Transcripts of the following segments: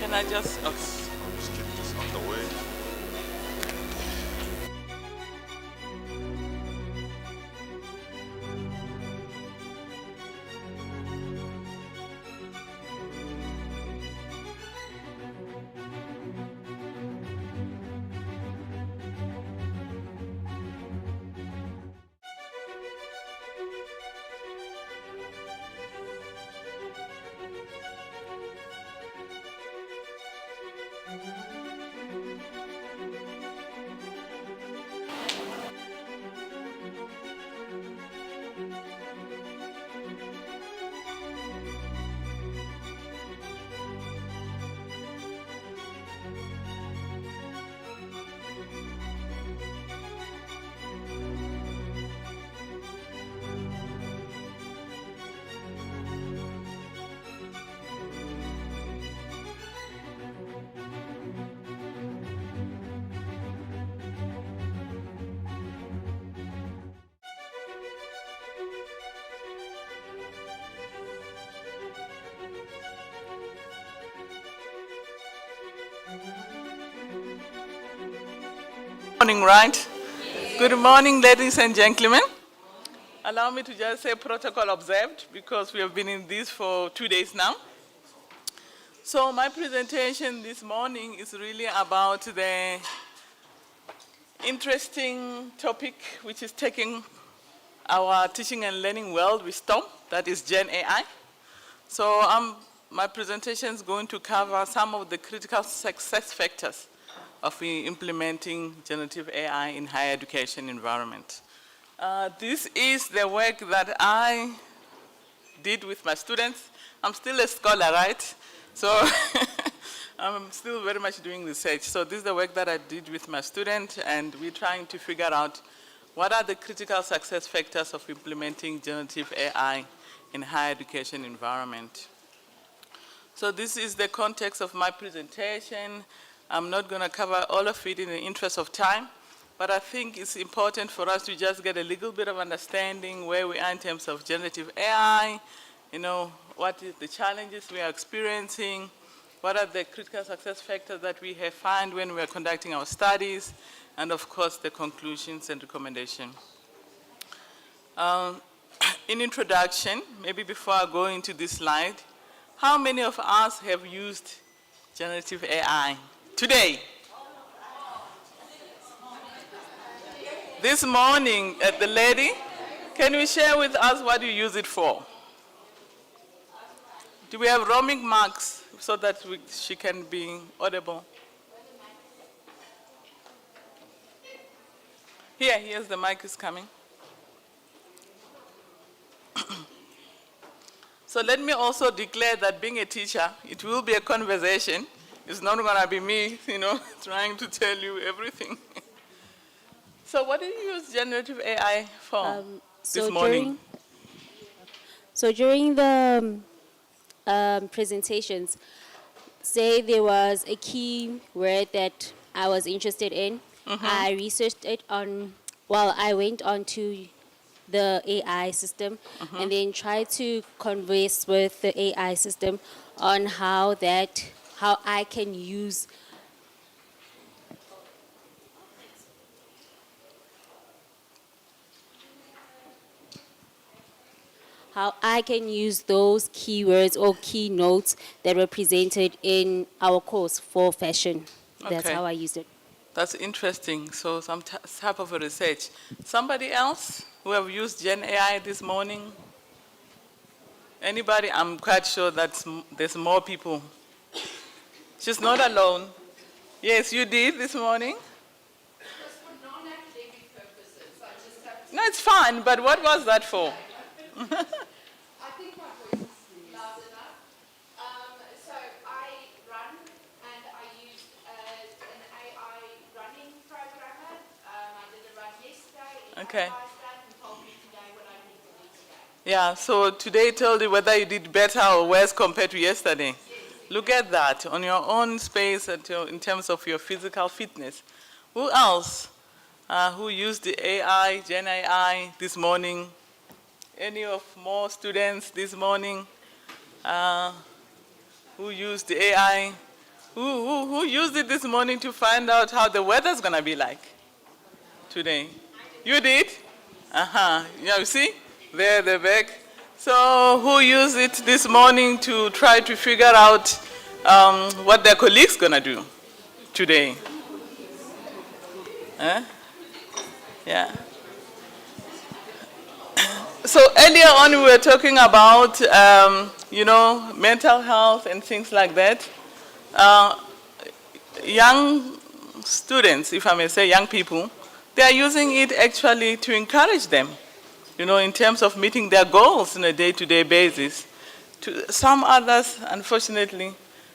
Can I just, okay. Just get this out the way. Morning, right? Good morning, ladies and gentlemen. Allow me to just say protocol observed because we have been in this for 2 days now. So my presentation this morning is really about the interesting topic which is taking our teaching and learning world with storm, that is Gen AI. So my presentation is going to cover some of the critical success factors of implementing generative AI in higher education environment. This is the work that I did with my students. I'm still a scholar, right? So I'm still very much doing research. So this is the work that I did with my students, and we're trying to figure out what are the critical success factors of implementing generative AI in higher education environment. So this is the context of my presentation. I'm not going to cover all of it in the interest of time, but I think it's important for us to just get a little bit of understanding where we are in terms of generative AI, what is the challenges we are experiencing, what are the critical success factors that we have found when we are conducting our studies, and of course the conclusions and recommendations. In introduction, maybe before I go into this slide, how many of us have used generative AI today? This morning, the lady, can you share with us what you use it for? Do we have roaming marks so that she can be audible? Here's the mic is coming. So let me also declare that being a teacher, it will be a conversation. It's not going to be me, trying to tell you everything. So what do you use generative AI for this morning? During the presentations, say there was a key word that I was interested in. I researched it I went onto the AI system and then tried to converse with the AI system on how I can use those keywords or keynotes that were presented in our course for fashion. That's how I used it. That's interesting. So some type of a research. Somebody else who have used Gen AI this morning? Anybody? I'm quite sure that there's more people. She's not alone. Yes, you did this morning? Just for non-academic purposes. I just have to... No, it's fine, but what was that for? I think my voice is loud enough. So I run and I used an AI running programmer. I did a run yesterday. It analyzed that and told me today what I need to do today. Yeah, so today told you whether you did better or worse compared to yesterday. Yes. Look at that on your own space in terms of your physical fitness. Who else who used the AI, Gen AI this morning? Any of more students this morning who used the AI Who used it this morning to find out how the weather's going to be like today? You did? Uh-huh. Yeah, you see? There, the back. So who used it this morning to try to figure out what their colleagues going to do today? Huh? Yeah. So earlier on we were talking about, mental health and things like that. Young students, if I may say young people, they are using it actually to encourage them, in terms of meeting their goals on a day-to-day basis. To some others, unfortunately,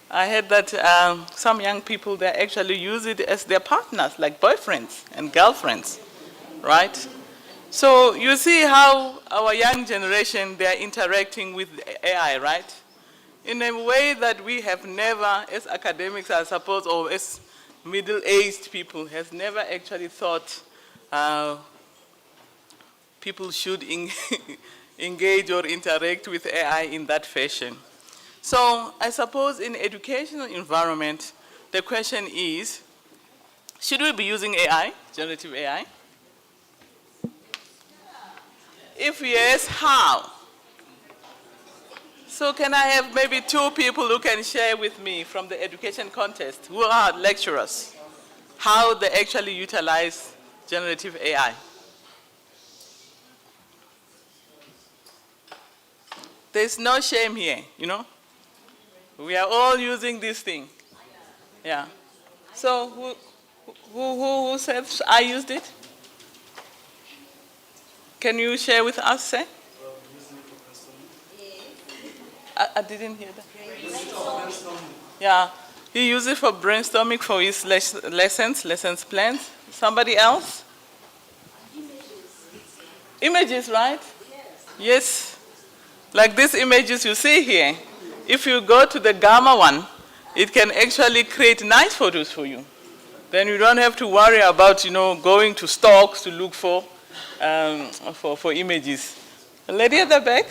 I heard that some young people, they actually use it as their partners, like boyfriends and girlfriends, right? So you see how our young generation, they are interacting with AI, right? In a way that we have never, as academics, I suppose, or as middle-aged people, has never actually thought people should engage or interact with AI in that fashion. So I suppose in educational environment, the question is, should we be using AI, generative AI? If yes, how? So can I have maybe two people who can share with me from the education context, who are lecturers, how they actually utilize generative AI? There's no shame here, We are all using this thing. Yeah. So who said I used it? Can you share with us, say? I didn't hear that. Yeah. He used it for brainstorming for his lessons plans. Somebody else? Images, right? Yes. Like these images you see here. If you go to the Gamma one, it can actually create nice photos for you. Then you don't have to worry about, going to stocks to look for images. A lady at the back?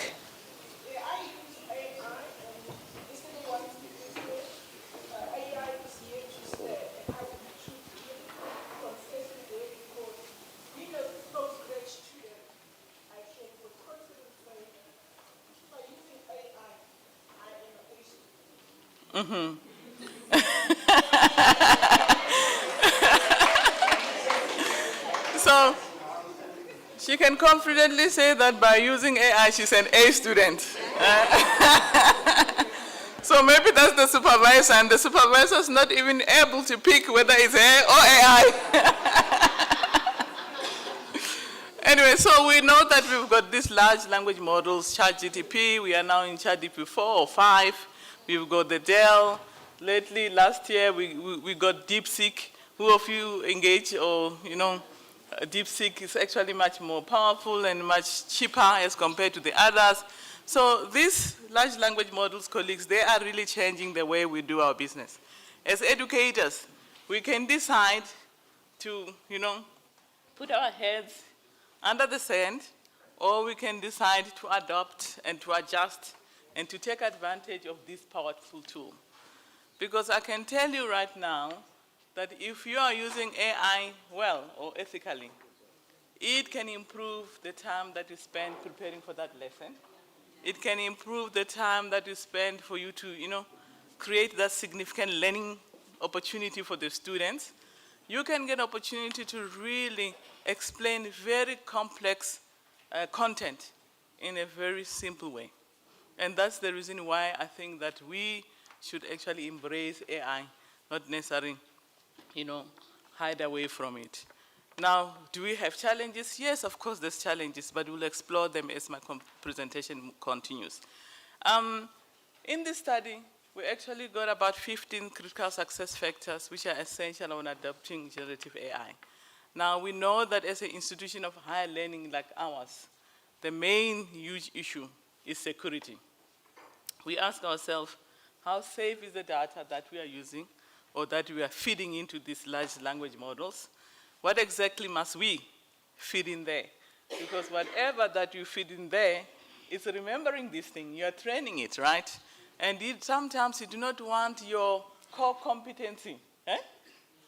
Mm-hmm. So she can confidently say that by using AI, she's an A student. So maybe that's the supervisor, and the supervisor is not even able to pick whether it's AI or AI. Anyway, so we know that we've got these large language models, ChatGPT. We are now in ChatGPT 4 or 5. We've got the Dell. Lately, last year, we got DeepSeek. Who of you engage or, DeepSeek is actually much more powerful and much cheaper as compared to the others. So these large language models, colleagues, they are really changing the way we do our business. As educators, we can decide to, put our heads under the sand, or we can decide to adopt and to adjust and to take advantage of this powerful tool. Because I can tell you right now that if you are using AI well or ethically, it can improve the time that you spend preparing for that lesson. It can improve the time that you spend for you to, create that significant learning opportunity for the students. You can get opportunity to really explain very complex content in a very simple way. And that's the reason why I think that we should actually embrace AI, not necessarily, hide away from it. Now, do we have challenges? Yes, of course there's challenges, but we'll explore them as my presentation continues. In this study, we actually got about 15 critical success factors which are essential when adopting generative AI. Now, we know that as an institution of higher learning like ours, the main huge issue is security. We ask ourselves, how safe is the data that we are using or that we are feeding into these large language models? What exactly must we feed in there? Because whatever that you feed in there, it's remembering this thing. You are training it, right? And sometimes you do not want your core competency,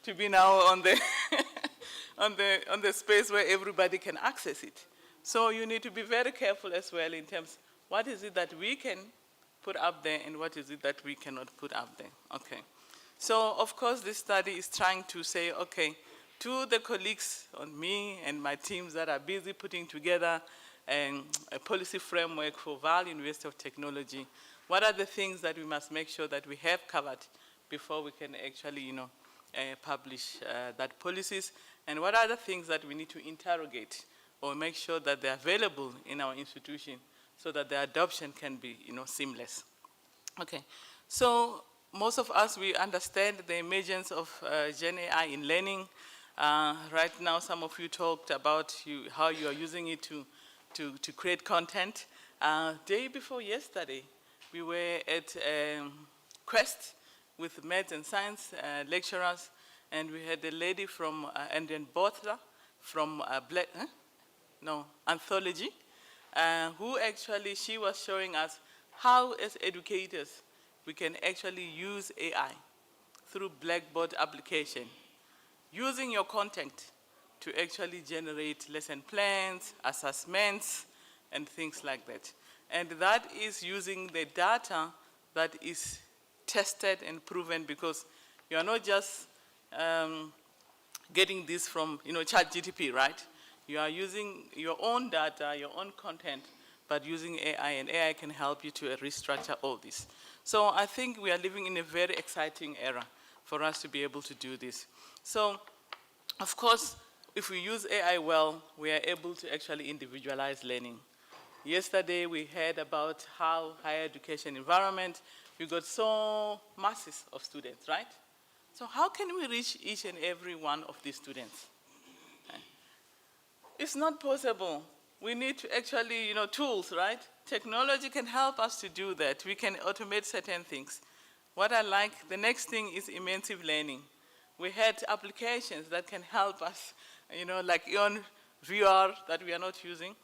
to be now on the, on the space where everybody can access it. So you need to be very careful as well in terms, what is it that we can put up there and what is it that we cannot put up there, okay. So of course this study is trying to say, okay, to the colleagues on me and my teams that are busy putting together a policy framework for Vaal University of Technology, what are the things that we must make sure that we have covered before we can actually, publish that policies, and what are the things that we need to interrogate or make sure that they're available in our institution so that the adoption can be, seamless. Okay, so most of us, we understand the emergence of Gen AI in learning. Right now, some of you talked about how you are using it to create content. Day before yesterday, we were at Quest with maths and science lecturers, and we had a lady from Indian Bothra from Anthology, who actually, she was showing us how as educators we can actually use AI through Blackboard application, using your content to actually generate lesson plans, assessments, and things like that. And that is using the data that is tested and proven, because you are not just getting this from ChatGPT, right? You are using your own data, your own content, but using AI, and AI can help you to restructure all this. So I think we are living in a very exciting era for us to be able to do this. So, of course, if we use AI well, we are able to actually individualize learning. Yesterday, we heard about how higher education environment, we got so masses of students, right? So how can we reach each and every one of these students? It's not possible. We need to actually, tools, right? Technology can help us to do that. We can automate certain things. What I like, the next thing is immersive learning. We had applications that can help us, like Ion VR that we are not using,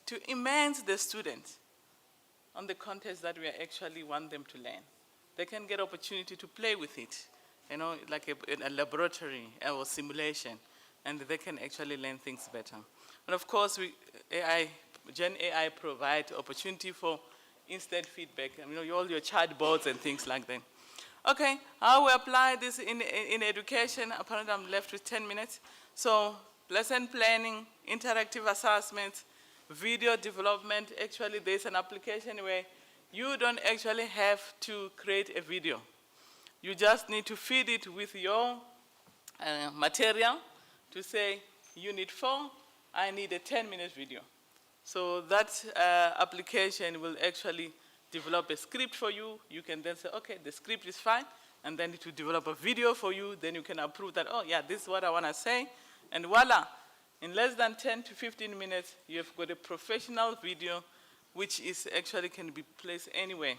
to immerse the students on the content that we actually want them to learn. They can get opportunity to play with it, like a laboratory or simulation, and they can actually learn things better. And of course, Gen AI provide opportunity for instant feedback, all your chatbots and things like that. Okay, how we apply this in education? Apparently I'm left with 10 minutes. So lesson planning, interactive assessments, video development. Actually, there's an application where you don't actually have to create a video. You just need to feed it with your material to say, Unit 4, I need a 10-minute video. So that application will actually develop a script for you. You can then say, okay, the script is fine, and then it will develop a video for you. Then you can approve that, oh yeah, this is what I want to say. And voila, in less than 10 to 15 minutes, you have got a professional video, which is actually can be placed anywhere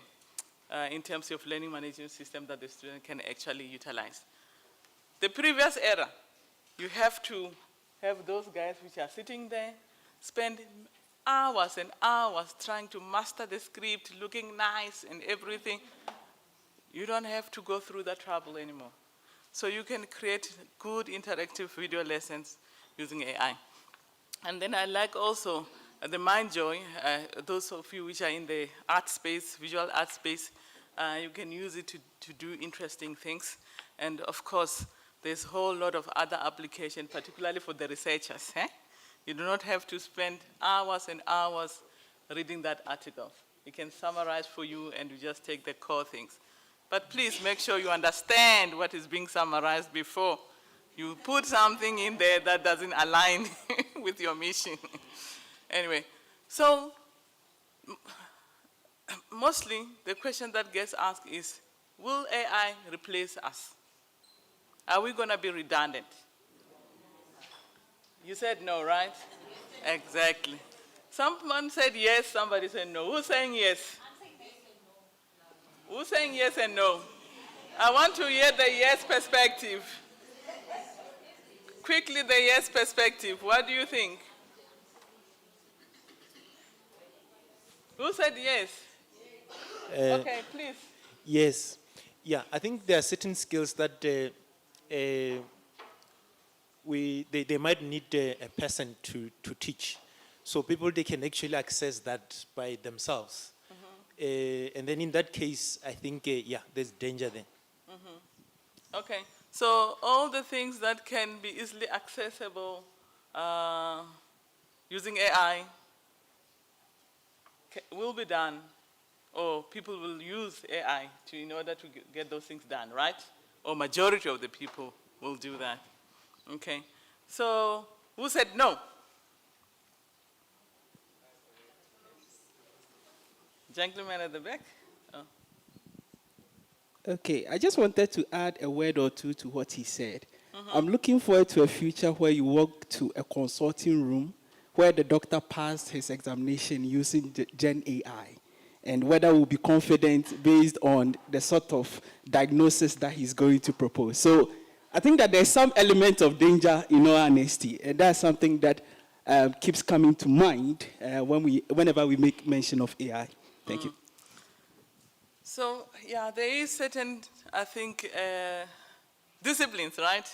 in terms of learning management system that the student can actually utilize. The previous era, you have to have those guys which are sitting there, spend hours and hours trying to master the script, looking nice and everything. You don't have to go through that trouble anymore. So you can create good interactive video lessons using AI. And then I like also the MindJoy, those of you which are in the art space, visual art space, you can use it to do interesting things. And of course, there's a whole lot of other applications, particularly for the researchers. You do not have to spend hours and hours reading that article. It can summarize for you and you just take the core things. But please make sure you understand what is being summarized before you put something in there that doesn't align with your mission. Anyway, so mostly the question that gets asked is, will AI replace us? Are we going to be redundant? You said no, right? Exactly. Someone said yes, somebody said no. Who's saying yes? Who's saying yes and no? I want to hear the yes perspective. Quickly, the yes perspective. What do you think? Who said yes? Okay, please. Yes. Yeah, I think there are certain skills that they might need a person to teach. So people, they can actually access that by themselves. And then in that case, I think, yeah, there's danger there. Okay, so all the things that can be easily accessible using AI will be done, or people will use AI in order to get those things done, right? Or majority of the people will do that. Okay, so who said no? Gentleman at the back? Oh. Okay, I just wanted to add a word or two to what he said. I'm looking forward to a future where you walk to a consulting room where the doctor passed his examination using Gen AI, and whether we'll be confident based on the sort of diagnosis that he's going to propose. So I think that there's some element of danger in all honesty, and that's something that keeps coming to mind whenever we make mention of AI. Thank you. So, yeah, there is certain, I think, disciplines, right?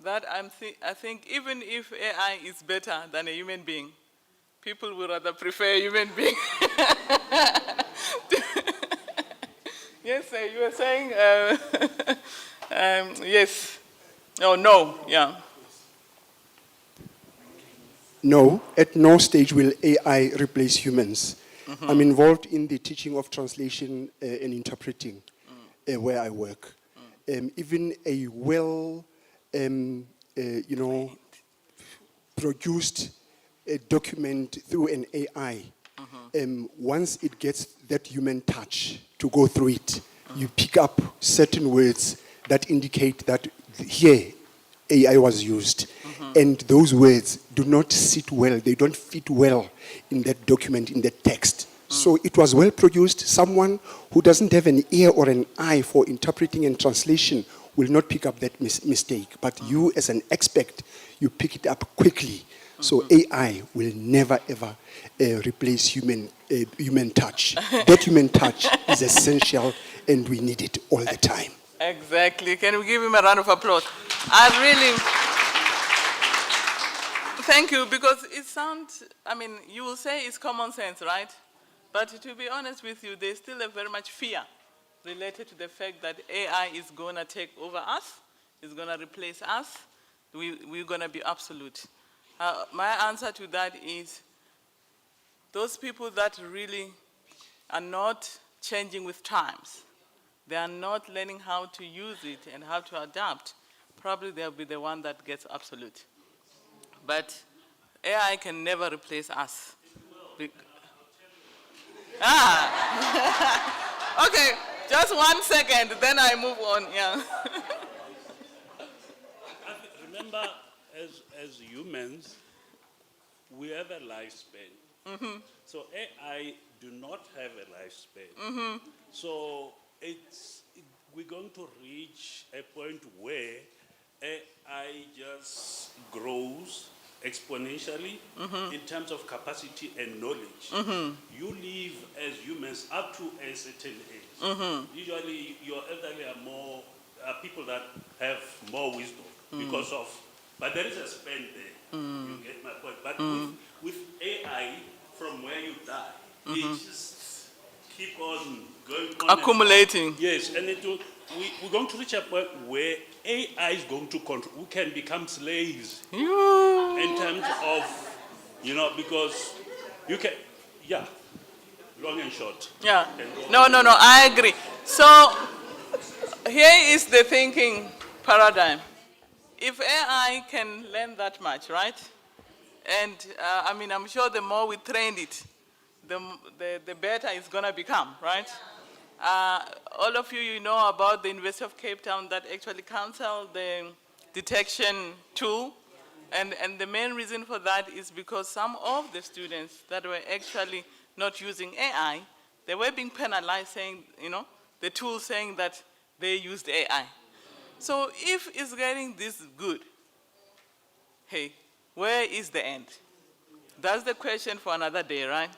That I think even if AI is better than a human being, people would rather prefer a human being. Yes, sir, you were saying, yes. Oh, no, yeah. No, at no stage will AI replace humans. I'm involved in the teaching of translation and interpreting where I work. Even a produced document through an AI, once it gets that human touch to go through it, you pick up certain words that indicate that here AI was used. And those words do not sit well, they don't fit well in that document, in that text. So it was well produced. Someone who doesn't have an ear or an eye for interpreting and translation will not pick up that mistake. But you, as an expert, you pick it up quickly. So AI will never, ever replace human touch. That human touch is essential, and we need it all the time. Exactly. Can we give him a round of applause? I really thank you, because it sounds, I mean, you will say it's common sense, right? But to be honest with you, there's still a very much fear related to the fact that AI is going to take over us, is going to replace us, we're going to be absolute. My answer to that is those people that really are not changing with times, they are not learning how to use it and how to adapt, probably they'll be the one that gets absolute. But AI can never replace us. Okay, just 1 second, then I move on, yeah. Remember, as humans, we have a lifespan. So AI do not have a lifespan. So we're going to reach a point where AI just grows exponentially in terms of capacity and knowledge. You live as humans up to a certain age. Usually your elderly are people that have more wisdom because of, but there is a span there. You get my point. But with AI, from where you die, it just keep on going on. Accumulating. And on. Yes, and we're going to reach a point where AI is going to control. We can become slaves in terms of, because you can, long and short. Yeah. No, I agree. So here is the thinking paradigm. If AI can learn that much, right? And I'm sure the more we train it, the better it's going to become, right? All of you know about the University of Cape Town that actually canceled the detection tool. And the main reason for that is because some of the students that were actually not using AI, they were being penalized saying, the tool saying that they used AI. So if it's getting this good, hey, where is the end? That's the question for another day, right?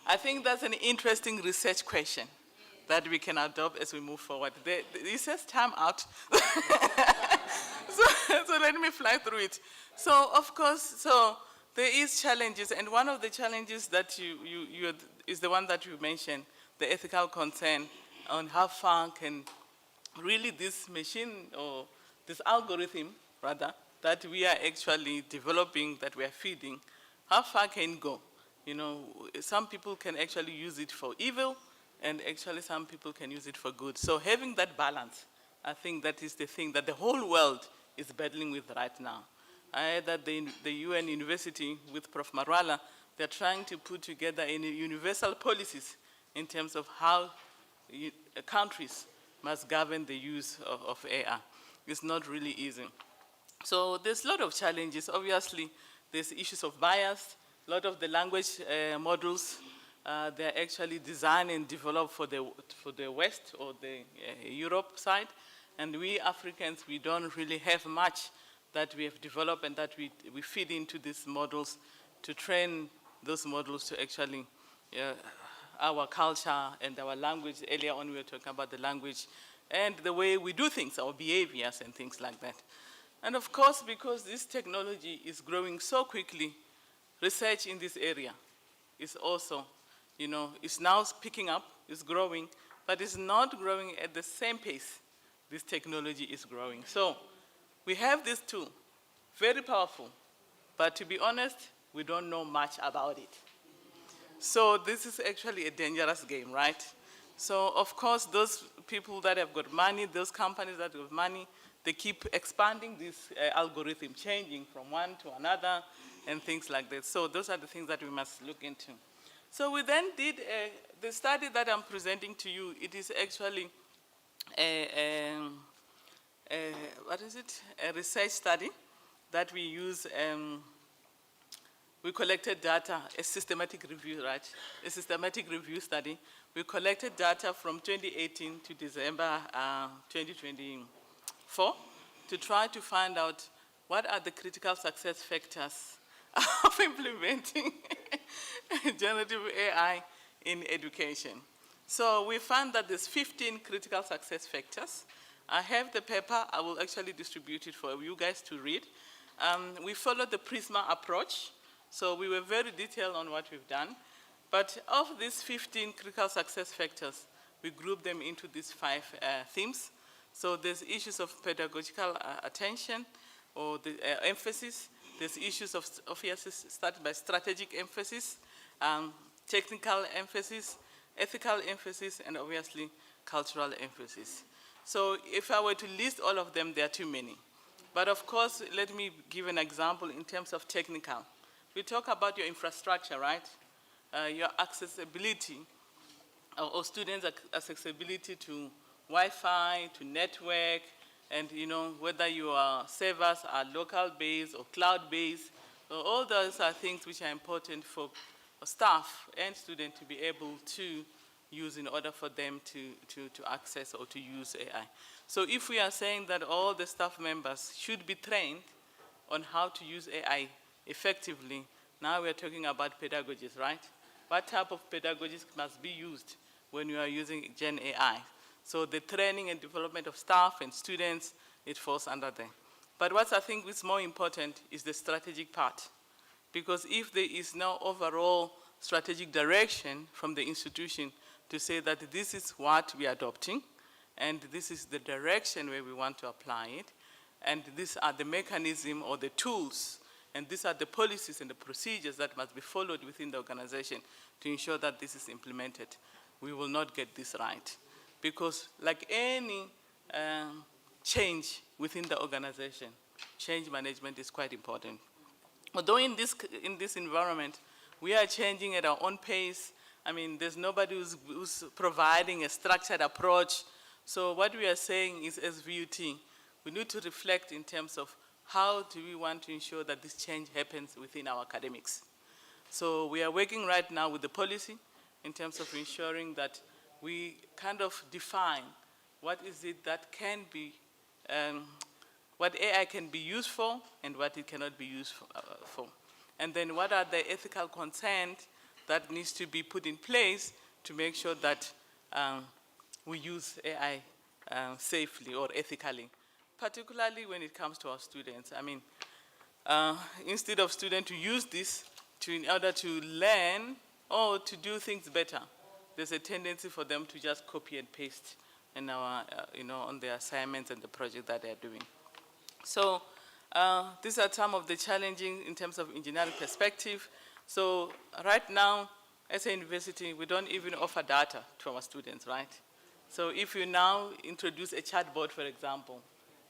I think that's an interesting research question. that we can adopt as we move forward. It says time out. So let me fly through it. So of course, so there is challenges, and one of the challenges that is the one that you mentioned, the ethical concern on how far can really this machine or this algorithm, rather, that we are actually developing, that we are feeding, how far can it go? You know, some people can actually use it for evil, and actually some people can use it for good. So having that balance, I think that is the thing that the whole world is battling with right now. I heard that the UN University with Prof. Marwala, they're trying to put together any universal policies in terms of how countries must govern the use of AI. It's not really easy. So there's a lot of challenges. Obviously, there's issues of bias. A lot of the language models, they're actually designed and developed for the West or the Europe side. And we Africans, we don't really have much that we have developed and that we feed into these models to train those models to actually our culture and our language. Earlier on, we were talking about the language and the way we do things, our behaviors and things like that. And of course, because this technology is growing so quickly, research in this area is also, it's now picking up, it's growing, but it's not growing at the same pace this technology is growing. So we have this tool, very powerful, but to be honest, we don't know much about it. So this is actually a dangerous game, right? So of course, those people that have got money, those companies that have money, they keep expanding this algorithm, changing from one to another and things like that. So those are the things that we must look into. So we then did, the study that I'm presenting to you, it is actually what is it? A research study that we use. We collected data, a systematic review, right? A systematic review study. We collected data from 2018 to December 2024 to try to find out what are the critical success factors of implementing generative AI in education. So we found that there's 15 critical success factors. I have the paper. I will actually distribute it for you guys to read. We followed the PRISMA approach. So we were very detailed on what we've done. But of these 15 critical success factors, we grouped them into these 5 themes. So there's issues of pedagogical attention or the emphasis. There's issues of, obviously, started by strategic emphasis, technical emphasis, ethical emphasis, and obviously cultural emphasis. So if I were to list all of them, there are too many. But of course, let me give an example in terms of technical. We talk about your infrastructure, right? Your accessibility, or students' accessibility to Wi-Fi, to network, and whether your servers are local-based or cloud-based. So all those are things which are important for staff and students to be able to use in order for them to access or to use AI. So if we are saying that all the staff members should be trained on how to use AI effectively, now we're talking about pedagogies, right? What type of pedagogies must be used when you are using Gen AI? So the training and development of staff and students, it falls under there. But what I think is more important is the strategic part. Because if there is no overall strategic direction from the institution to say that this is what we are adopting, and this is the direction where we want to apply it, and these are the mechanism or the tools, and these are the policies and the procedures that must be followed within the organization to ensure that this is implemented, we will not get this right. Because like any change within the organization, change management is quite important. Although in this environment, we are changing at our own pace. I mean, there's nobody who's providing a structured approach. So what we are saying is, as VUT, we need to reflect in terms of how do we want to ensure that this change happens within our academics. So we are working right now with the policy in terms of ensuring that we kind of define what is it that can be, what AI can be used for and what it cannot be used for. And then what are the ethical concerns that needs to be put in place to make sure that we use AI safely or ethically, particularly when it comes to our students. I mean, instead of students to use this in order to learn or to do things better, there's a tendency for them to just copy and paste in our, on their assignments and the project that they're doing. So these are some of the challenging in terms of engineering perspective. So right now, as a university, we don't even offer data to our students, right? So if you now introduce a chatbot, for example,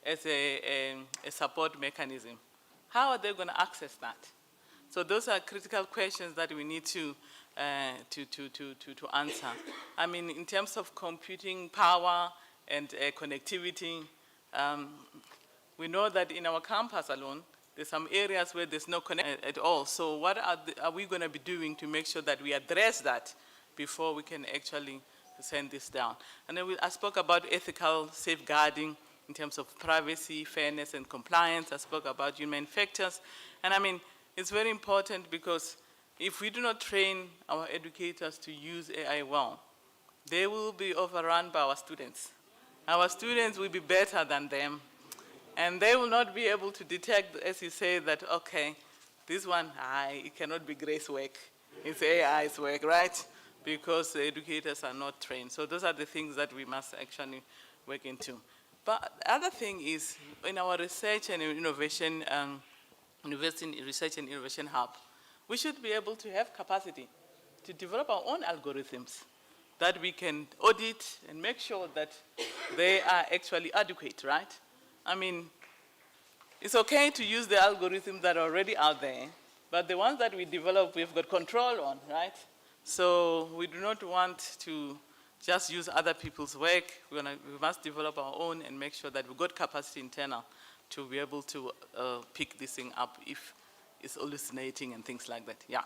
as a support mechanism, how are they going to access that? So those are critical questions that we need to answer. I mean, in terms of computing power and connectivity, we know that in our campus alone, there's some areas where there's no connection at all. So what are we going to be doing to make sure that we address that before we can actually send this down? And then I spoke about ethical safeguarding in terms of privacy, fairness, and compliance. I spoke about human factors. And I mean, it's very important because if we do not train our educators to use AI well, they will be overrun by our students. Our students will be better than them. And they will not be able to detect, as you say, that, okay, this one, it cannot be Grace's work. It's AI's work, right? Because the educators are not trained. So those are the things that we must actually work into. But the other thing is, in our research and innovation, University Research and Innovation Hub, we should be able to have capacity to develop our own algorithms that we can audit and make sure that they are actually adequate, right? I mean, it's okay to use the algorithms that are already out there, but the ones that we develop, we've got control on, right? So we do not want to just use other people's work. We must develop our own and make sure that we've got capacity internal to be able to pick this thing up if it's hallucinating and things like that, yeah.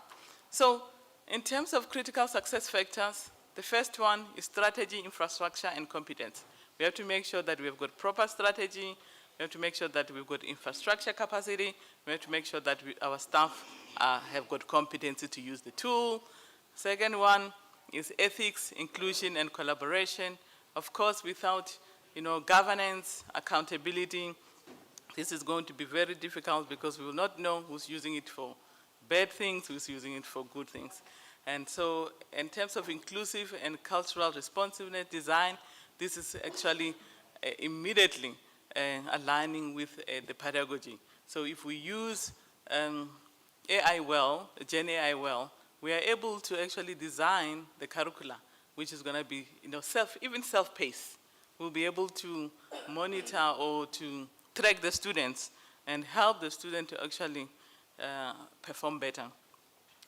So in terms of critical success factors, the first one is strategy, infrastructure, and competence. We have to make sure that we've got proper strategy. We have to make sure that we've got infrastructure capacity. We have to make sure that our staff have got competency to use the tool. Second one is ethics, inclusion, and collaboration. Of course, without governance, accountability, this is going to be very difficult because we will not know who's using it for bad things, who's using it for good things. And so in terms of inclusive and cultural responsiveness design, this is actually immediately aligning with the pedagogy. So if we use AI well, Gen AI well, we are able to actually design the curricula, which is going to be even self-paced. We'll be able to monitor or to track the students and help the student to actually perform better.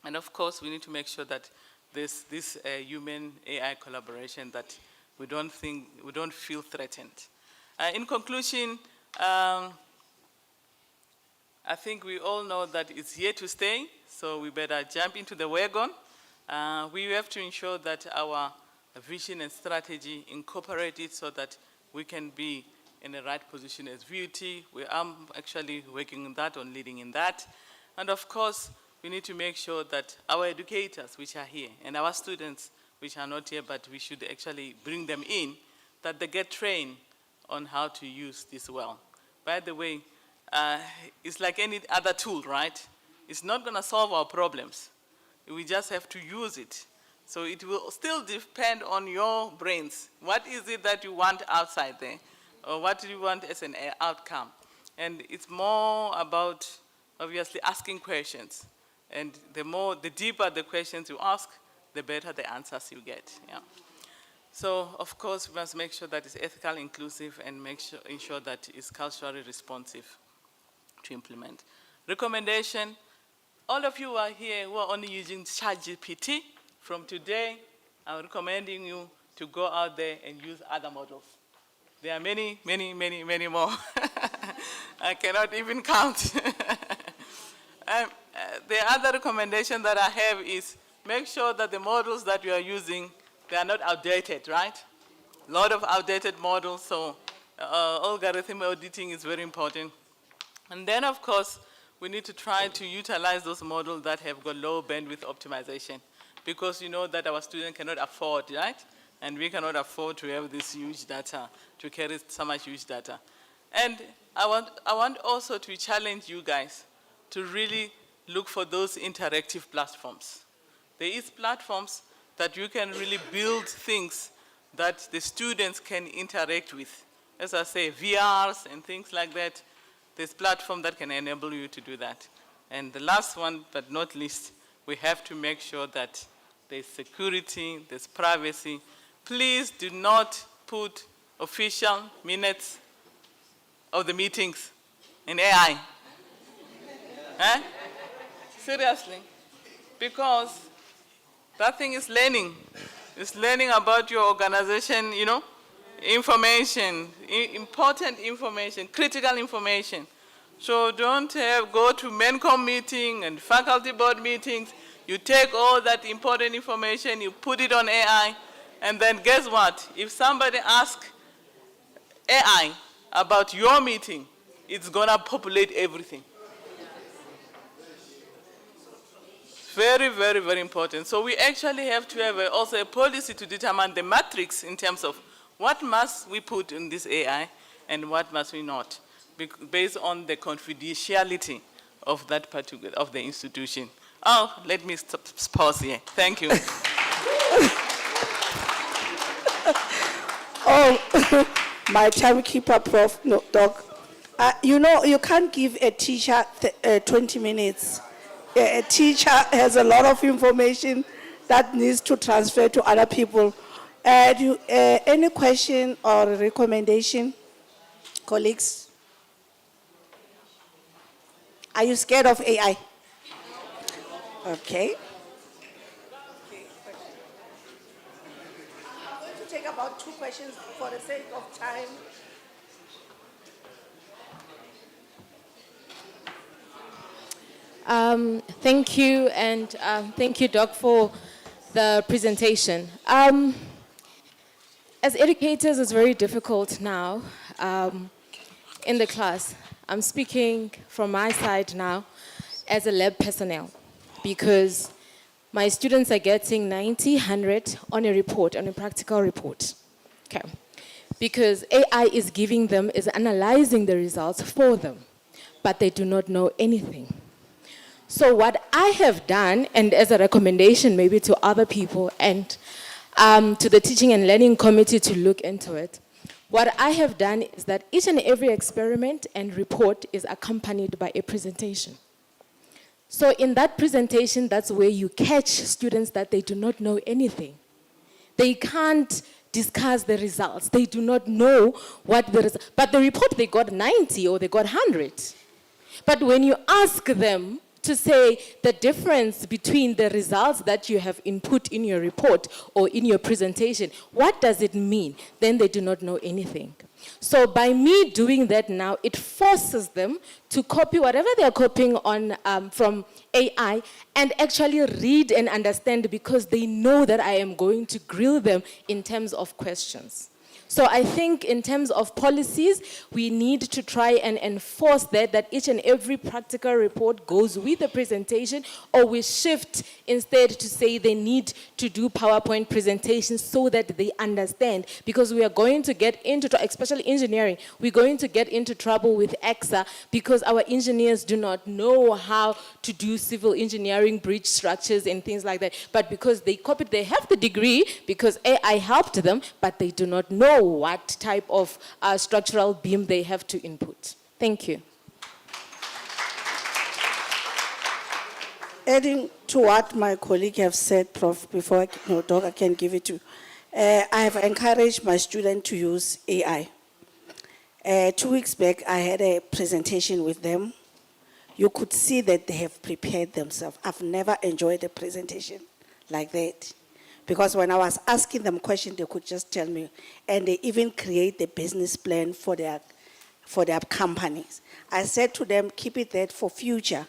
And of course, we need to make sure that there's this human AI collaboration that we don't feel threatened. In conclusion, I think we all know that it's here to stay, so we better jump into the wagon. We have to ensure that our vision and strategy incorporate it so that we can be in the right position as VUT. We are actually working on that, on leading in that. And of course, we need to make sure that our educators, which are here, and our students, which are not here, but we should actually bring them in, that they get trained on how to use this well. By the way, it's like any other tool, right? It's not going to solve our problems. We just have to use it. So it will still depend on your brains. What is it that you want outside there? Or what do you want as an outcome? And it's more about, obviously, asking questions. And the deeper the questions you ask, the better the answers you get. Yeah. So, of course, we must make sure that it's ethical, inclusive, and ensure that it's culturally responsive to implement. Recommendation, all of you are here who are only using ChatGPT. From today, I'm recommending you to go out there and use other models. There are many, many, many, many more. I cannot even count. The other recommendation that I have is make sure that the models that you are using, they are not outdated, right? A lot of outdated models, so algorithm auditing is very important. And then, of course, we need to try to utilize those models that have got low bandwidth optimization, because you know that our students cannot afford, right? and we cannot afford to have this huge data, to carry so much huge data. And I want also to challenge you guys to really look for those interactive platforms. There is platforms that you can really build things that the students can interact with. As I say, VRs and things like that, there's platform that can enable you to do that. And the last one, but not least, we have to make sure that there's security, there's privacy. Please do not put official minutes of the meetings in AI. Eh? Seriously. Because that thing is learning. It's learning about your organization, you know, information, important information, critical information. So don't go to MENCOM meeting and faculty board meetings. You take all that important information, you put it on AI, and then guess what? If somebody asks AI about your meeting, it's gonna populate everything. Very, very, very important. So we actually have to have also a policy to determine the matrix in terms of what must we put in this AI and what must we not, based on the confidentiality of that particular, of the institution. Oh, let me pause here. Thank you. Oh, my timekeeper, Prof. No, Doc. You know, you can't give a teacher 20 minutes. A teacher has a lot of information that needs to transfer to other people. Any question or recommendation, colleagues? Are you scared of AI? Okay. I'm going to take about 2 questions for the sake of time. Thank you, and thank you, Doc, for the presentation. As educators, it's very difficult now in the class. I'm speaking from my side now as a lab personnel, because my students are getting 90, 100 on a report, on a practical report. Okay. Because AI is giving them, is analyzing the results for them, but they do not know anything. So what I have done, and as a recommendation maybe to other people and to the Teaching and Learning Committee to look into it, what I have done is that each and every experiment and report is accompanied by a presentation. So in that presentation, that's where you catch students that they do not know anything. They can't discuss the results. They do not know what the results, but the report they got 90 or they got 100. But when you ask them to say the difference between the results that you have input in your report or in your presentation, what does it mean? Then they do not know anything. So by me doing that now, it forces them to copy whatever they're copying on from AI and actually read and understand, because they know that I am going to grill them in terms of questions. So I think in terms of policies, we need to try and enforce that each and every practical report goes with the presentation, or we shift instead to say they need to do PowerPoint presentations so that they understand, because we are going to get into, especially engineering, we're going to get into trouble with EXA because our engineers do not know how to do civil engineering, bridge structures and things like that. But because they copied, they have the degree because AI helped them, but they do not know what type of structural beam they have to input. Thank you. Adding to what my colleague have said, Prof, before Doc, I can give it to you. I have encouraged my students to use AI. 2 weeks back, I had a presentation with them. You could see that they have prepared themselves. I've never enjoyed a presentation like that. Because when I was asking them questions, they could just tell me. And they even create the business plan for their companies. I said to them, keep it there for future.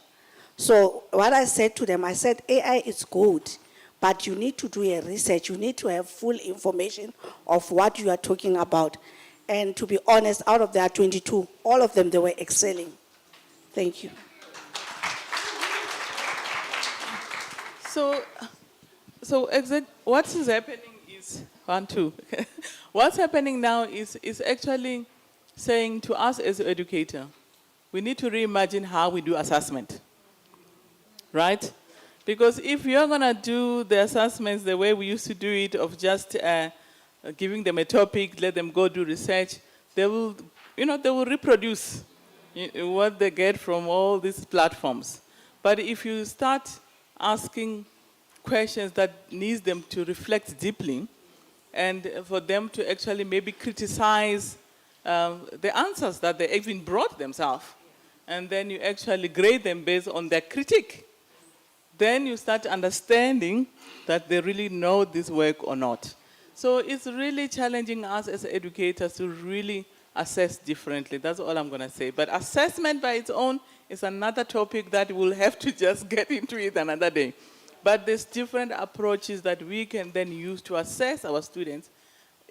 So what I said to them, I said, AI is good, but you need to do a research. You need to have full information of what you are talking about. And to be honest, out of their 22, all of them, they were excelling. Thank you. So what is happening is 1, 2. What's happening now is actually saying to us as an educator, we need to reimagine how we do assessment, right? Because if you're going to do the assessments the way we used to do it, of just giving them a topic, let them go do research, they will, they will reproduce what they get from all these platforms. But if you start asking questions that needs them to reflect deeply, and for them to actually maybe criticize the answers that they even brought themselves, and then you actually grade them based on their critique, then you start understanding that they really know this work or not. So it's really challenging us as educators to really assess differently. That's all I'm going to say. But assessment by its own is another topic that we'll have to just get into it another day. But there's different approaches that we can then use to assess our students.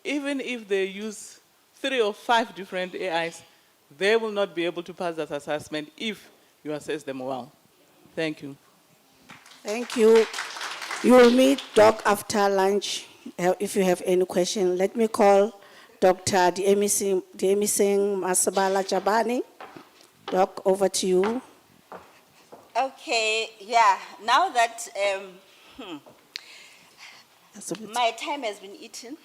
Even if they use 3 or 5 different AIs, they will not be able to pass that assessment if you assess them well. Thank you. Thank you. You will meet Doc after lunch. If you have any question, let me call Dr. Diemising Masabala Jabani. Doc, over to you. Okay, yeah, now that my time has been eaten,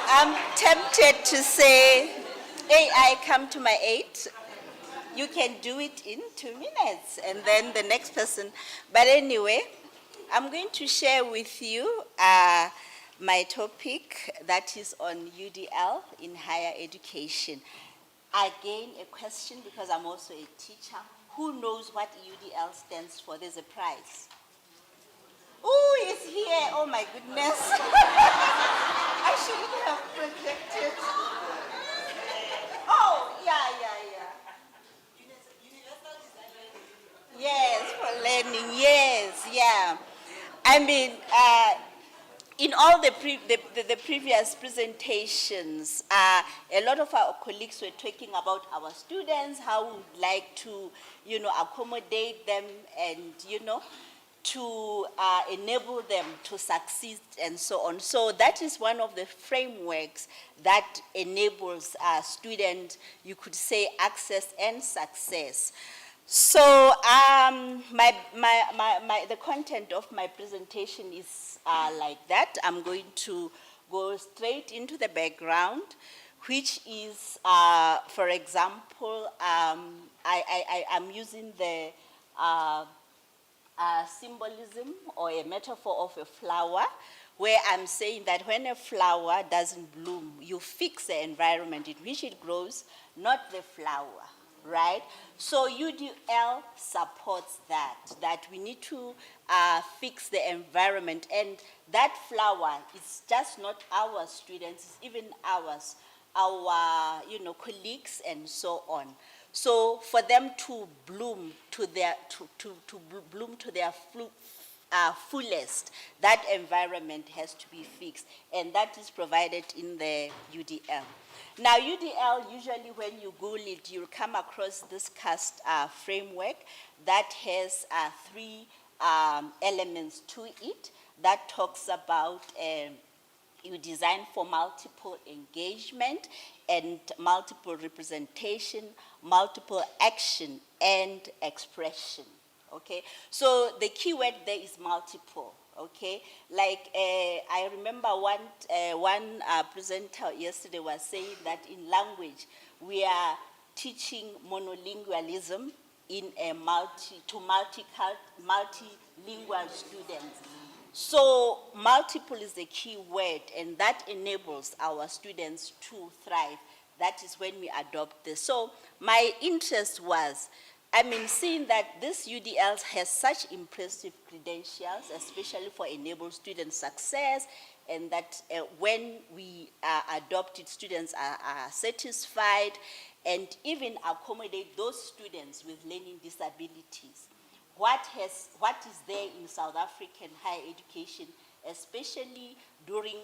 I'm tempted to say, AI, come to my aid. You can do it in 2 minutes, and then the next person. But anyway, I'm going to share with you my topic that is on UDL in higher education. Again, a question, because I'm also a teacher. Who knows what UDL stands for? There's a prize. Oh, it's here. Oh, my goodness. I shouldn't have projected. Oh, yeah. Yes, for learning. Yes, yeah. I mean, in all the previous presentations, a lot of our colleagues were talking about our students, how we would like to, accommodate them and, to enable them to succeed and so on. So that is one of the frameworks that enables student, you could say, access and success. So the content of my presentation is like that. I'm going to go straight into the background, which is, for example, I'm using the symbolism or a metaphor of a flower, where I'm saying that when a flower doesn't bloom, you fix the environment in which it grows, not the flower. Right? So UDL supports that we need to fix the environment, and that flower is just not our students, it's even ours, our colleagues and so on. So for them to bloom to their bloom to their fullest, that environment has to be fixed, and that is provided in the UDL. Now, UDL, usually when you Google it, you'll come across this CAST framework that has 3 elements to it that talks about you design for multiple engagement and multiple representation, multiple action, and expression. Okay, so the key word there is multiple. Okay, like I remember one presenter yesterday was saying that in language we are teaching monolingualism in a multilingual students. So multiple is the key word, and that enables our students to thrive. That is when we adopt this. So my interest was, seeing that this UDL has such impressive credentials, especially for enable student success, and that when we adopt it, students are satisfied, and even accommodate those students with learning disabilities. What is there in South African higher education, especially during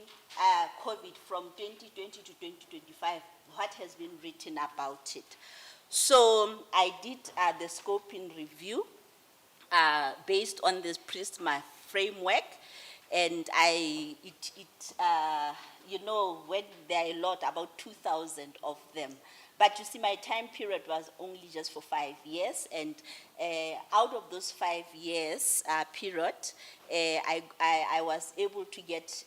COVID from 2020 to 2025, what has been written about it? So I did the scoping review based on this PRISMA framework, And when there are a lot, about 2,000 of them. But you see, my time period was only just for 5 years, and out of those 5 years period, I was able to get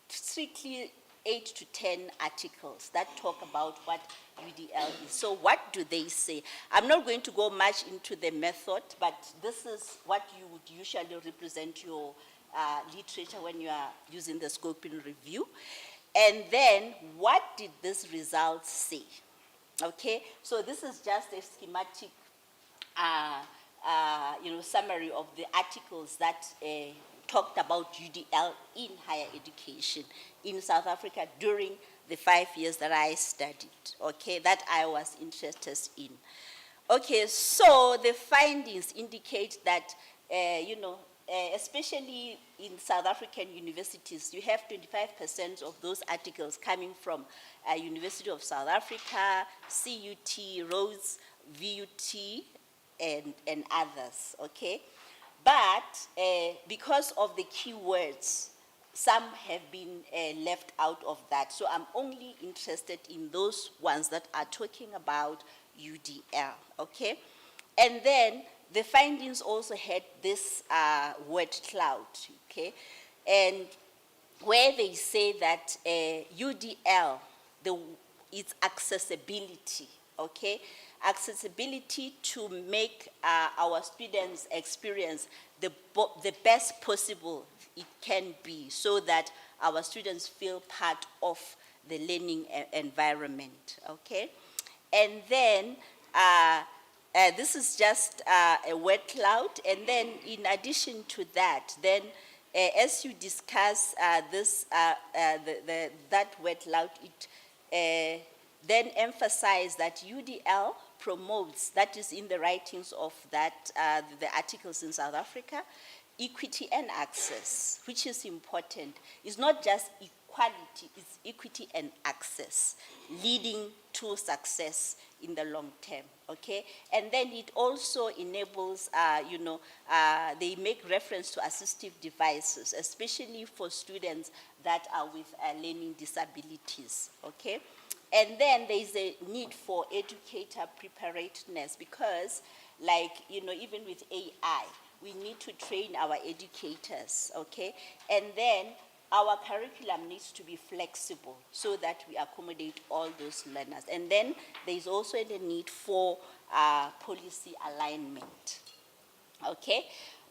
strictly 8 to 10 articles that talk about what UDL is. So what do they say? I'm not going to go much into the method, but this is what you would usually represent your literature when you are using the scoping review. And then, what did this result say? Okay, so this is just a schematic summary of the articles that talked about UDL in higher education in South Africa during the 5 years that I studied, okay, that I was interested in. Okay, so the findings indicate that, especially in South African universities, you have 25% of those articles coming from University of South Africa, CUT, Rhodes, VUT, and others, okay? But because of the keywords, some have been left out of that. So I'm only interested in those ones that are talking about UDL, okay? And then the findings also had this word cloud, okay? And where they say that UDL, its accessibility, okay? Accessibility to make our students experience the best possible it can be, so that our students feel part of the learning environment, okay? And then this is just a word cloud, and then in addition to that, then as you discuss that word cloud, it then emphasize that UDL promotes, that is in the writings of that, the articles in South Africa, equity and access, which is important. It's not just equality, it's equity and access, leading to success in the long term, okay? And then it also enables, they make reference to assistive devices, especially for students that are with learning disabilities, okay? And then there is a need for educator preparedness because, even with AI, we need to train our educators, okay? And then our curriculum needs to be flexible so that we accommodate all those learners. And then there's also the need for policy alignment, okay?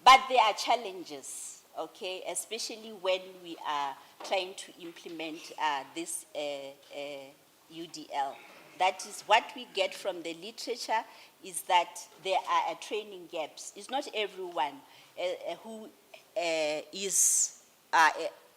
But there are challenges, okay, especially when we are trying to implement this UDL. That is what we get from the literature, is that there are training gaps. It's not everyone who is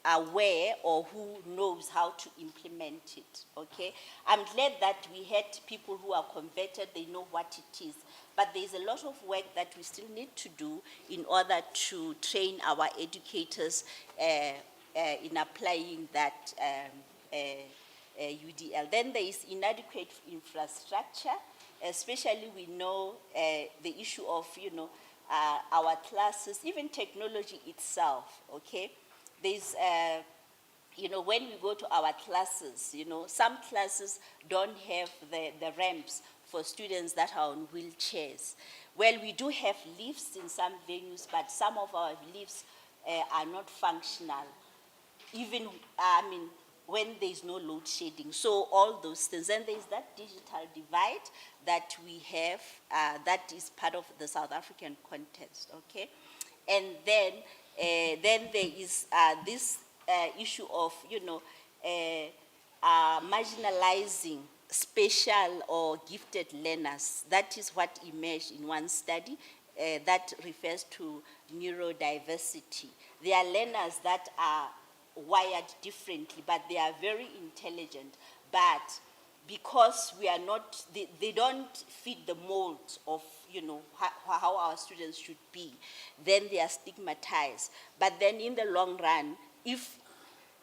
aware or who knows how to implement it, okay? I'm glad that we had people who are converted, they know what it is. But there's a lot of work that we still need to do in order to train our educators in applying that UDL. Then there is inadequate infrastructure, especially we know the issue of, our classes, even technology itself, okay? There's, when we go to our classes, some classes don't have the ramps for students that are on wheelchairs. Well, we do have lifts in some venues, but some of our lifts are not functional, even, when there's no load shedding. So all those things. And there's that digital divide that we have, that is part of the South African context, okay? And then there is this issue of, marginalizing special or gifted learners. That is what emerged in one study that refers to neurodiversity. There are learners that are wired differently, but they are very intelligent. But because we are not, they don't fit the mold of, how our students should be, then they are stigmatized. But then in the long run, if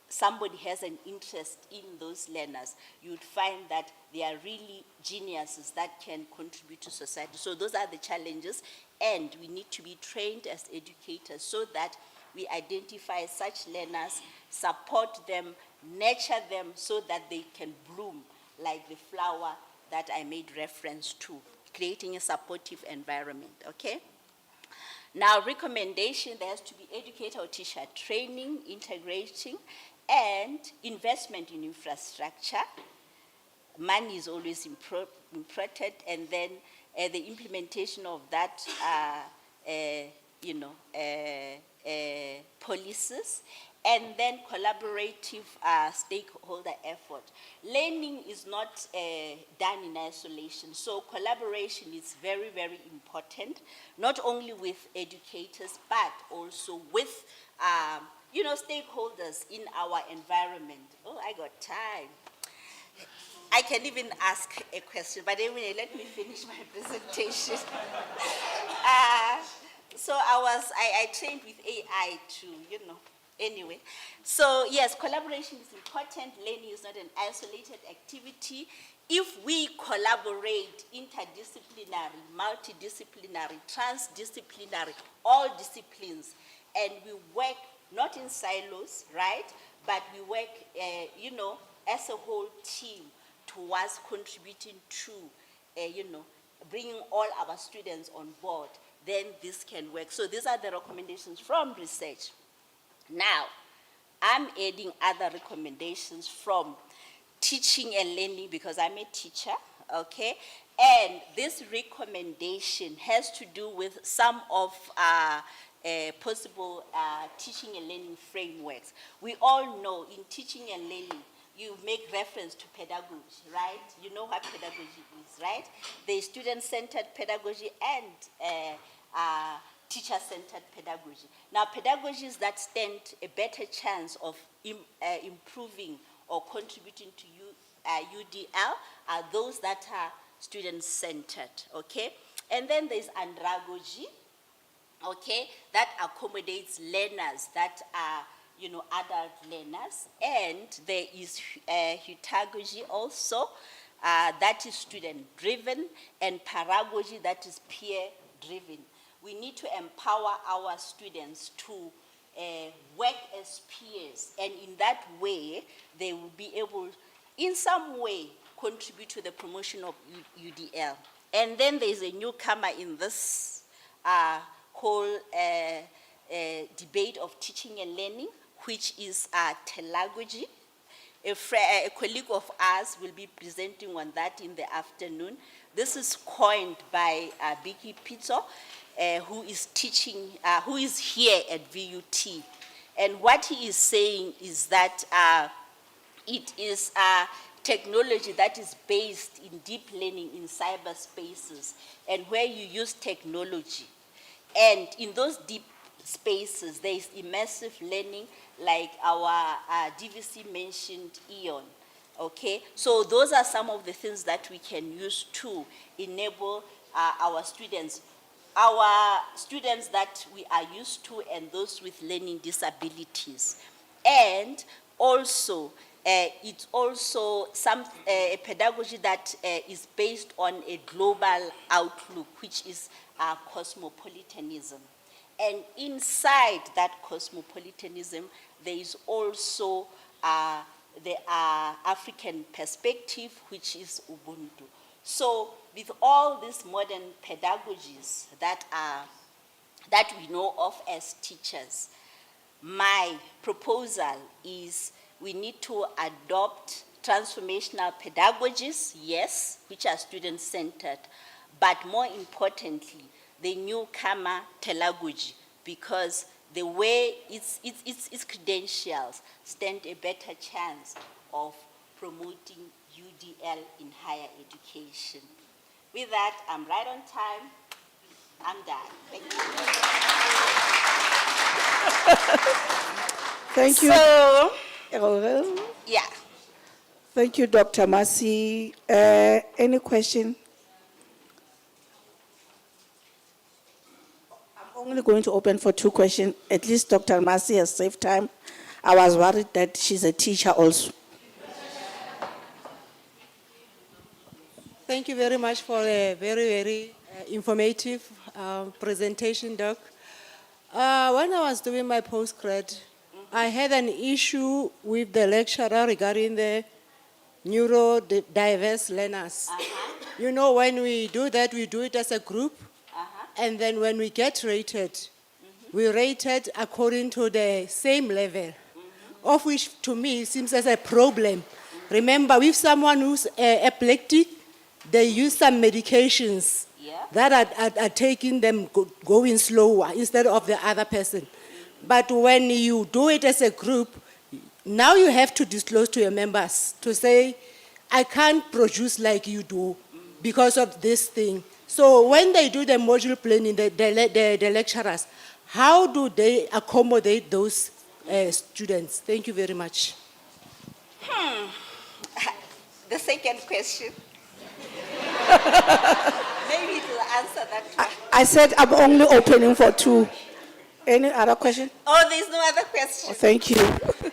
somebody has an interest in those learners, you would find that they are really geniuses that can contribute to society. So those are the challenges, and we need to be trained as educators so that we identify such learners, support them, nurture them so that they can bloom like the flower that I made reference to, creating a supportive environment, okay? Now, recommendation, there has to be educator or teacher training, integrating, and investment in infrastructure. Money is always important, and then the implementation of that, policies, and then collaborative stakeholder effort. Learning is not done in isolation, so collaboration is very, very important, not only with educators, but also with stakeholders in our environment. Oh, I got time. I can even ask a question, but anyway, let me finish my presentation. So I trained with AI too, anyway. So yes, collaboration is important. Learning is not an isolated activity. If we collaborate interdisciplinary, multidisciplinary, transdisciplinary, all disciplines, and we work not in silos, right? But we work, as a whole team towards contributing to, bringing all our students on board, then this can work. So these are the recommendations from research. Now, I'm adding other recommendations from teaching and learning because I'm a teacher, okay? And this recommendation has to do with some of possible teaching and learning frameworks. We all know in teaching and learning, you make reference to pedagogy, right? You know what pedagogy is, right? There's student-centered pedagogy and teacher-centered pedagogy. Now, pedagogies that stand a better chance of improving or contributing to UDL are those that are student-centered, okay? And then there's andragogy, okay, that accommodates learners that are, adult learners. And there is heutagogy also, that is student-driven, and paragogy, that is peer-driven. We need to empower our students to work as peers, and in that way, they will be able, in some way, contribute to the promotion of UDL. And then there's a newcomer in this whole debate of teaching and learning, which is telegogy. A colleague of ours will be presenting on that in the afternoon. This is coined by Vicky Pizzo, who is teaching, who is here at VUT. And what he is saying is that it is technology that is based in deep learning in cyberspaces, and where you use technology. And in those deep spaces, there is immersive learning, like our DVC mentioned, EON. Okay, so those are some of the things that we can use to enable our students that we are used to, and those with learning disabilities. And also, it's also a pedagogy that is based on a global outlook, which is cosmopolitanism. And inside that cosmopolitanism, there is also the African perspective, which is Ubuntu. So with all these modern pedagogies that we know of as teachers, my proposal is we need to adopt transformational pedagogies, yes, which are student-centered, but more importantly, the newcomer telegogy, because the way its credentials stand a better chance of promoting UDL in higher education. With that, I'm right on time. I'm done. Thank you. Thank you. So, yeah. Thank you, Dr. Masi. Any question? I'm only going to open for 2 questions. At least Dr. Masi has saved time. I was worried that she's a teacher also. Thank you very much for a very, very informative presentation, Doc. When I was doing my postgrad, I had an issue with the lecturer regarding the neurodiverse learners. You know, when we do that, we do it as a group, and then when we get rated, we rated according to the same level, of which to me seems as a problem. Remember, with someone who's epileptic, they use some medications that are taking them going slower instead of the other person. But when you do it as a group, now you have to disclose to your members to say, I can't produce like you do because of this thing. So when they do the module planning, the lecturers, how do they accommodate those students? Thank you very much. The second question. Maybe it will answer that one. I said I'm only opening for 2. Any other question? Oh, there's no other question. Oh, thank you.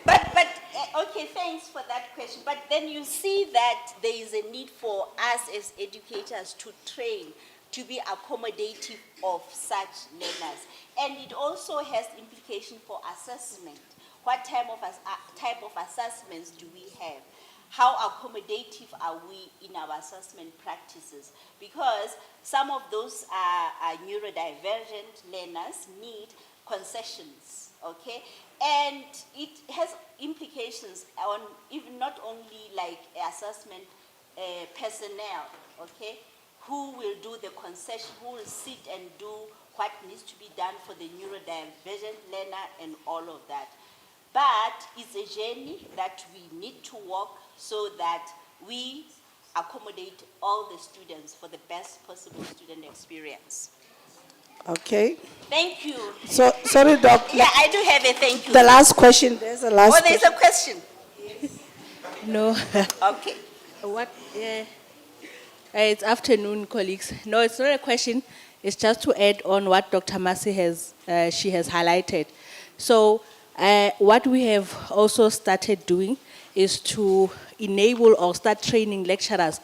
But okay, thanks for that question. But then you see that there is a need for us as educators to train, to be accommodative of such learners. And it also has implication for assessment. What type of assessments do we have? How accommodative are we in our assessment practices? Because some of those neurodivergent learners need concessions, okay? And it has implications on even not only like assessment personnel, okay? Who will do the concession, who will sit and do what needs to be done for the neurodivergent learner and all of that. But it's a journey that we need to walk so that we accommodate all the students for the best possible student experience. Okay. Thank you. So, sorry, Doc. Yeah, I do have a thank you. The last question. There's a last Oh, there's a question. No. Okay. What? It's afternoon, colleagues. No, it's not a question. It's just to add on what Dr. Masi has highlighted. So, what we have also started doing is to enable or start training lecturers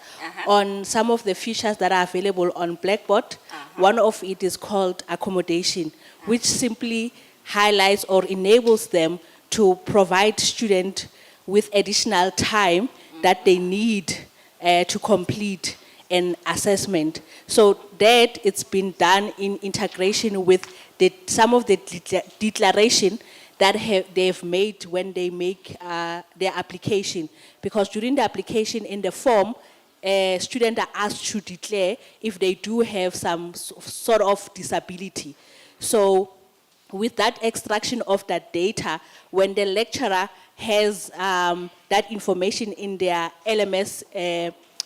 on some of the features that are available on Blackboard. One of it is called accommodation, which simply highlights or enables them to provide students with additional time that they need to complete an assessment. So that it's been done in integration with some of the declaration that they've made when they make their application. Because during the application in the form, students are asked to declare if they do have some sort of disability. So with that extraction of that data, when the lecturer has that information in their LMS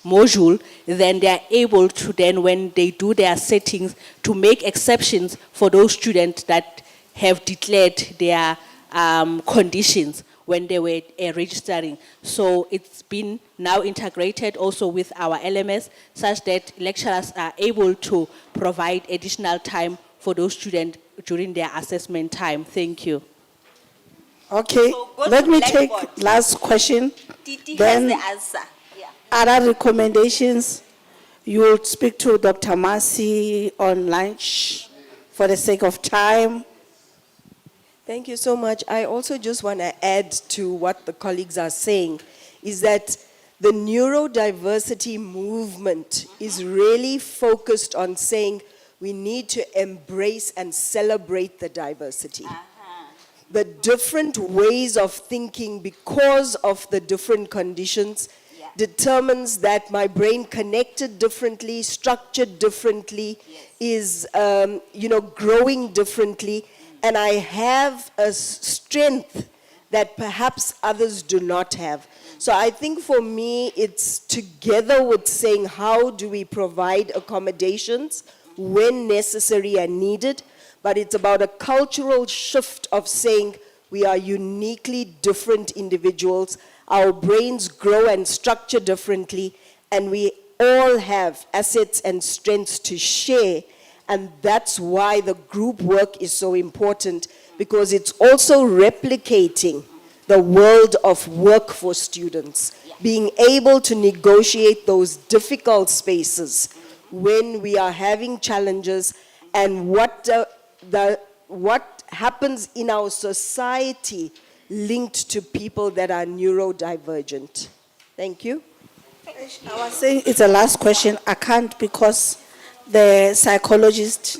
module, then they are able to then, when they do their settings, to make exceptions for those students that have declared their conditions when they were registering. So it's been now integrated also with our LMS, such that lecturers are able to provide additional time for those students during their assessment time. Thank you. Okay, So let me take last question. Titi Then has the answer. Yeah. other recommendations, you will speak to Dr. Masi on lunch for the sake of time. Thank you so much. I also just want to add to what the colleagues are saying, is that the neurodiversity movement is really focused on saying we need to embrace and celebrate the diversity. The different ways of thinking because of the different conditions determines that my brain connected differently, structured differently, is growing differently, and I have a strength that perhaps others do not have. So I think for me, it's together with saying how do we provide accommodations when necessary and needed, but it's about a cultural shift of saying we are uniquely different individuals, our brains grow and structure differently, and we all have assets and strengths to share. And that's why the group work is so important, because it's also replicating the world of work for students, being able to negotiate those difficult spaces when we are having challenges, and what happens in our society linked to people that are neurodivergent? Thank you. I was saying it's the last question. I can't because the psychologist,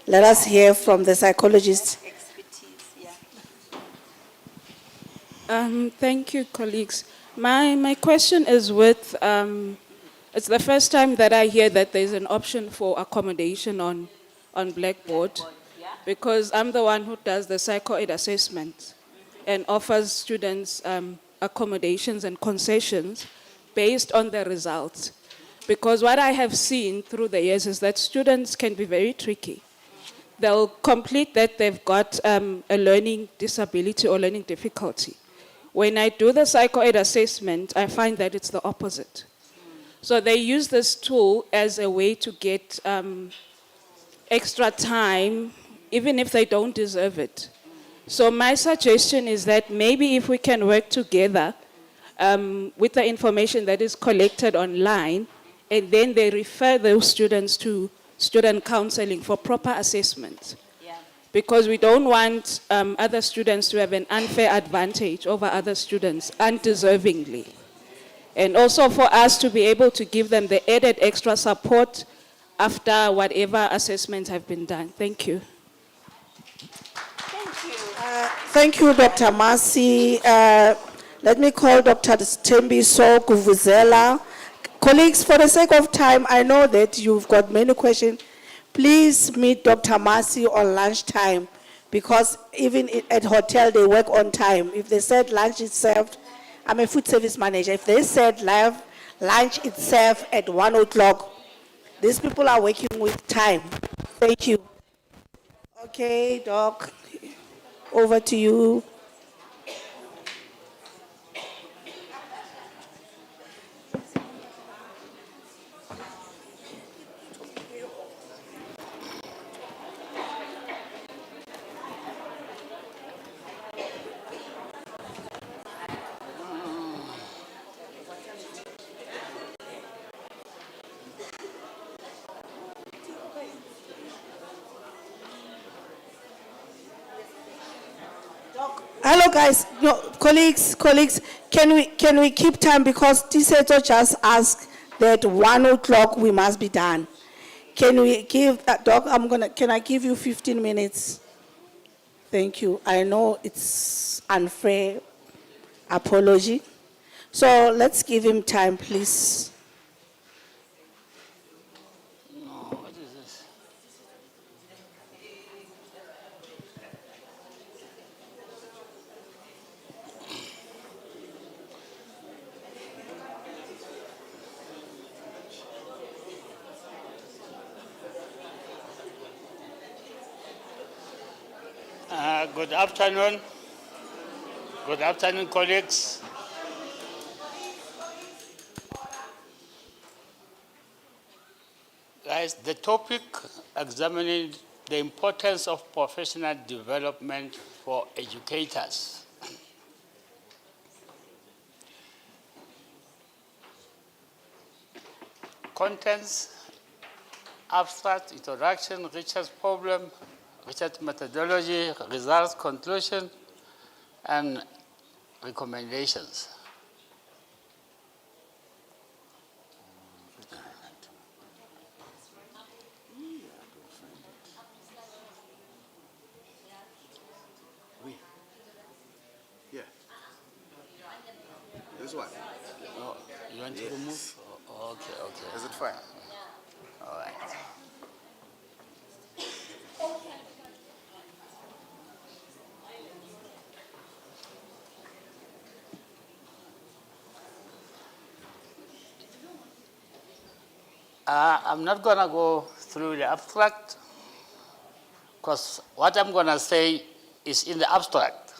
let us hear from the psychologist. Expertise, yeah. Thank you, colleagues. My question is it's the first time that I hear that there's an option for accommodation on Blackboard, because I'm the one who does the psycho-ed assessment and offers students accommodations and concessions based on their results. Because what I have seen through the years is that students can be very tricky. They'll complete that they've got a learning disability or learning difficulty. When I do the psycho-ed assessment, I find that it's the opposite. So they use this tool as a way to get extra time, even if they don't deserve it. So my suggestion is that maybe if we can work together with the information that is collected online, and then they refer those students to student counseling for proper assessment. Yeah. Because we don't want other students to have an unfair advantage over other students undeservingly. And also for us to be able to give them the added extra support after whatever assessments have been done. Thank you. Thank you, Dr. Masi. Let me call Dr. Tembiso Kuvuzela. Colleagues, for the sake of time, I know that you've got many questions. Please meet Dr. Masi on lunchtime, because even at hotel, they work on time. If they said lunch is served, I'm a food service manager. If they said lunch is served at 1 o'clock, these people are working with time. Thank you. Okay, Doc, over to you. Hello, guys. No, colleagues, can we keep time, because Tiseto just asked that 1 o'clock we must be done. Can we give, Doc, can I give you 15 minutes? Thank you. I know it's unfair. Apology. So let's give him time, please. What is this? Good afternoon. Good afternoon, colleagues. Guys, the topic examining the importance of professional development for educators. Contents, abstract, introduction, research problem, research methodology, results, conclusion, and recommendations. Yeah. This one. Oh, you want to remove? Oh, okay. Is it fine? All right. I'm not going to go through the abstract, because what I'm going to say is in the abstract.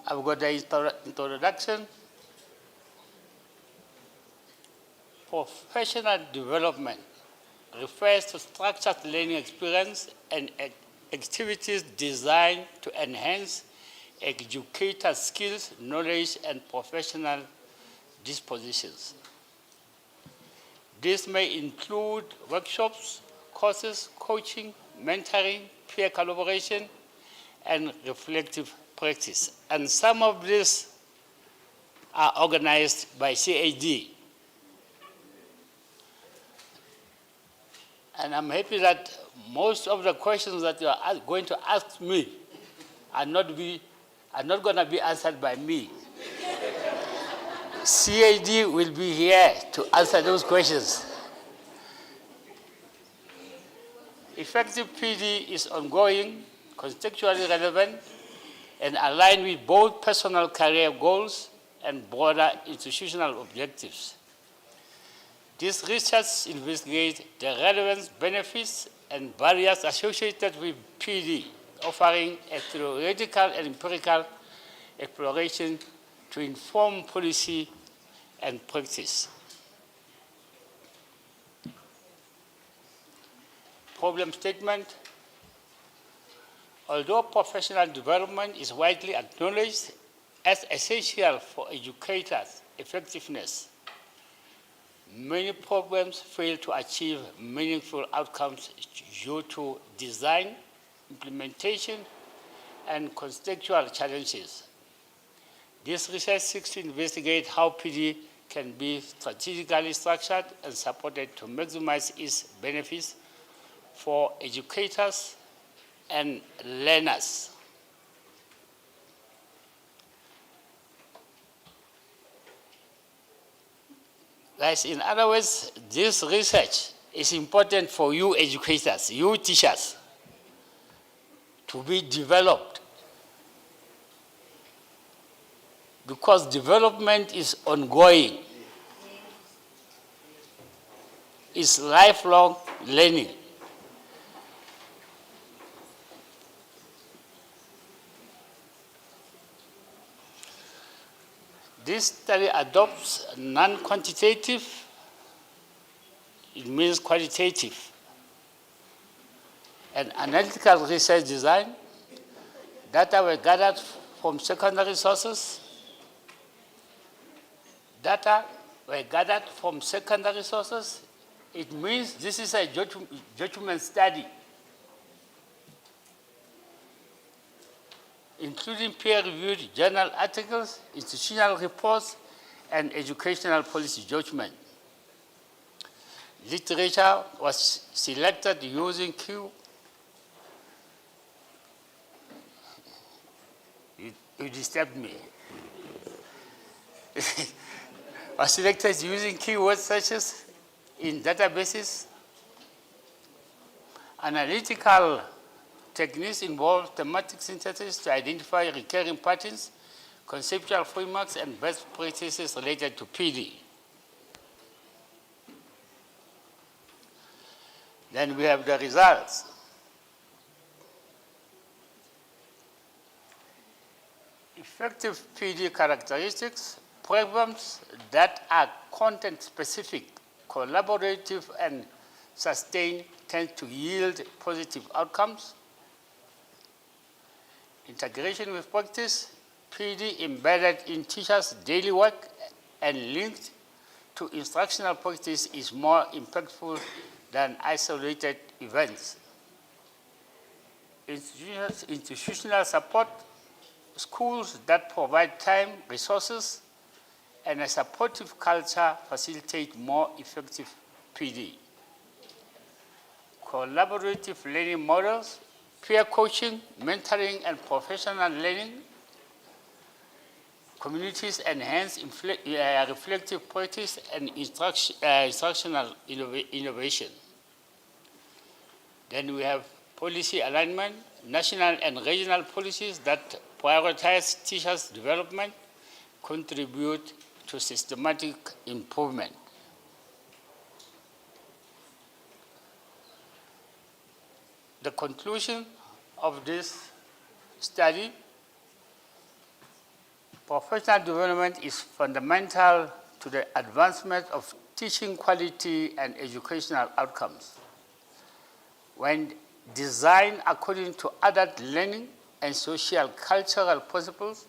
I've got the introduction. Professional development refers to structured learning experience and activities designed to enhance educator skills, knowledge, and professional dispositions. This may include workshops, courses, coaching, mentoring, peer collaboration, and reflective practice. And some of these are organized by CAD. And I'm happy that most of the questions that you are going to ask me are not going to be answered by me. CAD will be here to answer those questions. Effective PD is ongoing, contextually relevant, and aligned with both personal career goals and broader institutional objectives. This research investigates the relevance, benefits, and barriers associated with PD, offering a theoretical and empirical exploration to inform policy and practice. Problem statement. Although professional development is widely acknowledged as essential for educators' effectiveness, many programs fail to achieve meaningful outcomes due to design, implementation, and contextual challenges. This research seeks to investigate how PD can be strategically structured and supported to maximize its benefits for educators and learners. Guys, in other words, this research is important for you educators, you teachers, to be developed, because development is ongoing. It's lifelong learning. This study adopts non-quantitative, it means qualitative, and analytical research design. Data were gathered from secondary sources. Data were gathered from secondary sources. It means this is a judgment study, including peer-reviewed journal articles, institutional reports, and educational policy judgment. Literature was selected using You disturbed me. Was selected using keyword searches in databases. Analytical techniques involve thematic synthesis to identify recurring patterns, conceptual frameworks, and best practices related to PD. Then we have the results. Effective PD characteristics, programs that are content-specific, collaborative, and sustained tend to yield positive outcomes. Integration with practice, PD embedded in teachers' daily work and linked to instructional practice is more impactful than isolated events. Institutional support, schools that provide time, resources, and a supportive culture facilitate more effective PD. Collaborative learning models, peer coaching, mentoring, and professional learning. Communities enhance reflective practice and instructional innovation. Then we have policy alignment, national and regional policies that prioritize teachers' development, contribute to systematic improvement. The conclusion of this study: professional development is fundamental to the advancement of teaching quality and educational outcomes. When designed according to adult learning and social cultural principles,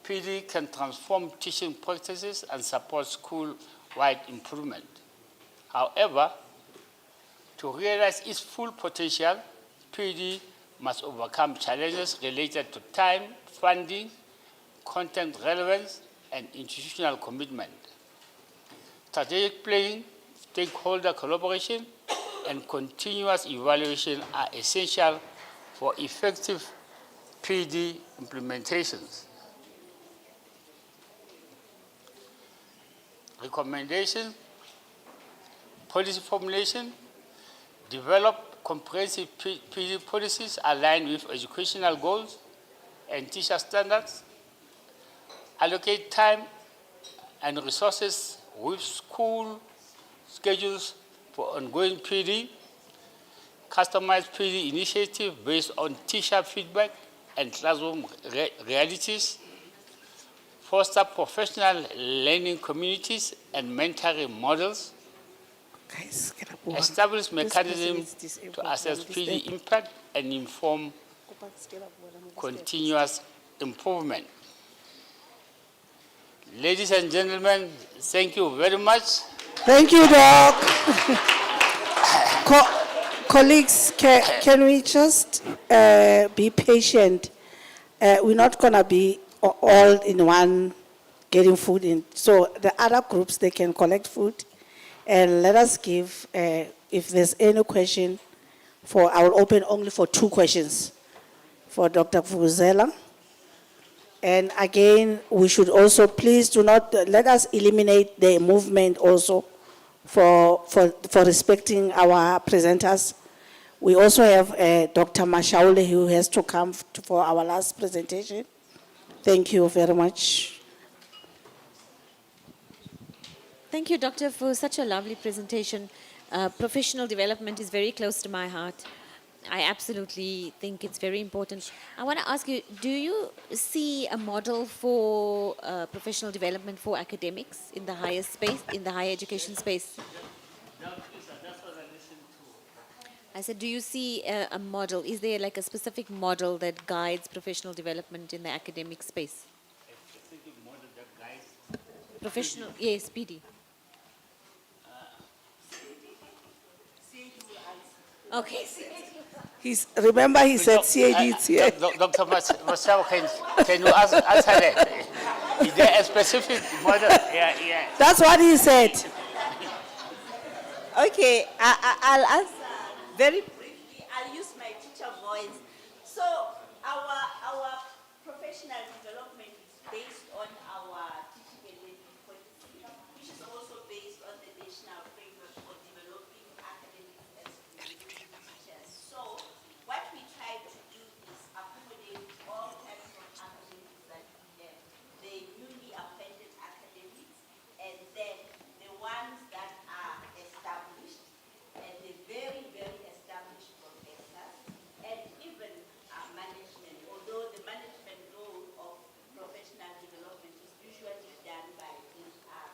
PD can transform teaching practices and support school-wide improvement. However, to realize its full potential, PD must overcome challenges related to time, funding, content relevance, and institutional commitment. Strategic planning, stakeholder collaboration, and continuous evaluation are essential for effective PD implementations. Recommendation, policy formulation, develop comprehensive PD policies aligned with educational goals and teacher standards, allocate time and resources with school schedules for ongoing PD, customize PD initiative based on teacher feedback and classroom realities, foster professional learning communities and mentoring models, establish mechanisms to assess PD impact and inform continuous improvement. Ladies and gentlemen, thank you very much. Thank you, Doc. Colleagues, can we just be patient? We're not going to be all in one getting food in. So the other groups, they can collect food. And let us give, if there's any question, I will open only for 2 questions for Dr. Vuvuzela. And again, we should also, please do not, let us eliminate the movement also for respecting our presenters. We also have Dr. Mashaule who has to come for our last presentation. Thank you very much. Thank you, Doctor, for such a lovely presentation. Professional development is very close to my heart. I absolutely think it's very important. I want to ask you, do you see a model for professional development for academics in the higher space, in the higher education space? I said, do you see a model? Is there like a specific model that guides professional development in the academic space? A specific model that guides Professional, yes, PD. Okay. Remember he said CAD is here. Dr. Marcel, can you answer that? Is there a specific model? Yeah. That's what he said. Okay, I'll answer very briefly. I'll use my teacher voice. So our professional development is based on our teaching and learning policy, which is also based on the national framework for developing academics and teachers. So what we try to do is accommodate all types of academics that we have, the newly appointed academics, and then the ones that are established, and the very, very established professors, and even management, although the management role of professional development is usually done by HR.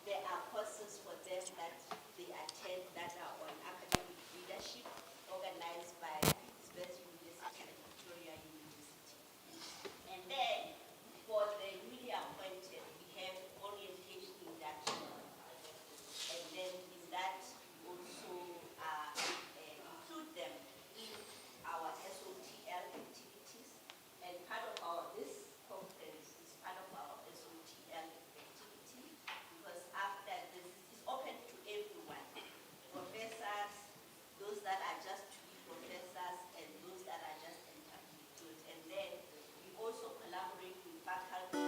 There are courses for them that they attend that are on academic leadership, organized by West University and Victoria University. And then, for the newly appointed, we have orientation induction. And then in that, also include them in our SOTL activities. And part of this conference is part of our SOTL activity, because after this is open to everyone, professors, those that are just to be professors, and those that are just intermediate. And then we also collaborate with faculties.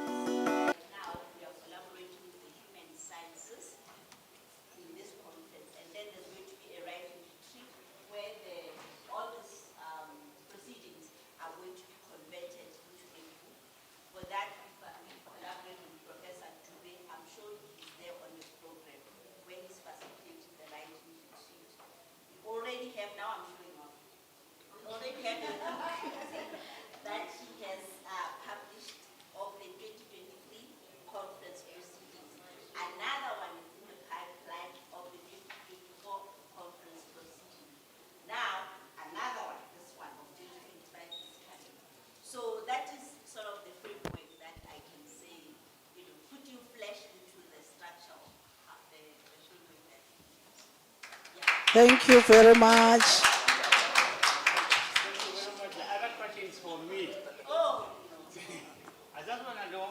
Right now, we are collaborating with the human sciences in this conference, and then there's going to be a writing retreat where all these proceedings are going to be converted into a book. For that, we collaborate with Professor Dube. I'm sure he's there on the program when he's facilitating the writing retreat. We already have, now I'm showing off, we already have a book that he has published of the 2023 conference proceedings. Another one is in the pipeline of the 2024 conference proceedings. Now, another one, this one of 2025 is coming. So that is sort of the framework that I can say, putting flesh into the structure of the framework that we use. Thank you very much. The other question is for me. I just want to know,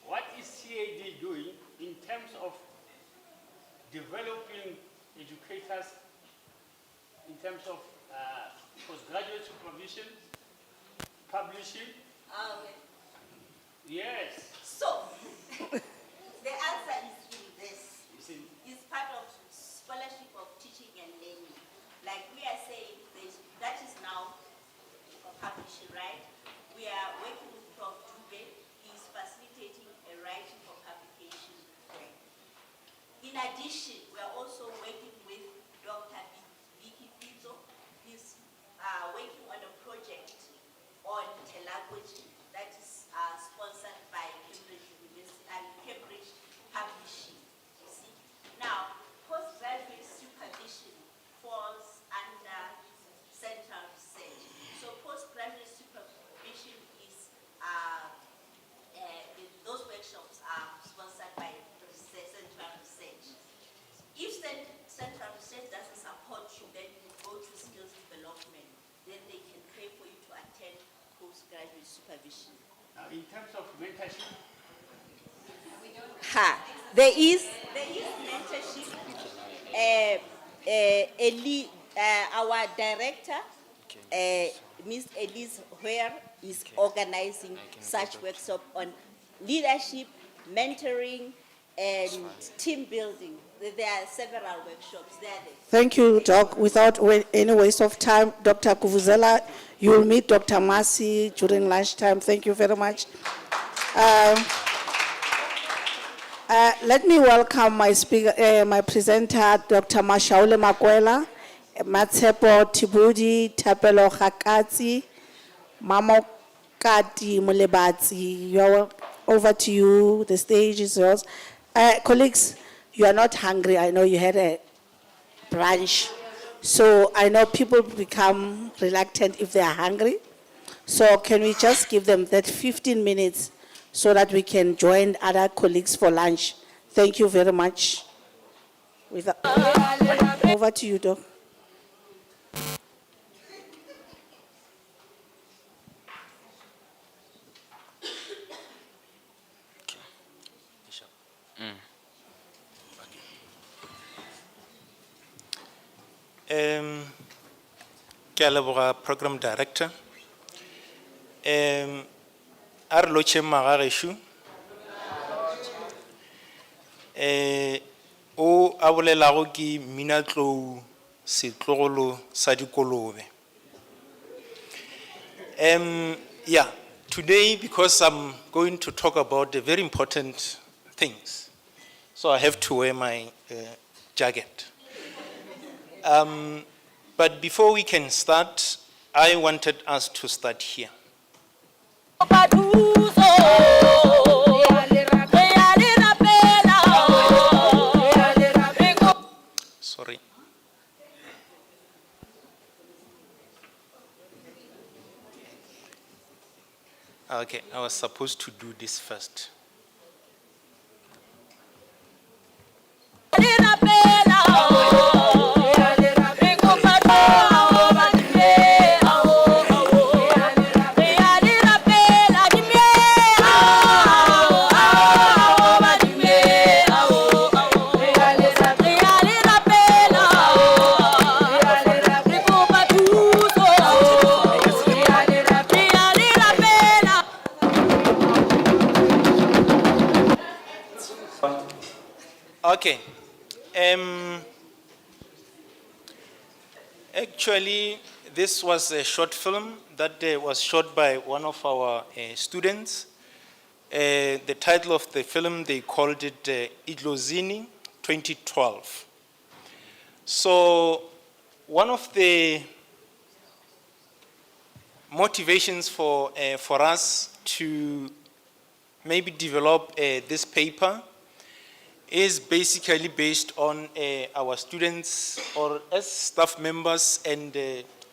what is CAD doing in terms of developing educators in terms of postgraduate supervision, publishing? Yes. So, the answer is in this. It's part of scholarship of teaching and learning. Like we are saying, that is now publishing, right? We are working with Prof. Dube. He's facilitating a writing for publication. In addition, we are also working with Dr. Vicky Pizzo. He's working on a project on telegogy that is sponsored by Cambridge University and Cambridge Publishing. You see? Now, postgraduate supervision falls under central research. So postgraduate supervision is those workshops are sponsored by central research. If central research doesn't support you, then you go to skills development. Then they can pay for you to attend postgraduate supervision. Now, in terms of mentorship, There is mentorship. Our director, Ms. Elise Hoyer, is organizing such workshop on leadership, mentoring, and team building. There are several workshops there. Thank you, Doc. Without any waste of time, Dr. Kuvuzela, you will meet Dr. Masi during lunchtime. Thank you very much. Let me welcome my speaker, my presenter, Dr. Mashaule Makwela, Matsepo Tibudi, Tapelo Hakati, Mamo Kati Mulebatsi. Over to you. The stage is yours. Colleagues, you are not hungry. I know you had a brunch. So I know people become reluctant if they are hungry. So can we just give them that 15 minutes so that we can join other colleagues for lunch? Thank you very much. Over to you, Doc. Ke a leboga program director. A re lotšheng magagesho. O a bolelago ke Minatlou setlogolo sa dikolobe. Yeah, today because I'm going to talk about the very important things, so I have to wear my jacket. But before we can start, I wanted us to start here. Sorry. Okay, I was supposed to do this first. Okay. Actually, this was a short film that was shot by one of our students. The title of the film, they called it Idlozini 2012. So one of the motivations for us to maybe develop this paper is basically based on our students or as staff members and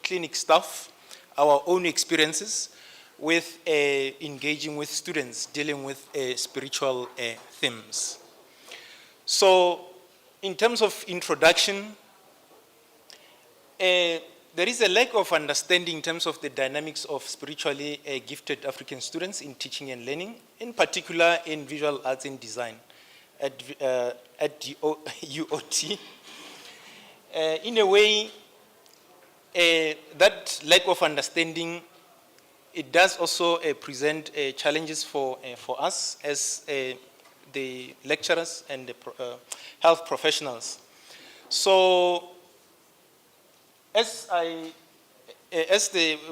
clinic staff, our own experiences with engaging with students dealing with spiritual themes. So in terms of introduction, there is a lack of understanding in terms of the dynamics of spiritually gifted African students in teaching and learning, in particular in visual arts and design at UOT. In a way, that lack of understanding, it does also present challenges for us as the lecturers and the health professionals. So,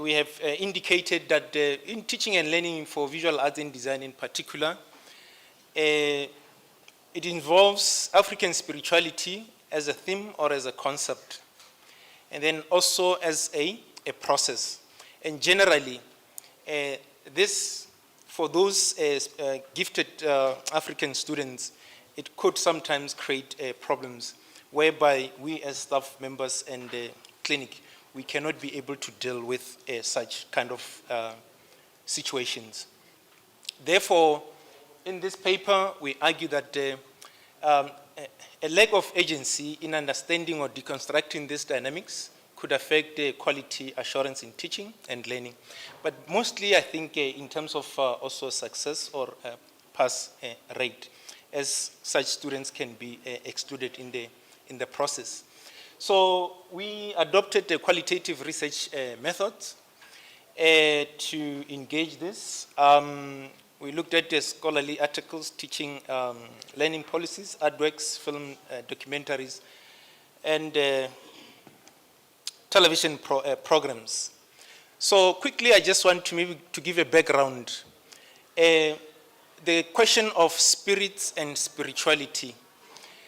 we have indicated that in teaching and learning for visual arts and design in particular, it involves African spirituality as a theme or as a concept, and then also as a process. And generally, this, for those gifted African students, it could sometimes create problems whereby we as staff members and the clinic, we cannot be able to deal with such kind of situations. Therefore, in this paper, we argue that a lack of agency in understanding or deconstructing these dynamics could affect the quality assurance in teaching and learning. But mostly, I think, in terms of also success or pass rate, as such students can be excluded in the process. So we adopted a qualitative research method to engage this. We looked at the scholarly articles, teaching, learning policies, artworks, film documentaries, and television programs. So quickly, I just want to maybe to give a background. The question of spirits and spirituality.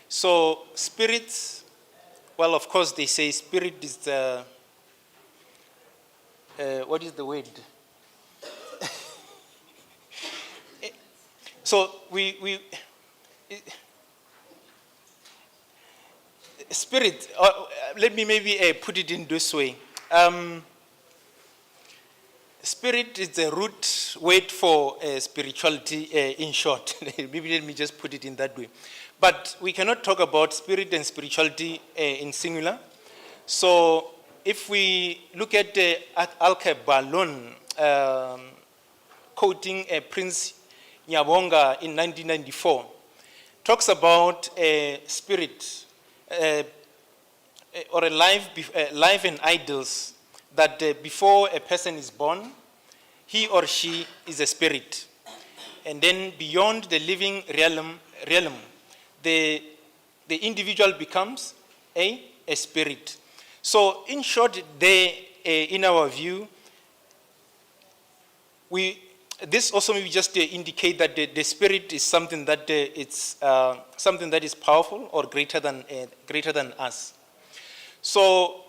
So spirits, well, of course, they say spirit is the, what is the word? So spirit, let me maybe put it in this way. Spirit is the root word for spirituality in short. Maybe let me just put it in that way. But we cannot talk about spirit and spirituality in singular. So if we look at Alke Balon quoting Prince Nyabonga in 1994, talks about a spirit or a life and idols that before a person is born, he or she is a spirit. And then beyond the living realm, the individual becomes a spirit. So in short, in our view, this also maybe just indicate that the spirit is something that it's something that is powerful or greater than us. So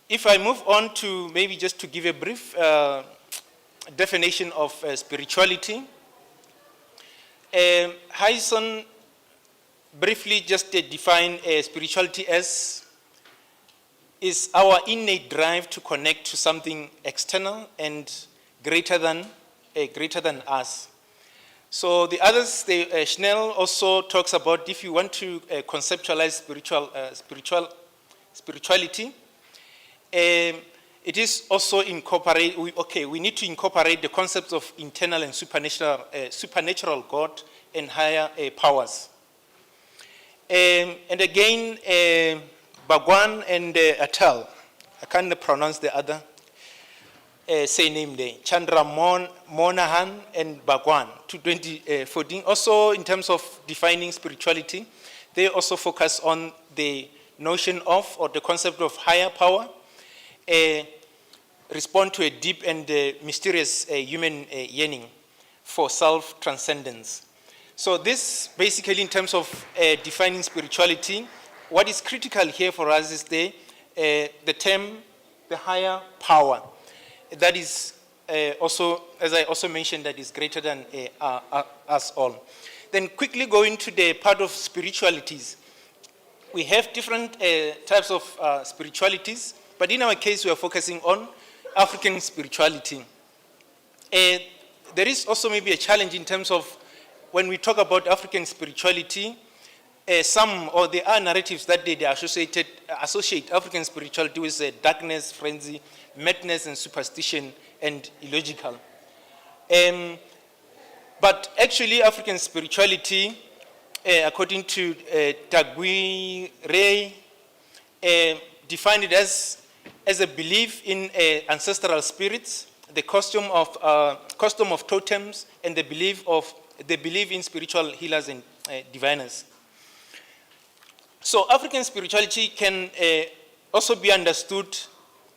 if I move on to maybe just to give a brief definition of spirituality, Hyson briefly just define spirituality as is our innate drive to connect to something external and greater than us. So the others, Schnell also talks about if you want to conceptualize spirituality, it is also incorporate. We need to incorporate the concepts of internal and supernatural God and higher powers. And again, Bhagwan and Atal, I can't pronounce the other name there, Chandra Monahan and Bhagwan, 2014. Also, in terms of defining spirituality, they also focus on the notion of, or the concept of higher power, respond to a deep and mysterious human yearning for self-transcendence. So this, basically, in terms of defining spirituality, what is critical here for us is the term, the higher power. That is also, as I also mentioned, that is greater than us all. Then quickly go into the part of spiritualities. We have different types of spiritualities, but in our case, we are focusing on African spirituality. There is also maybe a challenge in terms of when we talk about African spirituality, some, or there are narratives that they associate African spirituality with darkness, frenzy, madness, and superstition, and illogical. But actually, African spirituality, according to Tagui Ray, defined it as a belief in ancestral spirits, the custom of totems, and the belief in spiritual healers and diviners. So African spirituality can also be understood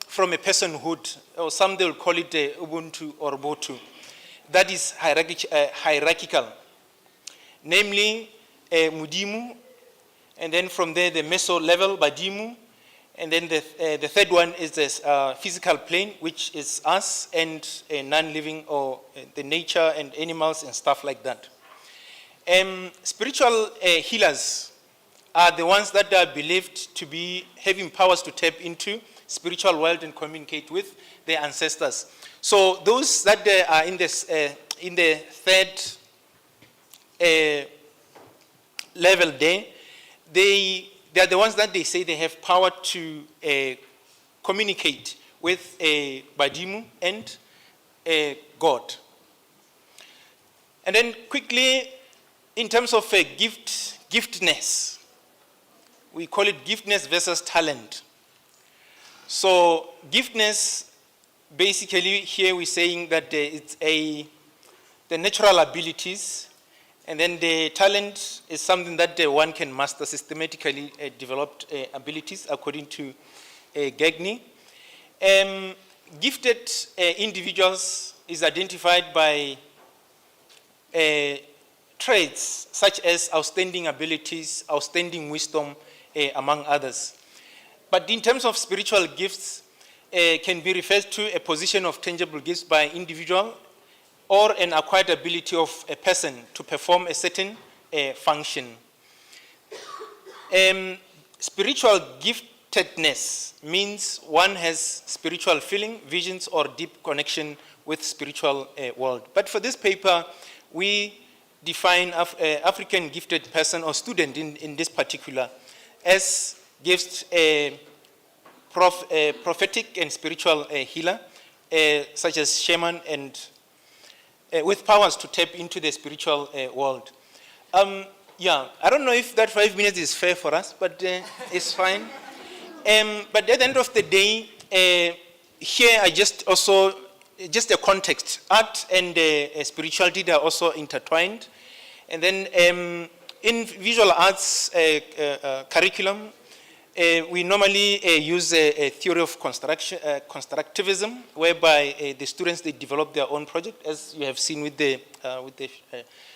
from a personhood, or some they will call it Ubuntu or Botu, that is hierarchical. Namely, Mudimu, and then from there the meso level, Badimu, and then the third one is this physical plane, which is us and non-living, or the nature and animals and stuff like that. Spiritual healers are the ones that are believed to be having powers to tap into spiritual world and communicate with their ancestors. So those that are in the third level there, they are the ones that they say they have power to communicate with Badimu and God. And then quickly, in terms of giftedness, we call it giftedness versus talent. So giftedness, basically here we're saying that it's the natural abilities, and then the talent is something that one can master systematically developed abilities according to Gagny. Gifted individuals is identified by traits such as outstanding abilities, outstanding wisdom, among others. But in terms of spiritual gifts, can be referred to a position of tangible gifts by individual or an acquired ability of a person to perform a certain function. Spiritual giftedness means one has spiritual feeling, visions, or deep connection with spiritual world. But for this paper, we define African gifted person or student in this particular as gifts prophetic and spiritual healer, such as shaman, and with powers to tap into the spiritual world. Yeah, I don't know if that 5 minutes is fair for us, but it's fine. But at the end of the day, here I just a context. Art and spirituality, they are also intertwined. And then in visual arts curriculum, we normally use a theory of constructivism, whereby the students, they develop their own project, as you have seen with the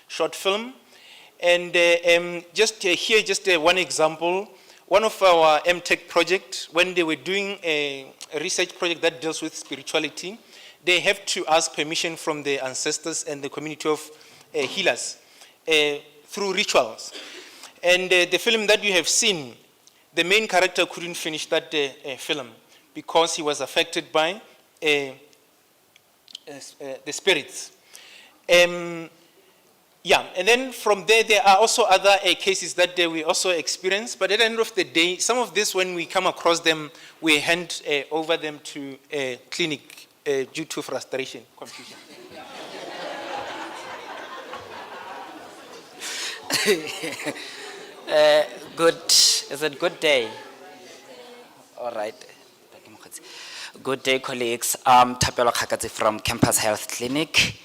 short film. And just one example. One of our MTech projects, when they were doing a research project that deals with spirituality, they have to ask permission from the ancestors and the community of healers through rituals. And the film that you have seen, the main character couldn't finish that film because he was affected by the spirits. Yeah, and then from there are also other cases that we also experience, but at the end of the day, some of this, when we come across them, we hand over them to a clinic due to frustration, confusion. Is it good day? All right. Good day, colleagues. I'm Tapelo Kakati from Campus Health Clinic.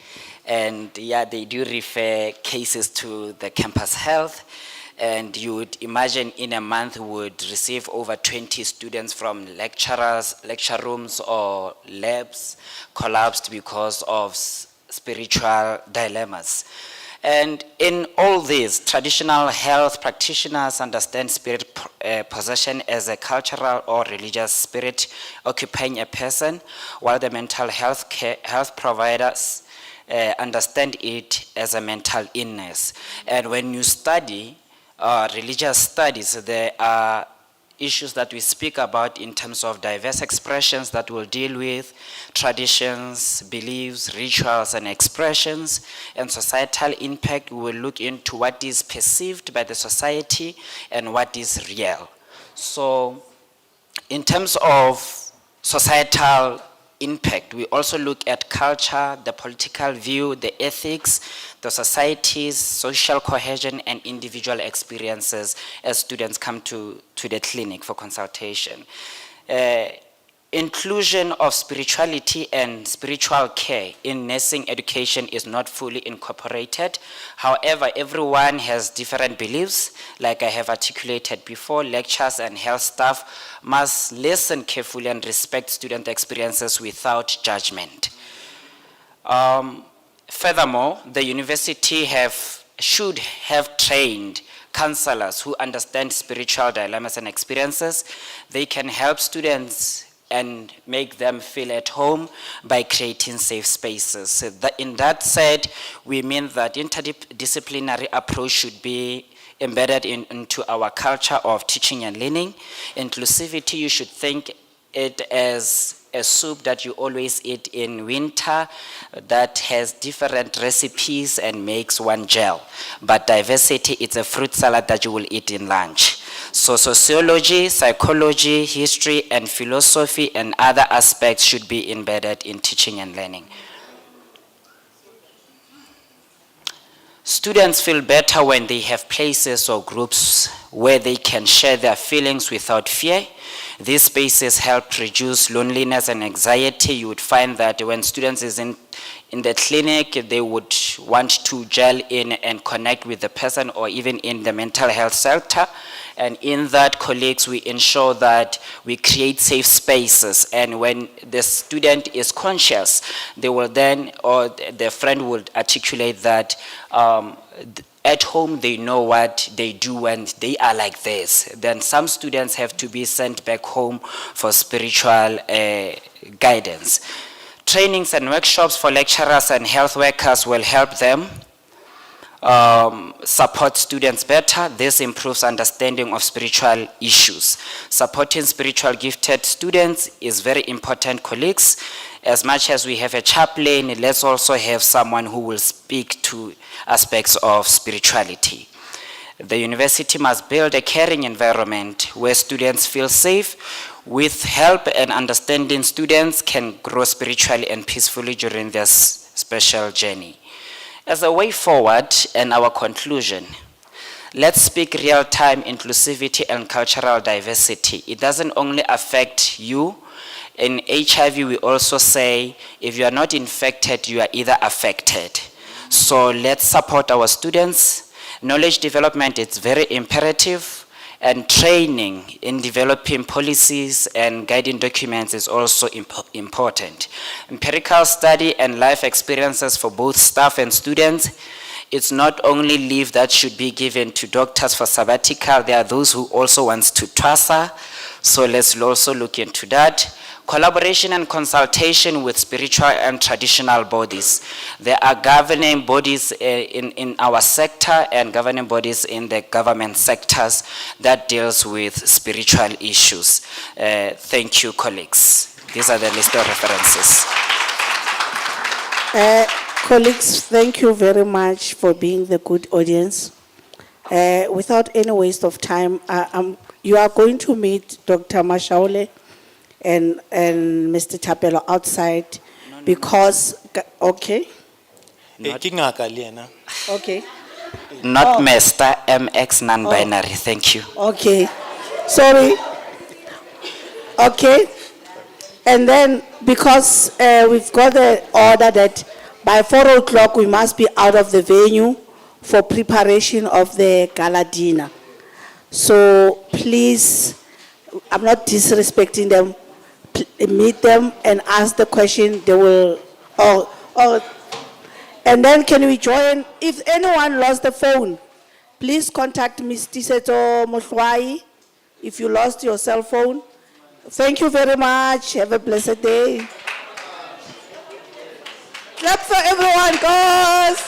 And yeah, they do refer cases to the campus health. And you would imagine in a month we would receive over 20 students from lecture rooms or labs collapsed because of spiritual dilemmas. And in all this, traditional health practitioners understand spirit possession as a cultural or religious spirit occupying a person, while the mental health providers understand it as a mental illness. And when you study religious studies, there are issues that we speak about in terms of diverse expressions that we'll deal with, traditions, beliefs, rituals, and expressions, and societal impact. We will look into what is perceived by the society and what is real. So, in terms of societal impact, we also look at culture, the political view, the ethics, the society's social cohesion, and individual experiences as students come to the clinic for consultation. Inclusion of spirituality and spiritual care in nursing education is not fully incorporated. However, everyone has different beliefs. Like I have articulated before, lecturers and health staff must listen carefully and respect student experiences without judgment. Furthermore, the university should have trained counselors who understand spiritual dilemmas and experiences. They can help students and make them feel at home by creating safe spaces. So in that said, we mean that interdisciplinary approach should be embedded into our culture of teaching and learning. Inclusivity, you should think it as a soup that you always eat in winter that has different recipes and makes one gel. But diversity, it's a fruit salad that you will eat in lunch. So sociology, psychology, history, and philosophy and other aspects should be embedded in teaching and learning. Students feel better when they have places or groups where they can share their feelings without fear. These spaces help reduce loneliness and anxiety. You would find that when students is in the clinic, they would want to gel in and connect with the person, or even in the mental health sector. And in that, colleagues, we ensure that we create safe spaces. And when the student is conscious, they will then, or their friend would articulate that at home they know what they do when they are like this. Then some students have to be sent back home for spiritual guidance. Trainings and workshops for lecturers and health workers will help them support students better. This improves understanding of spiritual issues. Supporting spiritual gifted students is very important, colleagues. As much as we have a chaplain, let's also have someone who will speak to aspects of spirituality. The university must build a caring environment where students feel safe. With help and understanding, students can grow spiritually and peacefully during their special journey. As a way forward and our conclusion, let's speak real-time inclusivity and cultural diversity. It doesn't only affect you. In HIV, we also say, if you are not infected, you are either affected. So let's support our students. Knowledge development is very imperative, and training in developing policies and guiding documents is also important. Empirical study and life experiences for both staff and students. It's not only leave that should be given to doctors for sabbatical, there are those who also want to TWASA, so let's also look into that. Collaboration and consultation with spiritual and traditional bodies. There are governing bodies in our sector and governing bodies in the government sectors that deals with spiritual issues. Thank you, colleagues. These are the list of references. Colleagues, thank you very much for being the good audience. Without any waste of time, you are going to meet Dr. Mashaule and Mr. Chapelo outside because, okay? Okay. Not Mr. MX non-binary, thank you. Okay, sorry. Okay, and then because we've got the order that by 4 o'clock we must be out of the venue for preparation of the gala dinner. So please, I'm not disrespecting them, meet them and ask the question, they will, and then can we join, if anyone lost the phone, please contact Ms. Tiseto Moshwai if you lost your cell phone. Thank you very much, have a blessed day. Clap for everyone, guys.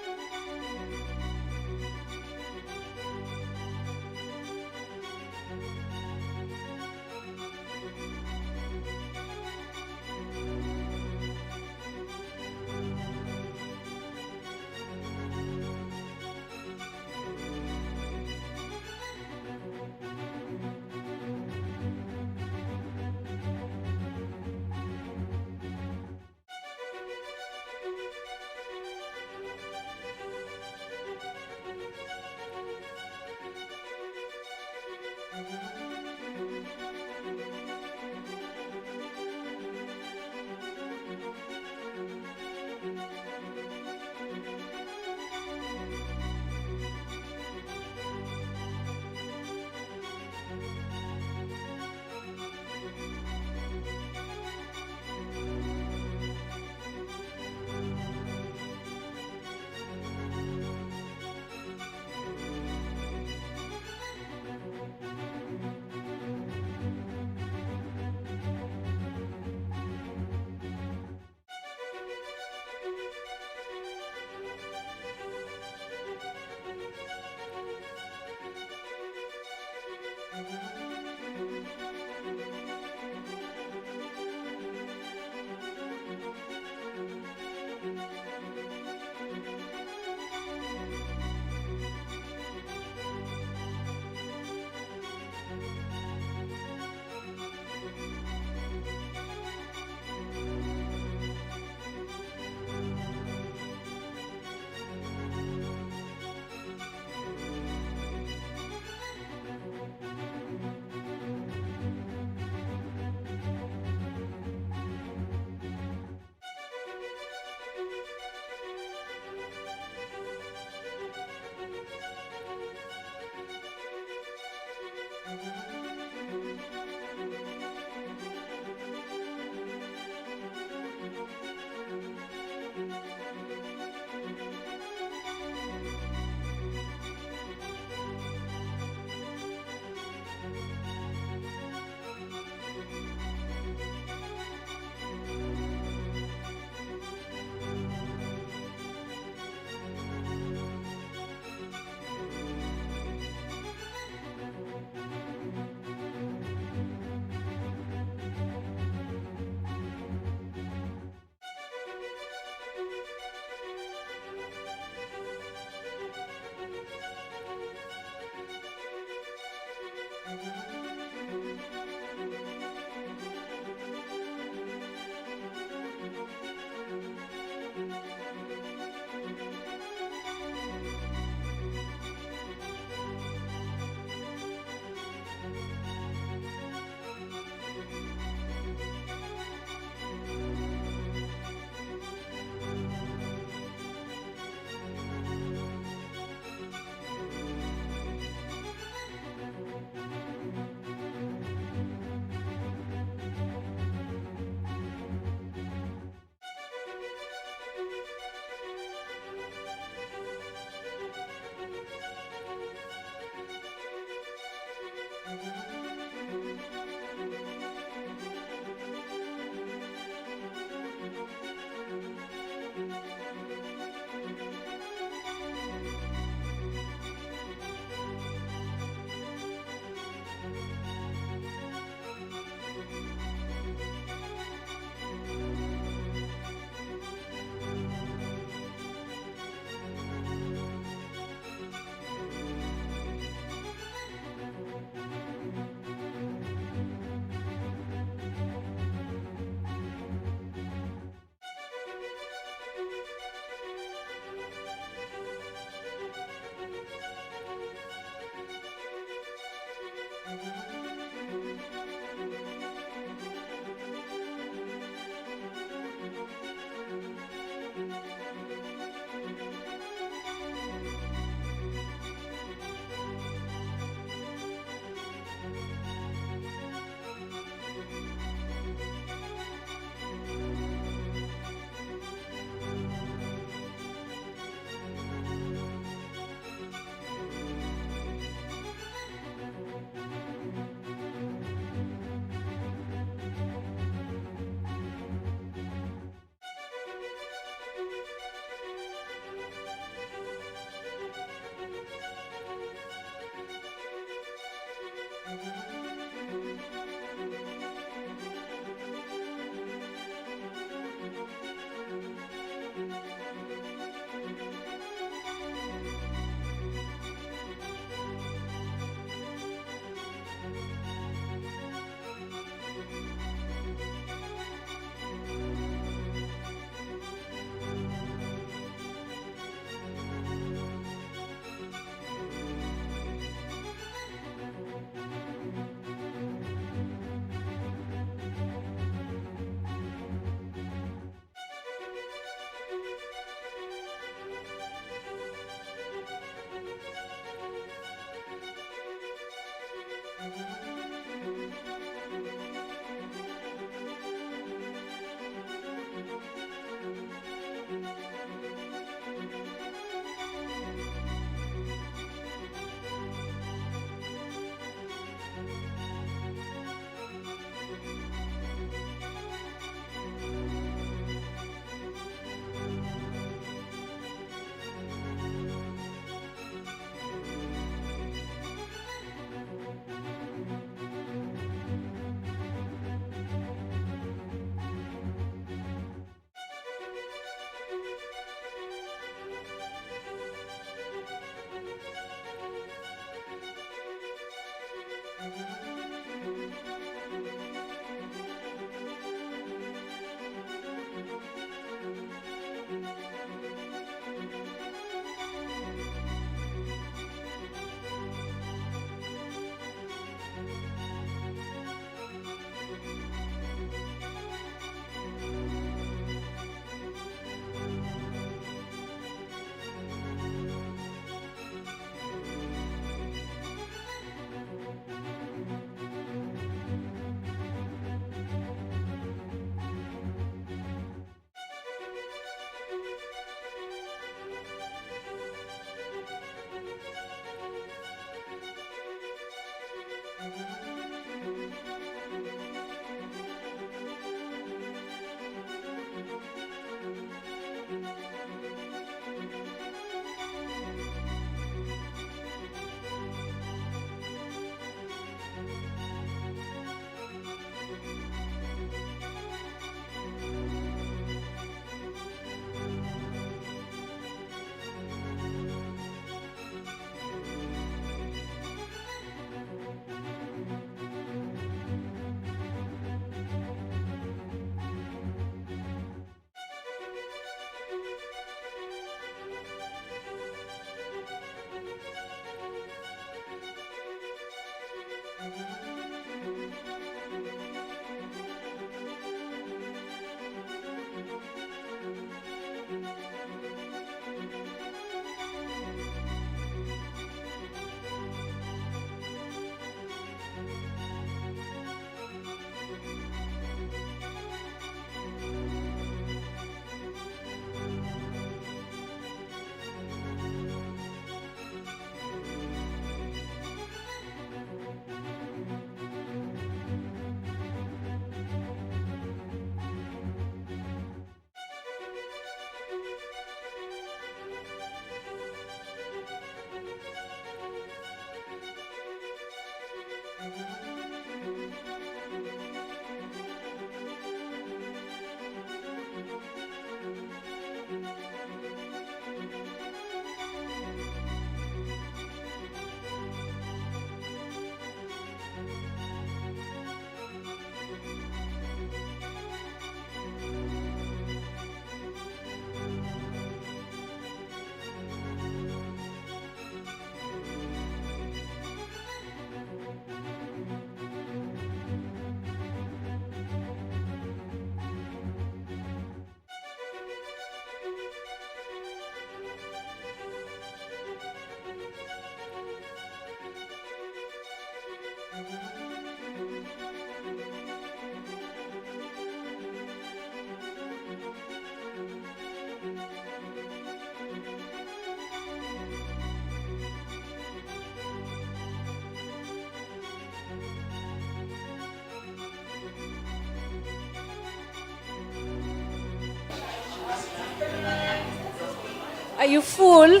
Are you full?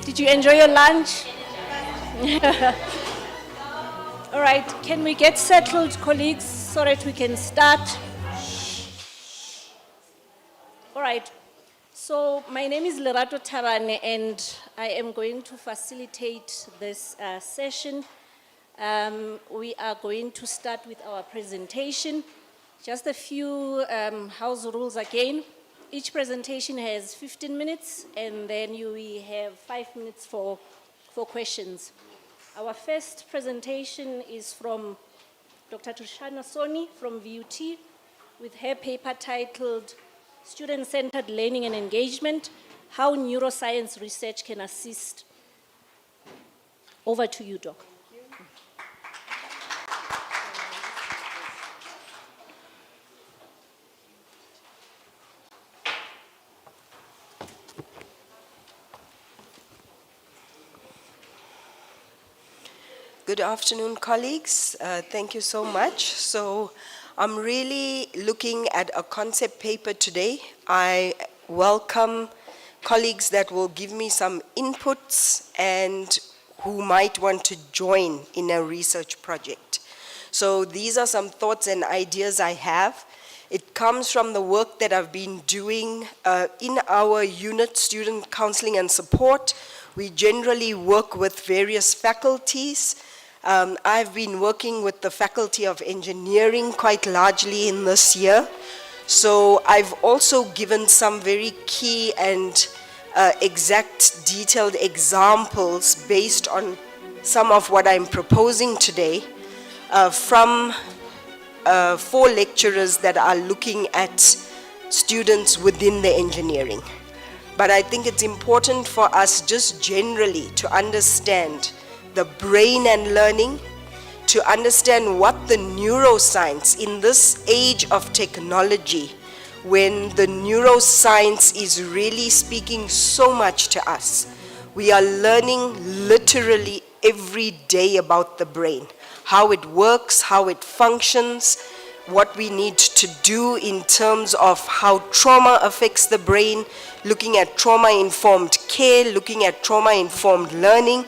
Did you enjoy your lunch? All right, can we get settled, colleagues, so that we can start? All right, so my name is Lerato Tarane, and I am going to facilitate this session. We are going to start with our presentation. Just a few house rules again. Each presentation has 15 minutes, and then we have 5 minutes for questions. Our first presentation is from Dr. Tushana Soni from VUT with her paper titled Student-Centered Learning and Engagement, How Neuroscience Research Can Assist. Over to you, Doc. Good afternoon, colleagues. Thank you so much. So I'm really looking at a concept paper today. I welcome colleagues that will give me some inputs and who might want to join in a research project. So these are some thoughts and ideas I have. It comes from the work that I've been doing in our unit, Student Counseling and Support. We generally work with various faculties. I've been working with the Faculty of Engineering quite largely in this year. So I've also given some very key and exact detailed examples based on some of what I'm proposing today from 4 lecturers that are looking at students within the engineering. But I think it's important for us just generally to understand the brain and learning, to understand what the neuroscience in this age of technology, when the neuroscience is really speaking so much to us. We are learning literally every day about the brain, how it works, how it functions, what we need to do in terms of how trauma affects the brain, looking at trauma-informed care, looking at trauma-informed learning.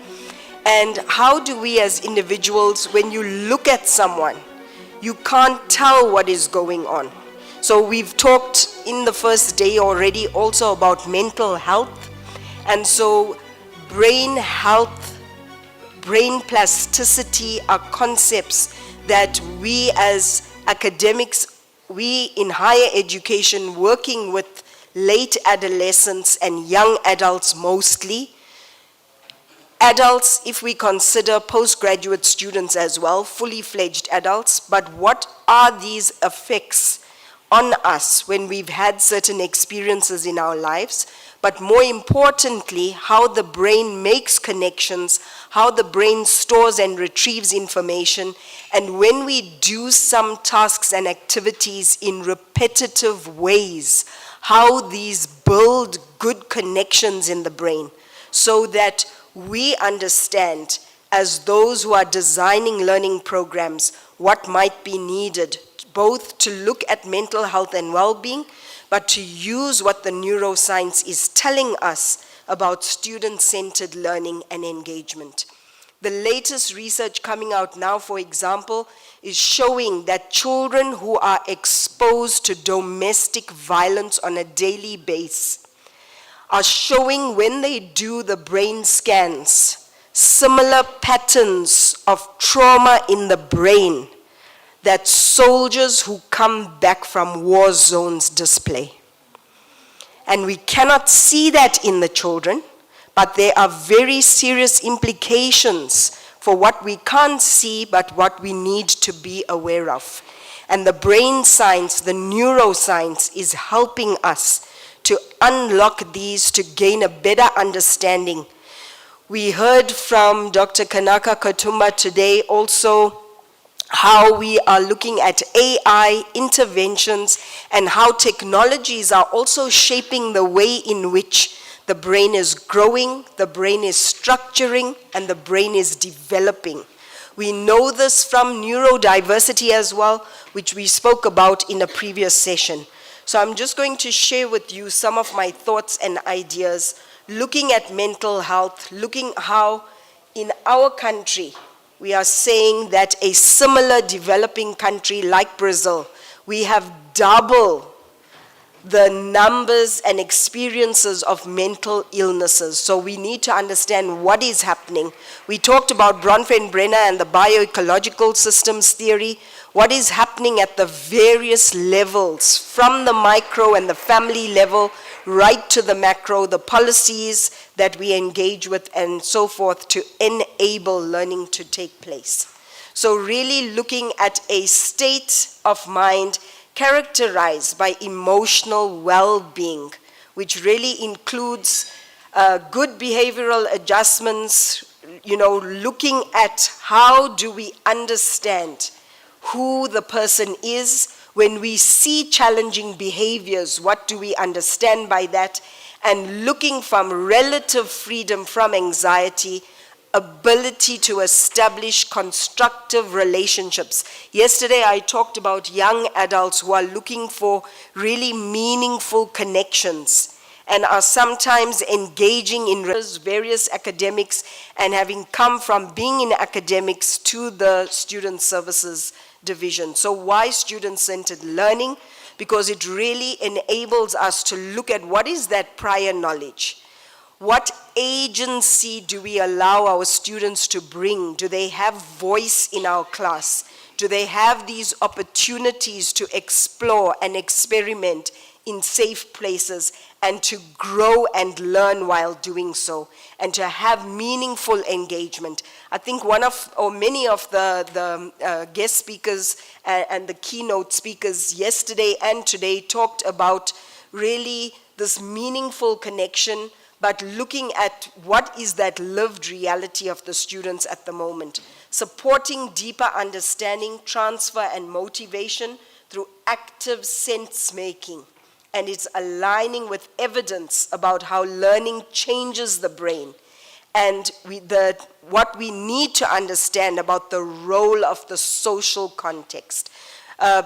And how do we as individuals, when you look at someone, you can't tell what is going on. So we've talked in the first day already also about mental health. And so brain health, brain plasticity are concepts that we as academics, we in higher education working with late adolescents and young adults mostly, adults, if we consider postgraduate students as well, fully fledged adults, but what are these effects on us when we've had certain experiences in our lives? But more importantly, how the brain makes connections, how the brain stores and retrieves information, and when we do some tasks and activities in repetitive ways, how these build good connections in the brain, so that we understand, as those who are designing learning programs, what might be needed, both to look at mental health and well-being, but to use what the neuroscience is telling us about student-centered learning and engagement. The latest research coming out now, for example, is showing that children who are exposed to domestic violence on a daily basis are showing, when they do the brain scans, similar patterns of trauma in the brain that soldiers who come back from war zones display. And we cannot see that in the children, but there are very serious implications for what we can't see, but what we need to be aware of. And the brain science, the neuroscience, is helping us to unlock these, to gain a better understanding. We heard from Dr. Kanaka Katumba today also how we are looking at AI interventions and how technologies are also shaping the way in which the brain is growing, the brain is structuring, and the brain is developing. We know this from neurodiversity as well, which we spoke about in a previous session. So I'm just going to share with you some of my thoughts and ideas looking at mental health, looking how in our country, we are saying that a similar developing country like Brazil, we have double the numbers and experiences of mental illnesses. So we need to understand what is happening. We talked about Bronfenbrenner and the bioecological systems theory, what is happening at the various levels, from the micro and the family level, right to the macro, the policies that we engage with and so forth to enable learning to take place. So really looking at a state of mind characterized by emotional well-being, which really includes good behavioral adjustments, looking at how do we understand who the person is. When we see challenging behaviors, what do we understand by that? And looking from relative freedom from anxiety, ability to establish constructive relationships. Yesterday I talked about young adults who are looking for really meaningful connections and are sometimes engaging in various academics and having come from being in academics to the student services division. So why student-centered learning? Because it really enables us to look at what is that prior knowledge. What agency do we allow our students to bring? Do they have voice in our class? Do they have these opportunities to explore and experiment in safe places and to grow and learn while doing so and to have meaningful engagement? I think many of the guest speakers and the keynote speakers yesterday and today talked about really this meaningful connection, but looking at what is that lived reality of the students at the moment. Supporting deeper understanding, transfer, and motivation through active sense-making. And it's aligning with evidence about how learning changes the brain. And what we need to understand about the role of the social context.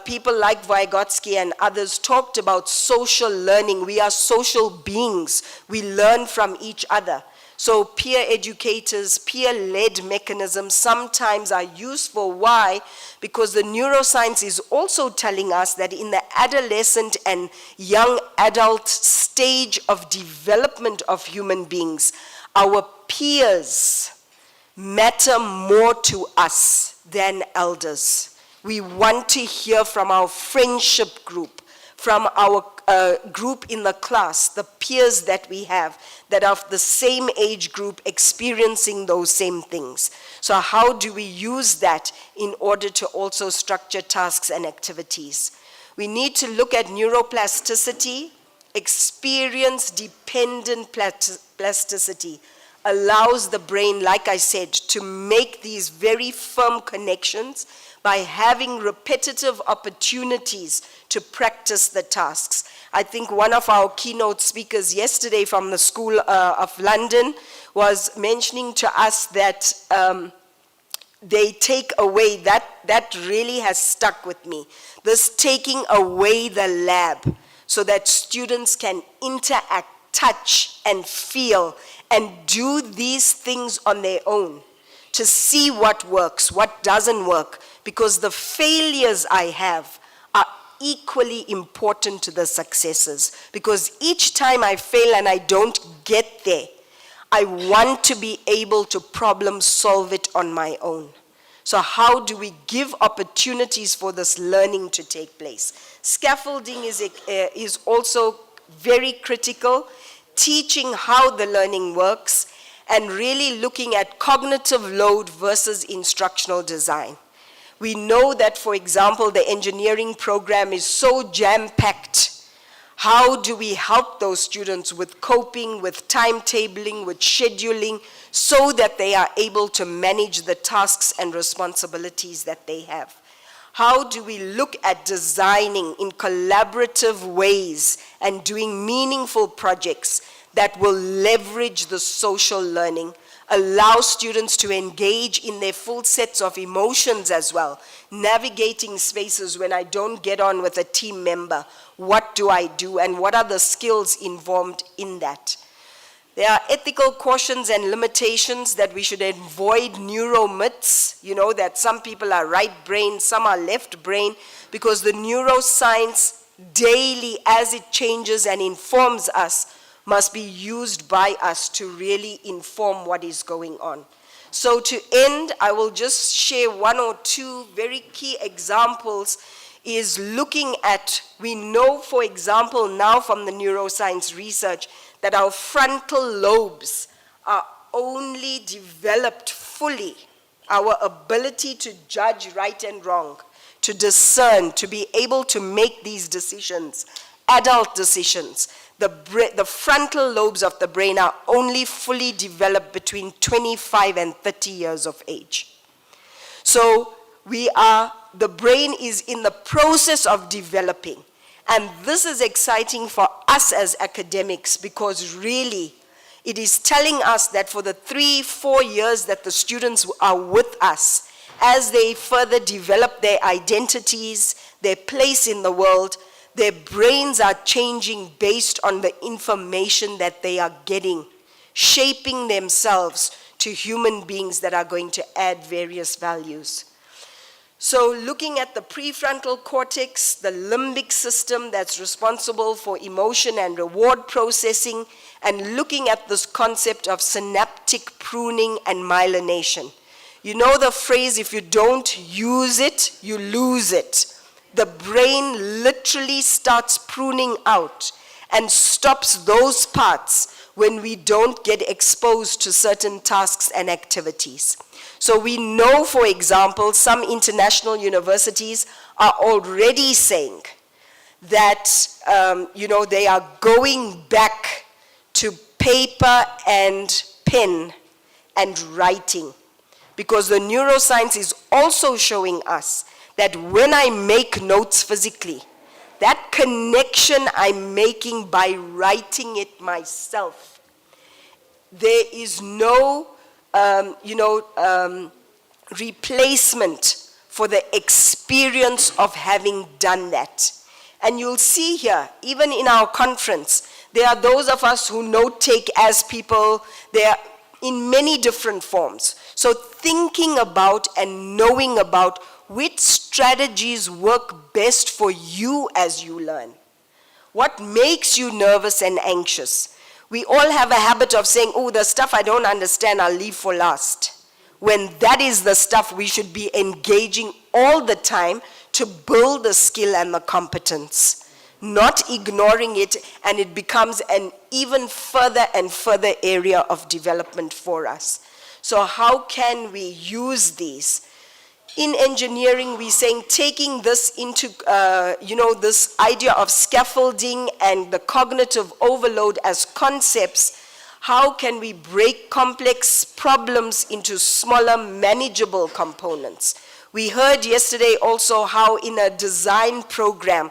People like Vygotsky and others talked about social learning. We are social beings. We learn from each other. So peer educators, peer-led mechanisms sometimes are useful. Why? Because the neuroscience is also telling us that in the adolescent and young adult stage of development of human beings, our peers matter more to us than elders. We want to hear from our friendship group, from our group in the class, the peers that we have that are of the same age group experiencing those same things. So how do we use that in order to also structure tasks and activities? We need to look at neuroplasticity. Experience-dependent plasticity allows the brain, like I said, to make these very firm connections by having repetitive opportunities to practice the tasks. I think one of our keynote speakers yesterday from the School of London was mentioning to us that they take away, that really has stuck with me, this taking away the lab so that students can interact, touch, and feel, and do these things on their own to see what works, what doesn't work, because the failures I have are equally important to the successes. Because each time I fail and I don't get there, I want to be able to problem solve it on my own. So how do we give opportunities for this learning to take place? Scaffolding is also very critical, teaching how the learning works, and really looking at cognitive load versus instructional design. We know that, for example, the engineering program is so jam-packed. How do we help those students with coping, with timetabling, with scheduling, so that they are able to manage the tasks and responsibilities that they have? How do we look at designing in collaborative ways and doing meaningful projects that will leverage the social learning, allow students to engage in their full sets of emotions as well, navigating spaces when I don't get on with a team member, what do I do and what are the skills involved in that? There are ethical cautions and limitations that we should avoid neuromyths, you know, that some people are right brain, some are left brain, because the neuroscience daily, as it changes and informs us, must be used by us to really inform what is going on. So to end, I will just share one or two very key examples is looking at, we know, for example, now from the neuroscience research, that our frontal lobes are only developed fully, our ability to judge right and wrong, to discern, to be able to make these decisions, adult decisions. The frontal lobes of the brain are only fully developed between 25 and 30 years of age. So the brain is in the process of developing. And this is exciting for us as academics because really it is telling us that for the 3-4 years that the students are with us, as they further develop their identities, their place in the world, their brains are changing based on the information that they are getting, shaping themselves to human beings that are going to add various values. So looking at the prefrontal cortex, the limbic system that's responsible for emotion and reward processing, and looking at this concept of synaptic pruning and myelination. You know the phrase, if you don't use it, you lose it. The brain literally starts pruning out and stops those parts when we don't get exposed to certain tasks and activities. So we know, for example, some international universities are already saying that they are going back to paper and pen and writing, because the neuroscience is also showing us that when I make notes physically, that connection I'm making by writing it myself, there is no replacement for the experience of having done that. And you'll see here, even in our conference, there are those of us who note take as people. They are in many different forms. So thinking about and knowing about which strategies work best for you as you learn. What makes you nervous and anxious? We all have a habit of saying, oh, the stuff I don't understand, I'll leave for last. When that is the stuff we should be engaging all the time to build the skill and the competence, not ignoring it, and it becomes an even further and further area of development for us. So how can we use these? In engineering, we're saying taking this into, this idea of scaffolding and the cognitive overload as concepts, how can we break complex problems into smaller, manageable components? We heard yesterday also how in a design program,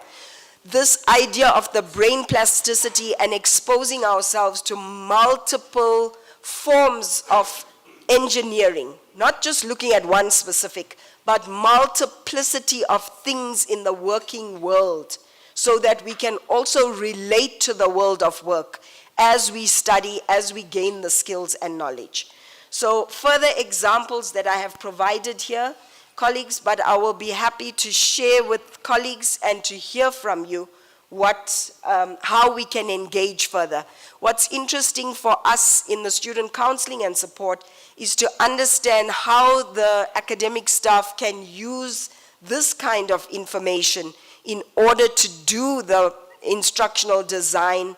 this idea of the brain plasticity and exposing ourselves to multiple forms of engineering, not just looking at one specific, but multiplicity of things in the working world, so that we can also relate to the world of work as we study, as we gain the skills and knowledge. So further examples that I have provided here, colleagues, but I will be happy to share with colleagues and to hear from you how we can engage further. What's interesting for us in the student counseling and support is to understand how the academic staff can use this kind of information in order to do the instructional design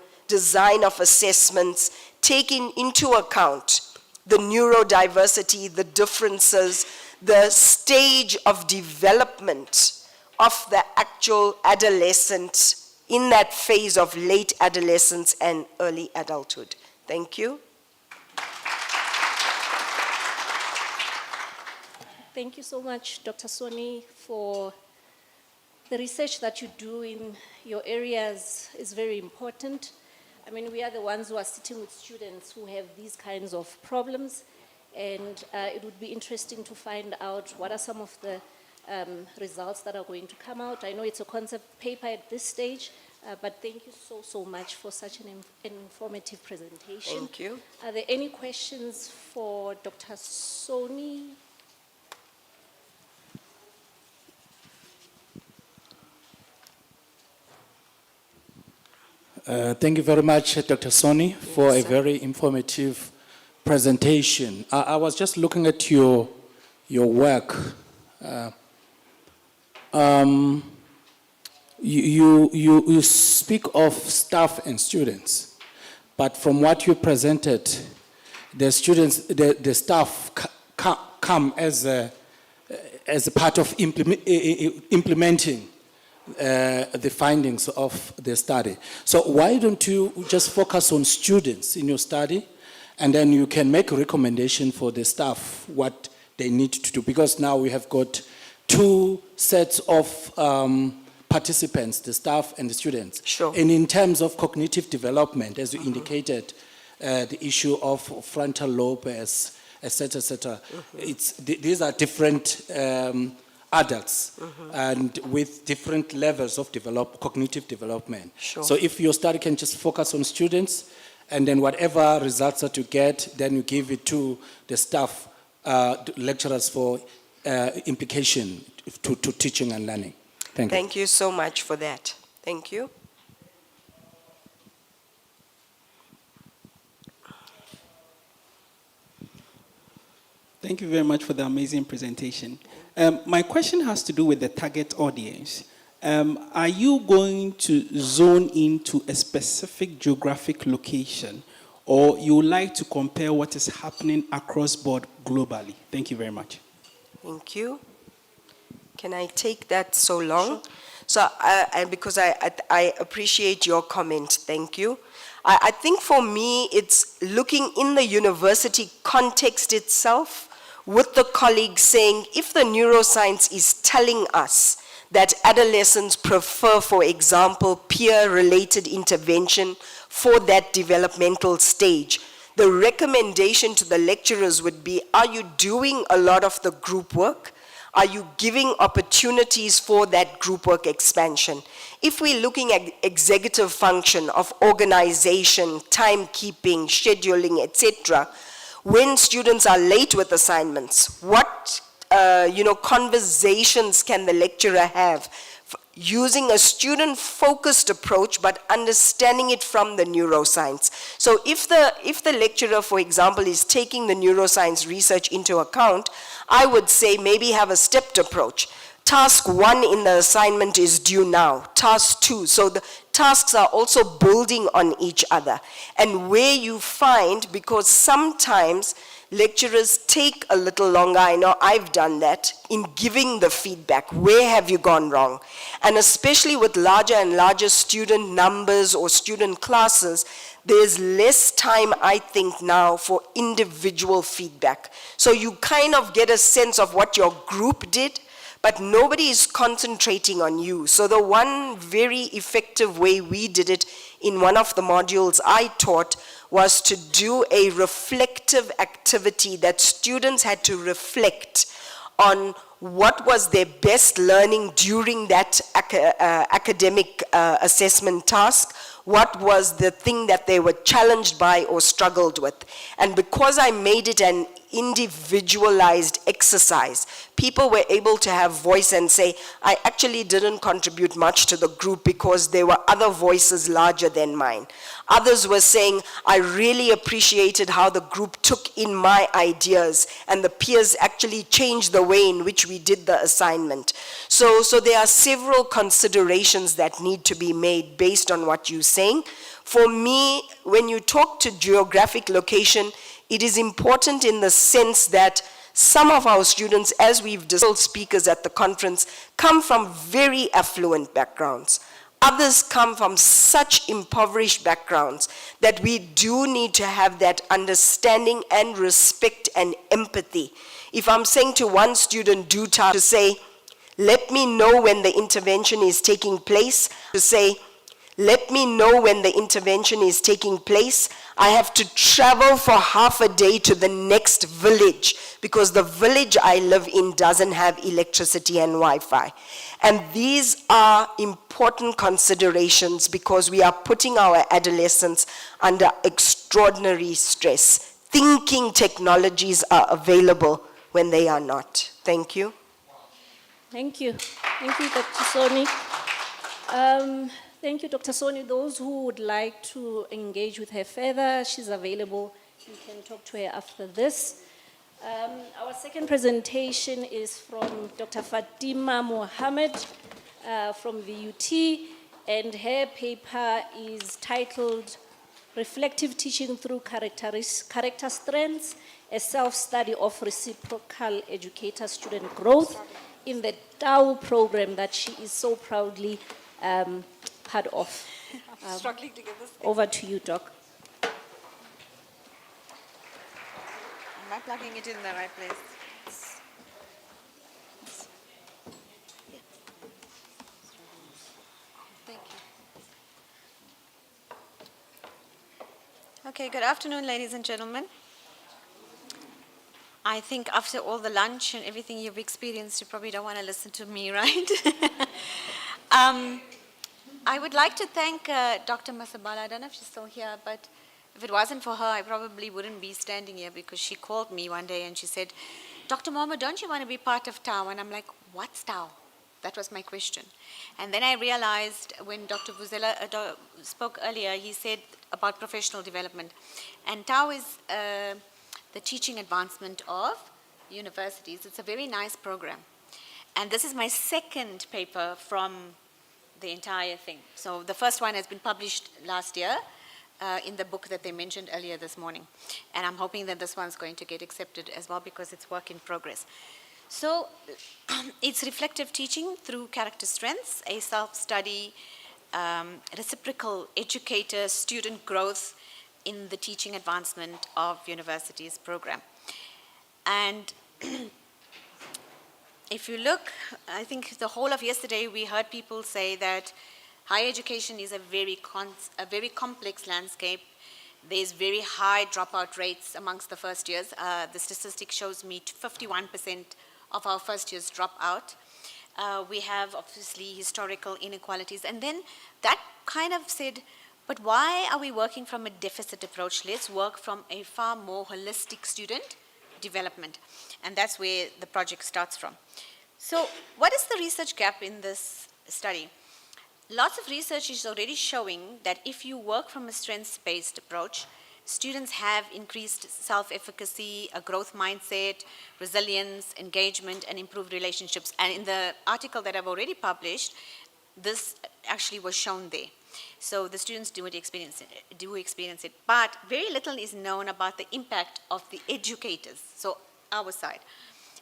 of assessments, taking into account the neurodiversity, the differences, the stage of development of the actual adolescent in that phase of late adolescence and early adulthood. Thank you. Thank you so much, Dr. Soni, for the research that you do in your areas is very important. I mean, we are the ones who are sitting with students who have these kinds of problems, and it would be interesting to find out what are some of the results that are going to come out. I know it's a concept paper at this stage, But thank you so much for such an informative presentation. Thank you. Are there any questions for Dr. Soni? Thank you very much, Dr. Soni, for a very informative presentation. I was just looking at your work. You speak of staff and students, but from what you presented, the students, the staff come as a part of implementing the findings of the study. So why don't you just focus on students in your study, and then you can make a recommendation for the staff what they need to do, because now we have got two sets of participants, the staff and the students. Sure. And in terms of cognitive development, as you indicated, the issue of frontal lobe, et cetera, these are different adults and with different levels of cognitive development. Sure. So if your study can just focus on students, and then whatever results that you get, then you give it to the staff, lecturers for implication to teaching and learning. Thank you. Thank you so much for that. Thank you. Thank you very much for the amazing presentation. My question has to do with the target audience. Are you going to zone into a specific geographic location, or you would like to compare what is happening across board globally? Thank you very much. Thank you. Can I take that so long? Sure. So, and because I appreciate your comment, thank you. I think for me, it's looking in the university context itself, with the colleagues saying, if the neuroscience is telling us that adolescents prefer, for example, peer-related intervention for that developmental stage, the recommendation to the lecturers would be, are you doing a lot of the group work? Are you giving opportunities for that group work expansion? If we're looking at executive function of organization, timekeeping, scheduling, etc., when students are late with assignments, what conversations can the lecturer have using a student-focused approach, but understanding it from the neuroscience? So if the lecturer, for example, is taking the neuroscience research into account, I would say maybe have a stepped approach. Task 1 in the assignment is due now. Task 2. So the tasks are also building on each other. And where you find, because sometimes lecturers take a little longer, I know I've done that, in giving the feedback. Where have you gone wrong? And especially with larger and larger student numbers or student classes, there's less time, I think, now for individual feedback. So you kind of get a sense of what your group did, but nobody is concentrating on you. So the one very effective way we did it in one of the modules I taught was to do a reflective activity that students had to reflect on what was their best learning during that academic assessment task, what was the thing that they were challenged by or struggled with. And because I made it an individualized exercise, people were able to have voice and say, I actually didn't contribute much to the group because there were other voices larger than mine. Others were saying, I really appreciated how the group took in my ideas and the peers actually changed the way in which we did the assignment. So there are several considerations that need to be made based on what you're saying. For me, when you talk to geographic location, it is important in the sense that some of our students, as we've discussed speakers at the conference, come from very affluent backgrounds. Others come from such impoverished backgrounds that we do need to have that understanding and respect and empathy. If I'm saying to one student, do task, to say, let me know when the intervention is taking place, to say, Let me know when the intervention is taking place. I have to travel for half a day to the next village because the village I live in doesn't have electricity and Wi-Fi. And these are important considerations because we are putting our adolescents under extraordinary stress, thinking technologies are available when they are not. Thank you. Thank you. Thank you, Dr. Soni. Thank you, Dr. Soni. Those who would like to engage with her further, she's available. You can talk to her after this. Our second presentation is from Dr. Fatima Mohammed from the UT, and her paper is titled Reflective Teaching Through Character Strengths, a self-study of reciprocal educator-student growth in the TAU program that she is so proudly part of. Struggling to get this. Over to you, Doc. Am I plugging it in the right place? Thank you. Okay, good afternoon, ladies and gentlemen. I think after all the lunch and everything you've experienced, you probably don't want to listen to me, right? I would like to thank Dr. Masabala. I don't know if she's still here, but if it wasn't for her, I probably wouldn't be standing here because she called me one day and she said, Dr. Mohammed, don't you want to be part of TAU? And I'm like, what's TAU? That was my question. And then I realized when Dr. Vuzela spoke earlier, he said about professional development. And TAU is the teaching advancement of universities. It's a very nice program. And this is my second paper from the entire thing. So the first one has been published last year in the book that they mentioned earlier this morning. And I'm hoping that this one's going to get accepted as well because it's work in progress. So it's reflective teaching through character strengths, a self-study, reciprocal educator-student growth in the teaching advancement of universities program. And if you look, I think the whole of yesterday we heard people say that higher education is a very complex landscape. There's very high dropout rates amongst the first years. The statistic shows me 51% of our first years drop out. We have obviously historical inequalities. And then that kind of said, but why are we working from a deficit approach? Let's work from a far more holistic student development. And that's where the project starts from. So what is the research gap in this study? Lots of research is already showing that if you work from a strengths-based approach, students have increased self-efficacy, a growth mindset, resilience, engagement, and improved relationships. And in the article that I've already published, this actually was shown there. So the students do experience it. But very little is known about the impact of the educators, so our side.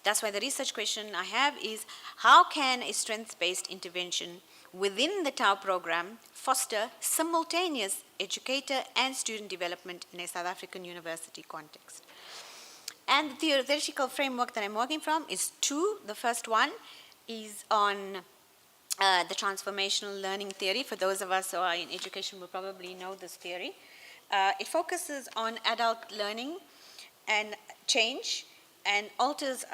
That's why the research question I have is, how can a strengths-based intervention within the TAU program foster simultaneous educator and student development in a South African university context? And the theoretical framework that I'm working from is two. The first one is on the transformational learning theory. For those of us who are in education will probably know this theory. It focuses on adult learning and change and alters,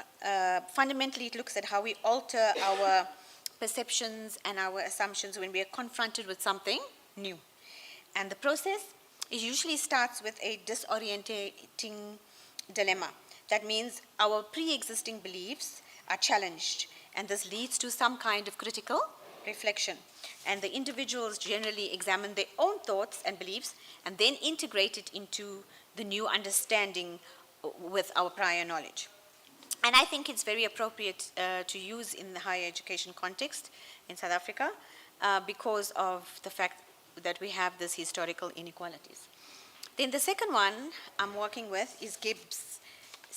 fundamentally it looks at how we alter our perceptions and our assumptions when we are confronted with something new. And the process, it usually starts with a disorientating dilemma. That means our pre-existing beliefs are challenged, and this leads to some kind of critical reflection. And the individuals generally examine their own thoughts and beliefs and then integrate it into the new understanding with our prior knowledge. And I think it's very appropriate to use in the higher education context in South Africa because of the fact that we have these historical inequalities. Then the second one I'm working with is Gibbs,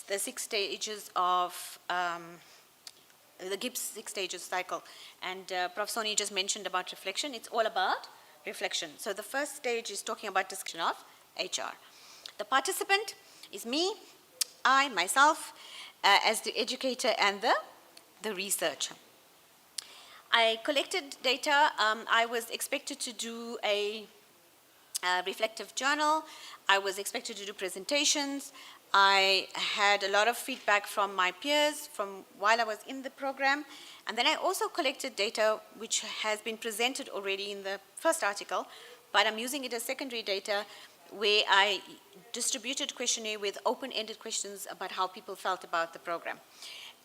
the 6 stages of the Gibbs 6 stages cycle. And Prof. Soni just mentioned about reflection. It's all about reflection. So the first stage is talking about discussion of HR. The participant is me, I, myself, as the educator and the researcher. I collected data. I was expected to do a reflective journal. I was expected to do presentations. I had a lot of feedback from my peers from while I was in the program. And then I also collected data which has been presented already in the first article, but I'm using it as secondary data where I distributed questionnaire with open-ended questions about how people felt about the program.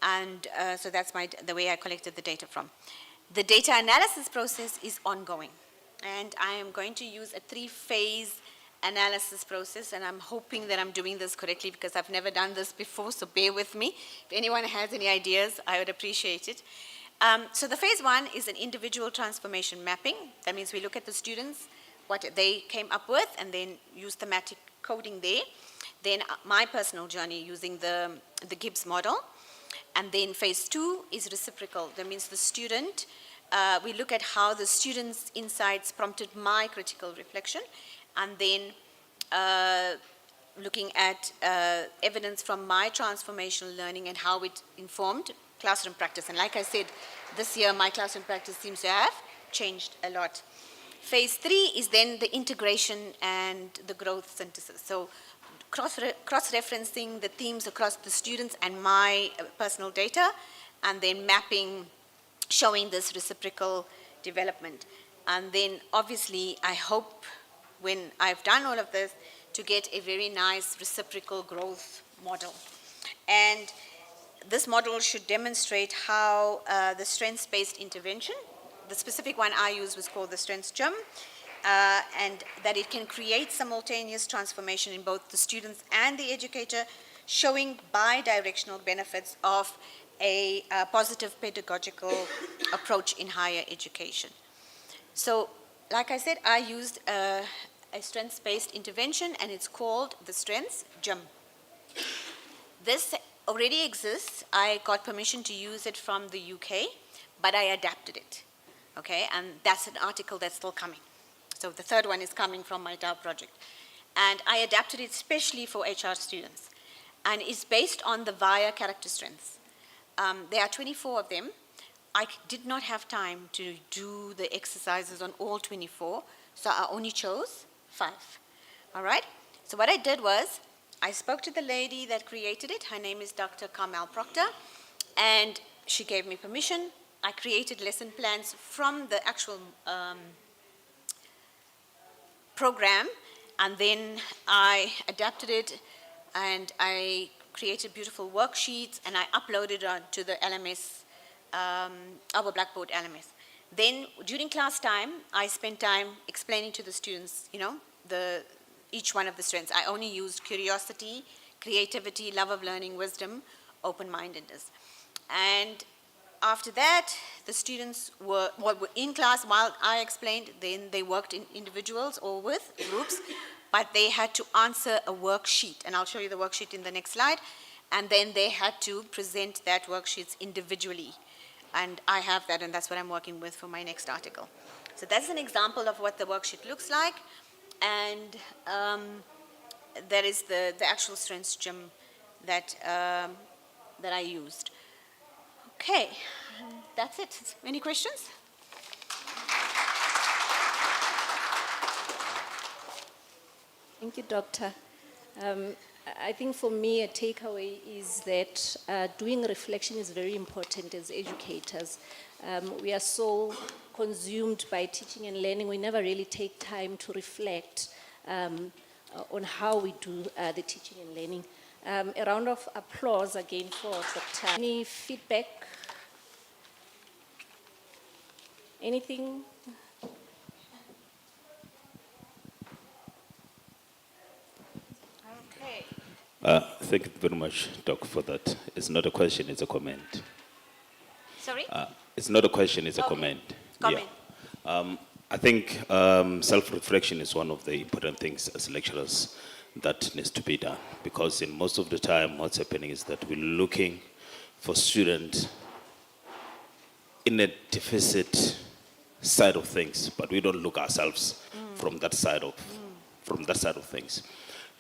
And so that's the way I collected the data from. The data analysis process is ongoing. And I am going to use a 3-phase analysis process, and I'm hoping that I'm doing this correctly because I've never done this before, so bear with me. If anyone has any ideas, I would appreciate it. So the phase 1 is an individual transformation mapping. That means we look at the students, what they came up with, and then use thematic coding there. Then my personal journey using the Gibbs model. And then phase 2 is reciprocal. That means the student, we look at how the student's insights prompted my critical reflection, and then looking at evidence from my transformational learning and how it informed classroom practice. And like I said, this year my classroom practice seems to have changed a lot. Phase 3 is then the integration and the growth synthesis. So cross-referencing the themes across the students and my personal data, and then mapping, showing this reciprocal development. And then obviously I hope when I've done all of this to get a very nice reciprocal growth model. And this model should demonstrate how the strengths-based intervention, the specific one I used was called the strengths gym, and that it can create simultaneous transformation in both the students and the educator, showing bi-directional benefits of a positive pedagogical approach in higher education. So, like I said, I used a strengths-based intervention, and it's called the Strengths Gym. This already exists. I got permission to use it from the UK, but I adapted it, okay? And that's an article that's still coming. So the third one is coming from my DAO project. And I adapted it especially for HR students. And it's based on the VIA character strengths. There are 24 of them. I did not have time to do the exercises on all 24, so I only chose 5. All right? So what I did was, I spoke to the lady that created it. Her name is Dr. Carmel Proctor, and she gave me permission. I created lesson plans from the actual program, and then I adapted it, and I created beautiful worksheets, and I uploaded it to the LMS, our Blackboard LMS. Then during class time, I spent time explaining to the students, you know, each one of the strengths. I only used curiosity, creativity, love of learning, wisdom, open-mindedness. And after that, the students were in class while I explained. Then they worked in individuals or with groups, but they had to answer a worksheet. And I'll show you the worksheet in the next slide. And then they had to present that worksheets individually. And I have that, and that's what I'm working with for my next article. So that's an example of what the worksheet looks like. And that is the actual strengths gym that I used. Okay, that's it. Any questions? Thank you, Doctor. I think for me, a takeaway is that doing reflection is very important as educators. We are so consumed by teaching and learning, we never really take time to reflect on how we do the teaching and learning. A round of applause again for Dr. Any feedback? Anything? Okay. Thank you very much, Doc, for that. It's not a question, it's a comment. Sorry? It's not a question, it's a comment. Comment. Yeah. I think self-reflection is one of the important things as lecturers that needs to be done, because in most of the time what's happening is that we're looking for students in a deficit side of things, but we don't look ourselves from that side of things.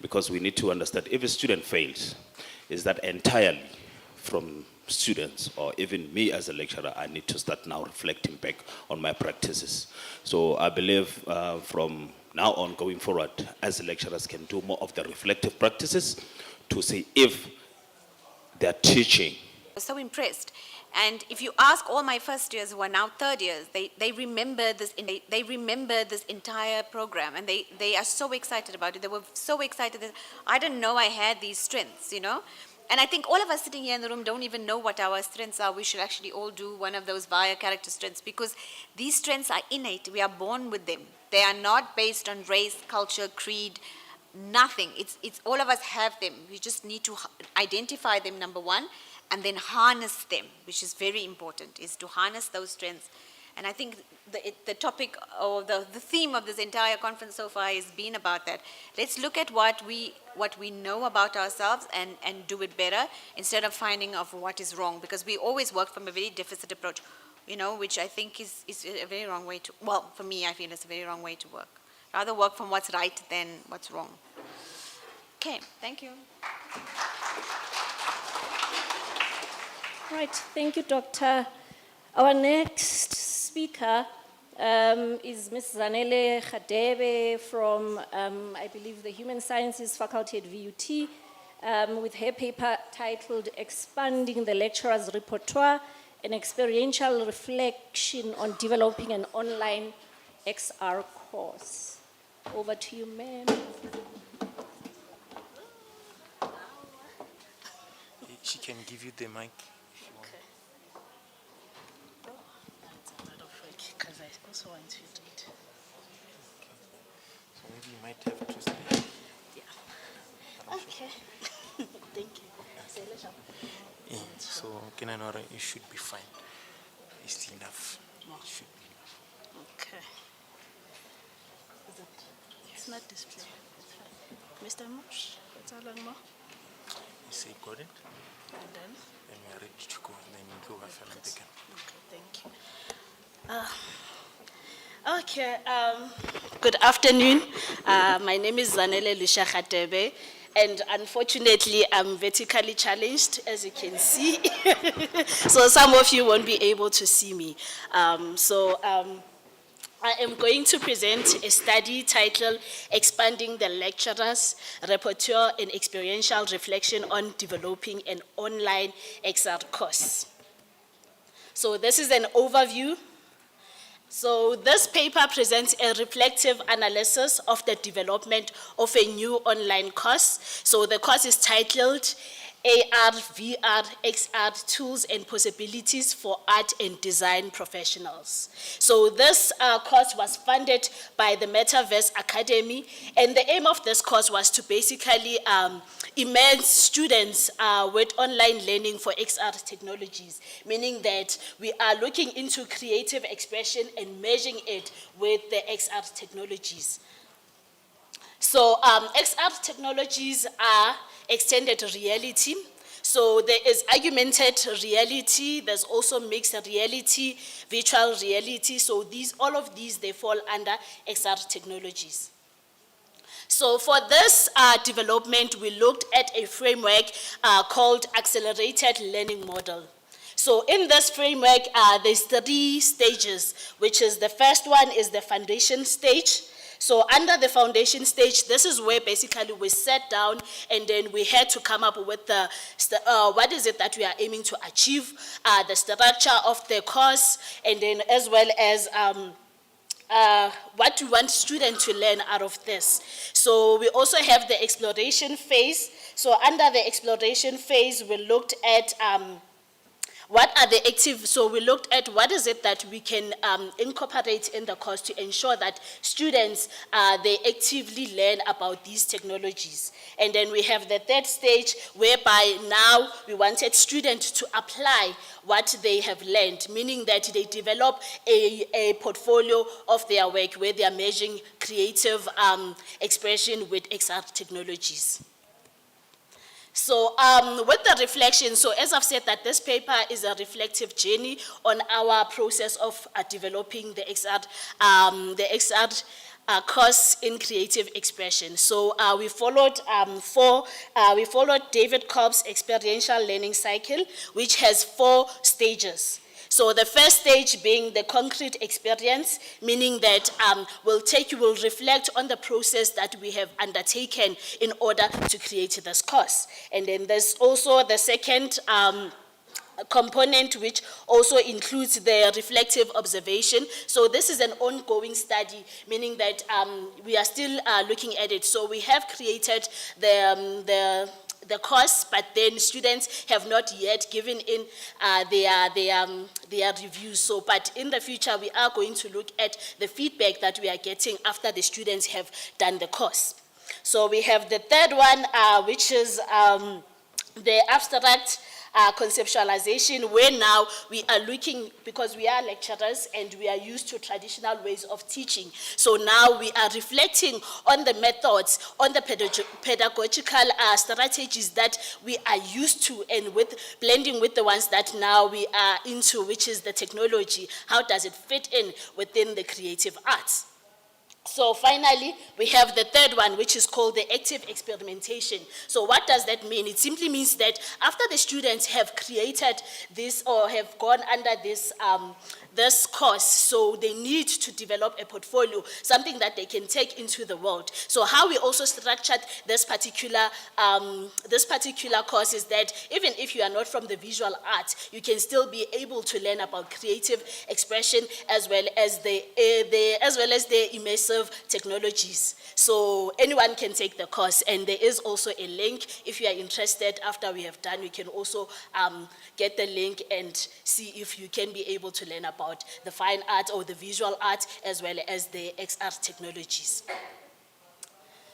Because we need to understand if a student fails, is that entirely from students or even me as a lecturer, I need to start now reflecting back on my practices. So I believe from now on going forward, as lecturers can do more of the reflective practices to see if they're teaching. I was so impressed. And if you ask all my first years who are now third years, they remember this entire program, and they are so excited about it. They were so excited that I didn't know I had these strengths, you know. And I think all of us sitting here in the room don't even know what our strengths are. We should actually all do one of those via character strengths, because these strengths are innate. We are born with them. They are not based on race, culture, creed, nothing. It's all of us have them. We just need to identify them, number one, and then harness them, which is very important, is to harness those strengths. And I think the topic or the theme of this entire conference so far has been about that. Let's look at what we know about ourselves and do it better, instead of finding of what is wrong, because we always work from a very deficit approach, you know, which I think is a very wrong way to, well, for me, I feel it's a very wrong way to work. Rather work from what's right than what's wrong. Okay, thank you. Right, thank you, Doctor. Our next speaker is Ms. Zanele Khadebe from, I believe, the Human Sciences faculty at VUT, with her paper titled Expanding the Lecturer's Repertoire, an Experiential Reflection on Developing an Online XR Course. Over to you, ma'am. She can give you the mic. Because I also want to do it. So maybe you might have to stay. Yeah. Okay. Thank you. Yeah, so Kenanora, you should be fine. It's enough. It should be enough. Okay. It's not displayed. Mr. Mosh, what's all along more? You say got it? And then? Then we are ready to go. And then you go after the can. Okay, thank you. Good afternoon. My name is Zanele Khadebe, and unfortunately I'm vertically challenged, as you can see. So some of you won't be able to see me. I am going to present a study titled Expanding the Lecturer's Repertoire and Experiential Reflection on Developing an Online XR Course. So this is an overview. So this paper presents a reflective analysis of the development of a new online course. So the course is titled AR, VR, XR Tools and Possibilities for Art and Design Professionals. So this course was funded by the Metaverse Academy, and the aim of this course was to basically immerse students with online learning for XR technologies, meaning that we are looking into creative expression and merging it with the XR technologies. So XR technologies are extended reality. So there is augmented reality, there's also mixed reality, virtual reality. So all of these, they fall under XR technologies. So for this development, we looked at a framework called Accelerated Learning Model. So in this framework, there's 3 stages, which is the first one is the foundation stage. So under the foundation stage, this is where basically we sat down and then we had to come up with what is it that we are aiming to achieve, the structure of the course, and then as well as what we want students to learn out of this. So we also have the exploration phase. So under the exploration phase, we looked at what are the so we looked at what is it that we can incorporate in the course to ensure that students, they actively learn about these technologies. And then we have the third stage, whereby now we wanted students to apply what they have learned, meaning that they develop a portfolio of their work where they are measuring creative expression with XR technologies. So with the reflection, so as I've said that this paper is a reflective journey on our process of developing the XR course in creative expression. So we followed David Cobb's experiential learning cycle, which has 4 stages. So the first stage being the concrete experience, meaning that you will reflect on the process that we have undertaken in order to create this course. And then there's also the second component, which also includes the reflective observation. So this is an ongoing study, meaning that we are still looking at it. So we have created the course, but then students have not yet given in their reviews. So, but in the future, we are going to look at the feedback that we are getting after the students have done the course. So we have the third one, which is the abstract conceptualization, where now we are looking, because we are lecturers and we are used to traditional ways of teaching. So now we are reflecting on the methods, on the pedagogical strategies that we are used to, and with blending with the ones that now we are into, which is the technology. How does it fit in within the creative arts? So finally, we have the third one, which is called the active experimentation. So what does that mean? It simply means that after the students have created this or have gone under this course, so they need to develop a portfolio, something that they can take into the world. So how we also structured this particular course is that even if you are not from the visual arts, you can still be able to learn about creative expression as well as the immersive technologies. So anyone can take the course, and there is also a link. If you are interested, after we have done, we can also get the link and see if you can be able to learn about the fine art or the visual art as well as the XR technologies.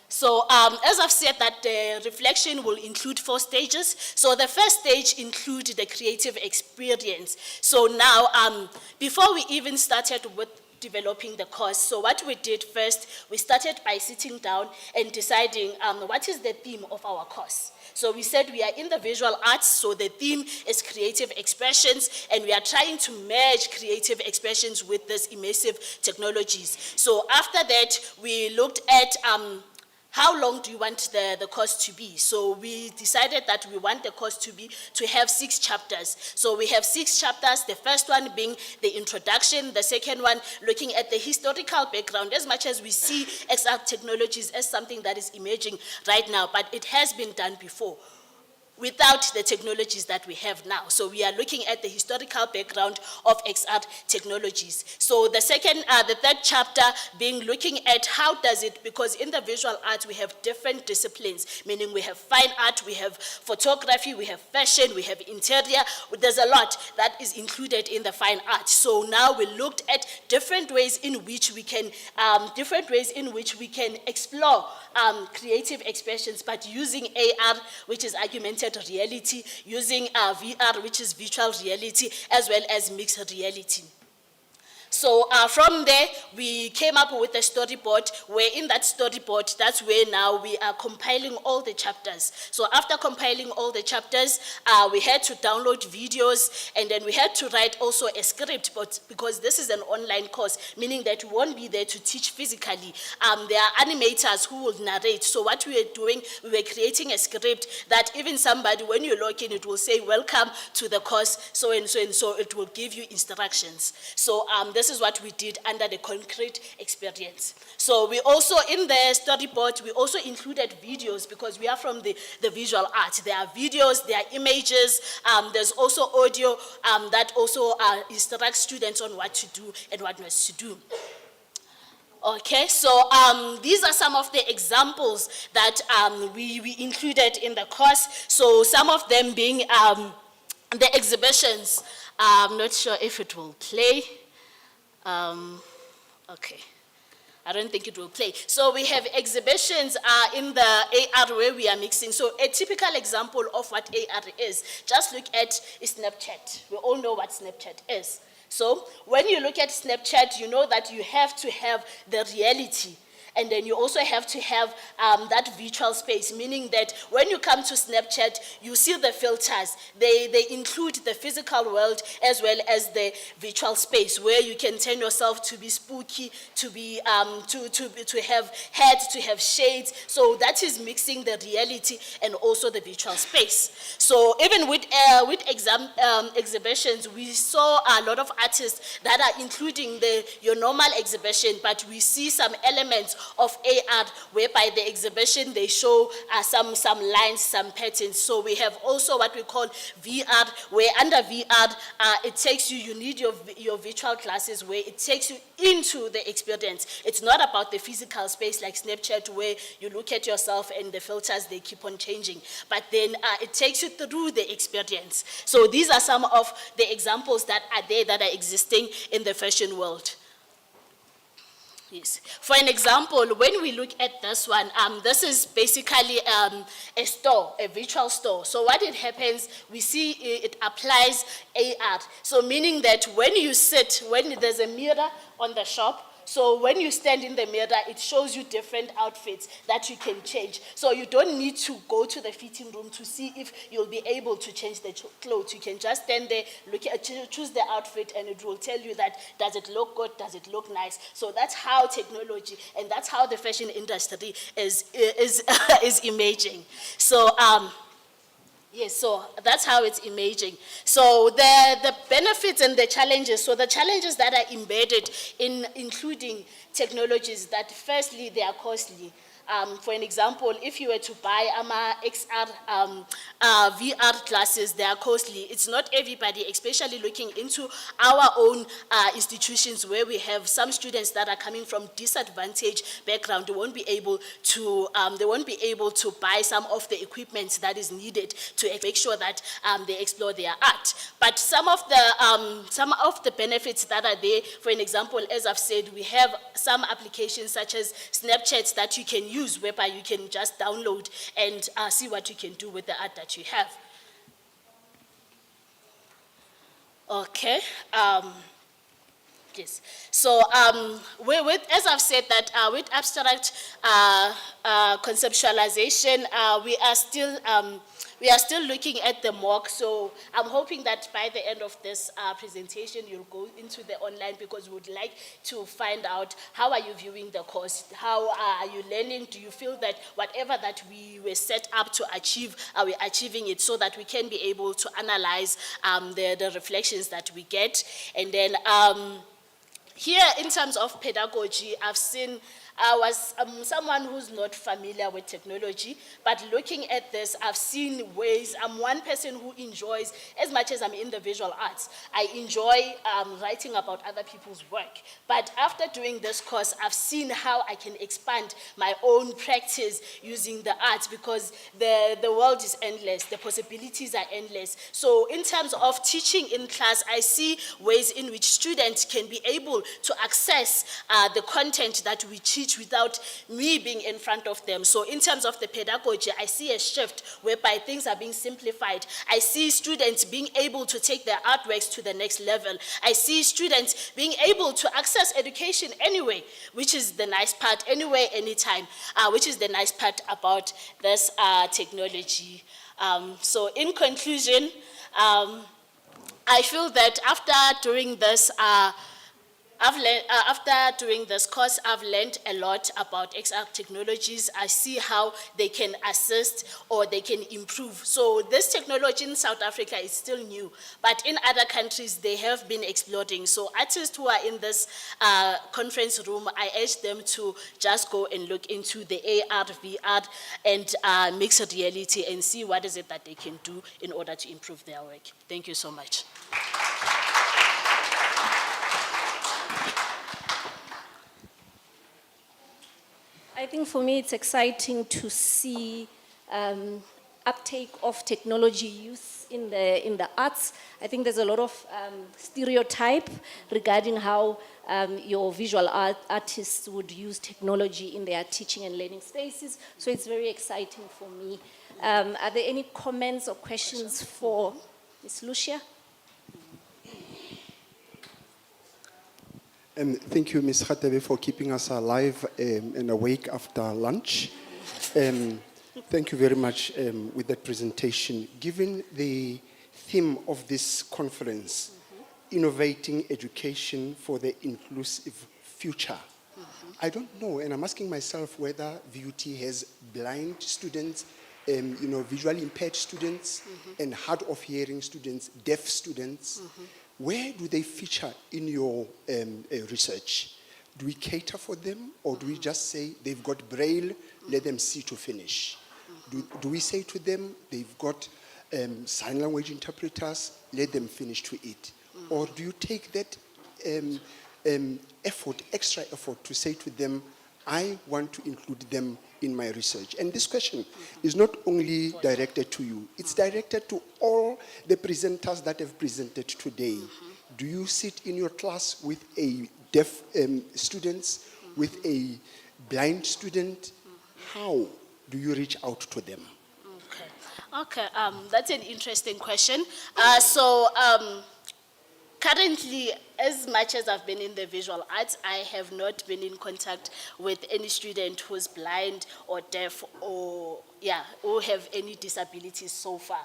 So as I've said, that the reflection will include 4 stages. So the first stage includes the creative experience. So now, before we even started with developing the course, so what we did first, we started by sitting down and deciding what is the theme of our course. So we said we are in the visual arts, so the theme is creative expressions, and we are trying to merge creative expressions with these immersive technologies. So after that, we looked at how long do you want the course to be? So we decided that we want the course to have 6 chapters. So we have 6 chapters, the first one being the introduction, the second one looking at the historical background, as much as we see XR technologies as something that is emerging right now, but it has been done before without the technologies that we have now. So we are looking at the historical background of XR technologies. So the third chapter being looking at how does it, because in the visual arts we have different disciplines, meaning we have fine art, we have photography, we have fashion, we have interior. There's a lot that is included in the fine art. So now we looked at different ways in which we can explore creative expressions, but using AR, which is augmented reality, using VR, which is virtual reality, as well as mixed reality. So from there, we came up with a storyboard, where in that storyboard, that's where now we are compiling all the chapters. So after compiling all the chapters, we had to download videos, and then we had to write also a script, but because this is an online course, meaning that we won't be there to teach physically. There are animators who will narrate. So what we were doing, we were creating a script that even somebody, when you log in, it will say, welcome to the course, so and so, and so it will give you instructions. So this is what we did under the concrete experience. So we also, in the storyboard, we also included videos, because we are from the visual arts. There are videos, there are images, there's also audio that also instructs students on what to do and what not to do. Okay, so these are some of the examples that we included in the course. So some of them being the exhibitions. I'm not sure if it will play. Okay, I don't think it will play. So we have exhibitions in the AR where we are mixing. So a typical example of what AR is, just look at Snapchat. We all know what Snapchat is. So when you look at Snapchat, you know that you have to have the reality And then you also have to have that virtual space, meaning that when you come to Snapchat, you see the filters. They include the physical world as well as the virtual space, where you can turn yourself to be spooky, to be to have heads, to have shades. So that is mixing the reality and also the virtual space. So even with exhibitions, we saw a lot of artists that are including your normal exhibition, but we see some elements of AR whereby the exhibition they show some lines, some patterns. So we have also what we call VR, where under VR it takes you need your virtual classes where it takes you into the experience. It's not about the physical space like Snapchat where you look at yourself and the filters they keep on changing, but then it takes you through the experience. So these are some of the examples that are there that are existing in the fashion world. Yes. For an example, when we look at this one, this is basically a store, a virtual store. So what it happens, we see it applies AR. So meaning that when you sit, when there's a mirror on the shop, so when you stand in the mirror, it shows you different outfits that you can change. So you don't need to go to the fitting room to see if you'll be able to change the clothes. You can just stand there, choose the outfit, and it will tell you that, does it look good, does it look nice? So that's how technology, and that's how the fashion industry is emerging. So, yes, so that's how it's emerging. So the benefits and the challenges, so the challenges that are embedded in including technologies that firstly, they are costly. For an example, if you were to buy XR VR glasses, they are costly. It's not everybody, especially looking into our own institutions where we have some students that are coming from disadvantaged background. They won't be able to buy some of the equipment that is needed to make sure that they explore their art. But some of the benefits that are there, for an example, as I've said, we have some applications such as Snapchat that you can use, whereby you can just download and see what you can do with the art that you have. Okay. Yes. So, as I've said that with abstract conceptualization, we are still looking at the mock. So I'm hoping that by the end of this presentation, you'll go into the online, because we would like to find out how are you viewing the course, how are you learning, do you feel that whatever that we were set up to achieve, are we achieving it, so that we can be able to analyze the reflections that we get. And then here, in terms of pedagogy, I was someone who's not familiar with technology, but looking at this, I've seen ways. I'm one person who enjoys, as much as I'm in the visual arts, I enjoy writing about other people's work. But after doing this course, I've seen how I can expand my own practice using the arts, because the world is endless, the possibilities are endless. So in terms of teaching in class, I see ways in which students can be able to access the content that we teach without me being in front of them. So in terms of the pedagogy, I see a shift whereby things are being simplified. I see students being able to take their artworks to the next level. I see students being able to access education anyway, which is the nice part, anywhere, anytime, which is the nice part about this technology. So in conclusion, I feel that after doing this course, I've learned a lot about XR technologies. I see how they can assist or they can improve. So this technology in South Africa is still new, but in other countries, they have been exploding. So artists who are in this conference room, I urge them to just go and look into the AR, VR, and mixed reality, and see what is it that they can do in order to improve their work. Thank you so much. I think for me it's exciting to see uptake of technology use in the arts. I think there's a lot of stereotype regarding how your visual artists would use technology in their teaching and learning spaces. So it's very exciting for me. Are there any comments or questions for Ms. Lucia? Thank you, Ms. Khatebe, for keeping us alive and awake after lunch. Thank you very much with that presentation. Given the theme of this conference, Innovating Education for the Inclusive Future, I don't know, and I'm asking myself whether VUT has blind students, visually impaired students, and hard of hearing students, deaf students. Where do they feature in your research? Do we cater for them, or do we just say they've got braille, let them see to finish? Do we say to them they've got sign language interpreters, let them finish to it? Or do you take that extra effort to say to them, I want to include them in my research? And this question is not only directed to you, it's directed to all the presenters that have presented today. Do you sit in your class with a deaf students, with a blind student? How do you reach out to them? Okay, that's an interesting question. Currently, as much as I've been in the visual arts, I have not been in contact with any student who's blind or deaf or have any disabilities so far.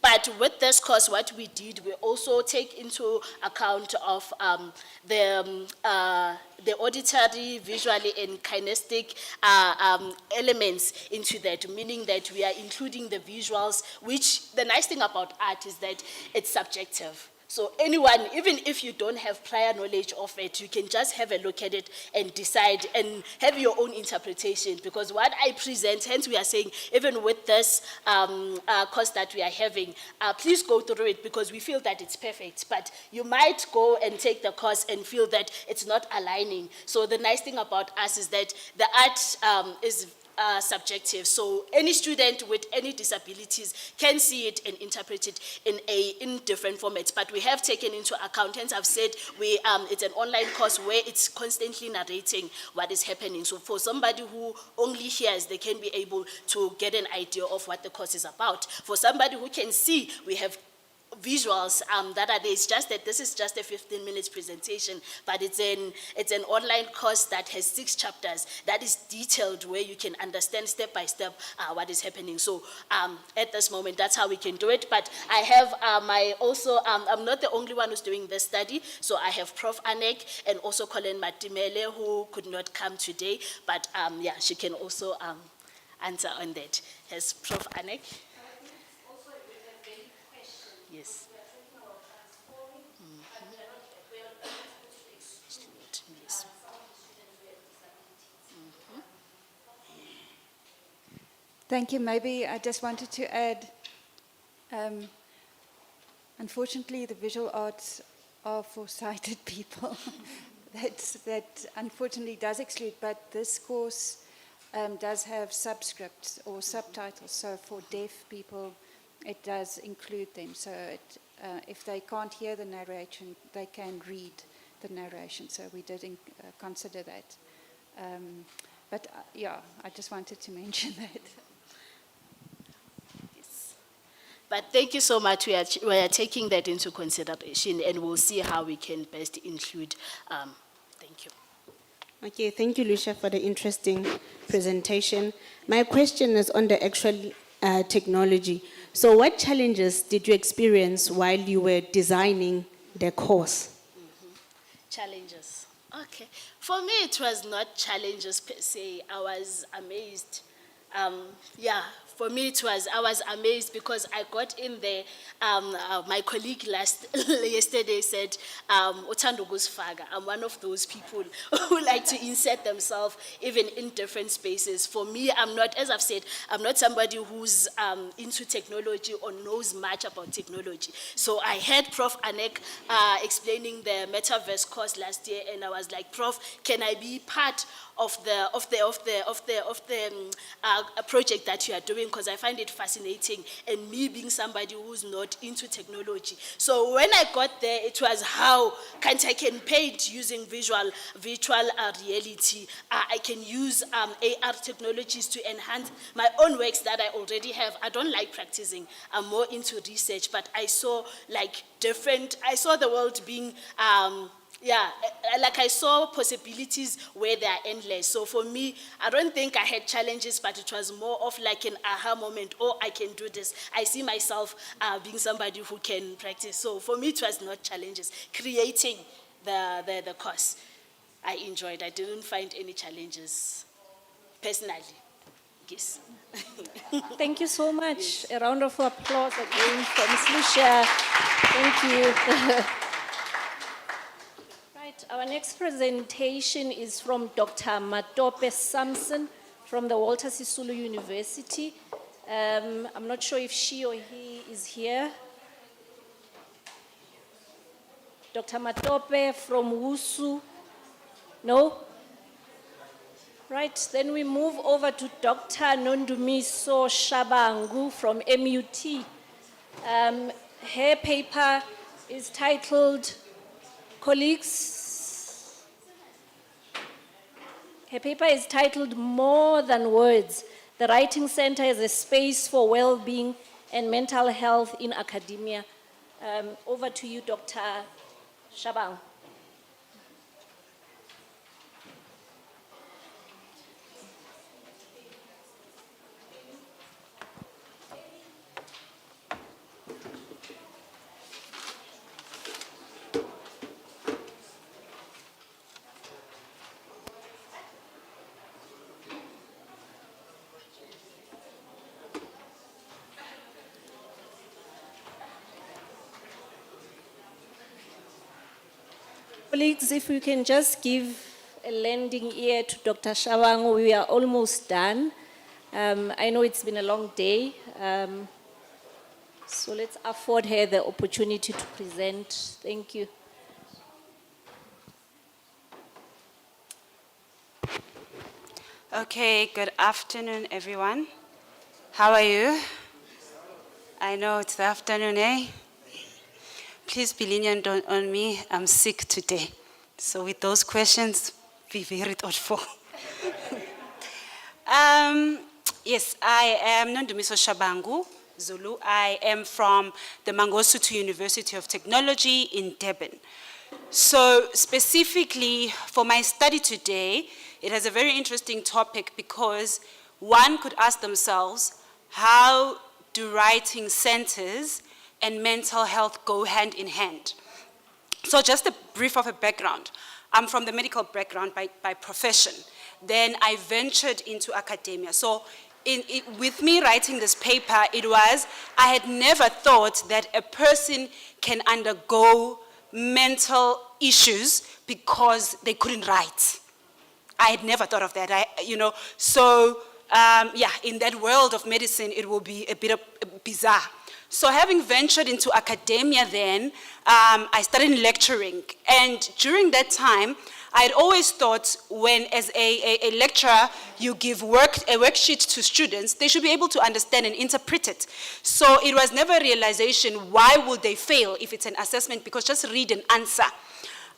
But with this course, what we did, we also take into account of the auditory, visually, and kinesthetic elements into that, meaning that we are including the visuals, which the nice thing about art is that it's subjective. So anyone, even if you don't have prior knowledge of it, you can just have a look at it and decide and have your own interpretation. Because what I present, hence we are saying, even with this course that we are having, please go through it because we feel that it's perfect. But you might go and take the course and feel that it's not aligning. So the nice thing about us is that the art is subjective. So any student with any disabilities can see it and interpret it in different formats. But we have taken into account, hence I've said it's an online course where it's constantly narrating what is happening. So for somebody who only hears, they can be able to get an idea of what the course is about. For somebody who can see, we have visuals that are there. It's just that this is just a 15 minutes presentation, but it's an online course that has 6 chapters that is detailed where you can understand step by step what is happening. So at this moment, that's how we can do it. But I have I'm not the only one who's doing this study. So I have Prof. Anek and also Colin Matimele, who could not come today, but she can also answer on that. Has Prof. Anek? Yes. Thank you. Maybe I just wanted to add, unfortunately, the visual arts are for sighted people. that unfortunately does exclude, but this course does have subscripts or subtitles. So for deaf people, it does include them. So if they can't hear the narration, they can read the narration. So we did consider that. I just wanted to mention that. Yes. But thank you so much. We are taking that into consideration, and we'll see how we can best include. Thank you. Okay, thank you, Lucia, for the interesting presentation. My question is on the actual technology. So what challenges did you experience while you were designing the course? Challenges. Okay. For me, it was not challenges per se. I was amazed. For me, I was amazed because I got in there. My colleague yesterday said, "Uthando kusifaka." I'm one of those people who like to insert themselves even in different spaces. For me, I'm not, as I've said, I'm not somebody who's into technology or knows much about technology. So I had Prof. Anek explaining the metaverse course last year, and I was like, "Prof, can I be part of the project that you are doing, because I find it fascinating, and me being somebody who's not into technology." So when I got there, it was how I can paint using virtual reality. I can use AR technologies to enhance my own works that I already have. I don't like practicing. I'm more into research, but I saw I saw the world being Yeah, like I saw possibilities where they are endless. So for me, I don't think I had challenges, but it was more of like an aha moment. Oh, I can do this. I see myself being somebody who can practice. So for me, it was not challenges. Creating the course, I enjoyed. I didn't find any challenges personally. Yes. Thank you so much. A round of applause again for Ms. Lucia. Thank you. Right, our next presentation is from Dr. Matope Samson from the Walter Sisulu University. I'm not sure if she or he is here. Dr. Matope from WUSU. No? Right, then we move over to Dr. Nondumiso Shabangu from MUT. Her paper is titled, colleagues, her paper is titled More Than Words. The Writing Center is a space for well-being and mental health in academia. Over to you, Dr. Shabangu. Colleagues, if we can just give a lending ear to Dr. Shabangu, we are almost done. I know it's been a long day, so let's afford her the opportunity to present. Thank you. Okay, good afternoon, everyone. How are you? I know it's the afternoon, eh? Please be lenient on me. I'm sick today. So with those questions, be very thoughtful. Yes, I am Nondumiso Shabangu, Zulu. I am from the Mangosuthu University of Technology in Durban. So specifically for my study today, it has a very interesting topic because one could ask themselves, how do writing centers and mental health go hand in hand? So just a brief of a background. I'm from the medical background by profession. Then I ventured into academia. So with me writing this paper, I had never thought that a person can undergo mental issues because they couldn't write. I had never thought of that, in that world of medicine, it will be a bit bizarre. So having ventured into academia then, I started lecturing. And during that time, I had always thought when as a lecturer, you give a worksheet to students, they should be able to understand and interpret it. So it was never a realization, why would they fail if it's an assessment? Because just read an answer.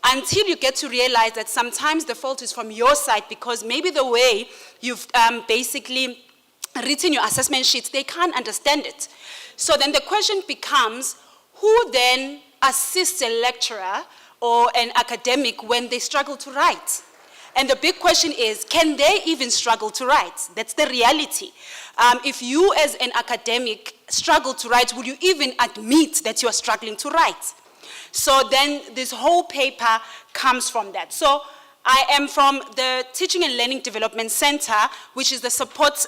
Until you get to realize that sometimes the fault is from your side because maybe the way you've basically written your assessment sheets, they can't understand it. So then the question becomes, who then assists a lecturer or an academic when they struggle to write? And the big question is, can they even struggle to write? That's the reality. If you as an academic struggle to write, will you even admit that you are struggling to write? So then this whole paper comes from that. So I am from the Teaching and Learning Development Center, which is the support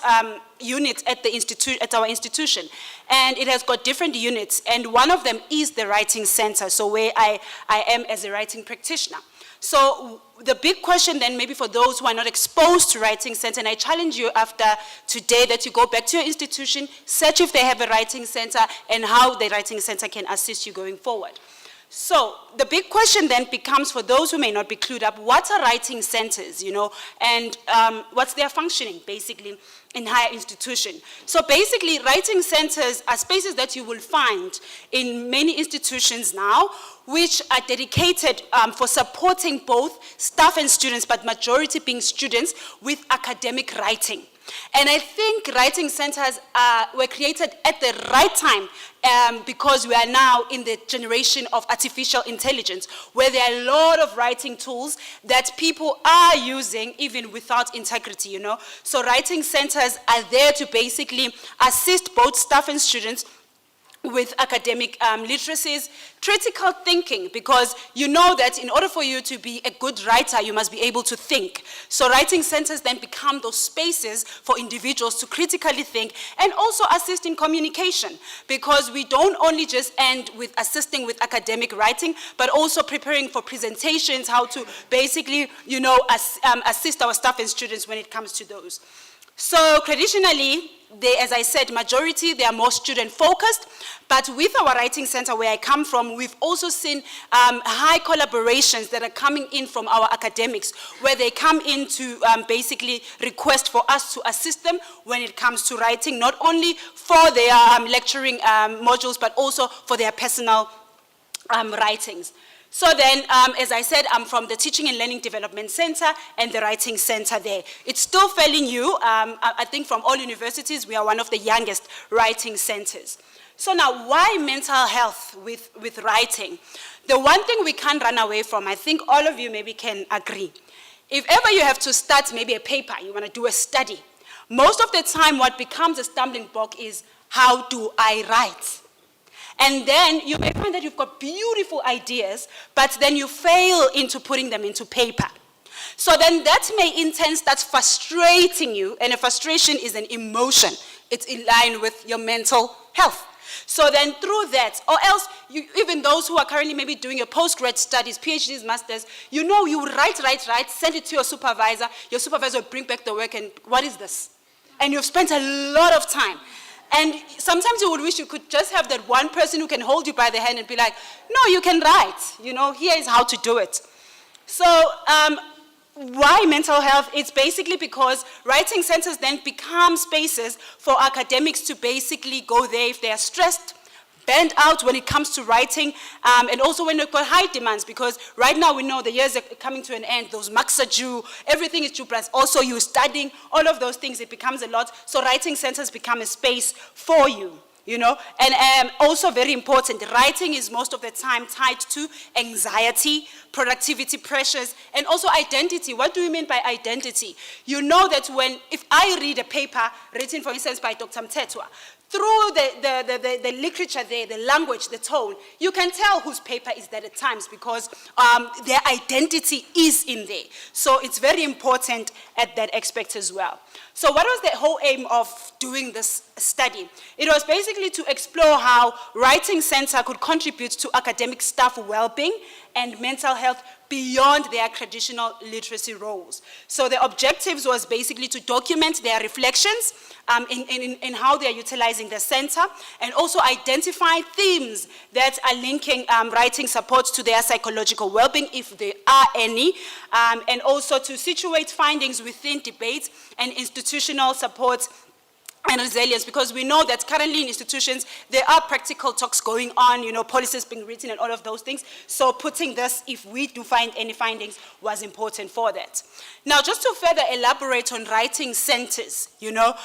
unit at our institution. And it has got different units, and one of them is the Writing Center, so where I am as a writing practitioner. So the big question then, maybe for those who are not exposed to Writing Center, and I challenge you after today that you go back to your institution, search if they have a Writing Center and how the Writing Center can assist you going forward. So the big question then becomes, for those who may not be clued up, what are writing centers, and what's their functioning, basically, in higher institution? So basically, writing centers are spaces that you will find in many institutions now, which are dedicated for supporting both staff and students, but majority being students, with academic writing. And I think writing centers were created at the right time because we are now in the generation of artificial intelligence, where there are a lot of writing tools that people are using even without integrity, you know. So writing centers are there to basically assist both staff and students with academic literacies, critical thinking, because you know that in order for you to be a good writer, you must be able to think. So writing centers then become those spaces for individuals to critically think and also assist in communication, because we don't only just end with assisting with academic writing, but also preparing for presentations, how to basically, you know, assist our staff and students when it comes to those. So traditionally, as I said, majority, they are more student-focused, but with our writing center where I come from, we've also seen high collaborations that are coming in from our academics, where they come in to basically request for us to assist them when it comes to writing, not only for their lecturing modules, but also for their personal writings. So then, as I said, I'm from the Teaching and Learning Development Center and the Writing Center there. It's still fairly new. I think from all universities, we are one of the youngest writing centers. So now, why mental health with writing? The one thing we can't run away from, I think all of you maybe can agree. If ever you have to start maybe a paper, you want to do a study, most of the time what becomes a stumbling block is, how do I write? And then you may find that you've got beautiful ideas, but then you fail into putting them into paper. So then that may in turn start frustrating you, and a frustration is an emotion. It's in line with your mental health. So then through that, or else even those who are currently maybe doing your postgrad studies, PhDs, masters, you know you would write, send it to your supervisor will bring back the work and, what is this? And you've spent a lot of time. And sometimes you would wish you could just have that one person who can hold you by the hand and be like, no, you can write. You know, here is how to do it. So why mental health? It's basically because writing centers then become spaces for academics to basically go there if they are stressed, burned out when it comes to writing, and also when they've got high demands, because right now we know the years are coming to an end, those marks are due, everything is due, plus also you studying, all of those things, it becomes a lot. So writing centers become a space for you, you know. And also very important, writing is most of the time tied to anxiety, productivity pressures, and also identity. What do we mean by identity? You know that if I read a paper written, for instance, by Dr. Mtetwa, through the literature there, the language, the tone, you can tell whose paper is that at times, because their identity is in there. So it's very important at that aspect as well. So what was the whole aim of doing this study? It was basically to explore how Writing Center could contribute to academic staff well-being and mental health beyond their traditional literacy roles. So the objectives was basically to document their reflections in how they are utilizing the center, and also identify themes that are linking writing support to their psychological well-being, if there are any, and also to situate findings within debates and institutional support and resilience, because we know that currently in institutions, there are practical talks going on, you know, policies being written and all of those things. So putting this, if we do find any findings, was important for that. Now, just to further elaborate on writing centers, you know,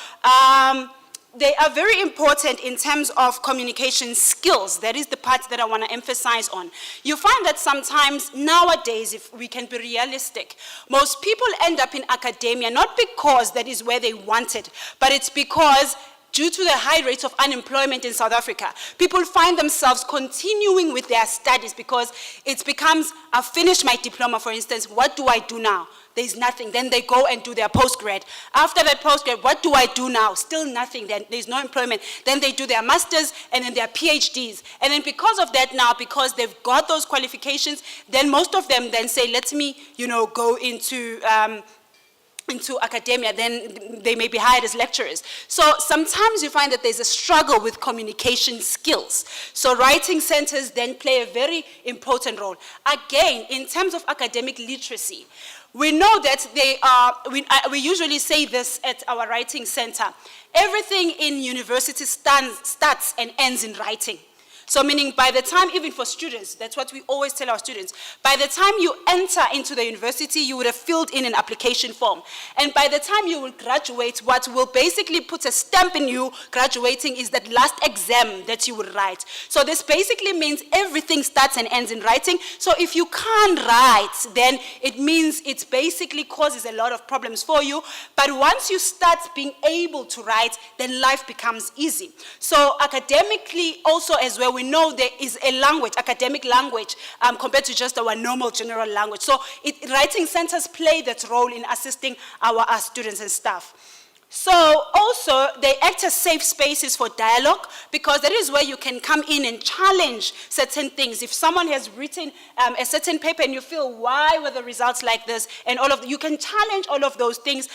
they are very important in terms of communication skills. That is the part that I want to emphasize on. You find that sometimes nowadays, if we can be realistic, most people end up in academia not because that is where they wanted, but it's because due to the high rates of unemployment in South Africa, people find themselves continuing with their studies because it becomes, I've finished my diploma, for instance, what do I do now? There's nothing. Then they go and do their postgrad. After that postgrad, what do I do now? Still nothing. Then there's no employment. Then they do their masters and then their PhDs. And then because of that now, because they've got those qualifications, then most of them then say, let me, you know, go into academia, then they may be hired as lecturers. So sometimes you find that there's a struggle with communication skills. So writing centers then play a very important role. Again, in terms of academic literacy, we know that they are, we usually say this at our writing center, everything in university starts and ends in writing. So meaning by the time, even for students, that's what we always tell our students, by the time you enter into the university, you would have filled in an application form. And by the time you will graduate, what will basically put a stamp in you graduating is that last exam that you will write. So this basically means everything starts and ends in writing. So if you can't write, then it means it basically causes a lot of problems for you. But once you start being able to write, then life becomes easy. So academically also as well, we know there is a language, academic language, compared to just our normal general language. So writing centers play that role in assisting our students and staff. So also, they act as safe spaces for dialogue, because that is where you can come in and challenge certain things. If someone has written a certain paper and you feel, why were the results like this, and all of you can challenge all of those things.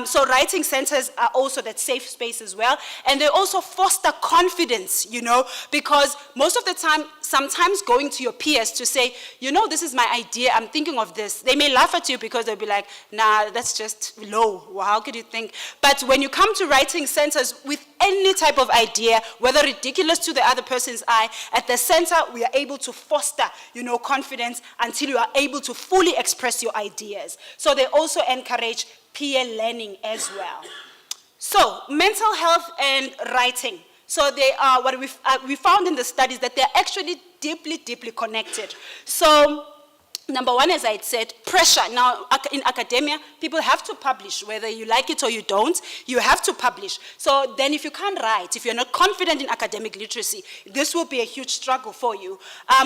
So writing centers are also that safe space as well. And they also foster confidence, you know, because most of the time, sometimes going to your peers to say, you know, this is my idea, I'm thinking of this. They may laugh at you because they'll be like, nah, that's just low. Well, how could you think? But when you come to writing centers with any type of idea, whether ridiculous to the other person's eye, at the center we are able to foster, you know, confidence until you are able to fully express your ideas. So they also encourage peer learning as well. So mental health and writing. So they are what we found in the studies, that they're actually deeply, deeply connected. So number one, as I had said, pressure. Now, in academia, people have to publish, whether you like it or you don't, you have to publish. So then if you can't write, if you're not confident in academic literacy, this will be a huge struggle for you.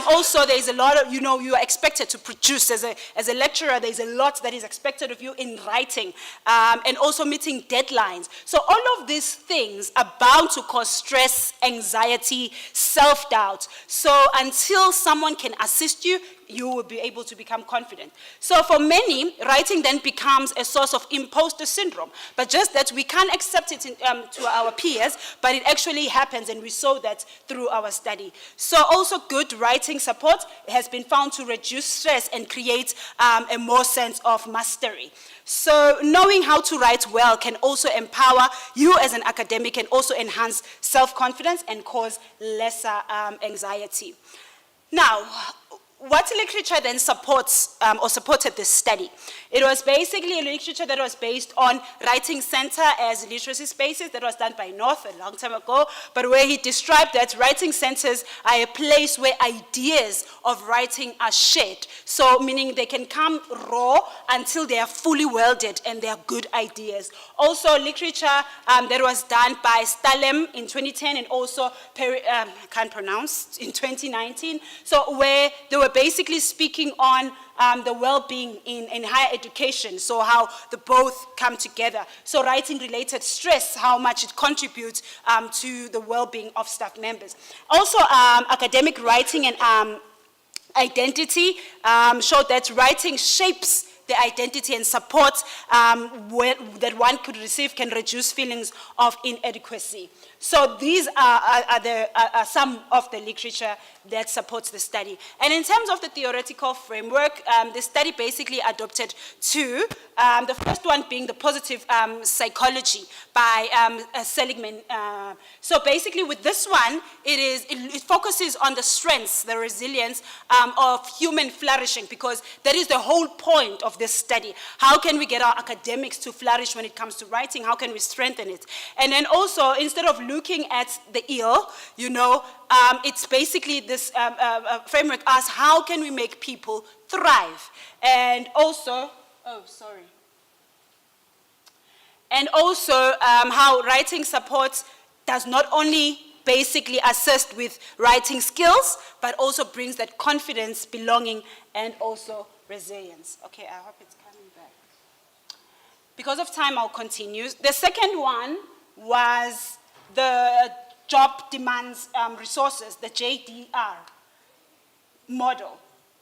Also, there's a lot of, you know, you are expected to produce. As a lecturer, there's a lot that is expected of you in writing, and also meeting deadlines. So all of these things are bound to cause stress, anxiety, self-doubt. So until someone can assist you, you will be able to become confident. So for many, writing then becomes a source of imposter syndrome. But just that we can't accept it to our peers, but it actually happens, and we saw that through our study. So also good writing support has been found to reduce stress and create a more sense of mastery. So knowing how to write well can also empower you as an academic, and also enhance self-confidence and cause lesser anxiety. Now, what literature then supports or supported this study? It was basically a literature that was based on writing center as literacy spaces that was done by North a long time ago, but where he described that writing centers are a place where ideas of writing are shared. So meaning they can come raw until they are fully welded and they are good ideas. Also literature that was done by Stalem in 2010, and also I can't pronounce, in 2019. So where they were basically speaking on the well-being in higher education, so how the both come together. So writing-related stress, how much it contributes to the well-being of staff members. Also, academic writing and identity showed that writing shapes the identity and support that one could receive can reduce feelings of inadequacy. So these are some of the literature that supports the study. And in terms of the theoretical framework, the study basically adopted two. The first one being the positive psychology by Seligman. So basically with this one, it focuses on the strengths, the resilience of human flourishing, because that is the whole point of this study. How can we get our academics to flourish when it comes to writing? How can we strengthen it? And then also, instead of looking at the ill, you know, it's basically this framework asks, how can we make people thrive? And also, how writing supports does not only basically assist with writing skills, but also brings that confidence, belonging, and also resilience. Okay, I hope it's coming back. Because of time, I'll continue. The second one was the job demands resources, the JDR model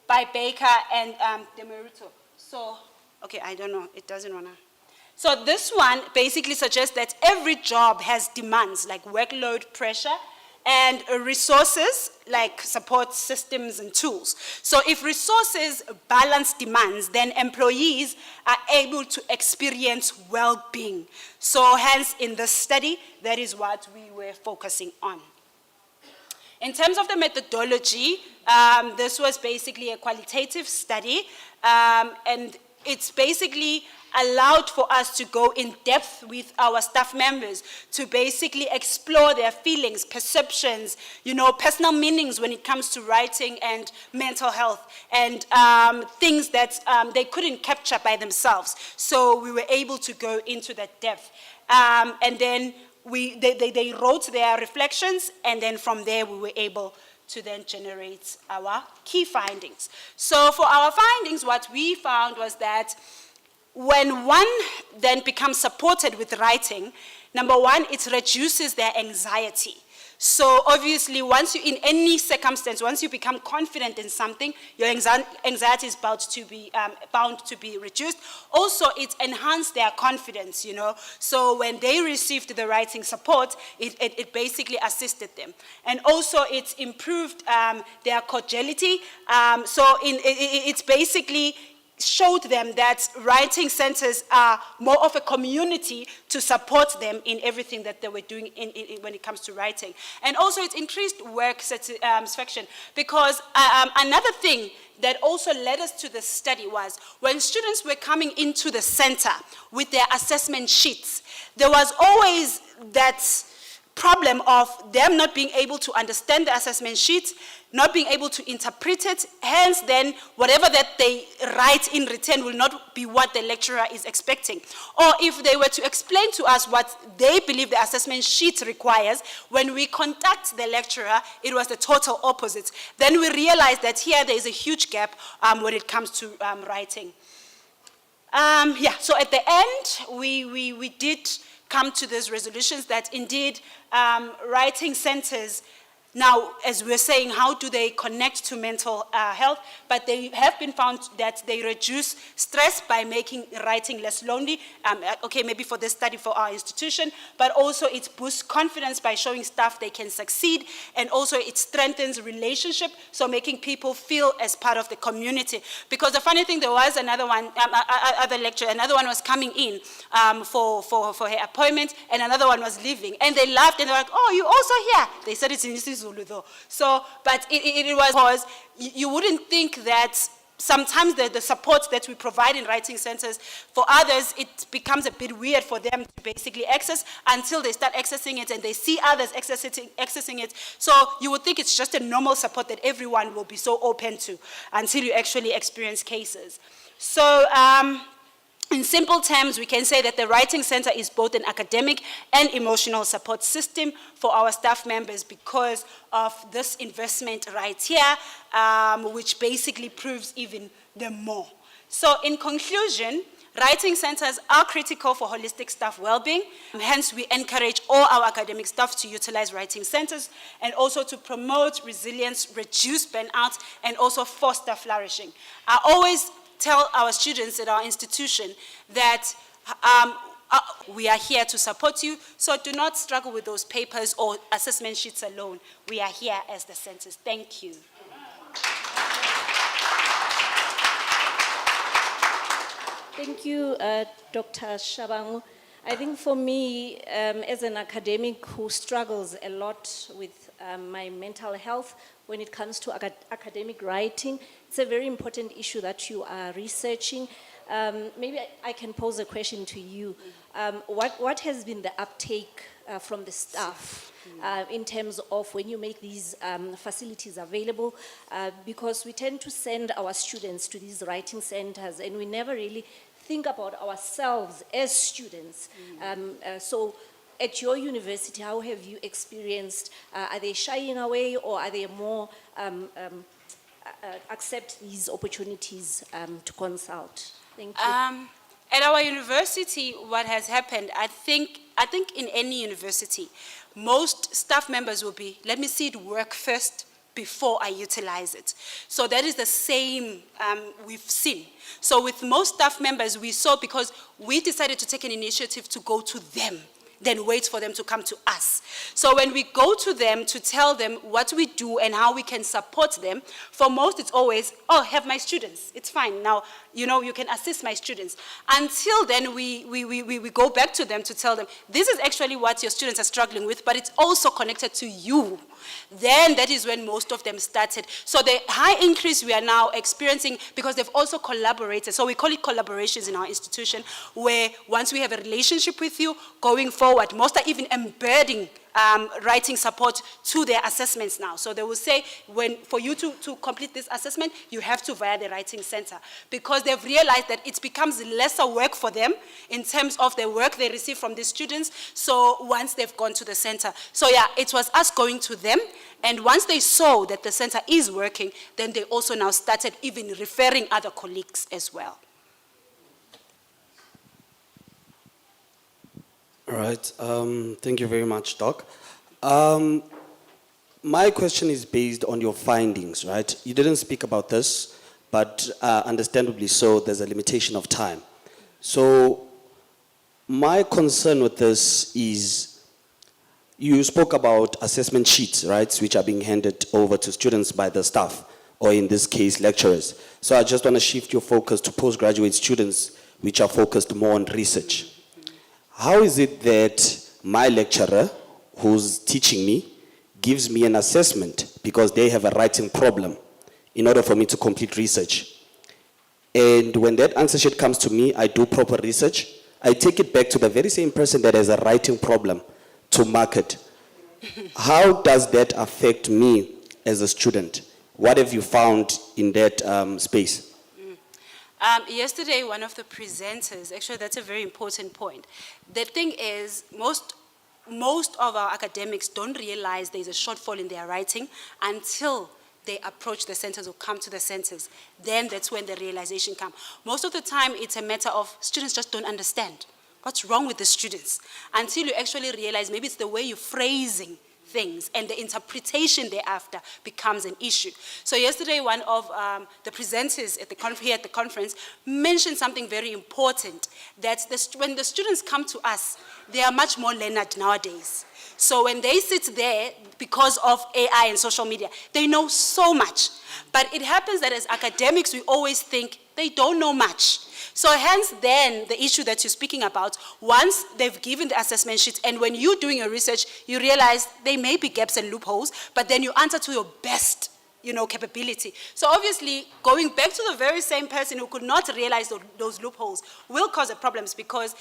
by Baker and Demerito. So, okay, I don't know, it doesn't wanna. So this one basically suggests that every job has demands like workload, pressure, and resources like support systems and tools. So if resources balance demands, then employees are able to experience well-being. So hence in this study, that is what we were focusing on. In terms of the methodology, this was basically a qualitative study, and it's basically allowed for us to go in depth with our staff members to basically explore their feelings, perceptions, personal meanings when it comes to writing and mental health, and things that they couldn't capture by themselves. So we were able to go into that depth. And then they wrote their reflections, and then from there we were able to then generate our key findings. So for our findings, what we found was that when one then becomes supported with writing, number one, it reduces their anxiety. So obviously, once you, in any circumstance, once you become confident in something, your anxiety is bound to be reduced. Also, it enhanced their confidence, So when they received the writing support, it basically assisted them. And also, it improved their cordiality. It's basically showed them that writing centers are more of a community to support them in everything that they were doing when it comes to writing. And also it increased work satisfaction, because another thing that also led us to the study was when students were coming into the center with their assessment sheets, there was always that problem of them not being able to understand the assessment sheet, not being able to interpret it, hence then whatever that they write in return will not be what the lecturer is expecting. Or if they were to explain to us what they believe the assessment sheet requires, when we contact the lecturer, it was the total opposite. Then we realized that here there is a huge gap when it comes to writing. So at the end, we did come to these resolutions that indeed writing centers, now, as we're saying, how do they connect to mental health? But they have been found that they reduce stress by making writing less lonely. Maybe for this study for our institution, but also it boosts confidence by showing staff they can succeed, and also it strengthens relationship, so making people feel as part of the community. Because the funny thing, there was another one, other lecturer, another one was coming in for her appointment, and another one was leaving, and they laughed and they were like, "Oh, you also here?" They said it's in Zulu though. So, but it was because you wouldn't think that sometimes the support that we provide in writing centers, for others, it becomes a bit weird for them to basically access until they start accessing it and they see others accessing it. So you would think it's just a normal support that everyone will be so open to until you actually experience cases. So, in simple terms, we can say that the Writing Center is both an academic and emotional support system for our staff members because of this investment right here, which basically proves even the more. So in conclusion, writing centers are critical for holistic staff well-being. Hence, we encourage all our academic staff to utilize writing centers and also to promote resilience, reduce burnout, and also foster flourishing. I always tell our students at our institution that we are here to support you, so do not struggle with those papers or assessment sheets alone. We are here as the centers. Thank you. Thank you, Dr. Shabangu. I think for me, as an academic who struggles a lot with my mental health when it comes to academic writing, it's a very important issue that you are researching. Maybe I can pose a question to you. What has been the uptake from the staff in terms of when you make these facilities available? Because we tend to send our students to these writing centers and we never really think about ourselves as students. So at your university, how have you experienced, are they shying away or are they more accept these opportunities to consult? Thank you. At our university, what has happened, I think in any university, most staff members will be, let me see it work first before I utilize it. So that is the same we've seen. So with most staff members, we saw, because we decided to take an initiative to go to them, then wait for them to come to us. So when we go to them to tell them what we do and how we can support them, for most it's always, oh, have my students, it's fine. Now, you can assist my students. Until then, we go back to them to tell them, this is actually what your students are struggling with, but it's also connected to you. Then that is when most of them started. So the high increase we are now experiencing, because they've also collaborated, so we call it collaborations in our institution, where once we have a relationship with you, going forward, most are even embedding writing support to their assessments now. So they will say, for you to complete this assessment, you have to via the writing center, because they've realized that it becomes lesser work for them in terms of the work they receive from the students, so once they've gone to the center. So yeah, it was us going to them, and once they saw that the center is working, then they also now started even referring other colleagues as well. All right, thank you very much, Doc. My question is based on your findings, right? You didn't speak about this, but understandably so, there's a limitation of time. So my concern with this is, you spoke about assessment sheets, right, which are being handed over to students by the staff, or in this case, lecturers. So I just want to shift your focus to postgraduate students, which are focused more on research. How is it that my lecturer, who's teaching me, gives me an assessment because they have a writing problem in order for me to complete research? And when that answer sheet comes to me, I do proper research, I take it back to the very same person that has a writing problem to market. How does that affect me as a student? What have you found in that space? Yesterday, one of the presenters, actually that's a very important point. The thing is, most of our academics don't realize there's a shortfall in their writing until they approach the centers or come to the centers. Then that's when the realization comes. Most of the time, it's a matter of students just don't understand what's wrong with the students until you actually realize maybe it's the way you're phrasing things, and the interpretation thereafter becomes an issue. So yesterday, one of the presenters at here at the conference mentioned something very important, that when the students come to us, they are much more learned nowadays. So when they sit there, because of AI and social media, they know so much. But it happens that as academics, we always think they don't know much. So hence then, the issue that you're speaking about, once they've given the assessment sheet, and when you're doing your research, you realize there may be gaps and loopholes, but then you answer to your best capability. So obviously, going back to the very same person who could not realize those loopholes will cause problems, because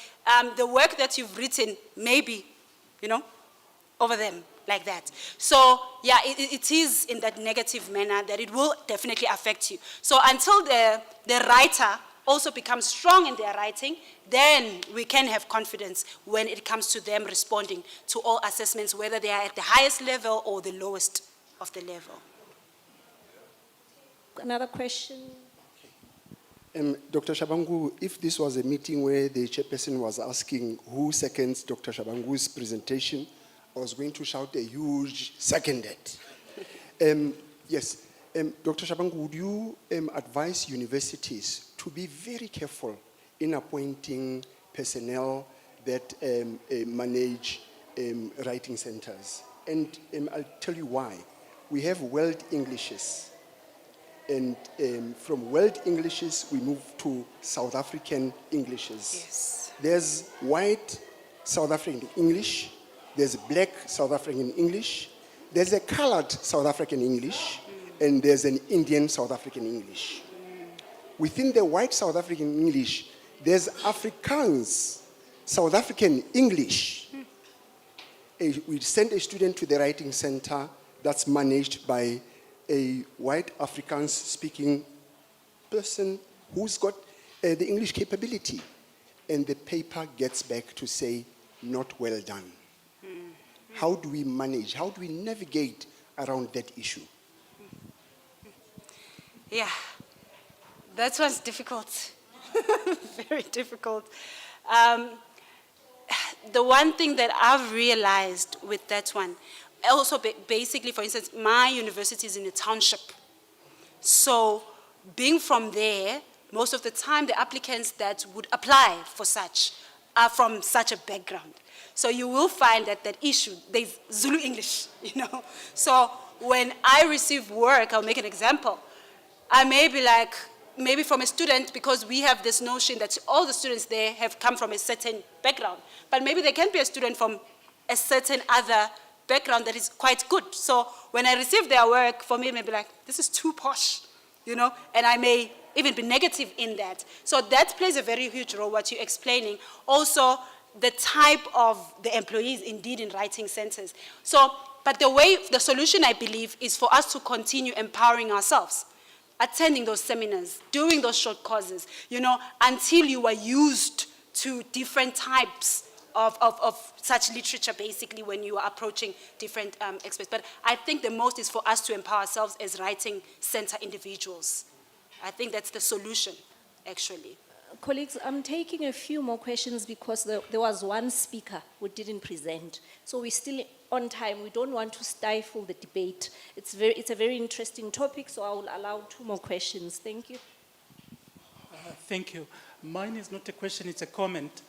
the work that you've written may be, over them like that. So yeah, it is in that negative manner that it will definitely affect you. So until the writer also becomes strong in their writing, then we can have confidence when it comes to them responding to all assessments, whether they are at the highest level or the lowest of the level. Another question? Dr. Shabangu, if this was a meeting where the chairperson was asking who seconds Dr. Shabangu's presentation, I was going to shout a huge seconded. Yes, Dr. Shabangu, would you advise universities to be very careful in appointing personnel that manage writing centers? And I'll tell you why. We have World Englishes. And from World Englishes, we move to South African Englishes. Yes. There's white South African English. There's black South African English. There's a colored South African English. And there's an Indian South African English. Within the white South African English, there's Afrikaans South African English. We send a student to the writing center that's managed by a white Afrikaans speaking person who's got the English capability. And the paper gets back to say, not well done. How do we manage? How do we navigate around that issue? Yeah, that one's difficult, very difficult. The one thing that I've realized with that one, also basically, for instance, my university is in a township. So being from there, most of the time the applicants that would apply for such are from such a background. So you will find that issue, there's Zulu English, So when I receive work, I'll make an example. I may be like, maybe from a student, because we have this notion that all the students there have come from a certain background. But maybe they can be a student from a certain other background that is quite good. So when I receive their work, for me, it may be like, this is too posh, you know, and I may even be negative in that. So that plays a very huge role, what you're explaining. Also, the type of the employees indeed in writing centers. So, but the solution, I believe, is for us to continue empowering ourselves, attending those seminars, doing those short courses, you know, until you are used to different types of such literature, basically, when you are approaching different experts. But I think the most is for us to empower ourselves as writing center individuals. I think that's the solution, actually. Colleagues, I'm taking a few more questions because there was one speaker who didn't present. So we're still on time. We don't want to stifle the debate. It's a very interesting topic, so I will allow 2 more questions. Thank you. Thank you. Mine is not a question, it's a comment.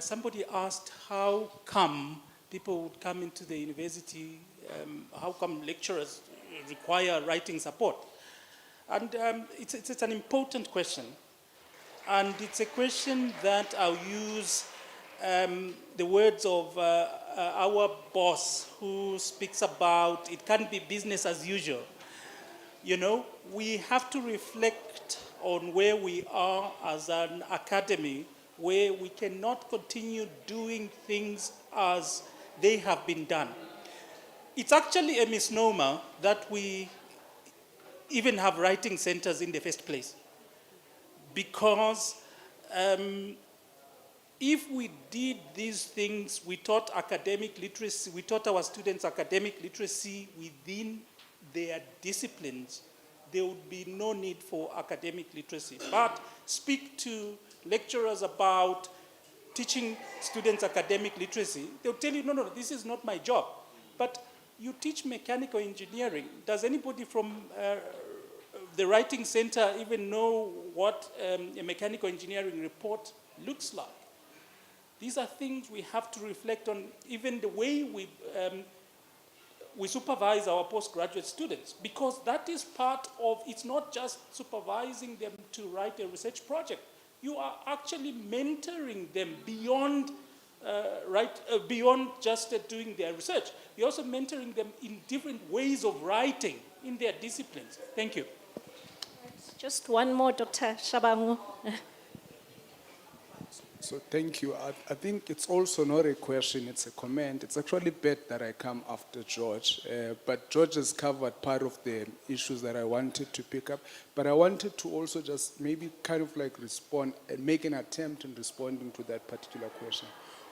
Somebody asked how come people would come into the university, how come lecturers require writing support? And it's an important question. And it's a question that I'll use the words of our boss who speaks about it can't be business as usual. You know, we have to reflect on where we are as an academy, where we cannot continue doing things as they have been done. It's actually a misnomer that we even have writing centers in the first place. Because if we did these things, we taught academic literacy, we taught our students academic literacy within their disciplines, there would be no need for academic literacy. But speak to lecturers about teaching students academic literacy, they'll tell you, no, this is not my job. But you teach mechanical engineering. Does anybody from the writing center even know what a mechanical engineering report looks like? These are things we have to reflect on, even the way we supervise our postgraduate students, because that is part of, it's not just supervising them to write a research project. You are actually mentoring them beyond, beyond just doing their research. You're also mentoring them in different ways of writing in their disciplines. Thank you. Just one more, Dr. Shabangu. So thank you. I think it's also not a question, it's a comment. It's actually bad that I come after George, but George has covered part of the issues that I wanted to pick up. But I wanted to also just maybe kind of like respond and make an attempt in responding to that particular question.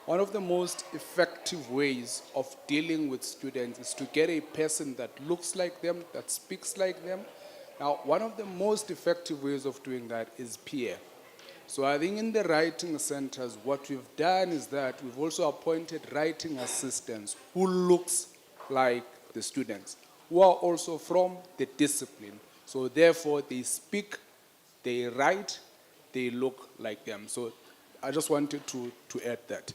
One of the most effective ways of dealing with students is to get a person that looks like them, that speaks like them. Now, one of the most effective ways of doing that is peer. So I think in the writing centers, what we've done is that we've also appointed writing assistants who looks like the students, who are also from the discipline. So therefore, they speak, they write, they look like them. So I just wanted to add that.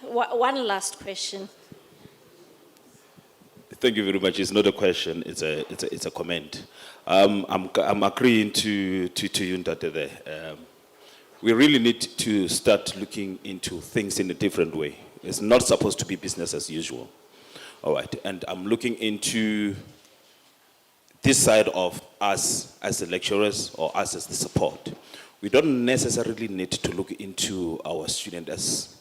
One last question. Thank you very much. It's not a question, it's a comment. I'm agreeing to you, Ndate, there. We really need to start looking into things in a different way. It's not supposed to be business as usual. All right, and I'm looking into this side of us as the lecturers or us as the support. We don't necessarily need to look into our student as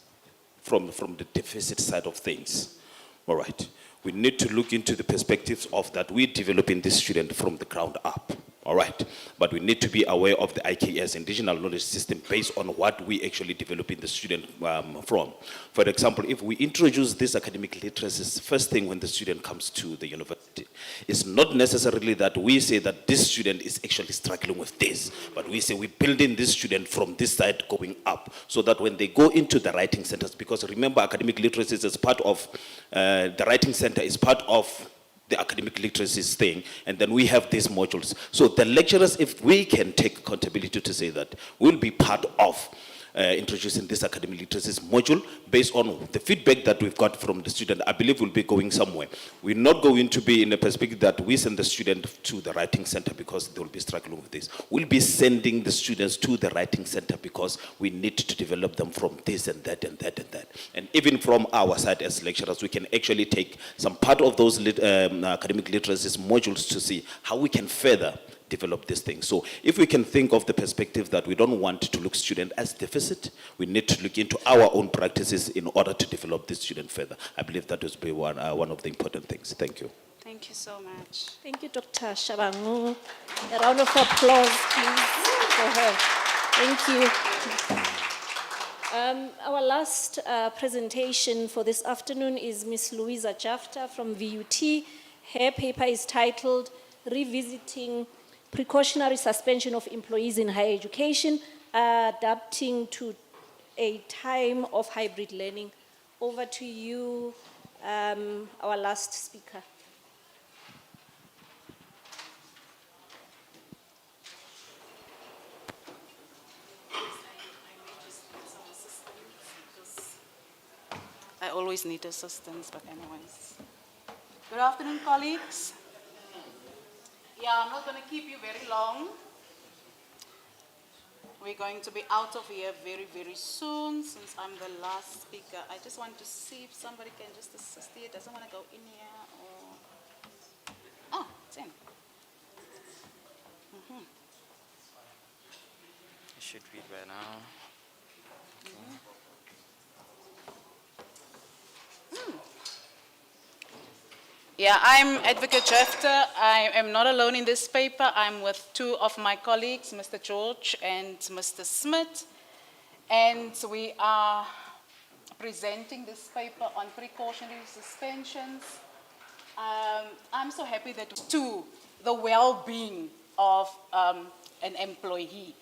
from the deficit side of things. All right. We need to look into the perspectives of that we're developing this student from the ground up, all right? But we need to be aware of the IKS, Indigenous Knowledge System, based on what we actually developing the student from. For example, if we introduce this academic literacy, first thing when the student comes to the university, it's not necessarily that we say that this student is actually struggling with this, but we say we're building this student from this side going up, so that when they go into the writing centers, because remember academic literacy is part of the writing center is part of the academic literacy thing, and then we have these modules. So the lecturers, if we can take accountability to say that we'll be part of introducing this academic literacy module based on the feedback that we've got from the student. I believe we'll be going somewhere. We're not going to be in a perspective that we send the student to the writing center because they will be struggling with this. We'll be sending the students to the writing center because we need to develop them from this and that and that and that. And even from our side as lecturers, we can actually take some part of those academic literacy modules to see how we can further develop this thing. So if we can think of the perspective that we don't want to look student as deficit, we need to look into our own practices in order to develop this student further. I believe that would be one of the important things. Thank you. Thank you so much. Thank you, Dr. Shabangu. A round of applause, please, for her. Thank you. Our last presentation for this afternoon is Ms. Louisa Jafta from VUT. Her paper is titled Revisiting Precautionary Suspension of Employees in Higher Education, Adapting to a Time of Hybrid Learning. Over to you, our last speaker. I always need assistance, but anyways. Good afternoon, colleagues. Yeah, I'm not going to keep you very long. We're going to be out of here very, very soon since I'm the last speaker. I just want to see if somebody can just assist here. Doesn't want to go in here or... Oh, it's in. You should read right now. Yeah, I'm Advocate Jefter. I am not alone in this paper. I'm with two of my colleagues, Mr. George and Mr. Smith. And we are presenting this paper on precautionary suspensions. I'm so happy that to the well-being of an employee.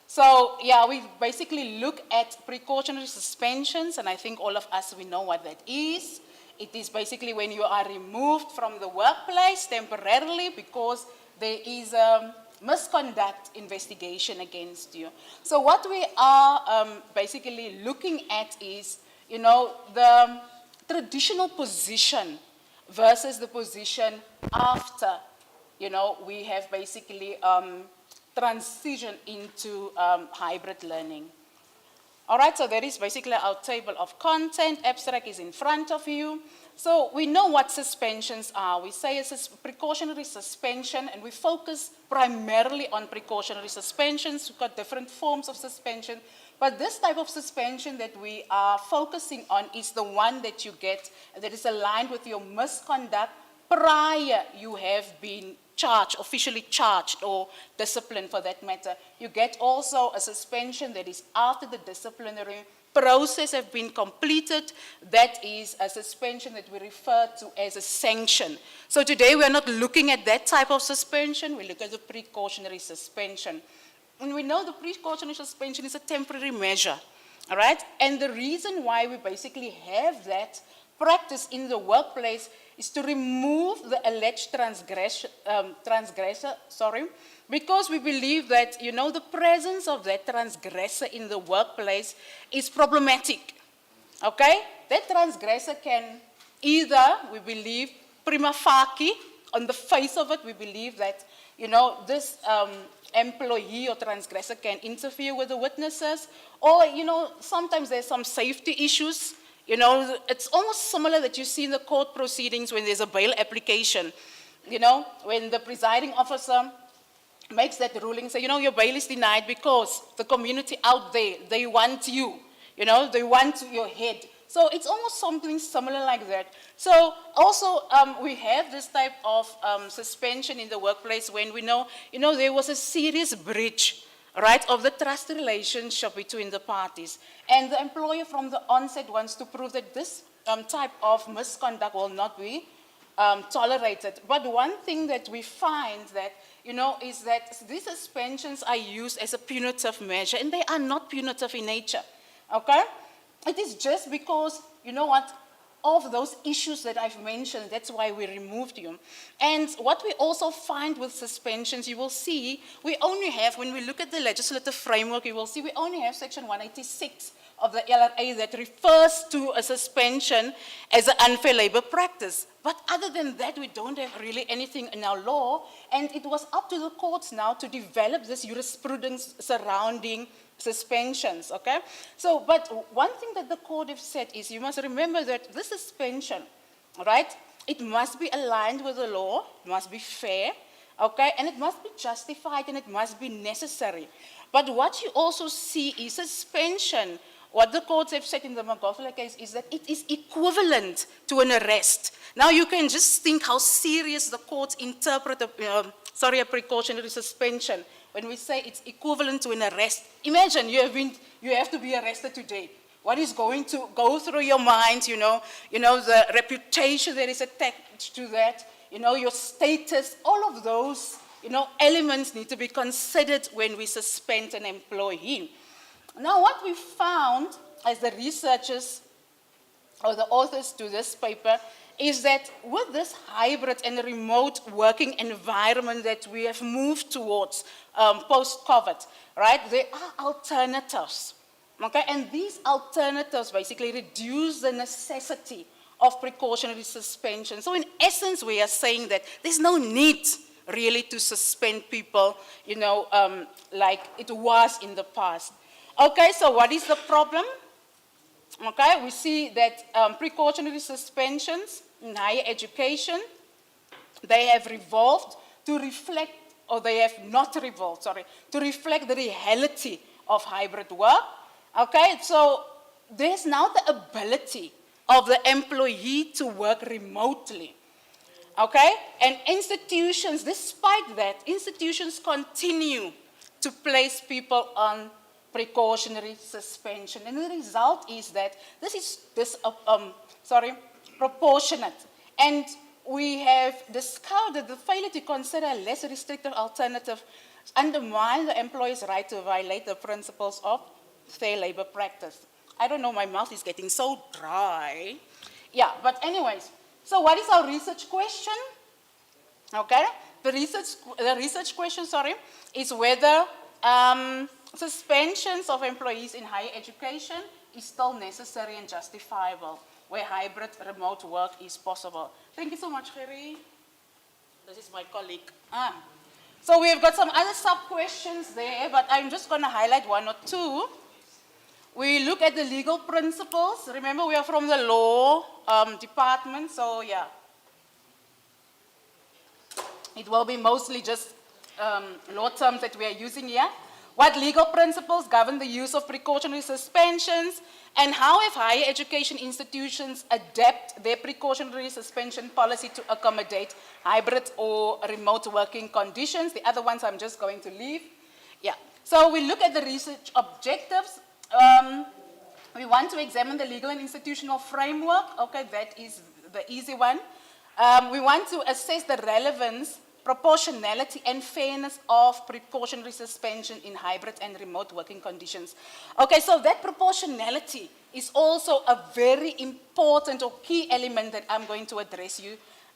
So yeah, we basically look at precautionary suspensions, and I think all of us, we know what that is. It is basically when you are removed from the workplace temporarily because there is a misconduct investigation against you. So what we are basically looking at is, you know, the traditional position versus the position after, you know, we have basically transitioned into hybrid learning. All right, so there is basically our table of content. Abstract is in front of you. So we know what suspensions are. We say it's a precautionary suspension, and we focus primarily on precautionary suspensions. We've got different forms of suspension, but this type of suspension that we are focusing on is the one that you get that is aligned with your misconduct prior you have been charged, officially charged, or disciplined for that matter. You get also a suspension that is after the disciplinary process has been completed. That is a suspension that we refer to as a sanction. So today we are not looking at that type of suspension, we look at the precautionary suspension. And we know the precautionary suspension is a temporary measure, all right? And the reason why we basically have that practice in the workplace is to remove the alleged transgressor, because we believe that, you know, the presence of that transgressor in the workplace is problematic, okay? That transgressor can either, we believe, prima facie, on the face of it, we believe that, you know, this employee or transgressor can interfere with the witnesses, or, you know, sometimes there's some safety issues. You know, it's almost similar that you see in the court proceedings when there's a bail application. You know, when the presiding officer makes that ruling, say, you know, your bail is denied because the community out there, they want you. You know, they want your head. So it's almost something similar like that. So also we have this type of suspension in the workplace when we know, you know, there was a serious breach, right, of the trust relationship between the parties. And the employer from the onset wants to prove that this type of misconduct will not be tolerated. But one thing that we find that, you know, is that these suspensions are used as a punitive measure, and they are not punitive in nature, okay? It is just because, you know what, of those issues that I've mentioned. That's why we removed you. And what we also find with suspensions, you will see, we only have, when we look at the legislative framework, you will see we only have section 186 of the LRA that refers to a suspension as an unfair labor practice. But other than that, we don't have really anything in our law, and it was up to the courts now to develop this jurisprudence surrounding suspensions, okay? So, but one thing that the court have said is you must remember that this suspension, right, it must be aligned with the law, it must be fair, okay, and it must be justified and it must be necessary. But what you also see is suspension. What the courts have said in the McGoffler case is that it is equivalent to an arrest. Now you can just think how serious the courts interpret a precautionary suspension when we say it's equivalent to an arrest. Imagine you have to be arrested today. What is going to go through your mind, you know, the reputation that is attached to that, your status, all of those, elements need to be considered when we suspend an employee. Now, what we found as the researchers or the authors to this paper is that with this hybrid and remote working environment that we have moved towards post-COVID, right, there are alternatives, okay? And these alternatives basically reduce the necessity of precautionary suspension. So in essence, we are saying that there's no need really to suspend people, like it was in the past. Okay, so what is the problem? Okay, we see that precautionary suspensions in higher education, they have revolved to reflect, or they have not revolved, sorry, to reflect the reality of hybrid work. Okay, so there's now the ability of the employee to work remotely. Okay, and institutions, despite that, institutions continue to place people on precautionary suspension. And the result is that this is proportionate. And we have discovered that the failure to consider a less restrictive alternative undermines the employer's right to violate the principles of fair labor practice. I don't know, my mouth is getting so dry. Yeah, but anyways, so what is our research question? Okay, the research question, is whether suspensions of employees in higher education is still necessary and justifiable where hybrid remote work is possible. Thank you so much, Gerrie. This is my colleague. So we've got some other sub-questions there, but I'm just going to highlight one or two. We look at the legal principles. Remember, we are from the law department, so yeah. It will be mostly just law terms that we are using here. What legal principles govern the use of precautionary suspensions, and how have higher education institutions adapt their precautionary suspension policy to accommodate hybrid or remote working conditions? The other ones I'm just going to leave. Yeah. So we look at the research objectives. We want to examine the legal and institutional framework. Okay, that is the easy one. We want to assess the relevance, proportionality and fairness of precautionary suspension in hybrid and remote working conditions. Okay, so that proportionality is also a very important or key element that I'm going to address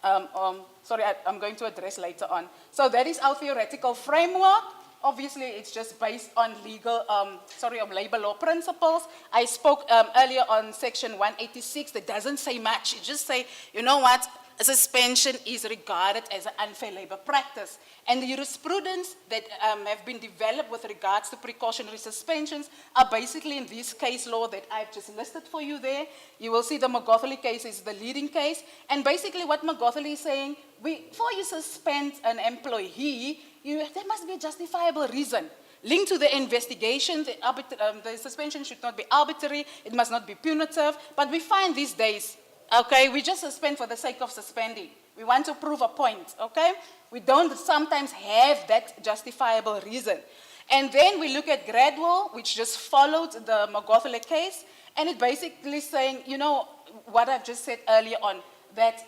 I'm going to address later on. So that is our theoretical framework. Obviously, it's just based on labor law principles. I spoke earlier on section 186 that doesn't say much. It just say, you know what? A suspension is regarded as an unfair labor practice. And the jurisprudence that have been developed with regards to precautionary suspensions are basically in this case law that I've just listed for you there. You will see the McGoffler case is the leading case. And basically what McGoffler is saying, before you suspend an employee, there must be a justifiable reason. Linked to the investigation, the suspension should not be arbitrary, it must not be punitive. But we find these days, okay, we just suspend for the sake of suspending. We want to prove a point, okay? We don't sometimes have that justifiable reason. And then we look at Gradwell, which just followed the McGoffler case, and it basically saying, what I've just said earlier on, that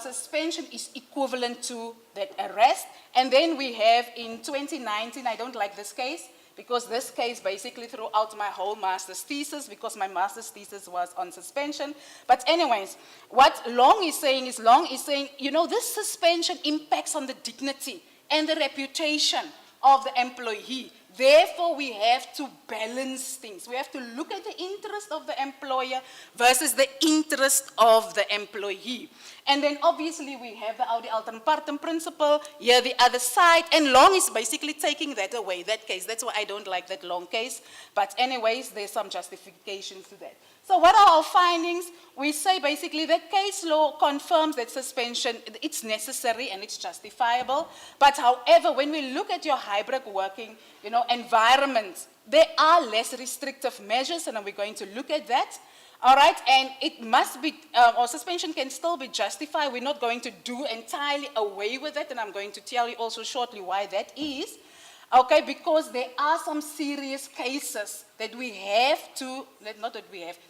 suspension is equivalent to that arrest. And then we have in 2019, I don't like this case, because this case basically threw out my whole master's thesis, because my master's thesis was on suspension. But anyways, what Long is saying, you know, this suspension impacts on the dignity and the reputation of the employee. Therefore, we have to balance things. We have to look at the interest of the employer versus the interest of the employee. And then obviously we have the audi alteram partem principle, here the other side, and Long is basically taking that away, that case. That's why I don't like that Long case. But anyways, there's some justifications to that. So what are our findings? We say basically that case law confirms that suspension, it's necessary and it's justifiable. But however, when we look at your hybrid working, you know, environment, there are less restrictive measures, and we're going to look at that. All right, and it must be, or suspension can still be justified. We're not going to do entirely away with it, and I'm going to tell you also shortly why that is. Okay, because there are some serious cases that we have to, that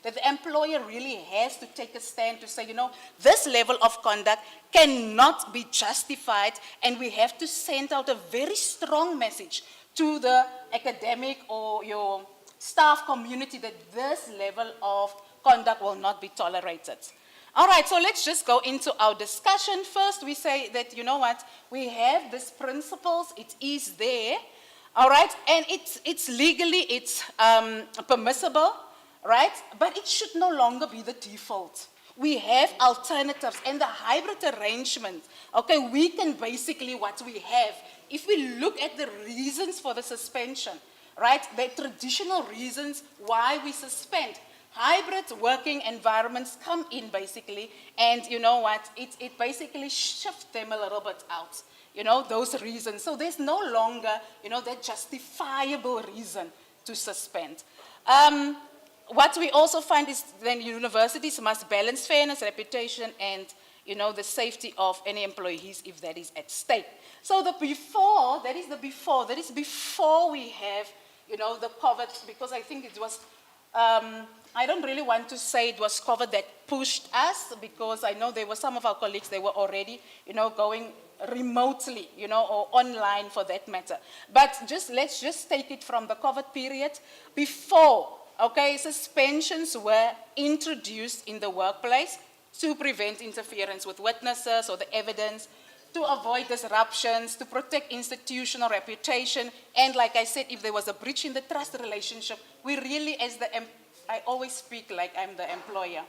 the employer really has to take a stand to say, you know, this level of conduct cannot be justified, and we have to send out a very strong message to the academic or your staff community that this level of conduct will not be tolerated. All right, so let's just go into our discussion. First, we say that, you know what, we have these principles, it is there, all right, and it's legally, it's permissible, right, but it should no longer be the default. We have alternatives, and the hybrid arrangement, okay, we can basically, what we have, if we look at the reasons for the suspension, right, the traditional reasons why we suspend, hybrid working environments come in basically, and you know what, it basically shifts them a little bit out, you know, those reasons. So there's no longer, you know, that justifiable reason to suspend. What we also find is then universities must balance fairness, reputation, and, you know, the safety of any employees if that is at stake. So the before, that is before we have, you know, the COVID, because I think it was, I don't really want to say it was COVID that pushed us, because I know there were some of our colleagues, they were already, you know, going remotely, you know, or online for that matter. But let's just take it from the COVID period. Before, okay, suspensions were introduced in the workplace to prevent interference with witnesses or the evidence, to avoid disruptions, to protect institutional reputation, and like I said, if there was a breach in the trust relationship, we really, I always speak like I'm the employer.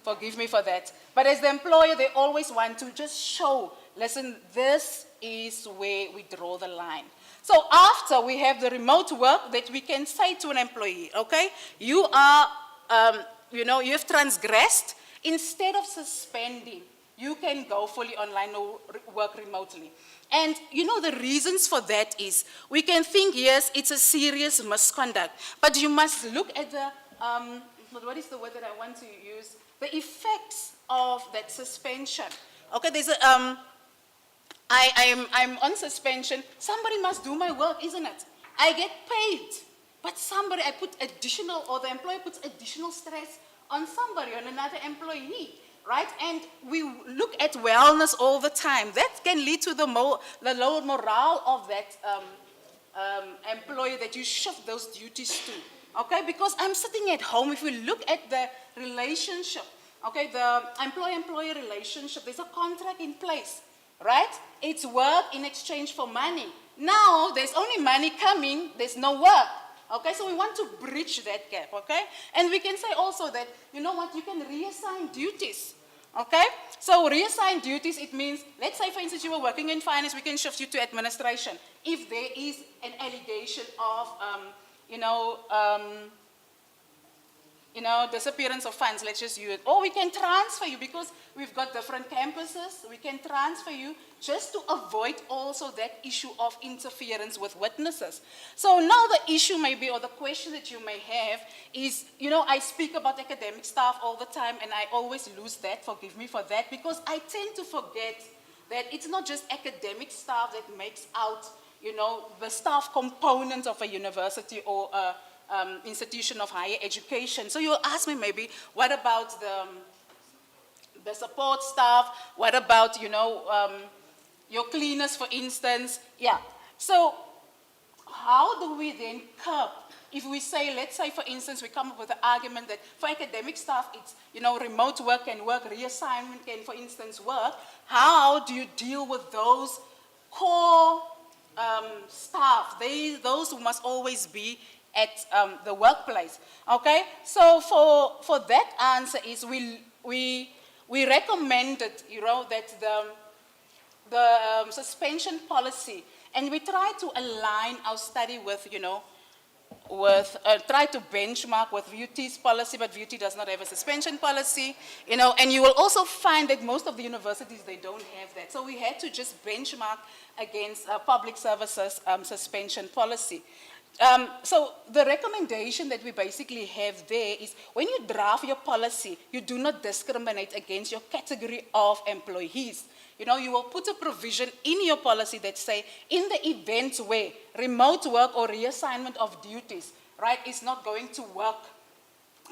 Forgive me for that. But as the employer, they always want to just show, listen, this is where we draw the line. So after we have the remote work, that we can say to an employee, okay, you are, you know, you have transgressed. Instead of suspending, you can go fully online or work remotely. And, you know, the reasons for that is, we can think, yes, it's a serious misconduct, but you must look at the, what is the word that I want to use? The effects of that suspension. Okay, there's a, I'm on suspension, somebody must do my work, isn't it? I get paid, but I put additional, or the employer puts additional stress on somebody, on another employee, right? And we look at wellness all the time. That can lead to the lower morale of that employer that you shift those duties to, okay? Because I'm sitting at home, if we look at the relationship, okay, the employer-employer relationship, there's a contract in place, right? It's work in exchange for money. Now, there's only money coming, there's no work. Okay, so we want to bridge that gap, okay? And we can say also that, you know what, you can reassign duties, okay? So reassign duties, it means, let's say for instance you were working in finance, we can shift you to administration. If there is an allegation of, disappearance of funds, let's just use it. Or we can transfer you, because we've got different campuses, we can transfer you just to avoid also that issue of interference with witnesses. So now the issue may be, or the question that you may have is, you know, I speak about academic staff all the time, and I always lose that, forgive me for that, because I tend to forget that it's not just academic staff that makes out, you know, the staff component of a university or a institution of higher education. So you'll ask me maybe, what about the support staff? What about, you know, your cleaners, for instance? Yeah. So how do we then curb? If we say, let's say, for instance, we come up with the argument that for academic staff, it's, remote work can work, reassignment can, for instance, work. How do you deal with those core staff, those who must always be at the workplace? Okay, so for that answer is we recommended, that the suspension policy, and we try to align our study with, try to benchmark with VUT's policy, but VUT does not have a suspension policy, and you will also find that most of the universities, they don't have that. So we had to just benchmark against public services suspension policy. So the recommendation that we basically have there is when you draft your policy, you do not discriminate against your category of employees. You will put a provision in your policy that say, in the event where remote work or reassignment of duties, right, is not going to work,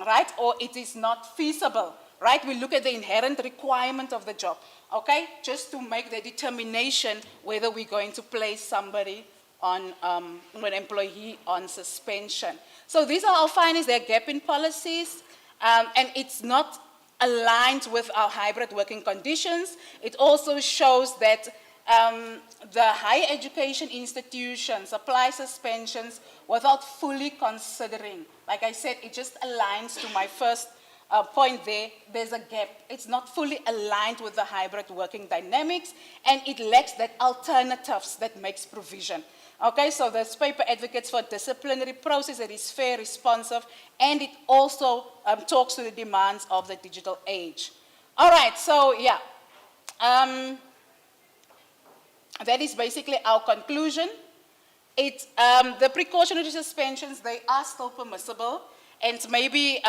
right, or it is not feasible, right, we look at the inherent requirement of the job, okay, just to make the determination whether we're going to place somebody on, an employee on suspension. So these are our findings. There are gap in policies, and it's not aligned with our hybrid working conditions. It also shows that the higher education institutions apply suspensions without fully considering. Like I said, it just aligns to my first point there. There's a gap. It's not fully aligned with the hybrid working dynamics, and it lacks that alternatives that makes provision. Okay, so this paper advocates for a disciplinary process that is fair, responsive, and it also talks to the demands of the digital age. All right, so yeah, that is basically our conclusion. The precautionary suspensions, they are still permissible, and maybe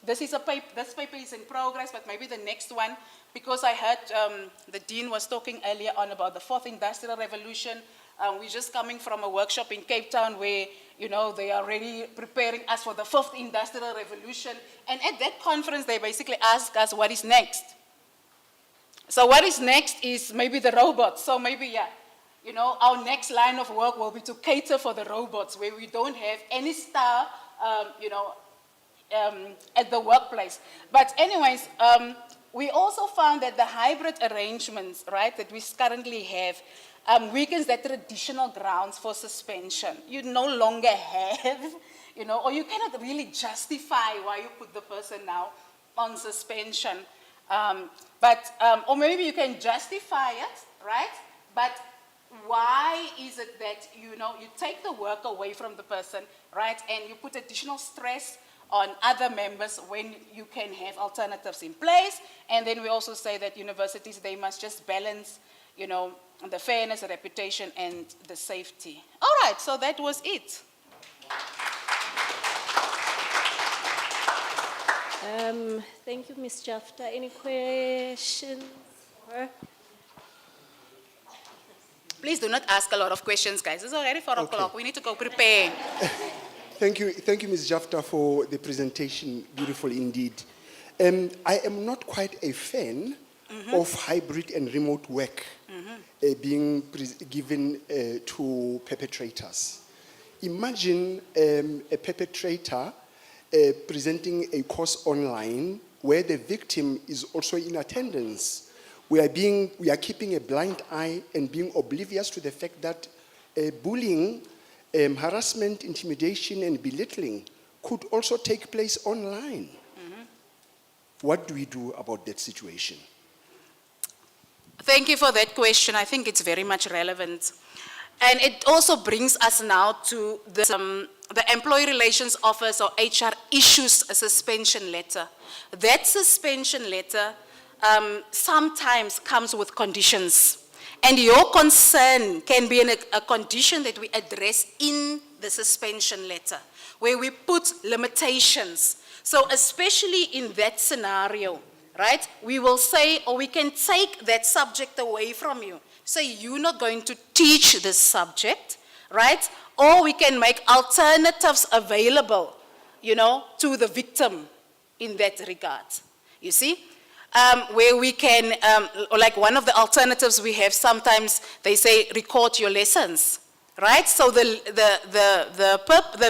this paper is in progress, but maybe the next one, because I heard the Dean was talking earlier on about the fourth industrial revolution. We're just coming from a workshop in Cape Town where, they are already preparing us for the fifth industrial revolution. And at that conference, they basically asked us what is next. So what is next is maybe the robots. So maybe, yeah, our next line of work will be to cater for the robots where we don't have any staff, at the workplace. But anyways, we also found that the hybrid arrangements, right, that we currently have, weakens that traditional grounds for suspension. You no longer have, or you cannot really justify why you put the person now on suspension. Or maybe you can justify it, right? But why is it that, you take the work away from the person, right? And you put additional stress on other members when you can have alternatives in place. And then we also say that universities, they must just balance, the fairness, the reputation, and the safety. All right, so that was it. Thank you, Ms. Jafta. Any questions? Please do not ask a lot of questions, guys. It's already 4 o'clock. We need to go prepare. Thank you, Ms. Jafta, for the presentation. Beautiful indeed. I am not quite a fan of hybrid and remote work being given to perpetrators. Imagine a perpetrator presenting a course online where the victim is also in attendance. We are keeping a blind eye and being oblivious to the fact that bullying, harassment, intimidation, and belittling could also take place online. What do we do about that situation? Thank you for that question. I think it's very much relevant. And it also brings us now to the Employee Relations Office, or HR, issues a suspension letter. That suspension letter sometimes comes with conditions. And your concern can be a condition that we address in the suspension letter, where we put limitations. So especially in that scenario, right, we will say, or we can take that subject away from you. Say, you're not going to teach this subject, right? Or we can make alternatives available, to the victim in that regard. You see? Where we can, like one of the alternatives we have, sometimes they say, record your lessons, right? So the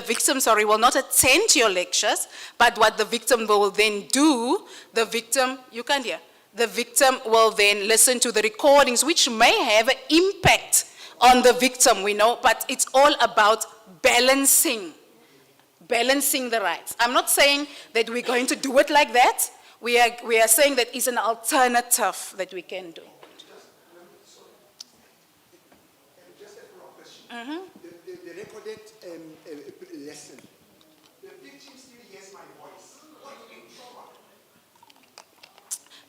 victim, will not attend to your lectures, but what the victim will then do, the victim will then listen to the recordings, which may have an impact on the victim, we know, but it's all about balancing the rights. I'm not saying that we're going to do it like that. We are saying that it's an alternative that we can do. The recorded lesson. The victim still hears my voice. What in trouble?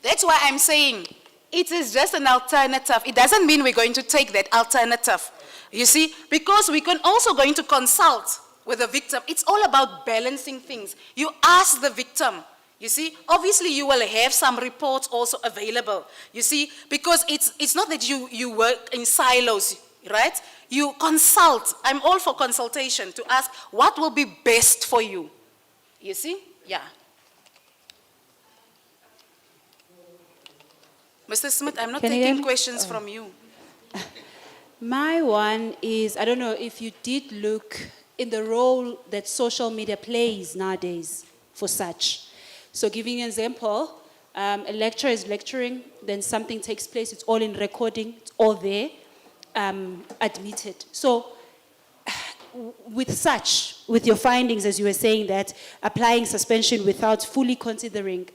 That's why I'm saying it is just an alternative. It doesn't mean we're going to take that alternative. You see, because we can also going to consult with the victim. It's all about balancing things. You ask the victim. You see, obviously you will have some reports also available. You see, because it's not that you work in silos, right? You consult. I'm all for consultation to ask what will be best for you. You see? Yeah. Mr. Smith, I'm not taking questions from you. My one is, I don't know if you did look in the role that social media plays nowadays for such. So giving an example, a lecturer is lecturing, then something takes place, it's all in recording, it's all there, admitted. So with your findings, as you were saying, that applying suspension without fully considering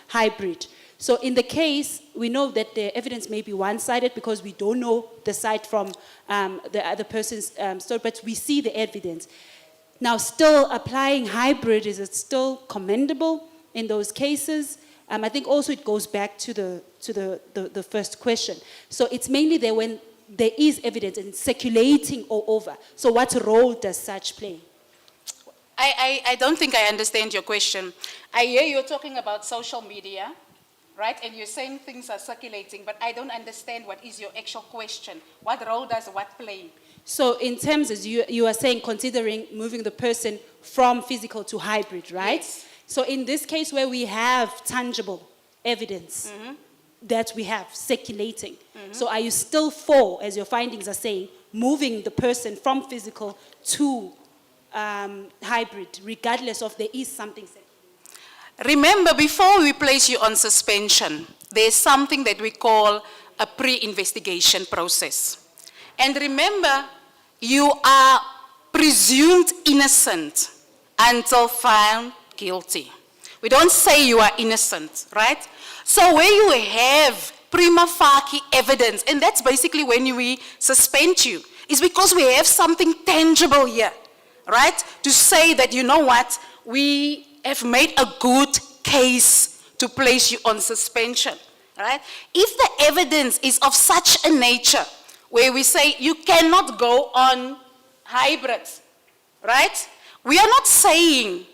hybrid. So in the case, we know that the evidence may be one-sided because we don't know the side from the other person's story, but we see the evidence. Now, still applying hybrid, is it still commendable in those cases? I think also it goes back to the first question. So it's mainly there when there is evidence and circulating all over. So what role does such play? I don't think I understand your question. I hear you're talking about social media, right? And you're saying things are circulating, but I don't understand what is your actual question. What role does what play? So in terms, as you are saying, considering moving the person from physical to hybrid, right? Yes. So in this case where we have tangible evidence that we have circulating, so are you still for, as your findings are saying, moving the person from physical to hybrid, regardless of there is something circulating? Remember, before we place you on suspension, there's something that we call a pre-investigation process. And remember, you are presumed innocent until found guilty. We don't say you are innocent, right? So where you have prima facie evidence, and that's basically when we suspend you, is because we have something tangible here, right? To say that, you know what, we have made a good case to place you on suspension, right? If the evidence is of such a nature where we say you cannot go on hybrids, right? We are not saying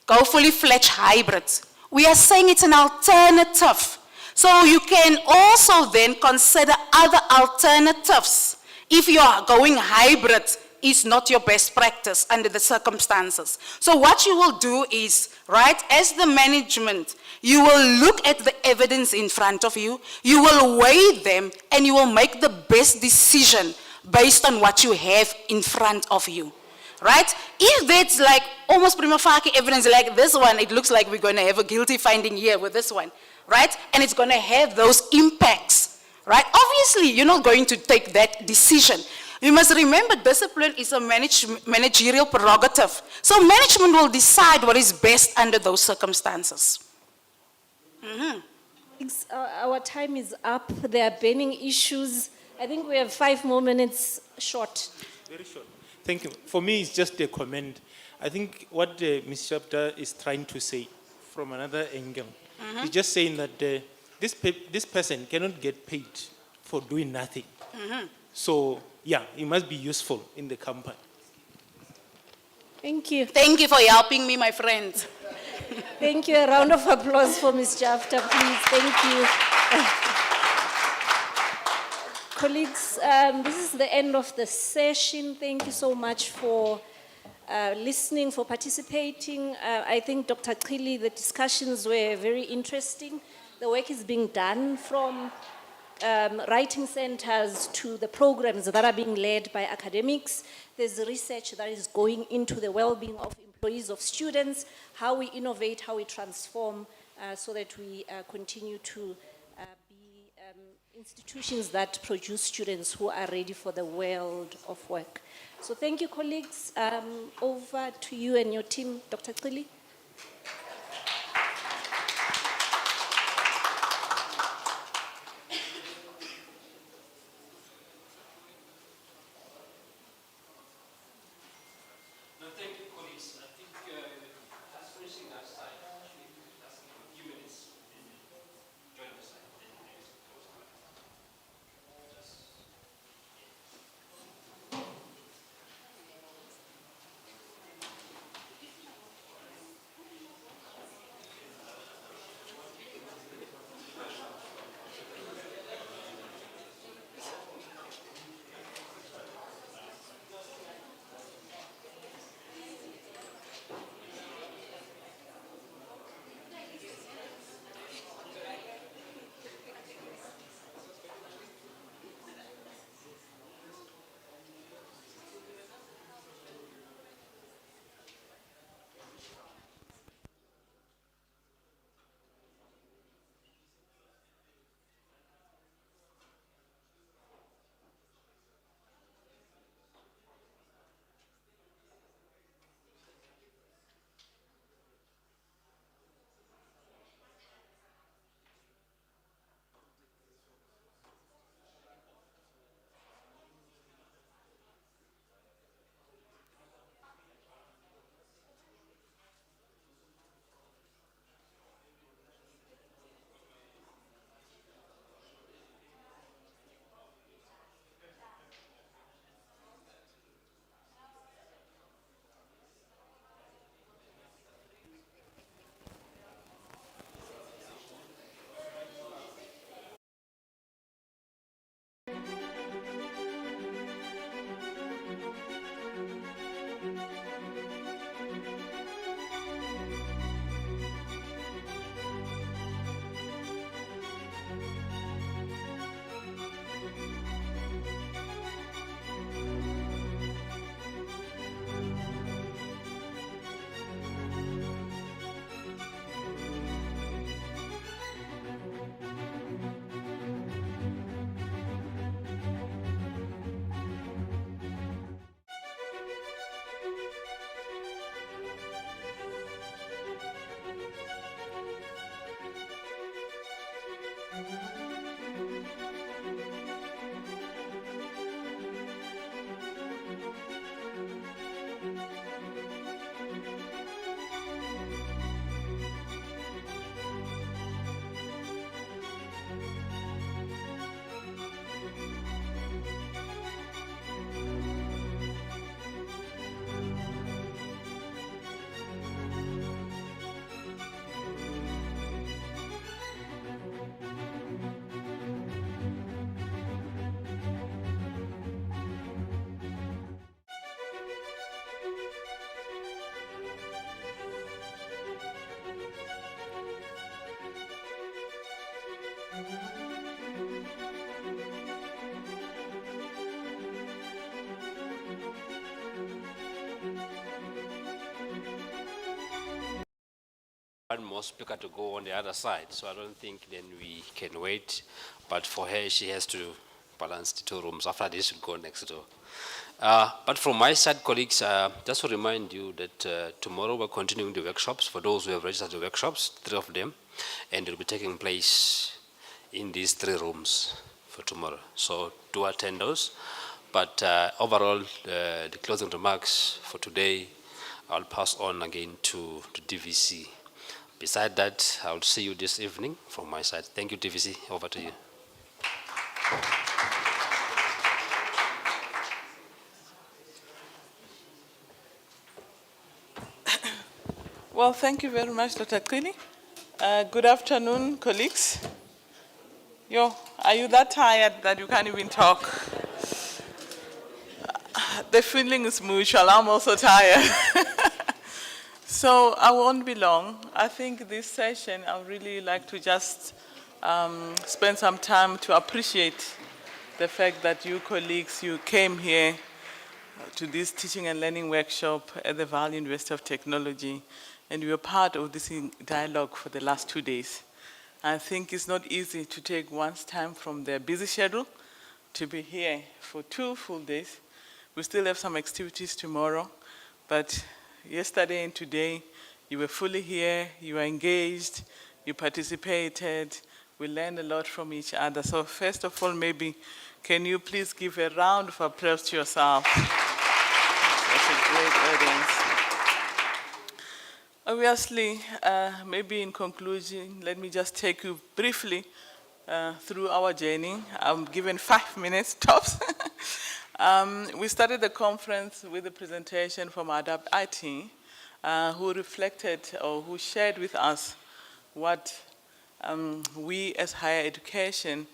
go fully fledged hybrids. We are saying it's an alternative. So you can also then consider other alternatives. If you are going hybrid, is not your best practice under the circumstances. So what you will do is, right, as the management, you will look at the evidence in front of you, you will weigh them, and you will make the best decision based on what you have in front of you, right? If that's like almost prima facie evidence like this one, it looks like we're going to have a guilty finding here with this one, right? And it's going to have those impacts, right? Obviously, you're not going to take that decision. You must remember, discipline is a managerial prerogative. So management will decide what is best under those circumstances. Our time is up. There are burning issues. I think we have 5 more minutes short. Very short. Thank you. For me, it's just a comment. I think what Ms. Shapta is trying to say from another angle, is just saying that this person cannot get paid for doing nothing. So, yeah, it must be useful in the company. Thank you. Thank you for helping me, my friend. Thank you. A round of applause for Ms. Jafta, please. Thank you. Colleagues, this is the end of the session. Thank you so much for listening, for participating. I think, Dr. Chili, the discussions were very interesting. The work is being done from writing centers to the programs that are being led by academics. There's research that is going into the well-being of employees, of students, how we innovate, how we transform, so that we continue to be institutions that produce students who are ready for the world of work. So thank you, colleagues. Over to you and your team, Dr. Cili. One more speaker to go on the other side, so I don't think then we can wait. But for her, she has to balance the two rooms. After this, she'll go next door. But from my side, colleagues, just to remind you that tomorrow we're continuing the workshops. For those who have registered the workshops, 3 of them, and they'll be taking place in these 3 rooms for tomorrow. So do attend those. But overall, the closing remarks for today, I'll pass on again to DVC. Beside that, I'll see you this evening from my side. Thank you, DVC. Over to you. Well, thank you very much, Dr. Cili. Good afternoon, colleagues. Are you that tired that you can't even talk? The feeling is mutual. I'm also tired. So I won't be long. I think this session, I would really like to just spend some time to appreciate the fact that you colleagues, you came here to this teaching and learning workshop at the Valley University of Technology, and you were part of this dialogue for the last 2 days. I think it's not easy to take one's time from their busy schedule to be here for 2 full days. We still have some activities tomorrow, but yesterday and today, you were fully here, you were engaged, you participated, we learned a lot from each other. So first of all, maybe, can you please give a round of applause to yourself? Such a great audience. Obviously, maybe in conclusion, let me just take you briefly through our journey. I'm given 5 minutes tops. We started the conference with a presentation from Adapt IT, who reflected or who shared with us what we as higher education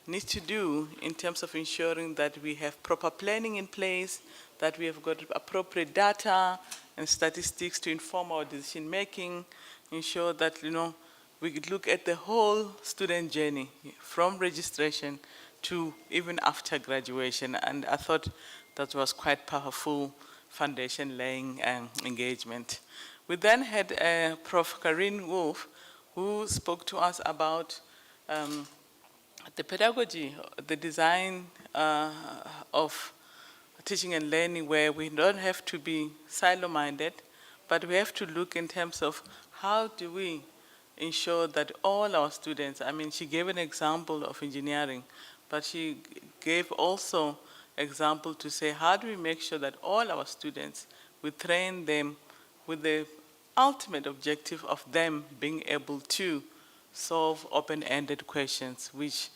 need to do in terms of ensuring that we have proper planning in place, that we have got appropriate data and statistics to inform our decision making, ensure that we could look at the whole student journey from registration to even after graduation. And I thought that was quite powerful foundation laying engagement. We then had Prof. Karine Wolf, who spoke to us about the pedagogy, the design of teaching and learning, where we don't have to be silo-minded, but we have to look in terms of how do we ensure that all our students, I mean, she gave an example of engineering, but she gave also example to say, how do we make sure that all our students, we train them with the ultimate objective of them being able to solve open-ended questions, which,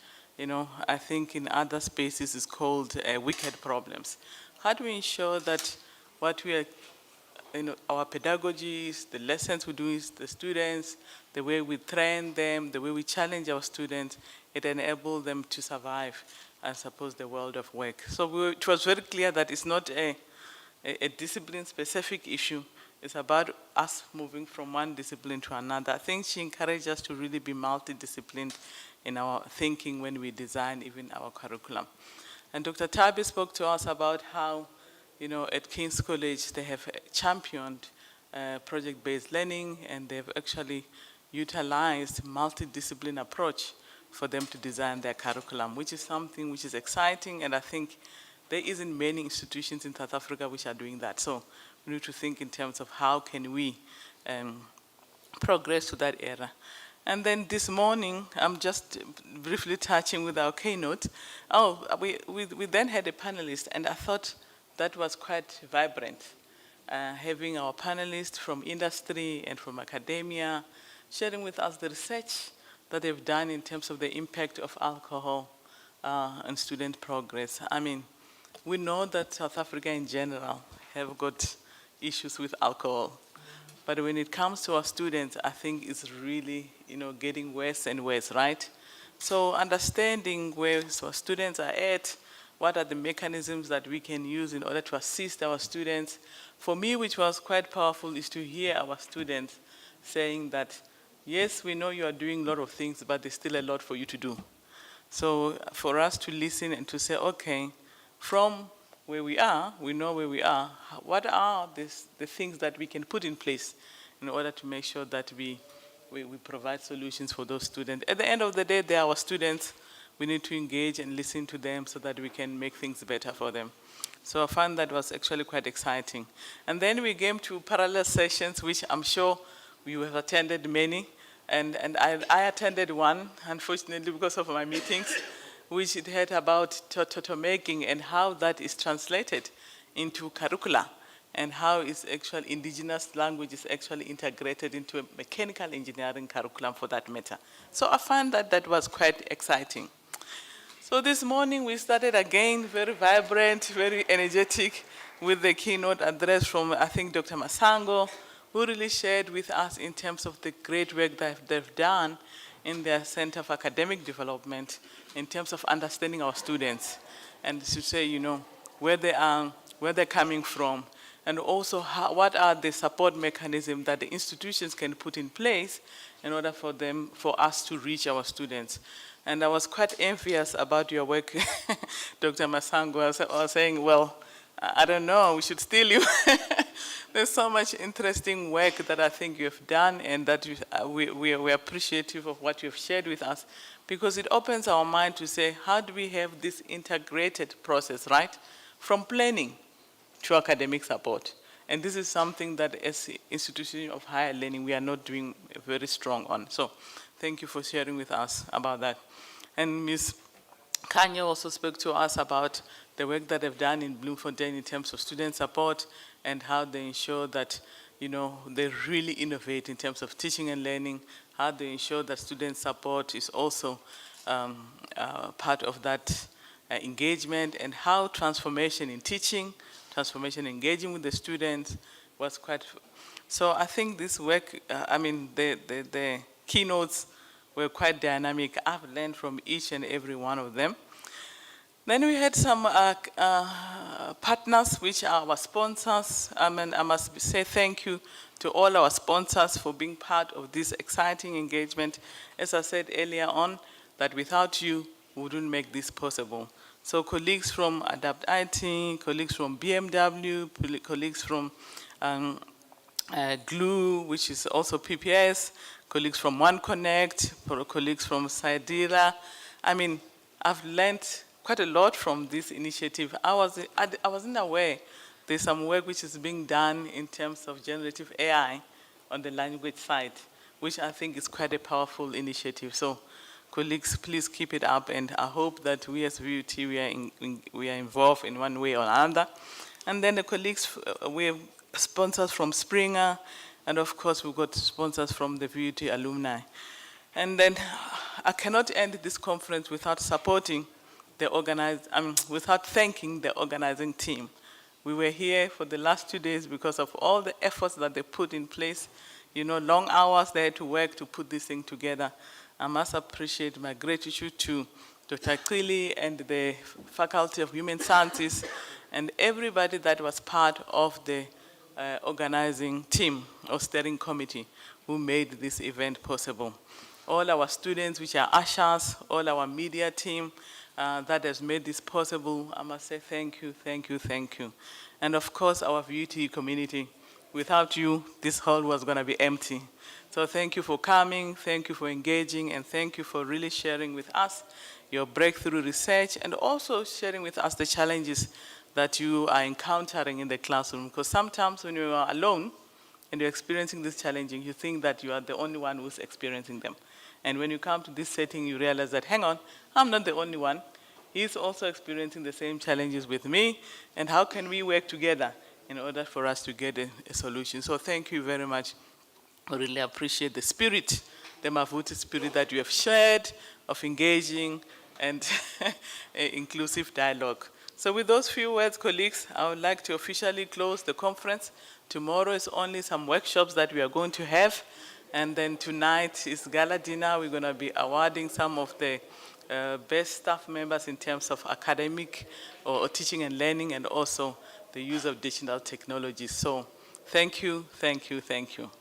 I think in other spaces is called wicked problems. How do we ensure that what we are, our pedagogies, the lessons we do with the students, the way we train them, the way we challenge our students, it enables them to survive, I suppose, the world of work. So it was very clear that it's not a discipline-specific issue. It's about us moving from one discipline to another. I think she encouraged us to really be multidisciplined in our thinking when we design even our curriculum. And Dr. Tabi spoke to us about how, at King's College, they have championed project-based learning, and they've actually utilized multidiscipline approach for them to design their curriculum, which is something which is exciting, and I think there isn't many institutions in South Africa which are doing that. So we need to think in terms of how can we progress to that era. And then this morning, I'm just briefly touching with our keynote. We then had a panelist, and I thought that was quite vibrant, having our panelists from industry and from academia sharing with us the research that they've done in terms of the impact of alcohol on student progress. I mean, we know that South Africa in general have got issues with alcohol. But when it comes to our students, I think it's really, getting worse and worse, right? So understanding where our students are at, what are the mechanisms that we can use in order to assist our students. For me, which was quite powerful, is to hear our students saying that, yes, we know you are doing a lot of things, but there's still a lot for you to do. So for us to listen and to say, okay, from where we are, we know where we are, what are the things that we can put in place in order to make sure that we provide solutions for those students. At the end of the day, they are our students. We need to engage and listen to them so that we can make things better for them. So I found that was actually quite exciting. And then we came to parallel sessions, which I'm sure you have attended many. And I attended one, unfortunately, because of my meetings, which it had about toto making and how that is translated into curricula and how is actual indigenous language is actually integrated into a mechanical engineering curriculum for that matter. So I found that was quite exciting. So this morning we started again, very vibrant, very energetic, with the keynote address from, I think, Dr. Masango, who really shared with us in terms of the great work that they've done in their Center for Academic Development in terms of understanding our students and to say, where they are, where they're coming from, and also what are the support mechanisms that the institutions can put in place in order for us to reach our students. And I was quite envious about your work, Dr. Masango. I was saying, well, I don't know, we should steal you. There's so much interesting work that I think you have done, and that we are appreciative of what you have shared with us, because it opens our mind to say, how do we have this integrated process, right? From planning to academic support. And this is something that as an institution of higher learning, we are not doing very strong on. So thank you for sharing with us about that. And Ms. Kanye also spoke to us about the work that they've done in Bloemfontein in terms of student support and how they ensure that, you know, they really innovate in terms of teaching and learning, how they ensure that student support is also part of that engagement, and how transformation in teaching, transformation engaging with the students was quite. So I think this work, the keynotes were quite dynamic. I've learned from each and every one of them. Then we had some partners, which are our sponsors. I must say thank you to all our sponsors for being part of this exciting engagement. As I said earlier on, that without you, we wouldn't make this possible. So colleagues from Adapt IT, colleagues from BMW, colleagues from GLUE, which is also PPS, colleagues from OneConnect, colleagues from Saidira. I mean, I've learned quite a lot from this initiative. I wasn't aware there's some work which is being done in terms of generative AI on the language side, which I think is quite a powerful initiative. So colleagues, please keep it up, and I hope that we as VUT, we are involved in one way or another. And then the colleagues, we have sponsors from Springer, and of course we've got sponsors from the VUT alumni. And then I cannot end this conference without supporting without thanking the organizing team. We were here for the last 2 days because of all the efforts that they put in place. You know, long hours they had to work to put this thing together. I must appreciate my gratitude to Dr. Kili and the Faculty of Human Sciences and everybody that was part of the organizing team or steering committee who made this event possible. All our students, which are ushers, all our media team that has made this possible, I must say thank you, thank you, thank you. And of course, our VUT community. Without you, this hall was going to be empty. So thank you for coming, thank you for engaging, and thank you for really sharing with us your breakthrough research, and also sharing with us the challenges that you are encountering in the classroom. Because sometimes when you are alone and you're experiencing this challenging, you think that you are the only one who's experiencing them. And when you come to this setting, you realize that, hang on, I'm not the only one. He's also experiencing the same challenges with me, and how can we work together in order for us to get a solution? So thank you very much. I really appreciate the spirit, the Mavuti spirit that you have shared of engaging and inclusive dialogue. So with those few words, colleagues, I would like to officially close the conference. Tomorrow is only some workshops that we are going to have. And then tonight is gala dinner. We're going to be awarding some of the best staff members in terms of academic or teaching and learning, and also the use of digital technologies. So thank you, thank you, thank you.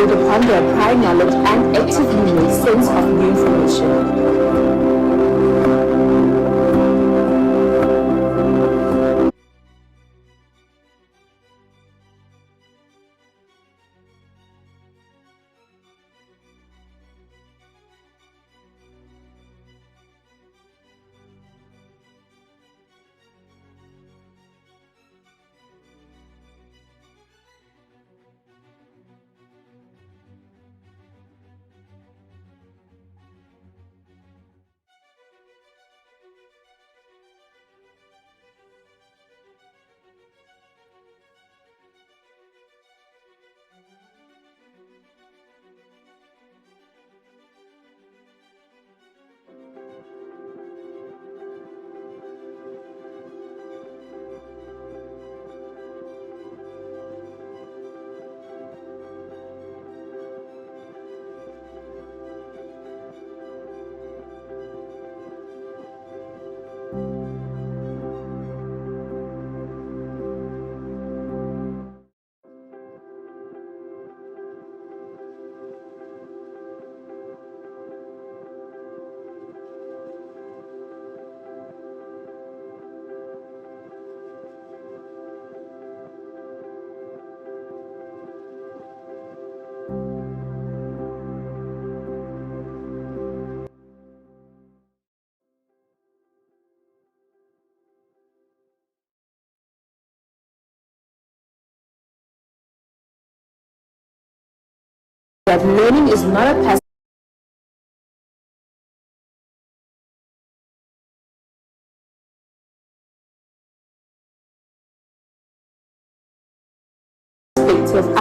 upon their prior knowledge and actively make sense of new information. That learning is not a passive perspective.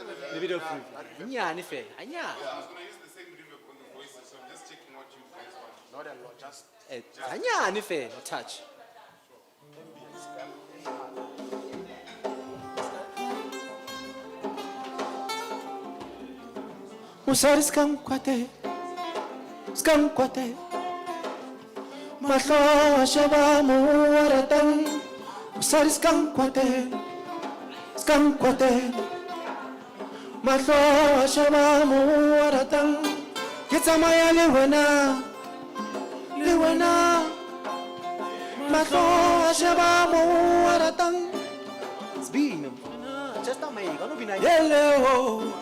A bit of Anyane fe, anyane. Not a lot, just anyane fe, no touch. Musari skankwate, mahlo shaba muaratan. Musari skankwate, mahlo shaba muaratan. Kitsamaya liwena, mahlo shaba muaratan. It's been, just a man, gonna be nice. Hello.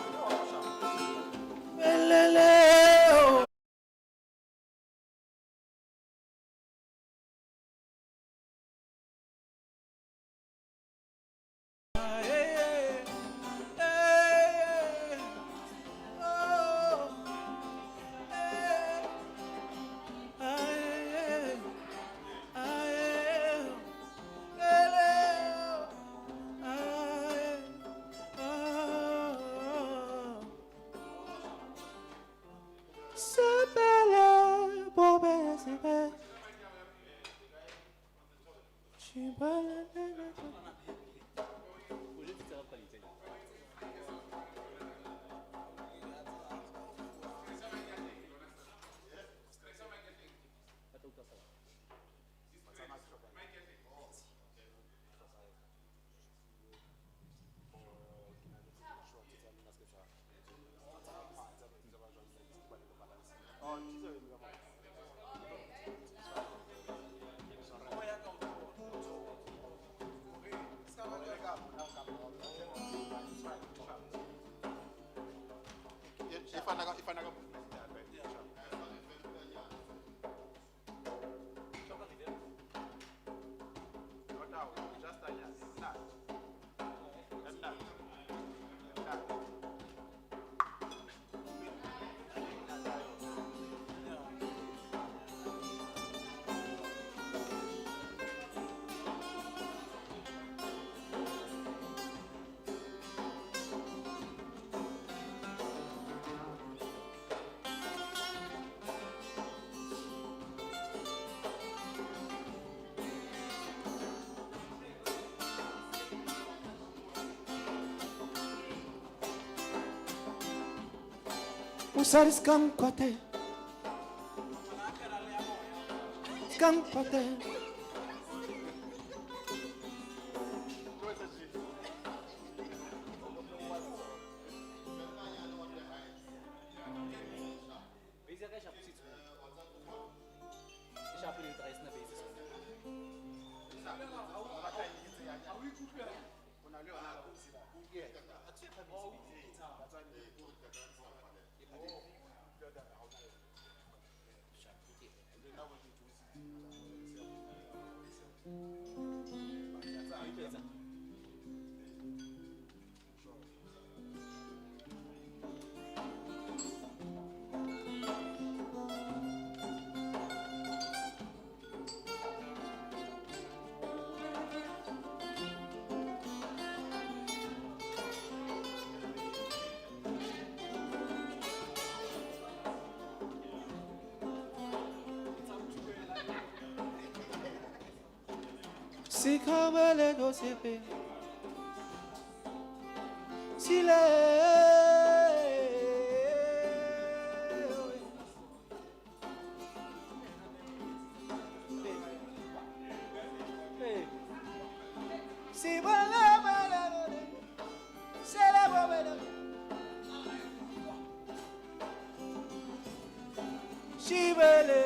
Musari skankwate. Sikamele no sepe, sile. Si bala bala, sela bala. Shibele.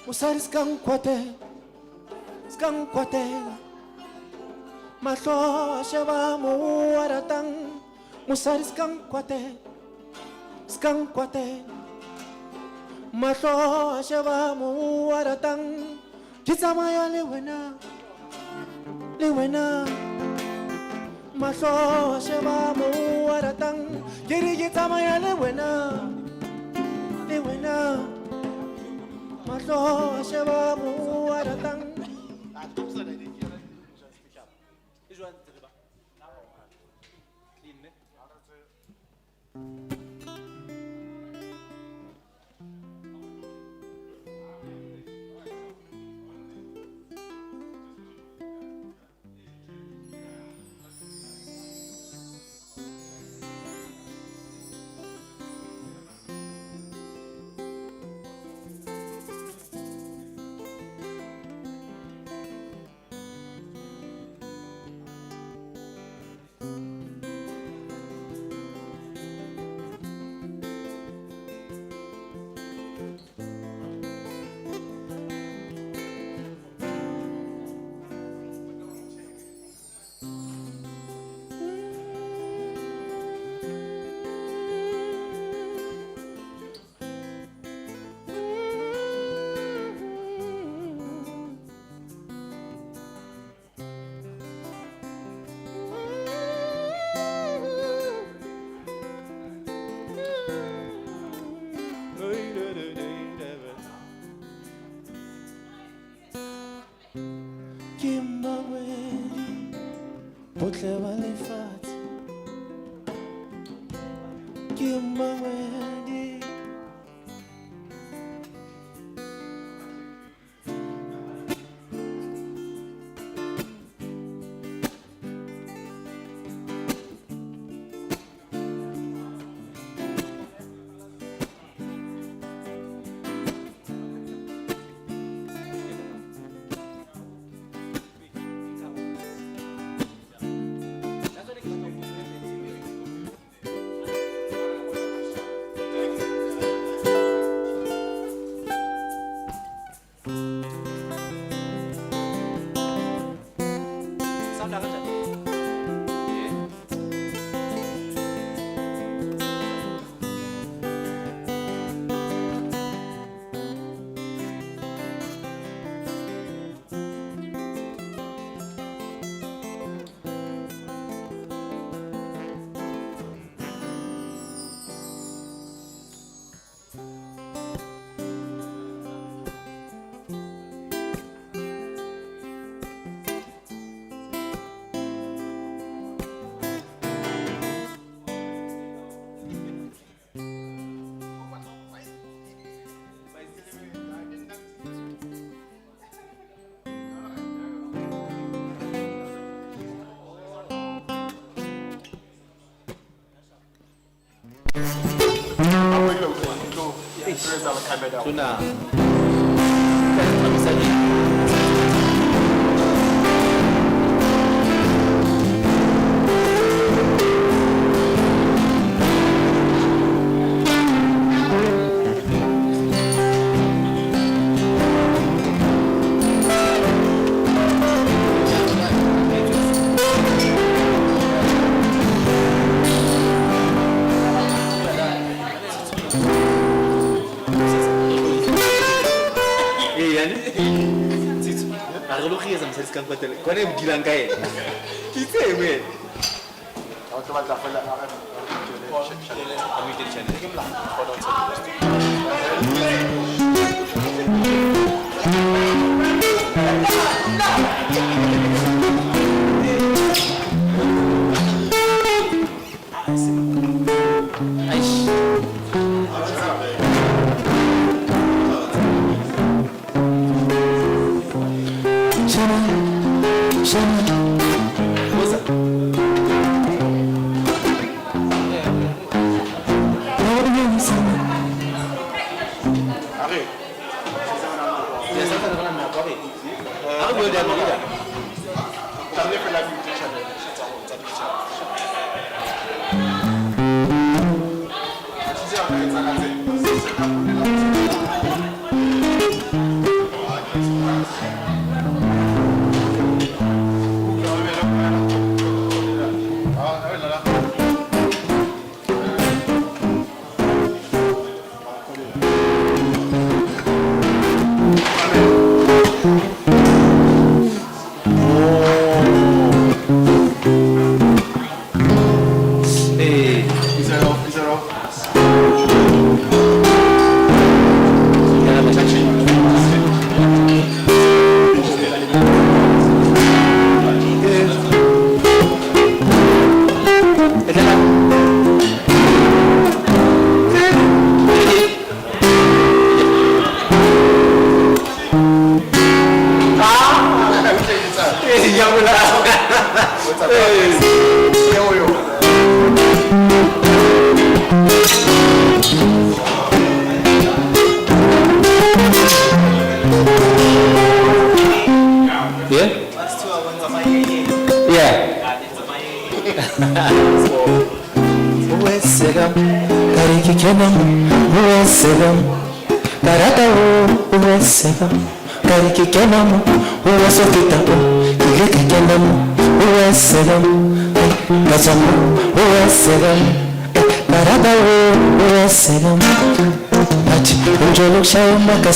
Musari skankwate, mahlo shaba muaratan. Musari skankwate, mahlo shaba muaratan. Kitsamaya liwena, mahlo shaba muaratan. Kiri kitsamaya liwena. Mahlo shaba muaratan. botle ba lefatshe ke mmangwedi.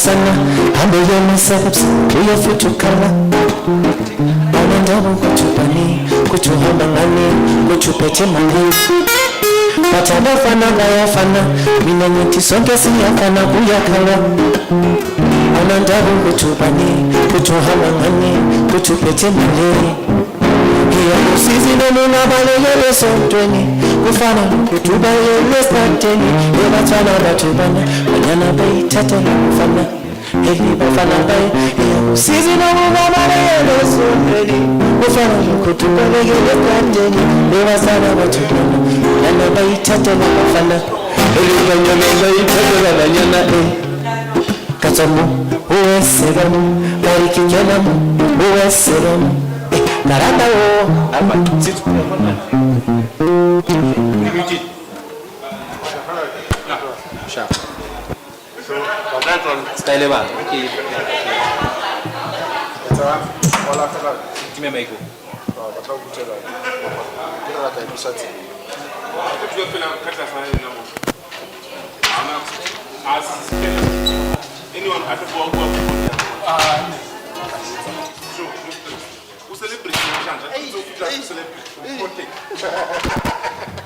Sana ambe yemi sabs clear futu kala anandabu kutupani kutuhamba ngani kutupete mali patanda fana gaya fana mina nyeti sonke siya fana kuya kala anandabu kutupani kutuhamba ngani kutupete mali Usizi noma balekele sontweni kufana kutuba yelesateni ebathana bathubana banyana bayithatha kufana eli bafana baye usizi noma balekele sontweni kufana kutuba yelesateni ebathana bathubana banyana bayithatha kufana eli banyana bayithatha banyana katsamu uweseramu barikingelamu uweseramu Naranda wo apa situ sharp so that one style ba okay ça wala kala time meko batla go tshela ke rata e busatsi ke tlo fela khatla fa ena mo ana as anyone at the board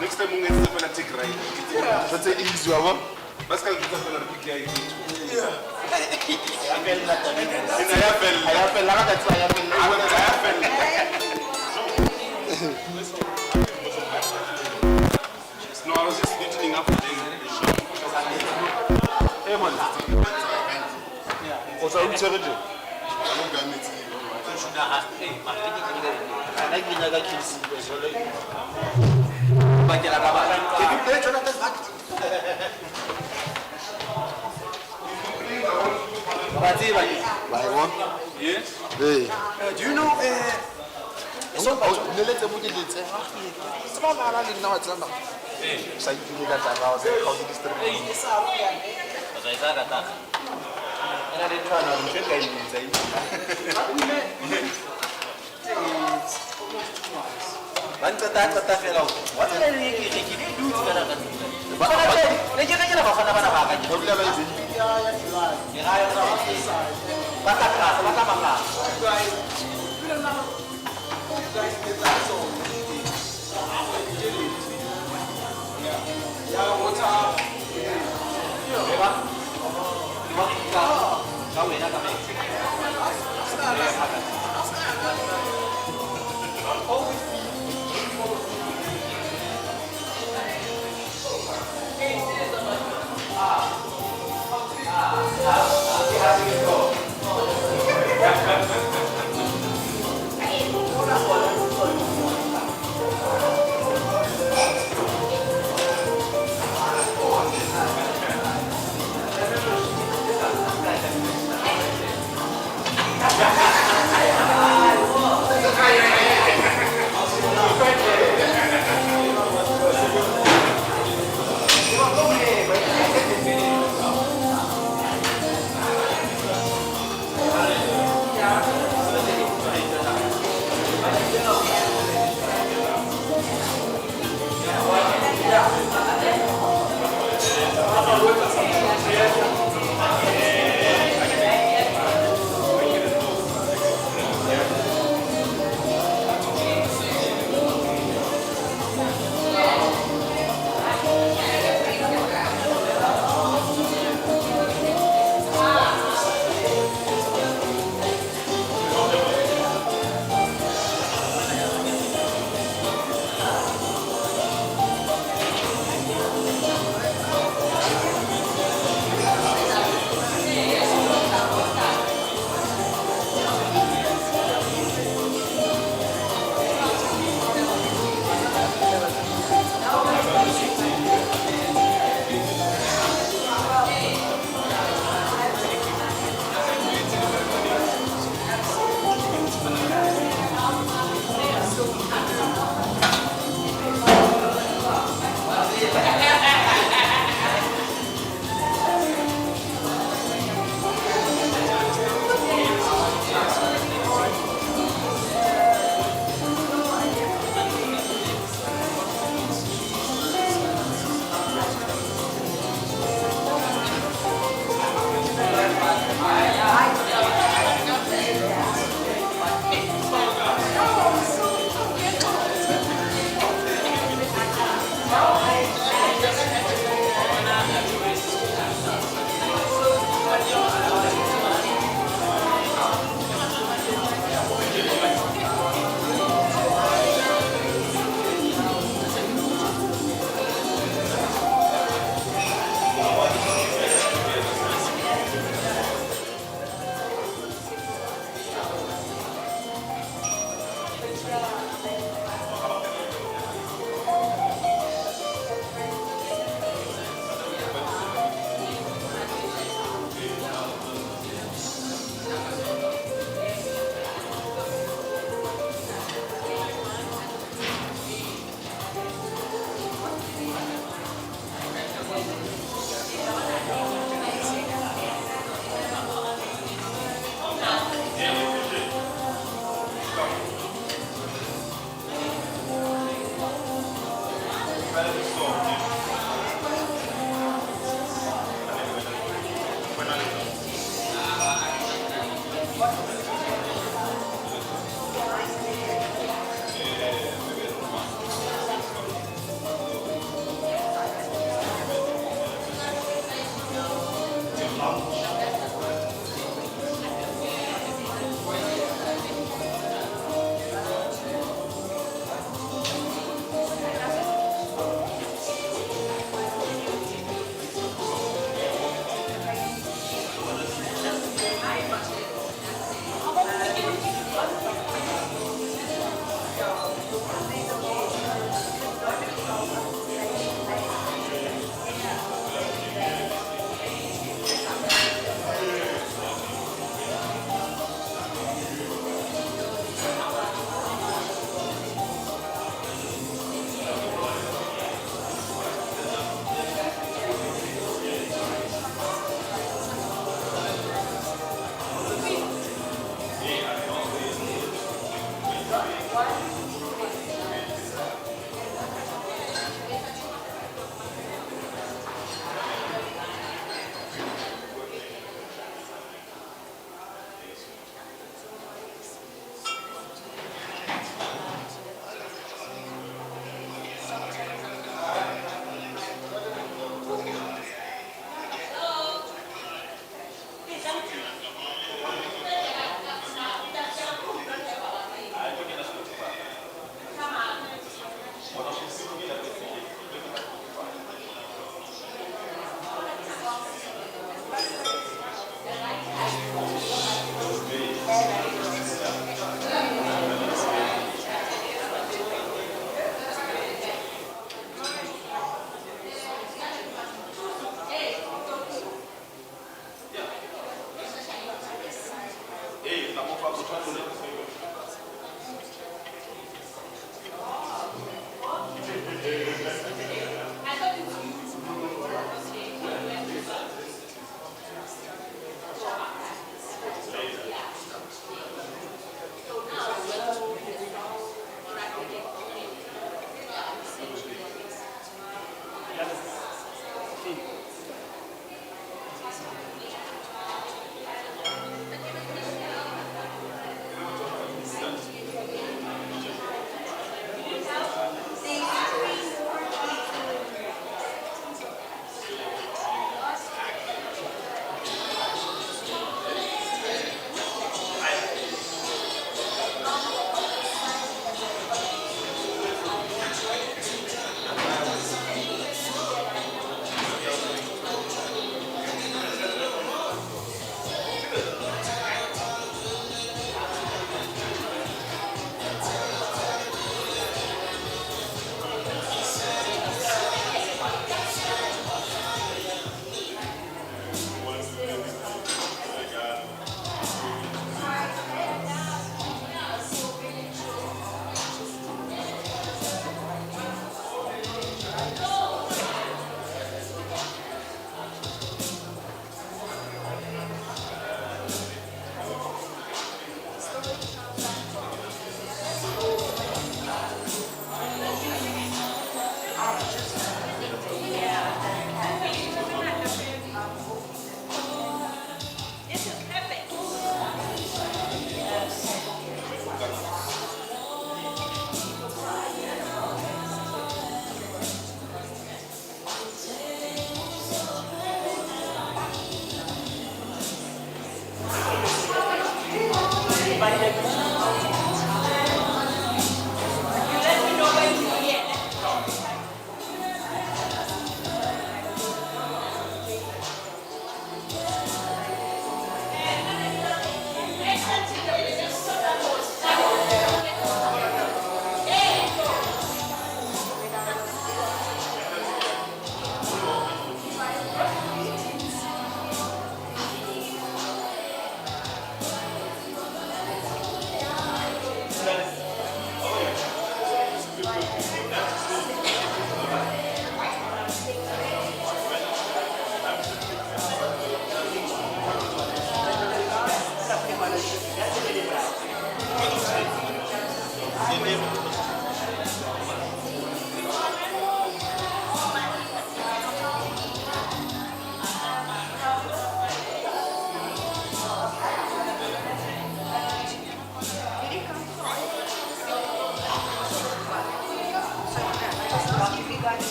Next time we get to take right. That's an easy one. Let's go to the PK. No, I was just meeting up with them. Hey, man. What's up, Charity? I don't got it. Yes? Do you know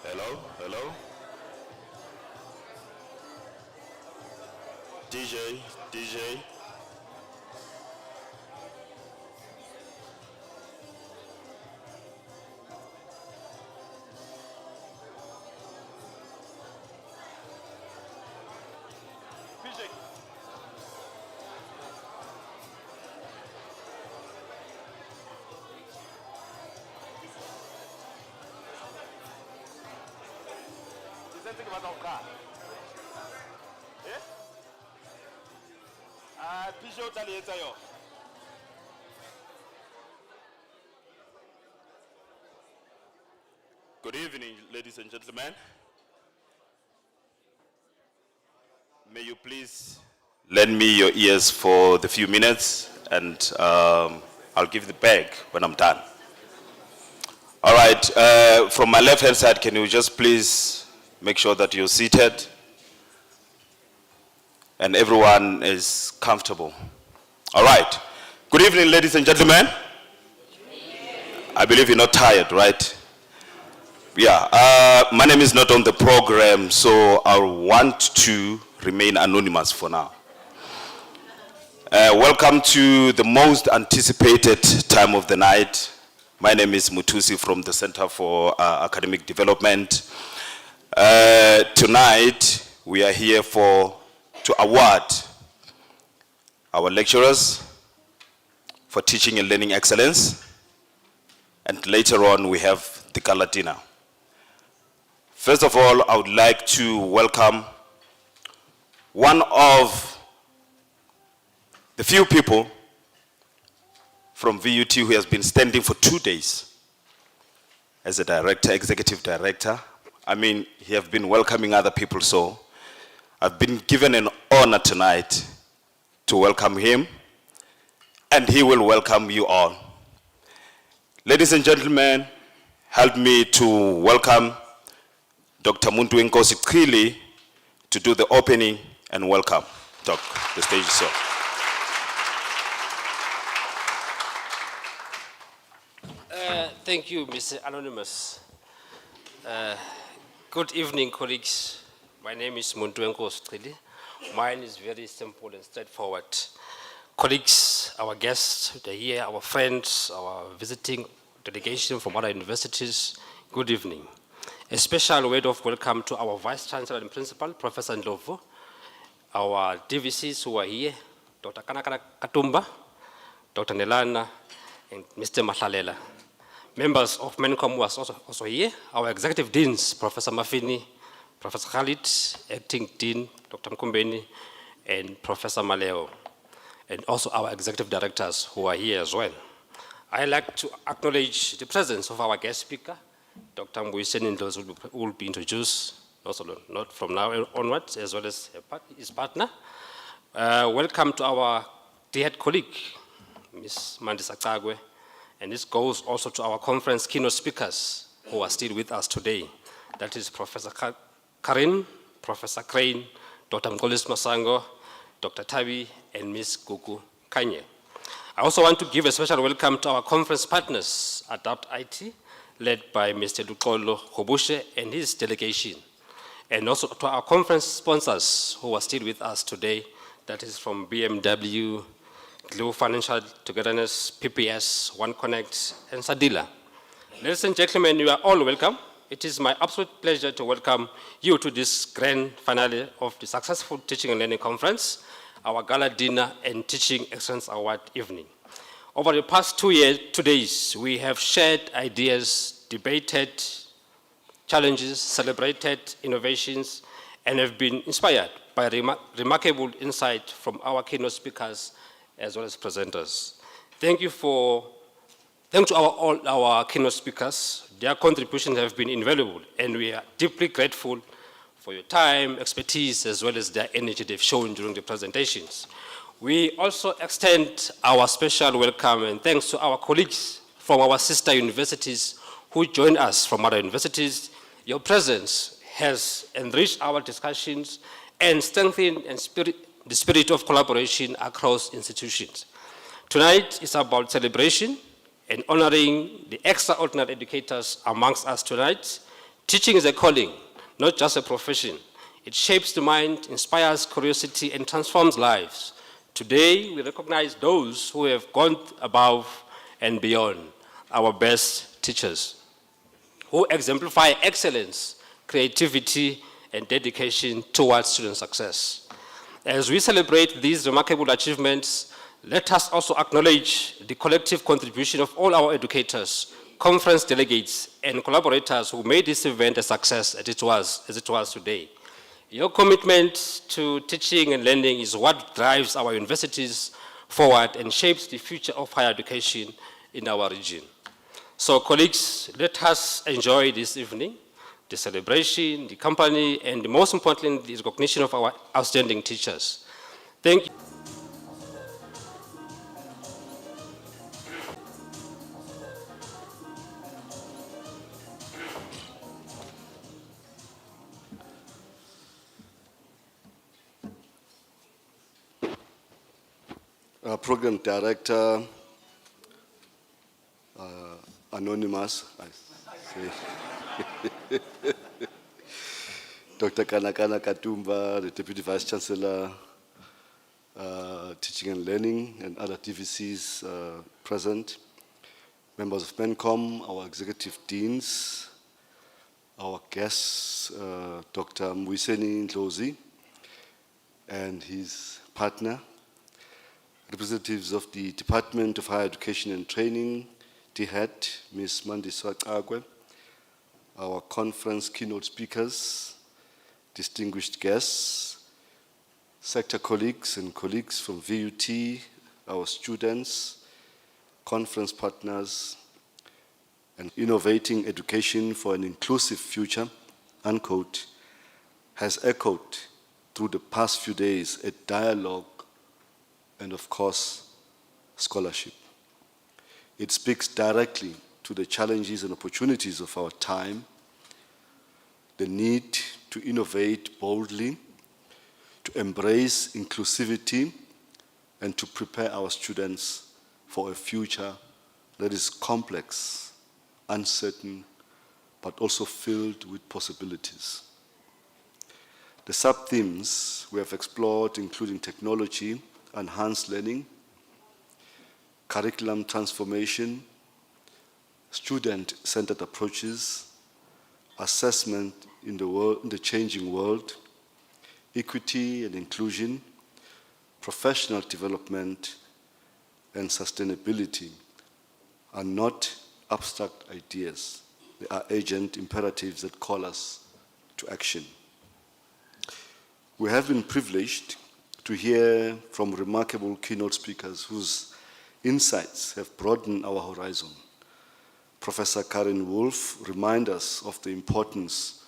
Hello, hello. DJ, DJ. Good evening, ladies and gentlemen. May you please lend me your ears for the few minutes, and I'll give the bag when I'm done. All right, from my left-hand side, can you just please make sure that you're seated and everyone is comfortable? All right. Good evening, ladies and gentlemen. I believe you're not tired, right? Yeah, my name is not on the program, so I want to remain anonymous for now. Welcome to the most anticipated time of the night. My name is Mutusi from the Center for Academic Development. Tonight, we are here to award our lecturers for teaching and learning excellence. And later on, we have the gala dinner. First of all, I would like to welcome one of the few people from VUT who has been standing for 2 days as a director, executive director. I mean, he has been welcoming other people, so I've been given an honor tonight to welcome him, and he will welcome you all. Ladies and gentlemen, help me to welcome Dr. Muntu Nkosi Qili to do the opening and welcome. Doc, the stage is yours. Thank you, Mr. Anonymous. Good evening, colleagues. My name is Muntu Nkosi Qili. Mine is very simple and straightforward. Colleagues, our guests, they're here, our friends, our visiting delegation from other universities, good evening. A special word of welcome to our Vice Chancellor and Principal, Professor Ndlovu, our DVCs who are here, Dr. Kanakana Katumba, Dr. Nelana, and Mr. Mahlalela. Members of MENCOM who are also here, our Executive Deans, Professor Mafini, Professor Khalid, Acting Dean, Dr. Mkumbeni, and Professor Maleo, and also our Executive Directors who are here as well. I'd like to acknowledge the presence of our guest speaker, Dr. Mbuiseni Ndlovu, who will be introduced, also not from now onwards, as well as his partner. Welcome to our dear colleague, Ms. Mandisa Kagwe, and this goes also to our conference keynote speakers who are still with us today. That is Professor Karin, Professor Crane, Dr. Mkolis Masango, Dr. Tabi, and Ms. Gugu Kanye. I also want to give a special welcome to our conference partners, Adapt IT, led by Mr. Lukolo Hobushe and his delegation, and also to our conference sponsors who are still with us today, that is from BMW, Global Financial Togetherness, PPS, OneConnect, and Sadila. Ladies and gentlemen, you are all welcome. It is my absolute pleasure to welcome you to this grand finale of the successful Teaching and Learning Conference, our Gala Dinner and Teaching Excellence Award evening. Over the past 2 days, we have shared ideas, debated challenges, celebrated innovations, and have been inspired by remarkable insight from our keynote speakers as well as presenters. Thank you to all our keynote speakers. Their contributions have been invaluable, and we are deeply grateful for your time, expertise, as well as their energy they've shown during the presentations. We also extend our special welcome and thanks to our colleagues from our sister universities who join us from other universities. Your presence has enriched our discussions and strengthened the spirit of collaboration across institutions. Tonight is about celebration and honoring the extraordinary educators amongst us tonight. Teaching is a calling, not just a profession. It shapes the mind, inspires curiosity, and transforms lives. Today, we recognize those who have gone above and beyond, our best teachers, who exemplify excellence, creativity, and dedication towards student success. As we celebrate these remarkable achievements, let us also acknowledge the collective contribution of all our educators, conference delegates, and collaborators who made this event a success as it was today. Your commitment to teaching and learning is what drives our universities forward and shapes the future of higher education in our region. So colleagues, let us enjoy this evening, the celebration, the company, and most importantly, the recognition of our outstanding teachers. Thank you. Program Director, Anonymous, I say. Dr. Kanakana Katumba, the Deputy Vice Chancellor, Teaching and Learning, and other TVCs present, members of PENCOM, our executive deans, our guests, Dr. Mwiseni Ndlozi, and his partner, representatives of the Department of Higher Education and Training, DHET, Ms. Mandiswa Agwe, our conference keynote speakers, distinguished guests, sector colleagues and colleagues from VUT, our students, conference partners, and Innovating Education for an Inclusive Future, unquote, has echoed through the past few days a dialogue and of course, scholarship. It speaks directly to the challenges and opportunities of our time, the need to innovate boldly, to embrace inclusivity, and to prepare our students for a future that is complex, uncertain, but also filled with possibilities. The sub-themes we have explored, including technology, enhanced learning, curriculum transformation, student-centered approaches, assessment in the changing world, equity and inclusion, professional development, and sustainability are not abstract ideas. They are urgent imperatives that call us to action. We have been privileged to hear from remarkable keynote speakers whose insights have broadened our horizon. Professor Karen Wolf reminds us of the importance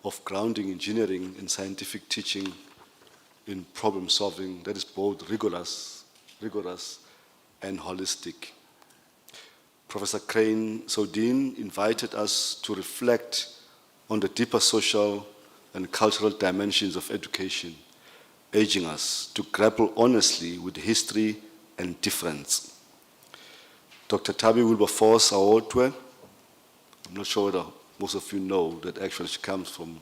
of grounding engineering and scientific teaching in problem solving that is both rigorous and holistic. Professor Crane Sodin invited us to reflect on the deeper social and cultural dimensions of education, urging us to grapple honestly with history and difference. Dr. Tabi Wilberforce Awotwe, I'm not sure whether most of you know that actually she comes from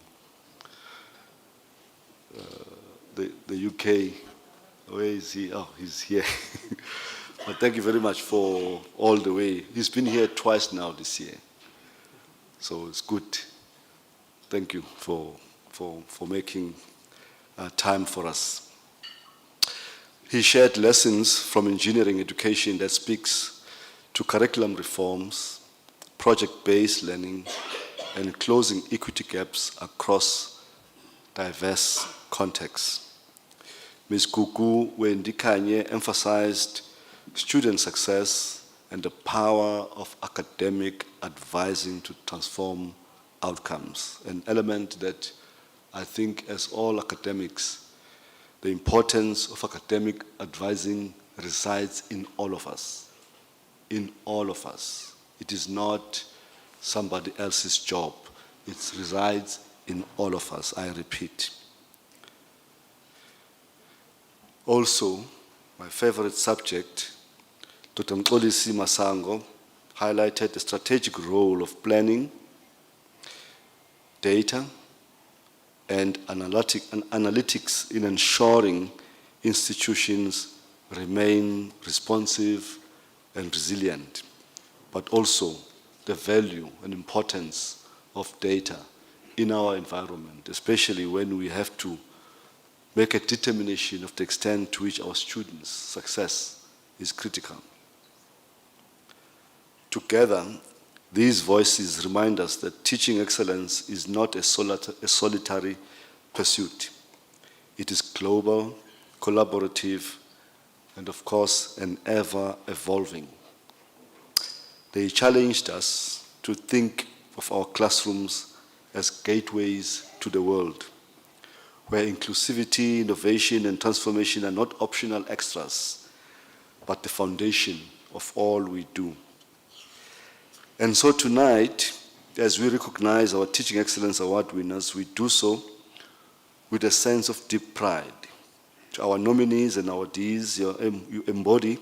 the UK. Where is he? Oh, he's here. But thank you very much for all the way. He's been here twice now this year. So it's good. Thank you for making time for us. He shared lessons from engineering education that speaks to curriculum reforms, project-based learning, and closing equity gaps across diverse contexts. Ms. Kuku Wendikanye emphasized student success and the power of academic advising to transform outcomes, an element that I think as all academics, the importance of academic advising resides in all of us. In all of us. It is not somebody else's job. It resides in all of us, I repeat. Also, my favorite subject, Dr. Mxolisi Masango, highlighted the strategic role of planning, data, and analytics in ensuring institutions remain responsive and resilient, but also the value and importance of data in our environment, especially when we have to make a determination of the extent to which our students' success is critical. Together, these voices remind us that teaching excellence is not a solitary pursuit. It is global, collaborative, and of course, an ever-evolving. They challenged us to think of our classrooms as gateways to the world, where inclusivity, innovation, and transformation are not optional extras, but the foundation of all we do. And so tonight, as we recognize our Teaching Excellence Award winners, we do so with a sense of deep pride. To our nominees and awardees, you embody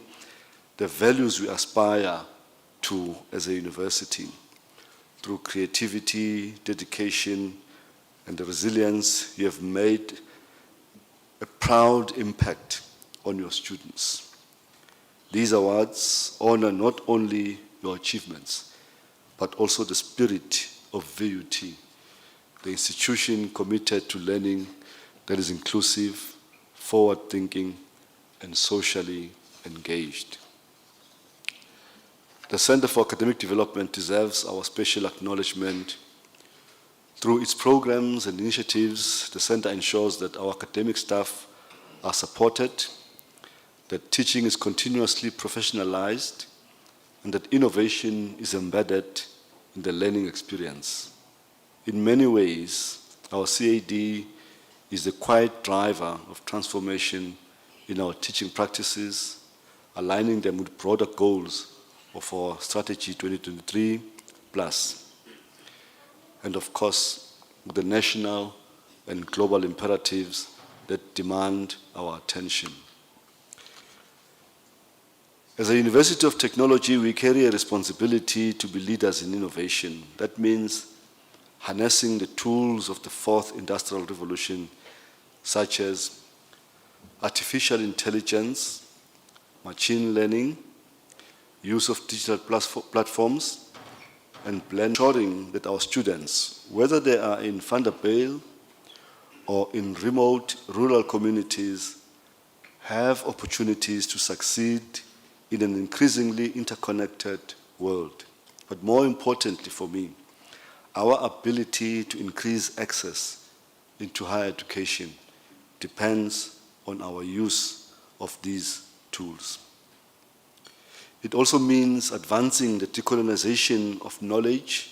the values we aspire to as a university through creativity, dedication, and the resilience. You have made a proud impact on your students. These awards honor not only your achievements, but also the spirit of VUT, the institution committed to learning that is inclusive, forward-thinking, and socially engaged. The Center for Academic Development deserves our special acknowledgement. Through its programs and initiatives, the center ensures that our academic staff are supported, that teaching is continuously professionalized, and that innovation is embedded in the learning experience. In many ways, our CAD is the quiet driver of transformation in our teaching practices, aligning them with broader goals of our Strategy 2023 plus, and of course, with the national and global imperatives that demand our attention. As a University of Technology, we carry a responsibility to be leaders in innovation. That means harnessing the tools of the fourth industrial revolution, such as artificial intelligence, machine learning, use of digital platforms, and ensuring that our students, whether they are in Vanderbilt or in remote rural communities, have opportunities to succeed in an increasingly interconnected world. But more importantly for me, our ability to increase access into higher education depends on our use of these tools. It also means advancing the decolonization of knowledge,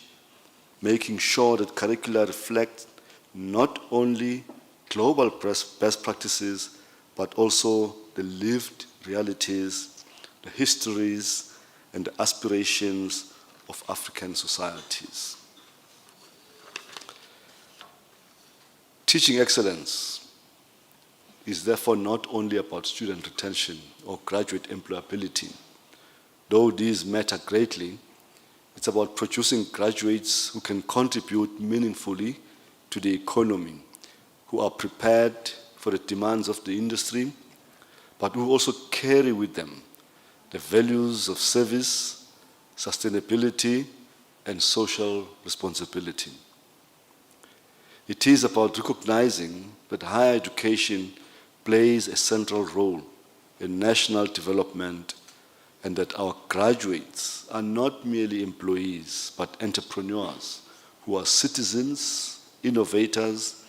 making sure that curricula reflect not only global best practices, but also the lived realities, the histories, and the aspirations of African societies. Teaching excellence is therefore not only about student retention or graduate employability. Though these matter greatly, it's about producing graduates who can contribute meaningfully to the economy, who are prepared for the demands of the industry, but who also carry with them the values of service, sustainability, and social responsibility. It is about recognizing that higher education plays a central role in national development, and that our graduates are not merely employees, but entrepreneurs who are citizens, innovators,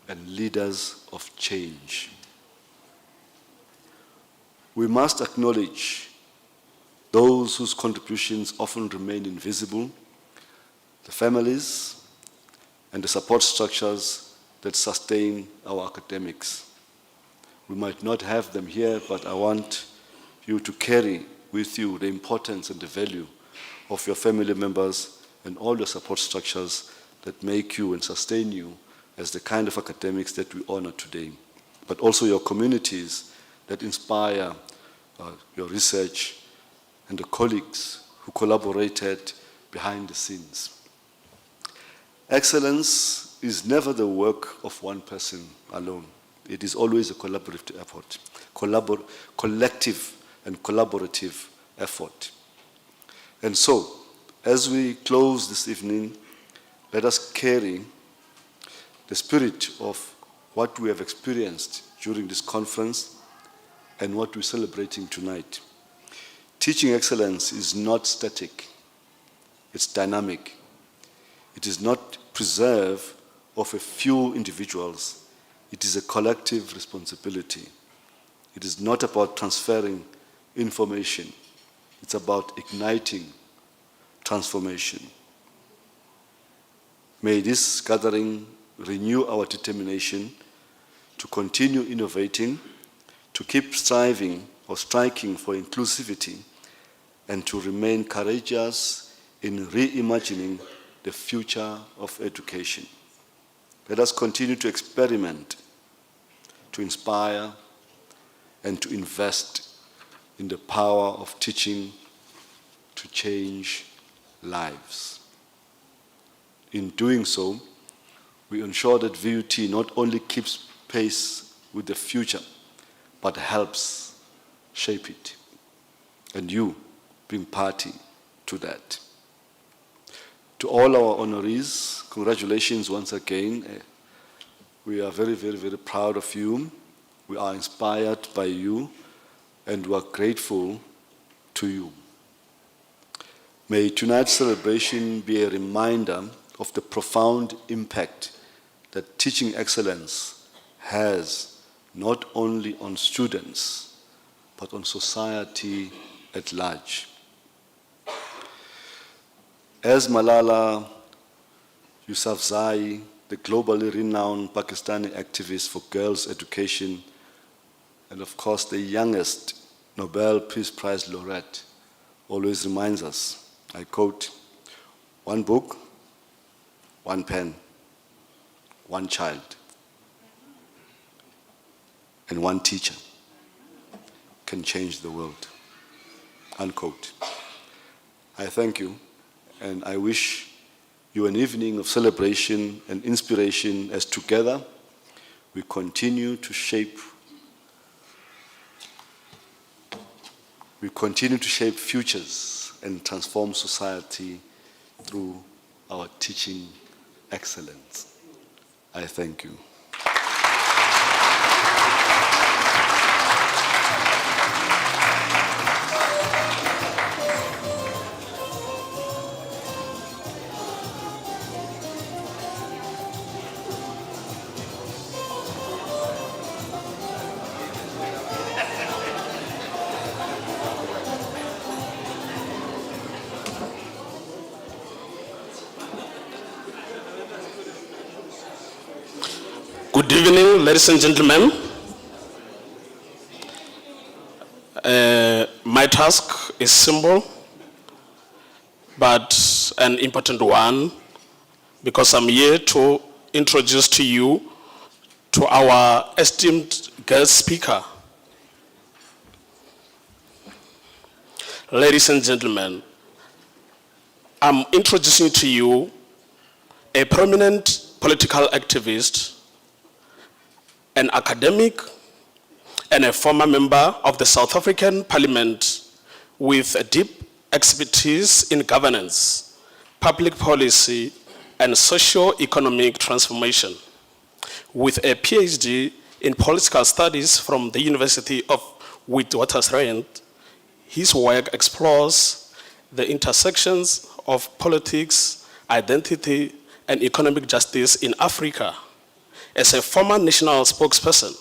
and leaders of change. We must acknowledge those whose contributions often remain invisible, the families and the support structures that sustain our academics. We might not have them here, but I want you to carry with you the importance and the value of your family members and all your support structures that make you and sustain you as the kind of academics that we honor today, but also your communities that inspire your research and the colleagues who collaborated behind the scenes. Excellence is never the work of one person alone. It is always a collaborative effort, collective and collaborative effort. And so, as we close this evening, let us carry the spirit of what we have experienced during this conference and what we're celebrating tonight. Teaching excellence is not static, it's dynamic. It is not preserved of a few individuals. It is a collective responsibility. It is not about transferring information. It's about igniting transformation. May this gathering renew our determination to continue innovating, to keep striving or striking for inclusivity, and to remain courageous in reimagining the future of education. Let us continue to experiment, to inspire, and to invest in the power of teaching to change lives. In doing so, we ensure that VUT not only keeps pace with the future, but helps shape it. And you being party to that. To all our honorees, congratulations once again. We are very, very, very proud of you. We are inspired by you, and we are grateful to you. May tonight's celebration be a reminder of the profound impact that teaching excellence has not only on students, but on society at large. As Malala Yousafzai, the globally renowned Pakistani activist for girls' education, and of course the youngest Nobel Peace Prize laureate, always reminds us, I quote, "One book, one pen, one child, and one teacher can change the world," unquote. I thank you, and I wish you an evening of celebration and inspiration as together we continue to shape futures and transform society through our teaching excellence. I thank you. Good evening, ladies and gentlemen. My task is simple, but an important one, because I'm here to introduce to you to our esteemed guest speaker. Ladies and gentlemen, I'm introducing to you a prominent political activist, an academic, and a former member of the South African Parliament with a deep expertise in governance, public policy, and socio-economic transformation. With a PhD in political studies from the University of Witwatersrand, his work explores the intersections of politics, identity, and economic justice in Africa. As a former national spokesperson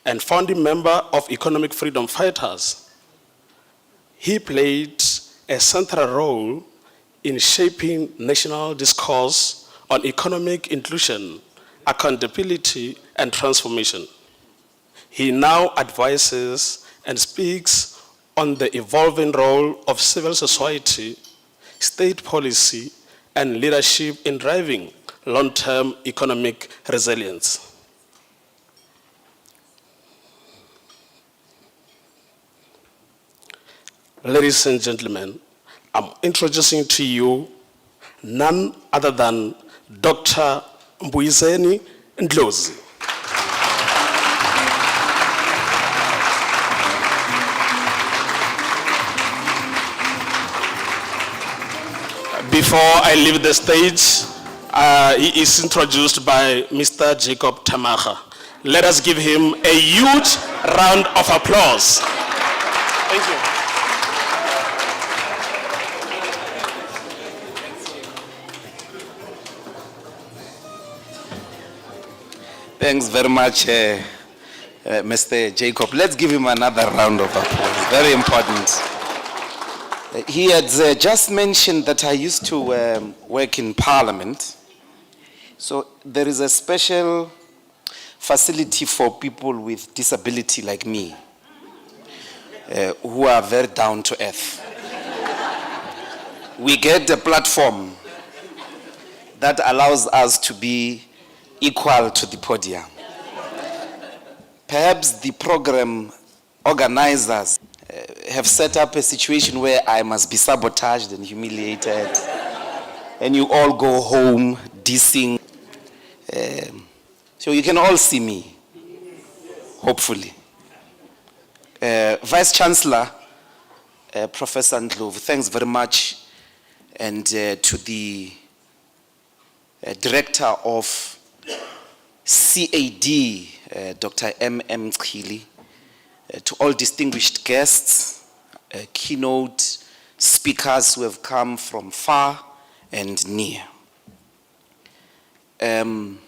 and founding member of Economic Freedom Fighters, he played a central role in shaping national discourse on economic inclusion, accountability, and transformation. He now advises and speaks on the evolving role of civil society, state policy, and leadership in driving long-term economic resilience. ladies and gentlemen, I'm introducing to you none other than Dr. Mbuyiseni Ndlozi. Before I leave the stage, he is introduced by Mr. Jacob Tamaha. Let us give him a huge round of applause. Thank you. Thanks very much, Mr. Jacob. Let's give him another round of applause. Very important. He had just mentioned that I used to work in Parliament. So there is a special facility for people with disability like me, who are very down to earth. We get a platform that allows us to be equal to the podium. Perhaps the program organizers have set up a situation where I must be sabotaged and humiliated, and you all go home dissing. So you can all see me, hopefully. Vice Chancellor, Professor Ndlovu, thanks very much, and to the Director of CAD, Dr. M.M. Chili, to all distinguished guests, keynote speakers who have come from far and near. And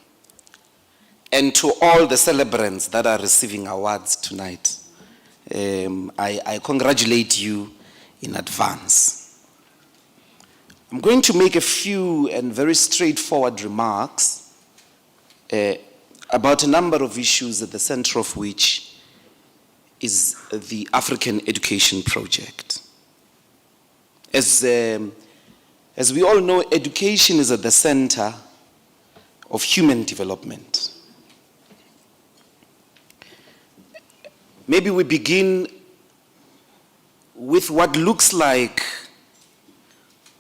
to all the celebrants that are receiving awards tonight, I congratulate you in advance. I'm going to make a few and very straightforward remarks about a number of issues at the center of which is the African Education Project. As we all know, education is at the center of human development. Maybe we begin with what looks like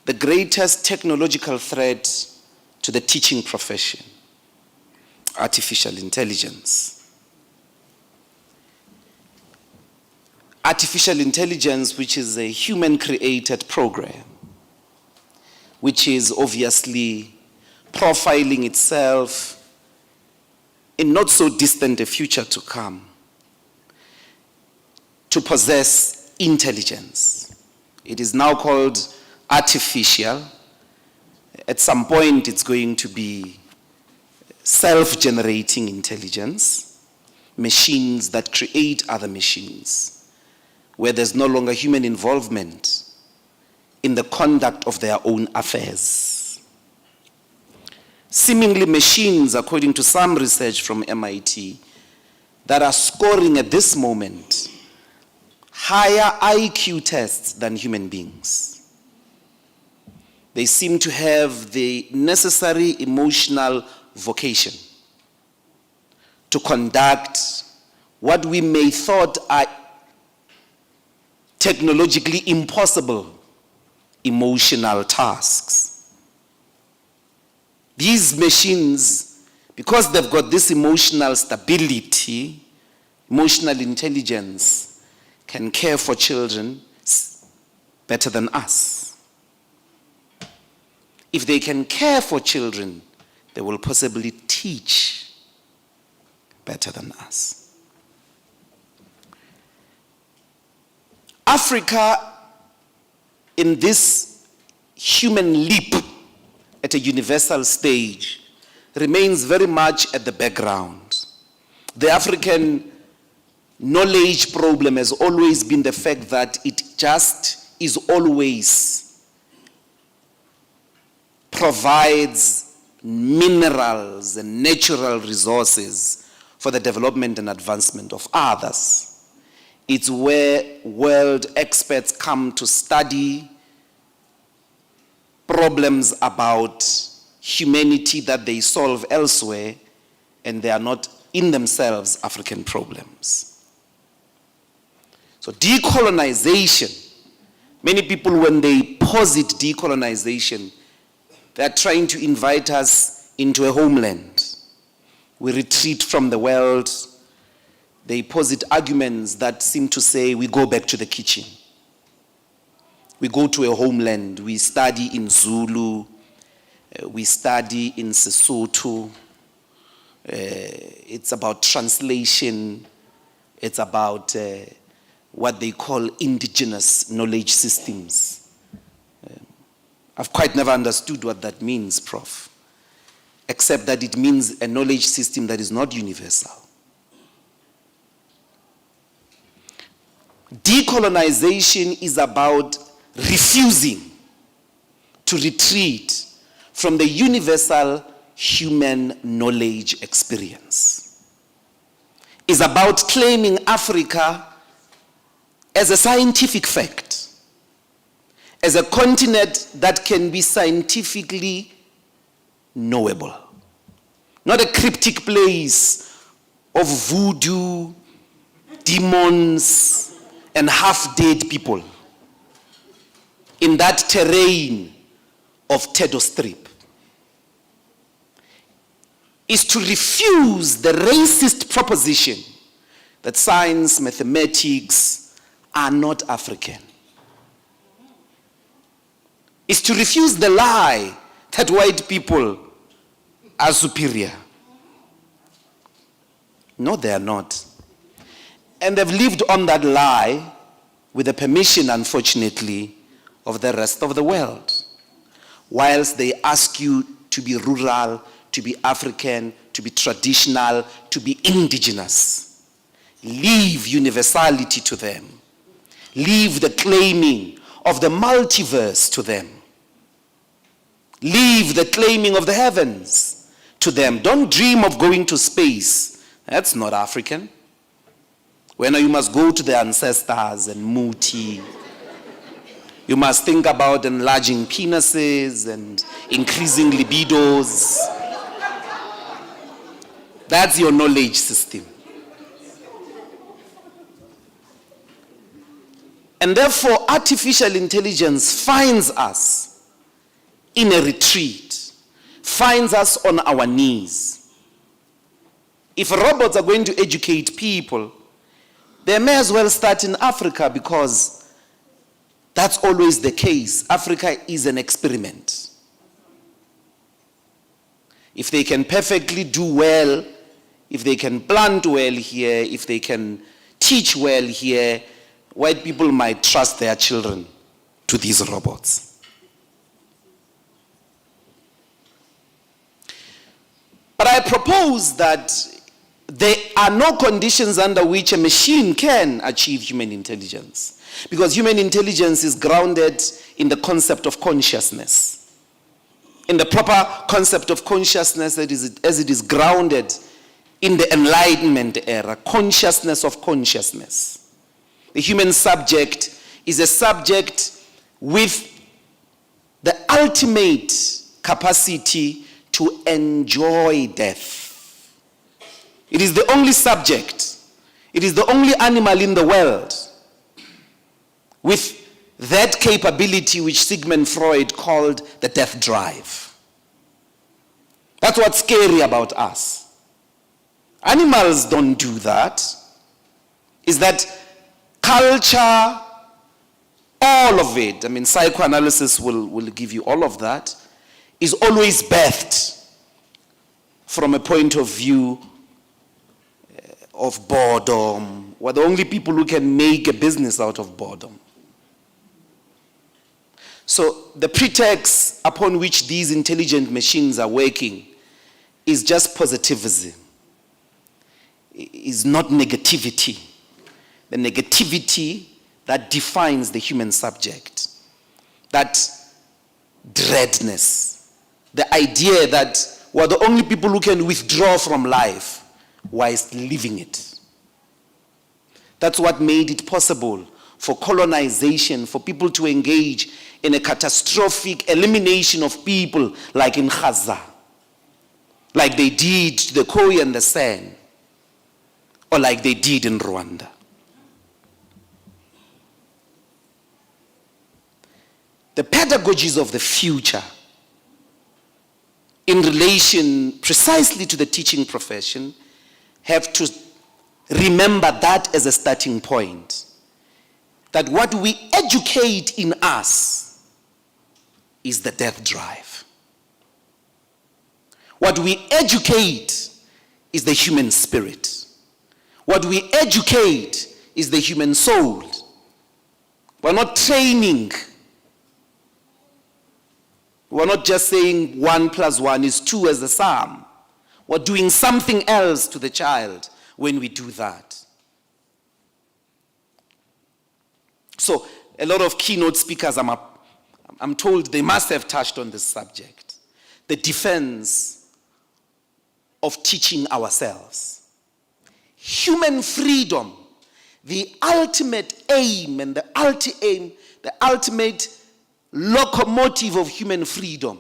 the greatest technological threat to the teaching profession: artificial intelligence. Artificial intelligence, which is a human-created program, which is obviously profiling itself in not so distant a future to come, to possess intelligence. It is now called artificial. At some point, it's going to be self-generating intelligence, machines that create other machines, where there's no longer human involvement in the conduct of their own affairs. Seemingly machines, according to some research from MIT, that are scoring at this moment higher IQ tests than human beings. They seem to have the necessary emotional vocation to conduct what we may thought are technologically impossible emotional tasks. These machines, because they've got this emotional stability, emotional intelligence, can care for children better than us. If they can care for children, they will possibly teach better than us. Africa, in this human leap at a universal stage, remains very much at the background. The African knowledge problem has always been the fact that it just is always provides minerals and natural resources for the development and advancement of others. It's where world experts come to study problems about humanity that they solve elsewhere, and they are not in themselves African problems. So decolonization Many people, when they posit decolonization, they're trying to invite us into a homeland. We retreat from the world. They posit arguments that seem to say we go back to the kitchen. We go to a homeland. We study in Zulu. We study in Sesotho. It's about translation. It's about what they call indigenous knowledge systems. I've quite never understood what that means, Prof, except that it means a knowledge system that is not universal. Decolonization is about refusing to retreat from the universal human knowledge experience. It's about claiming Africa as a scientific fact, as a continent that can be scientifically knowable. Not a cryptic place of voodoo, demons, and half-dead people in that terrain of Tedo Strip. Is to refuse the racist proposition that science, mathematics are not African. Is to refuse the lie that white people are superior. No, they are not. And they've lived on that lie with the permission, unfortunately, of the rest of the world. Whilst they ask you to be rural, to be African, to be traditional, to be indigenous. Leave universality to them. Leave the claiming of the multiverse to them. Leave the claiming of the heavens to them. Don't dream of going to space. That's not African. When you must go to the ancestors and muti. You must think about enlarging penises and increasing libidos. That's your knowledge system. And therefore, artificial intelligence finds us in a retreat, finds us on our knees. If robots are going to educate people, they may as well start in Africa, because that's always the case. Africa is an experiment. If they can perfectly do well, if they can plant well here, if they can teach well here, white people might trust their children to these robots. But I propose that there are no conditions under which a machine can achieve human intelligence, because human intelligence is grounded in the concept of consciousness. In the proper concept of consciousness, as it is grounded in the Enlightenment era, consciousness of consciousness. The human subject is a subject with the ultimate capacity to enjoy death. It is the only subject, it is the only animal in the world with that capability which Sigmund Freud called the death drive. That's what's scary about us. Animals don't do that. Is that culture, all of it, I mean, psychoanalysis will give you all of that, is always birthed from a point of view of boredom. We're the only people who can make a business out of boredom. So the pretext upon which these intelligent machines are working is just positivism. Is not negativity. The negativity that defines the human subject. That dreadness. The idea that we're the only people who can withdraw from life whilst living it. That's what made it possible for colonization, for people to engage in a catastrophic elimination of people like in Gaza, like they did to the Khoi and the San, or like they did in Rwanda. the pedagogies of the future in relation precisely to the teaching profession have to remember that as a starting point. That what we educate in us is the death drive. What we educate is the human spirit. What we educate is the human soul. We're not training. We're not just saying 1 + 1 is 2 as the sum. We're doing something else to the child when we do that. So a lot of keynote speakers, I'm told they must have touched on this subject. The defense of teaching ourselves. Human freedom, the ultimate aim and the ultimate locomotive of human freedom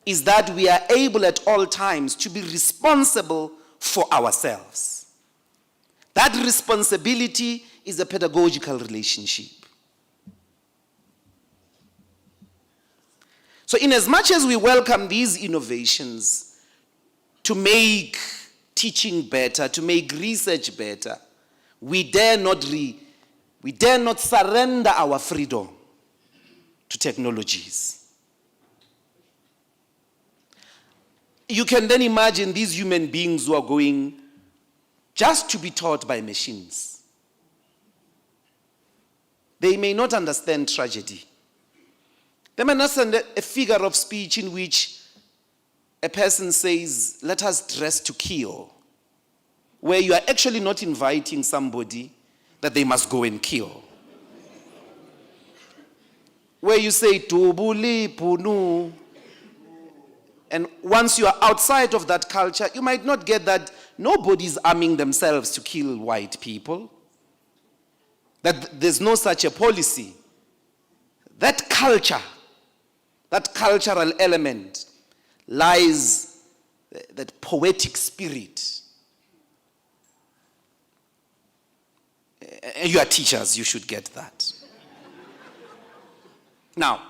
is that we are able at all times to be responsible for ourselves. That responsibility is a pedagogical relationship. So in as much as we welcome these innovations to make teaching better, to make research better, we dare not surrender our freedom to technologies. You can then imagine these human beings who are going just to be taught by machines. They may not understand tragedy. They may not understand a figure of speech in which a person says, let us dress to kill, where you are actually not inviting somebody that they must go and kill. Where you say, tubuli punu, and once you are outside of that culture, you might not get that nobody's arming themselves to kill white people. That there's no such a policy. That culture, that cultural element, lies that poetic spirit. You are teachers, you should get that. Now,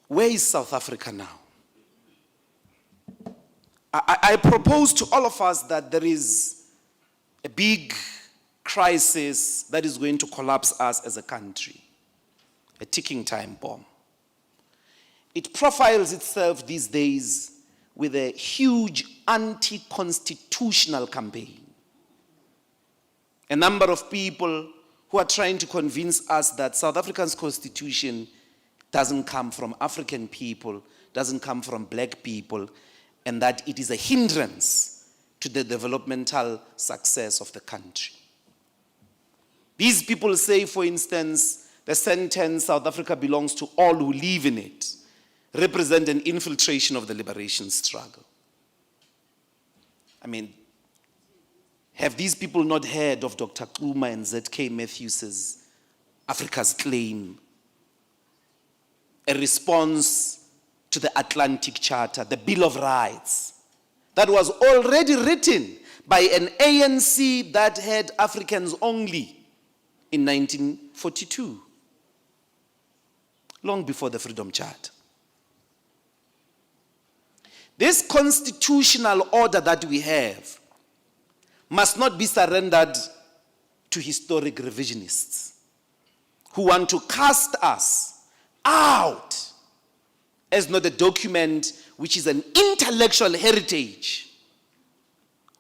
where is South Africa now? I propose to all of us that there is a big crisis that is going to collapse us as a country. A ticking time bomb. It profiles itself these days with a huge anti-constitutional campaign. A number of people who are trying to convince us that South Africa's constitution doesn't come from African people, doesn't come from black people, and that it is a hindrance to the developmental success of the country. These people say, for instance, the sentence, South Africa belongs to all who live in it, represent an infiltration of the liberation struggle. I mean, have these people not heard of Dr. Kluma and Z.K. Matthews's Africa's Claim? A response to the Atlantic Charter, the Bill of Rights, that was already written by an ANC that had Africans only in 1942, long before the Freedom Charter. This constitutional order that we have must not be surrendered to historic revisionists who want to cast us out as not a document which is an intellectual heritage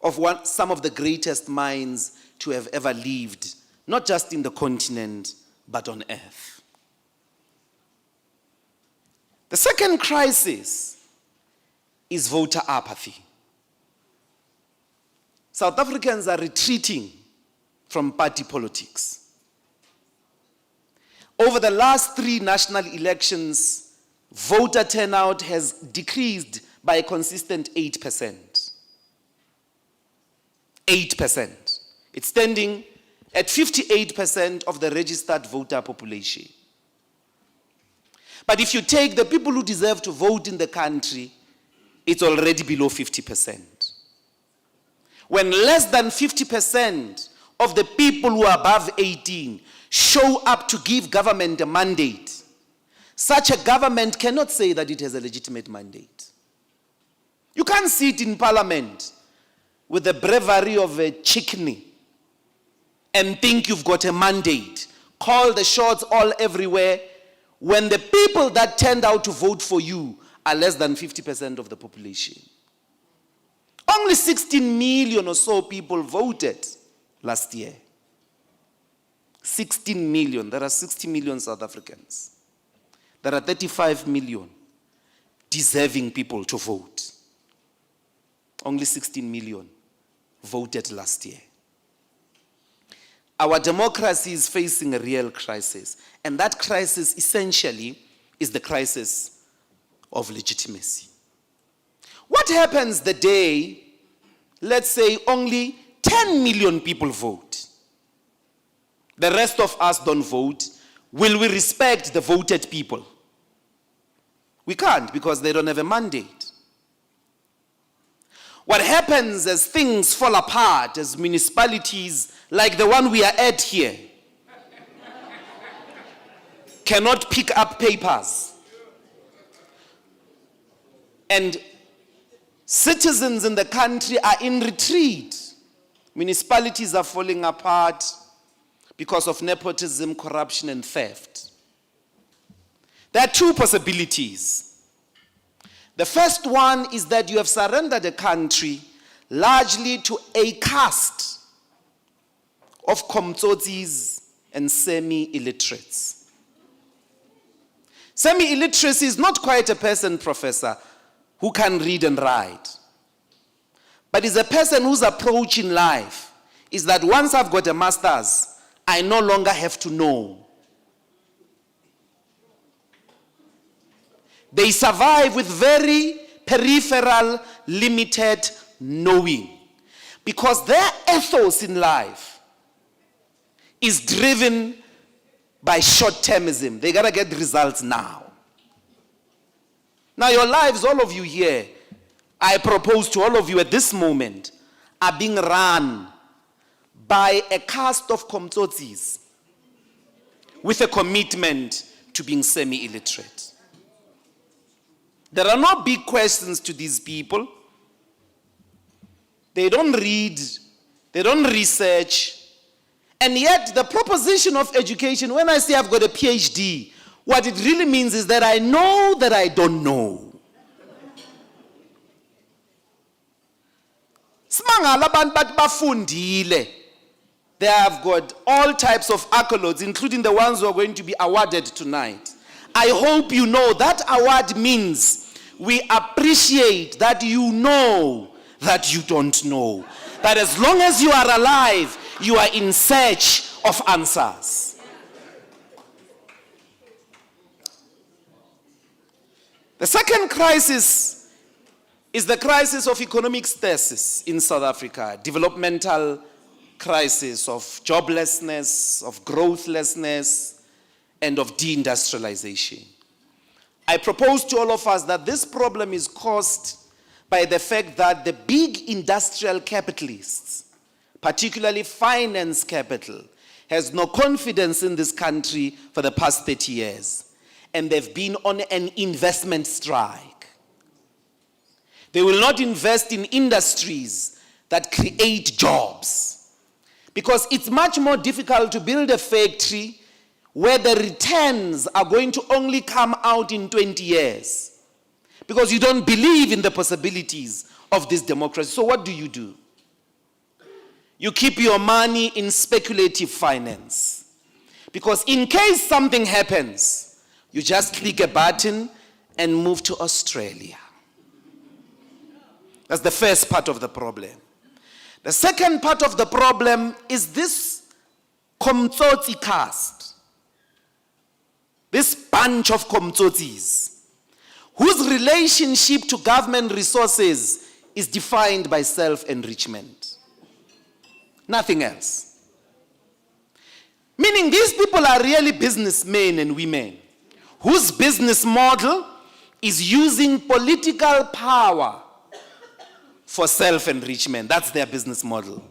of some of the greatest minds to have ever lived, not just in the continent, but on earth. The second crisis is voter apathy. South Africans are retreating from party politics. Over the last 3 national elections, voter turnout has decreased by a consistent 8%. 8%. It's standing at 58% of the registered voter population. But if you take the people who deserve to vote in the country, it's already below 50%. When less than 50% of the people who are above 18 show up to give government a mandate, such a government cannot say that it has a legitimate mandate. You can't sit in parliament with the bravery of a chickney and think you've got a mandate, call the shots all everywhere, when the people that turned out to vote for you are less than 50% of the population. Only 16 million or so people voted last year. 16 million. There are 60 million South Africans. There are 35 million deserving people to vote. Only 16 million voted last year. Our democracy is facing a real crisis, and that crisis essentially is the crisis of legitimacy. What happens the day, let's say, only 10 million people vote? The rest of us don't vote. Will we respect the voted people? We can't, because they don't have a mandate. What happens as things fall apart, as municipalities like the one we are at here cannot pick up papers, and citizens in the country are in retreat, municipalities are falling apart because of nepotism, corruption, and theft. There are two possibilities. The first one is that you have surrendered a country largely to a caste of komtsotsis and semi-illiterates. Semi-illiteracy is not quite a person, Professor, who can read and write, but is a person whose approach in life is that once I've got a master's, I no longer have to know. They survive with very peripheral, limited knowing, because their ethos in life is driven by short-termism. They gotta get results now. Now your lives, all of you here, I propose to all of you at this moment, are being run by a caste of komtsotsis with a commitment to being semi-illiterate. There are no big questions to these people. They don't read, they don't research, and yet the proposition of education, when I say I've got a PhD, what it really means is that I know that I don't know. Smangala abantu bathi bafundile. They have got all types of accolades, including the ones who are going to be awarded tonight. I hope you know that award means we appreciate that you know that you don't know. That as long as you are alive, you are in search of answers. The second crisis is the crisis of economic stasis in South Africa, developmental crisis of joblessness, of growthlessness, and of deindustrialization. I propose to all of us that this problem is caused by the fact that the big industrial capitalists, particularly finance capital, has no confidence in this country for the past 30 years. And they've been on an investment strike. They will not invest in industries that create jobs, because it's much more difficult to build a factory where the returns are going to only come out in 20 years, because you don't believe in the possibilities of this democracy. So what do? You keep your money in speculative finance, because in case something happens, you just click a button and move to Australia. That's the first part of the problem. The second part of the problem is this komtsotsi caste, this bunch of komtsotsis, whose relationship to government resources is defined by self-enrichment. Nothing else. Meaning these people are really businessmen and women whose business model is using political power for self-enrichment. That's their business model.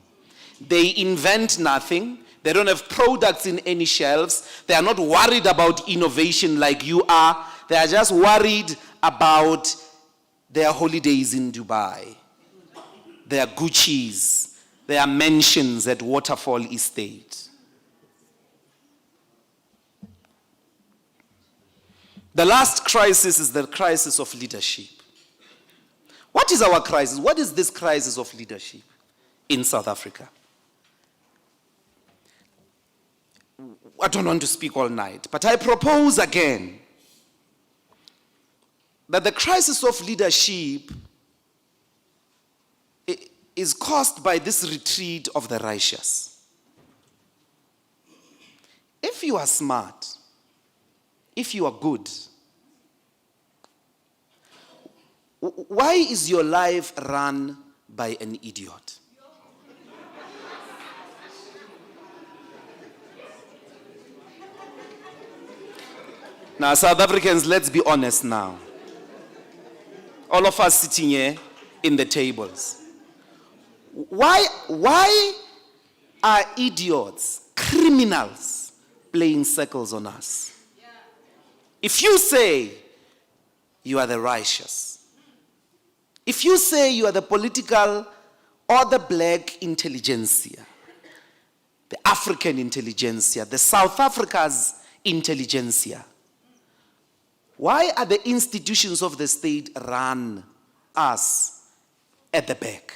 They invent nothing. They don't have products in any shelves. They are not worried about innovation like you are. They are just worried about their holidays in Dubai, their Gucci's, their mansions at Waterfall Estate. The last crisis is the crisis of leadership. What is our crisis? What is this crisis of leadership in South Africa? I don't want to speak all night, but I propose again that the crisis of leadership is caused by this retreat of the righteous. If you are smart, if you are good, why is your life run by an idiot? Now, South Africans, let's be honest now. All of us sitting here in the tables. Why are idiots, criminals, playing circles on us? If you say you are the righteous, if you say you are the political or the black intelligentsia, the African intelligentsia, the South Africa's intelligentsia, why are the institutions of the state run us at the back?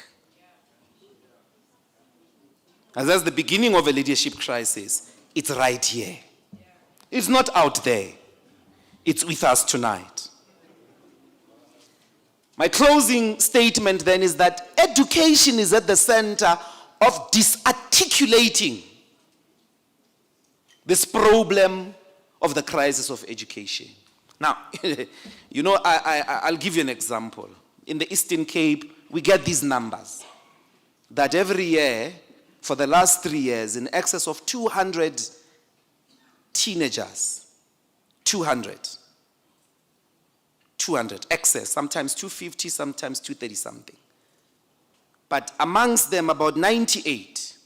As that's the beginning of a leadership crisis. It's right here. It's not out there. It's with us tonight. My closing statement then is that education is at the center of disarticulating this problem of the crisis of education. Now, you know, I'll give you an example. In the Eastern Cape, we get these numbers that every year, for the last 3 years, in excess of 200 teenagers, 200, excess, sometimes 250, sometimes 230 something. But amongst them, about 98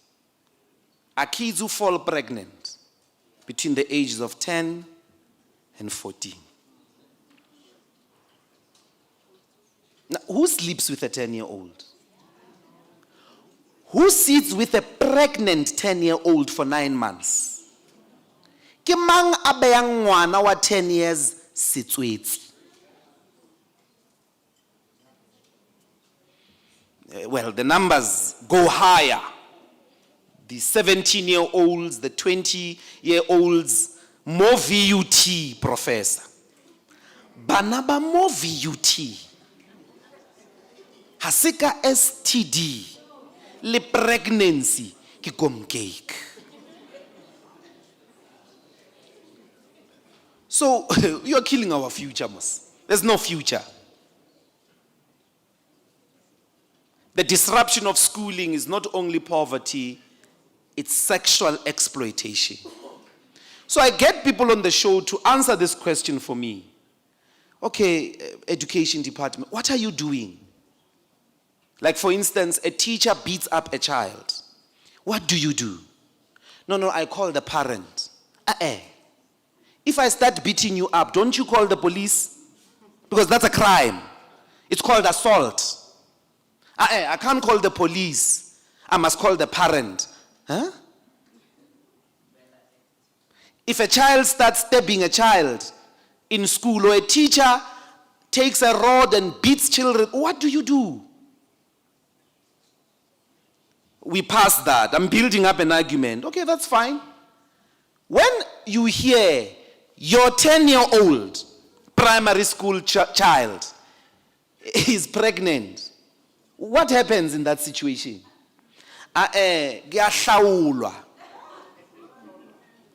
are kids who fall pregnant between the ages of 10 and 14. Now, who sleeps with a 10-year-old? Who sits with a pregnant 10-year-old for 9 months? Ke mang a beyang ngwana wa 10 years setswetsi? Well, the numbers go higher. The 17-year-olds, the 20-year-olds, more VUT, professor. Banaba more VUT. Hasika STD. Le pregnancy ki kom cake. So, you're killing our future, Mos. There's no future. The disruption of schooling is not only poverty, it's sexual exploitation. So I get people on the show to answer this question for me. Okay, education department, what are you doing? Like, for instance, a teacher beats up a child. What do you do? No, I call the parent. If I start beating you up, don't you call the police? Because that's a crime. It's called assault. I can't call the police. I must call the parent. Huh? If a child starts stabbing a child in school, or a teacher takes a rod and beats children, what do you do? We pass that. I'm building up an argument. Okay, that's fine. When you hear your 10-year-old primary school child is pregnant, what happens in that situation? Kuyahlawulwa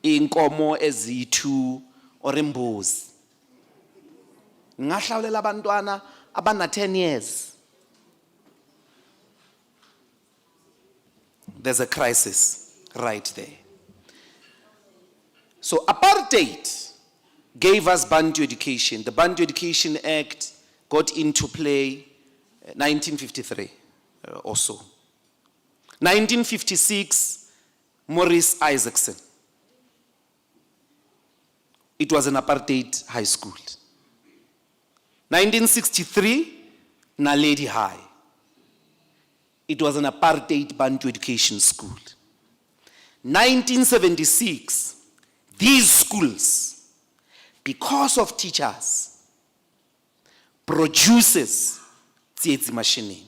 inkomo ezithu or imbuzi. Ngahlawulela abantwana abana 10 years. There's a crisis right there. So apartheid gave us Bantu education. The Bantu Education Act got into play 1953 or so. 1956, Maurice Isaacson. It was an apartheid high school. 1963, Naledi High. It was an apartheid Bantu education school. 1976, these schools, because of teachers, produces tsietsi machining.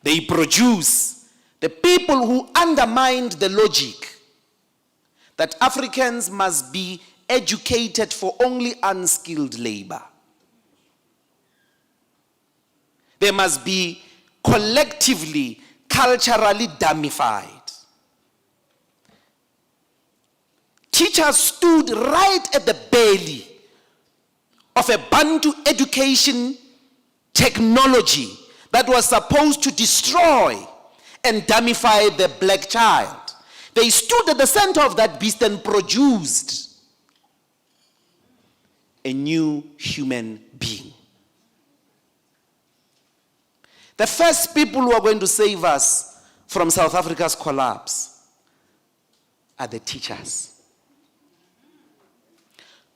They produce the people who undermined the logic that Africans must be educated for only unskilled labor. They must be collectively, culturally dummified. Teachers stood right at the belly of a Bantu education technology that was supposed to destroy and dummify the black child. They stood at the center of that beast and produced a new human being. The first people who are going to save us from South Africa's collapse are the teachers.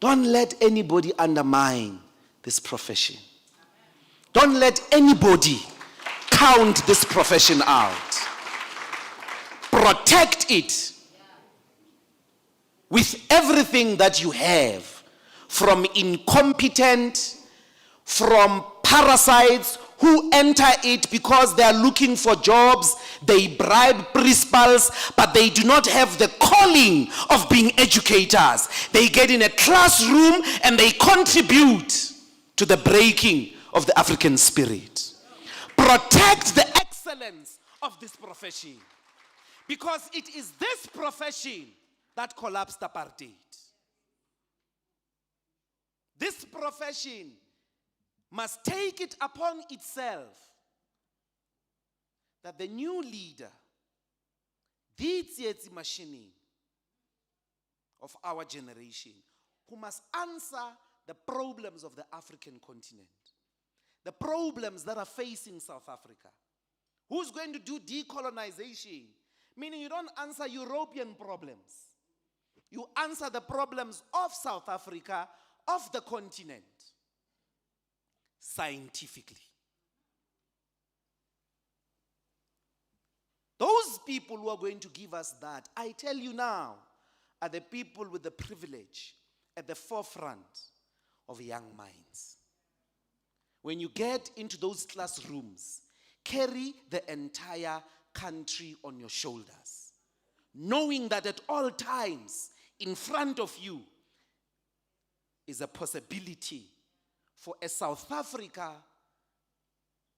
Don't let anybody undermine this profession. Don't let anybody count this profession out. Protect it with everything that you have, from incompetent, from parasites who enter it because they are looking for jobs, they bribe principals, but they do not have the calling of being educators. They get in a classroom and they contribute to the breaking of the African spirit. Protect the excellence of this profession, because it is this profession that collapsed apartheid. This profession must take it upon itself that the new leader, the tsietsi machining of our generation, who must answer the problems of the African continent, the problems that are facing South Africa. Who's going to do decolonization? Meaning you don't answer European problems. You answer the problems of South Africa, of the continent, scientifically. Those people who are going to give us that, I tell you now, are the people with the privilege at the forefront of young minds. When you get into those classrooms, carry the entire country on your shoulders, knowing that at all times, in front of you is a possibility for a South Africa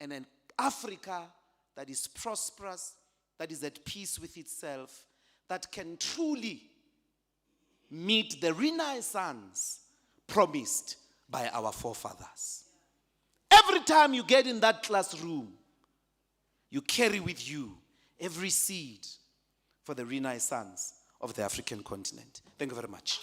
and an Africa that is prosperous, that is at peace with itself, that can truly meet the Renaissance promised by our forefathers. Every time you get in that classroom, you carry with you every seed for the Renaissance of the African continent. Thank you very much.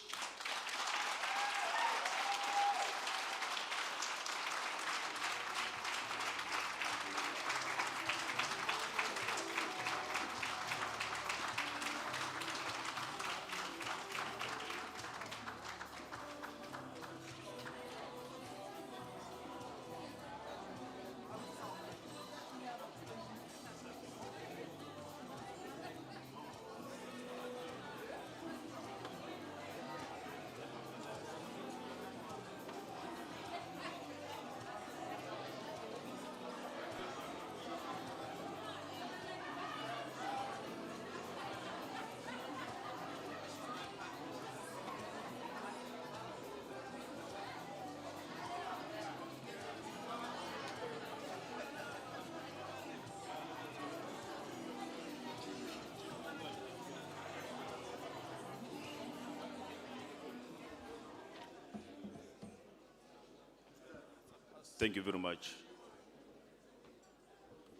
Thank you very much,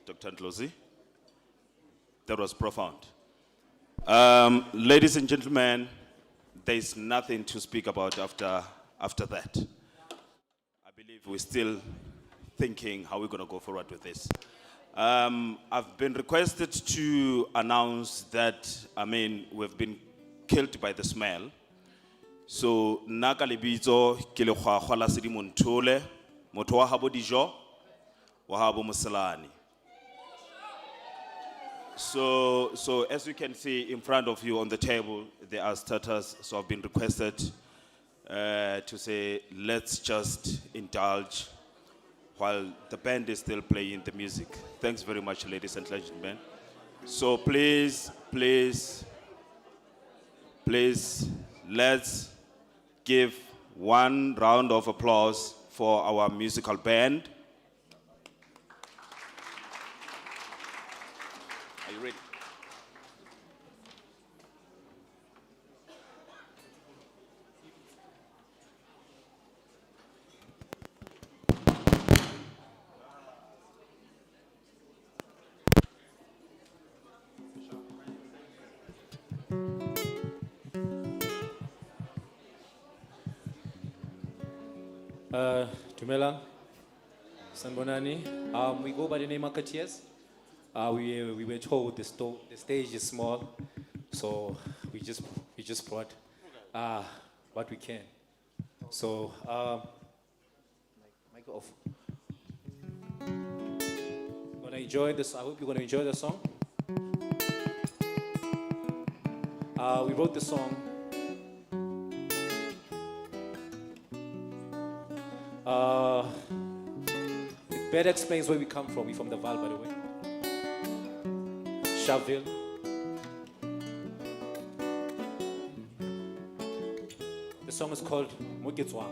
Dr. Ndlozi. That was profound. Ladies and gentlemen, there is nothing to speak about after that. I believe we're still thinking how we're going to go forward with this. I've been requested to announce that, we've been killed by the smell. So, naka lebitso ke lekgwakgwa la Sedimo Nthole, motho wa habo dijo, wa habo Moselani. So as you can see in front of you on the table, there are starters. So I've been requested to say, let's just indulge while the band is still playing the music. Thanks very much, ladies and gentlemen. So please, let's give one round of applause for our musical band. Are you ready? Dumelang, Sanbonani. We go by the name of Katias. We were told the stage is small, so we just brought what we can. So, mic off. Gonna enjoy this. I hope you're gonna enjoy the song. We wrote the song. It better explains where we come from. We're from the Val, by the way. Sharpeville. The song is called Moketswang.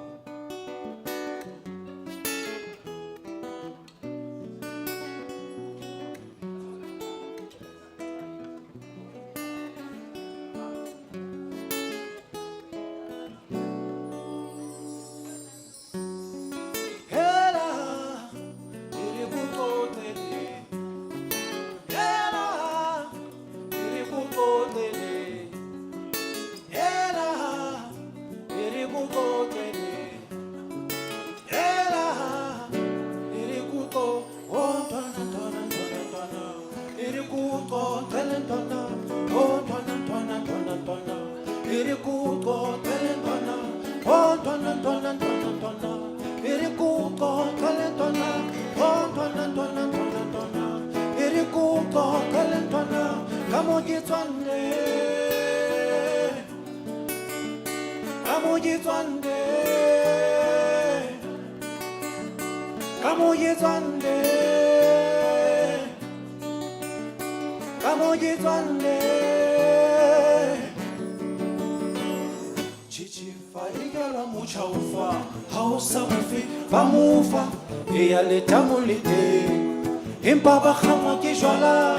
Impaba khama ke jwala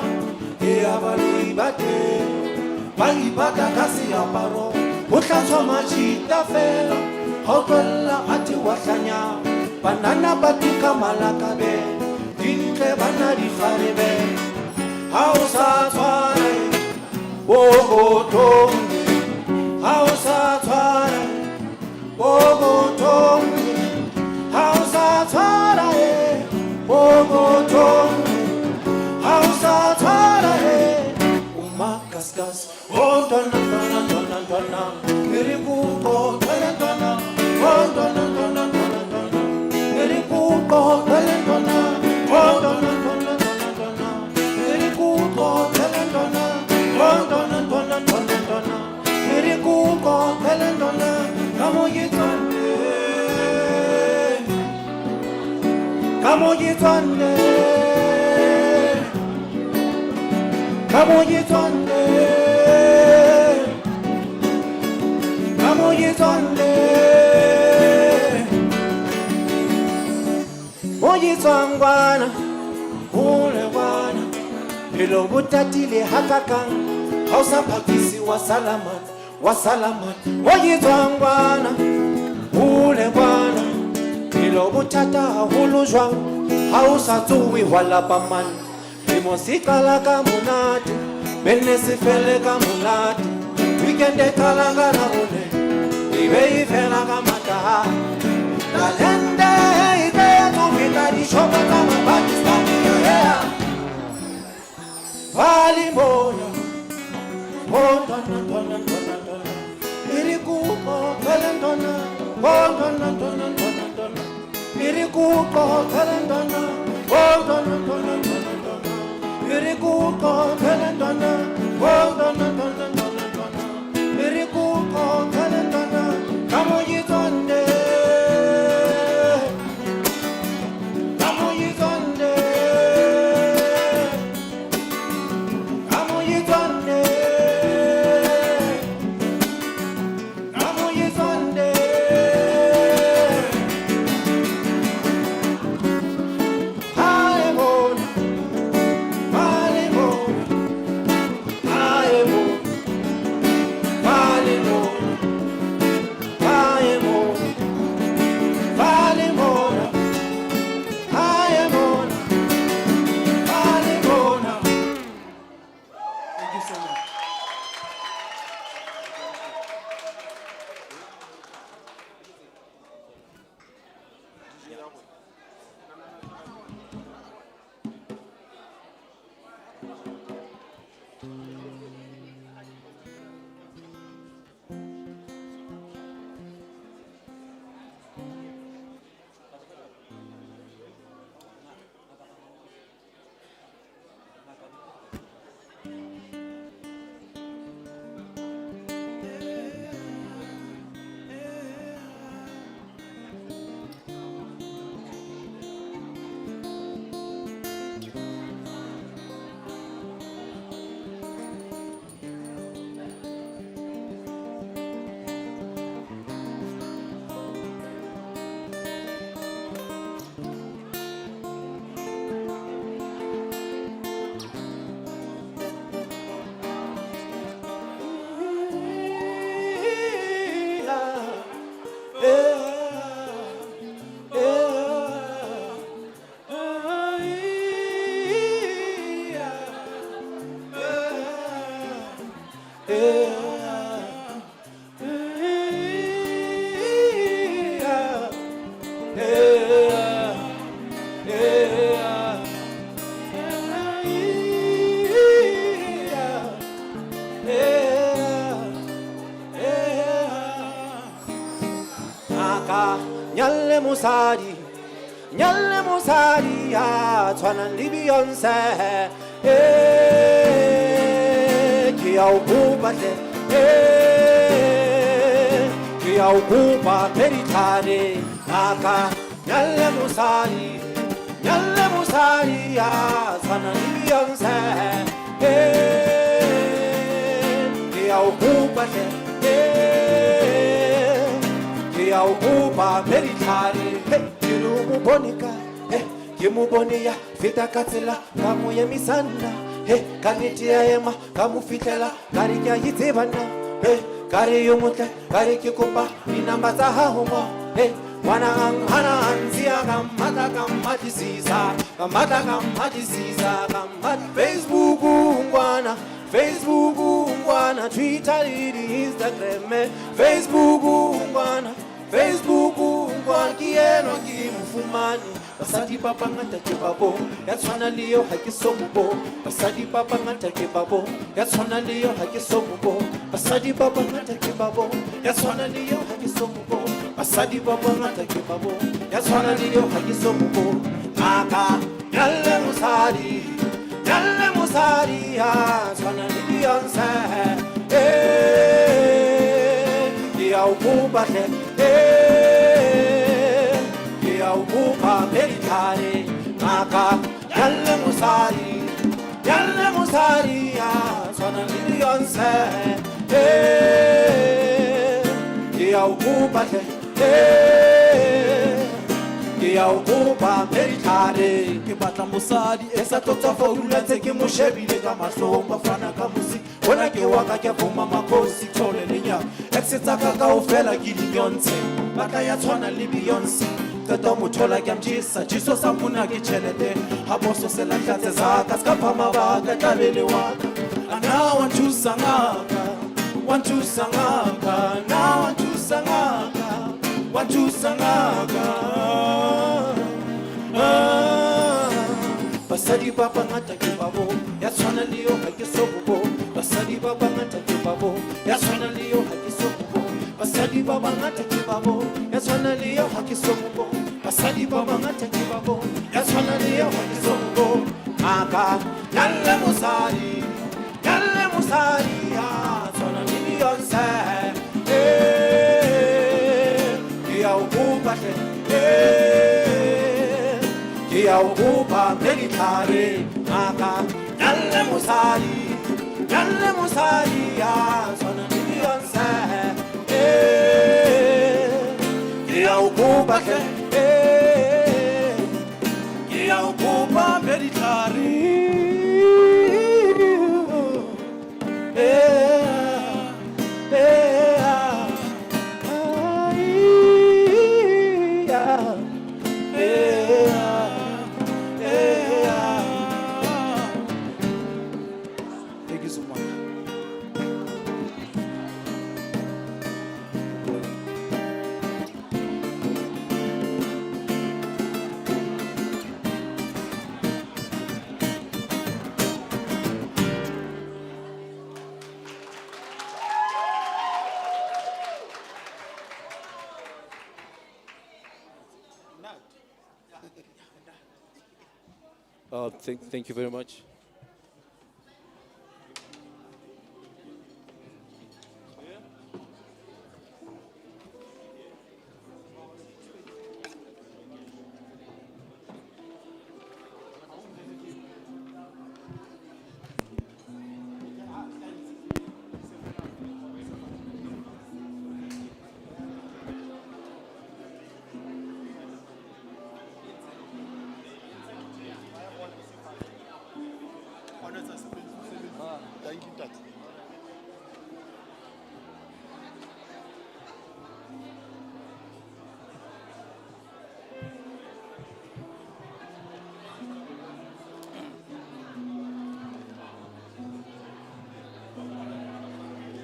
e abali bate bali bata kasi aparo o tlatswa machita fela ho tlolla ati wa hlanya banana batika malaka be dintle bana di kharebe ha o sa tshware o go tonge ha o sa tshware o go tonge ha o sa tshware o go tonge Hausa Tara he Umakaskas Oh dona dona dona dona Eribuko talentona Oh dona dona dona dona Eribuko talentona Oh dona dona dona dona Eribuko talentona Oh dona dona dona dona Eribuko talentona Kamo yitande Kamo yitande Kamo yitande Oyitsangwana Ule wana Ilo butatile hakakang Hausa pakisi wasalaman Oyitsangwana Ule wana Ilo butata hulujwang Hausa tuwi walapaman Musicala kamunati, benesi fele kamunati, weekende kalanga na une, ibe ifela kamata. Talende ide tu vita di shoka kama Pakistani yeah. vali moya oh ntwana ntwana ntwana ntwana irikuko phela ntwana oh ntwana ntwana ntwana ntwana irikuko phela ntwana oh ntwana ntwana ntwana ntwana irikuko phela ntwana oh ntwana ntwana ntwana ntwana irikuko phela ntwana kamoyitonde Nyalle musari ya twana Beyonce kia ukubate kia ukuba peritare aka nyalle musari ya twana Beyonce kia ukubate kia ukuba peritare Bonica, Kimubonia, Fita Katsila, Kamuya Misana, Kanitia Emma, Kamufitela, Karika Yitevana, Kari Yumuta, Kari Kikupa, Inamata Homa, Wanang Hana Anzia, Kamatagam Matisiza, Kamatagam Matisiza, Kamat Facebook, Facebook, Twitter, Instagram, Facebook, Facebook, kieno kimufumani basadi papa ngata kebabo ya tshwana le yo ha ke somubo basadi papa ngata kebabo ya tshwana le yo ha ke somubo basadi papa ngata kebabo ya tshwana le yo ha ke somubo basadi papa ngata kebabo ya tshwana le yo ha ke somubo aka nyalle musari ya tshwana le Beyonce ya ukuba ukuba peritare maka yalle musari ya twana Beyonce ya ukuba ya ukuba peritare ke batla musadi esa tota faula tse ke mo shebile ka mahlo mafana ka musi bona ke wa ka ke vuma makosi tole lenya etsetsa ka ofela ke Beyonce batla ya tshwana le Beyonce Kata muthola kyamjisa jiso samuna kichelete haboso selahlatse zaka skapha mabaka tabele waka ana wantusa ngaka na wantusa ngaka basadi ba bangata ke babo ya tshwana le yo ha ke so bobo basadi ba bangata ke babo ya tshwana le yo ha ke so bobo basadi ba bangata ke babo ya tshwana le yo ha ke so bobo basadi ba bangata ke babo ya tshwana le yo ha ke so bobo aka yalle musadi ya tshwana le Beyonce ya ukuba ya ukuba meditlare aka yalle musadi ya tshwana le Beyonce ya ukuba ya ukuba meditlare Thank you so much. Thank you very much.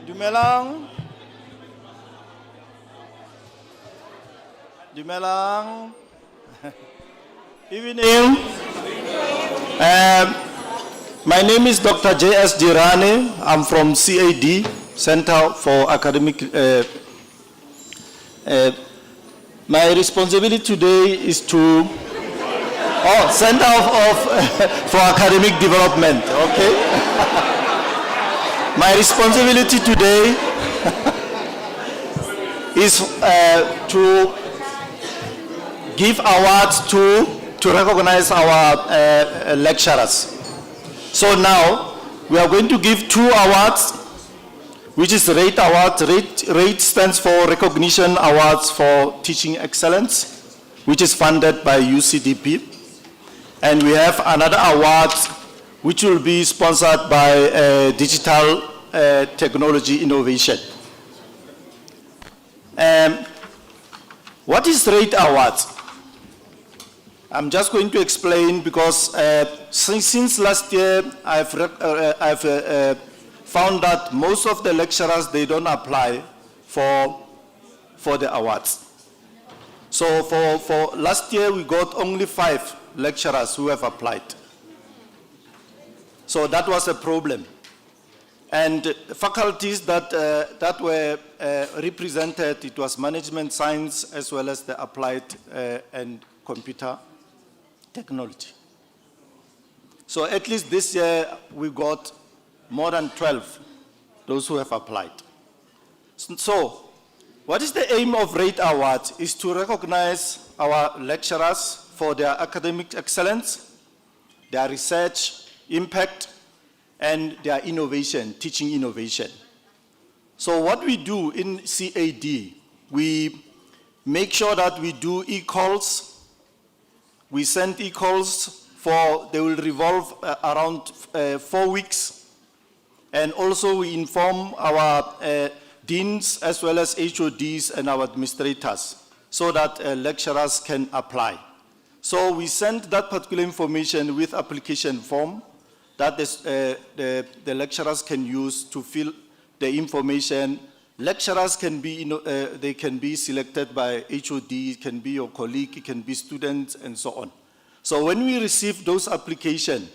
Dumelang. Dumelang. Evening. My name is Dr. J.S. Dirane. I'm from CAD, Center for Academic. My responsibility today is to, Center for Academic Development, okay? My responsibility today is to give awards to recognize our lecturers. So now we are going to give 2 awards, which is RATE Award. RATE stands for Recognition Awards for Teaching Excellence, which is funded by UCDP. And we have another award which will be sponsored by Digital Technology Innovation. What is RATE Awards? I'm just going to explain because since last year I've found that most of the lecturers, they don't apply for the awards. So for last year we got only 5 lecturers who have applied. So that was a problem. And faculties that were represented, it was management science as well as the applied and computer technology. So at least this year we got more than 12, those who have applied. So what is the aim of RATE Award? Is to recognize our lecturers for their academic excellence, their research impact, and their innovation, teaching innovation. So what we do in CAD, we make sure that we do e-calls. We send e-calls they will revolve around 4 weeks. And also we inform our deans as well as HODs and our administrators so that lecturers can apply. So we send that particular information with application form that the lecturers can use to fill the information. Lecturers can be, they can be selected by HOD, it can be your colleague, it can be students, and so on. So when we receive those applications,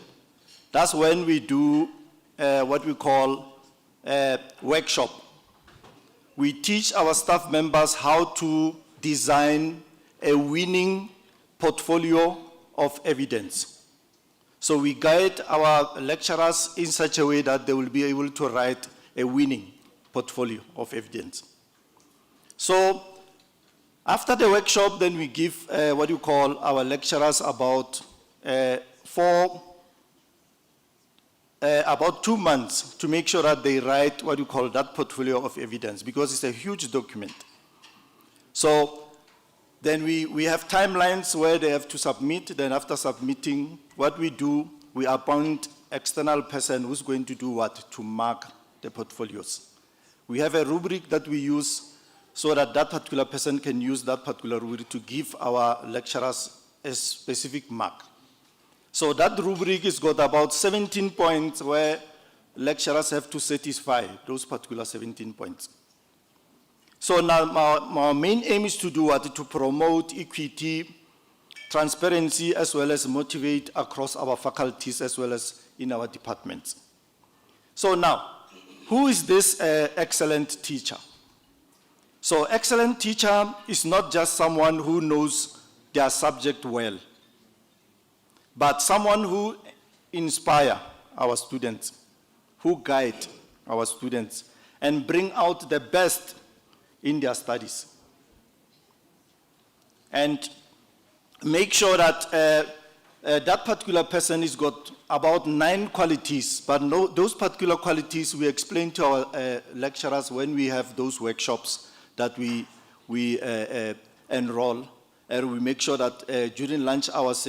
that's when we do what we call a workshop. We teach our staff members how to design a winning portfolio of evidence. So we guide our lecturers in such a way that they will be able to write a winning portfolio of evidence. So after the workshop, then we give what you call our lecturers about 2 months to make sure that they write what you call that portfolio of evidence, because it's a huge document. So then we have timelines where they have to submit. Then after submitting, what we do, we appoint external person who's going to do what? To mark the portfolios. We have a rubric that we use so that that particular person can use that particular rubric to give our lecturers a specific mark. So that rubric has got about 17 points where lecturers have to satisfy those particular 17 points. So now our main aim is to do what? To promote equity, transparency, as well as motivate across our faculties as well as in our departments. So now, who is this excellent teacher? So excellent teacher is not just someone who knows their subject well, but someone who inspire our students, who guide our students, and bring out the best in their studies. And make sure that that particular person has got about 9 qualities, but those particular qualities we explain to our lecturers when we have those workshops that we enroll. And we make sure that during lunch hours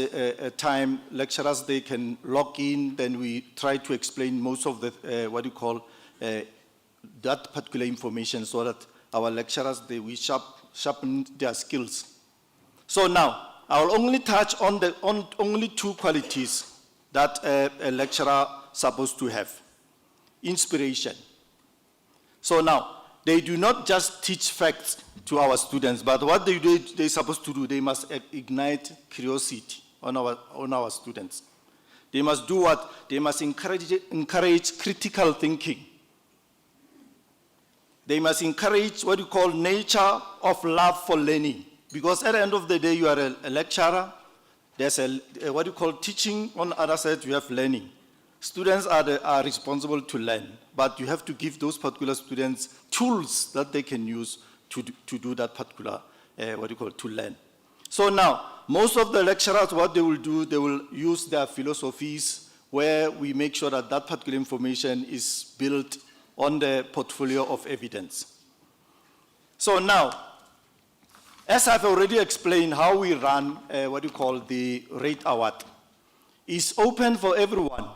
time, lecturers, they can log in, then we try to explain most of the, what you call, that particular information so that our lecturers, we sharpen their skills. So now, I will only touch on only 2 qualities that a lecturer is supposed to have. Inspiration. So now, they do not just teach facts to our students, but what they're supposed to do, they must ignite curiosity on our students. They must do what? They must encourage critical thinking. They must encourage what you call nature of love for learning. Because at the end of the day, you are a lecturer. There's what you call teaching. On the other side, you have learning. Students are responsible to learn, but you have to give those particular students tools that they can use to do that particular, what you call, to learn. So now, most of the lecturers, what they will do, they will use their philosophies where we make sure that that particular information is built on the portfolio of evidence. So now, as I've already explained how we run what you call the rate award, is open for everyone.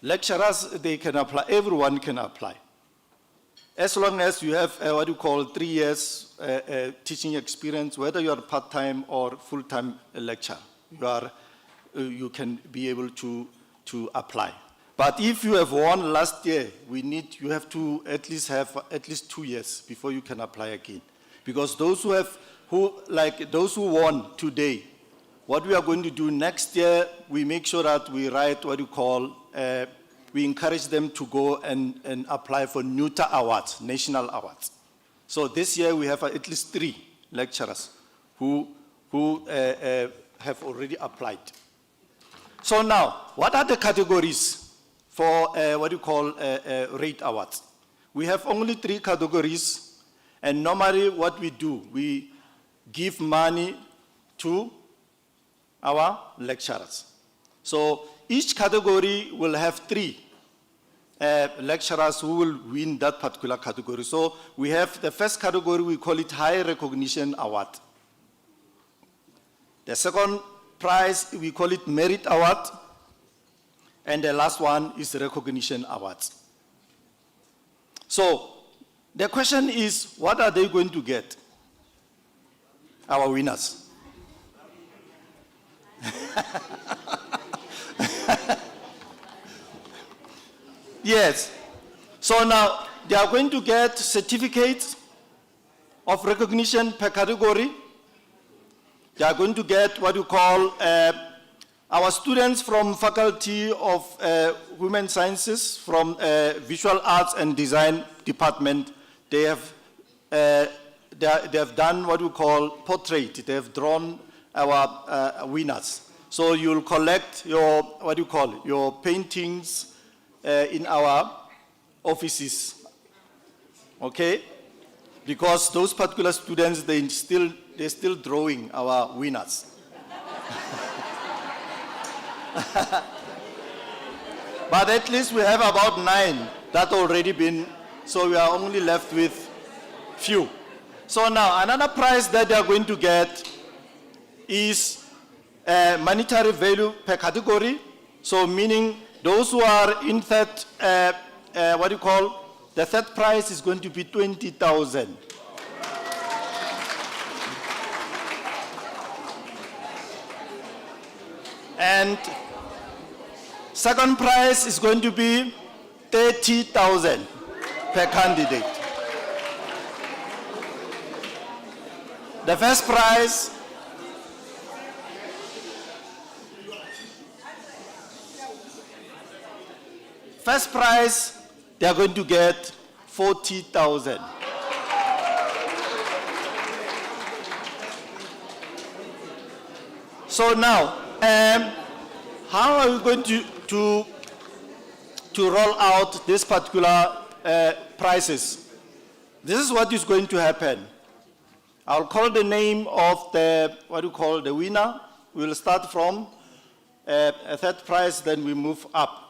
Lecturers, they can apply, everyone can apply. As long as you have what you call 3 years teaching experience, whether you are part-time or full-time lecturer, you can be able to apply. But if you have won last year, you have to at least have at least 2 years before you can apply again. Because those who won today, what we are going to do next year, we make sure that we write what you call, we encourage them to go and apply for NUTA awards, national awards. So this year we have at least 3 lecturers who have already applied. So now, what are the categories for what you call rate awards? We have only 3 categories. And normally what we do, we give money to our lecturers. So each category will have 3 lecturers who will win that particular category. So we have the first category, we call it High Recognition Award. The second prize, we call it Merit Award. And the last one is Recognition Awards. So the question is, what are they going to get? Our winners. Yes. So now they are going to get certificates of recognition per category. They are going to get what you call our students from Faculty of Human Sciences, from Visual Arts and Design Department. They have done what we call portrait. They have drawn our winners. So you'll collect your, what do you call it, your paintings in our offices, okay? Because those particular students, they're still drawing our winners. But at least we have about 9 that already been, so we are only left with few. So now another prize that they are going to get is monetary value per category. So meaning those who are in third, what do you call, the third prize is going to be 20,000. And second prize is going to be 30,000 per candidate. The first prize they are going to get 40,000. So now, how are we going to roll out this particular prizes? This is what is going to happen. I'll call the name of the, what do you call, the winner. We'll start from a third prize, then we move up.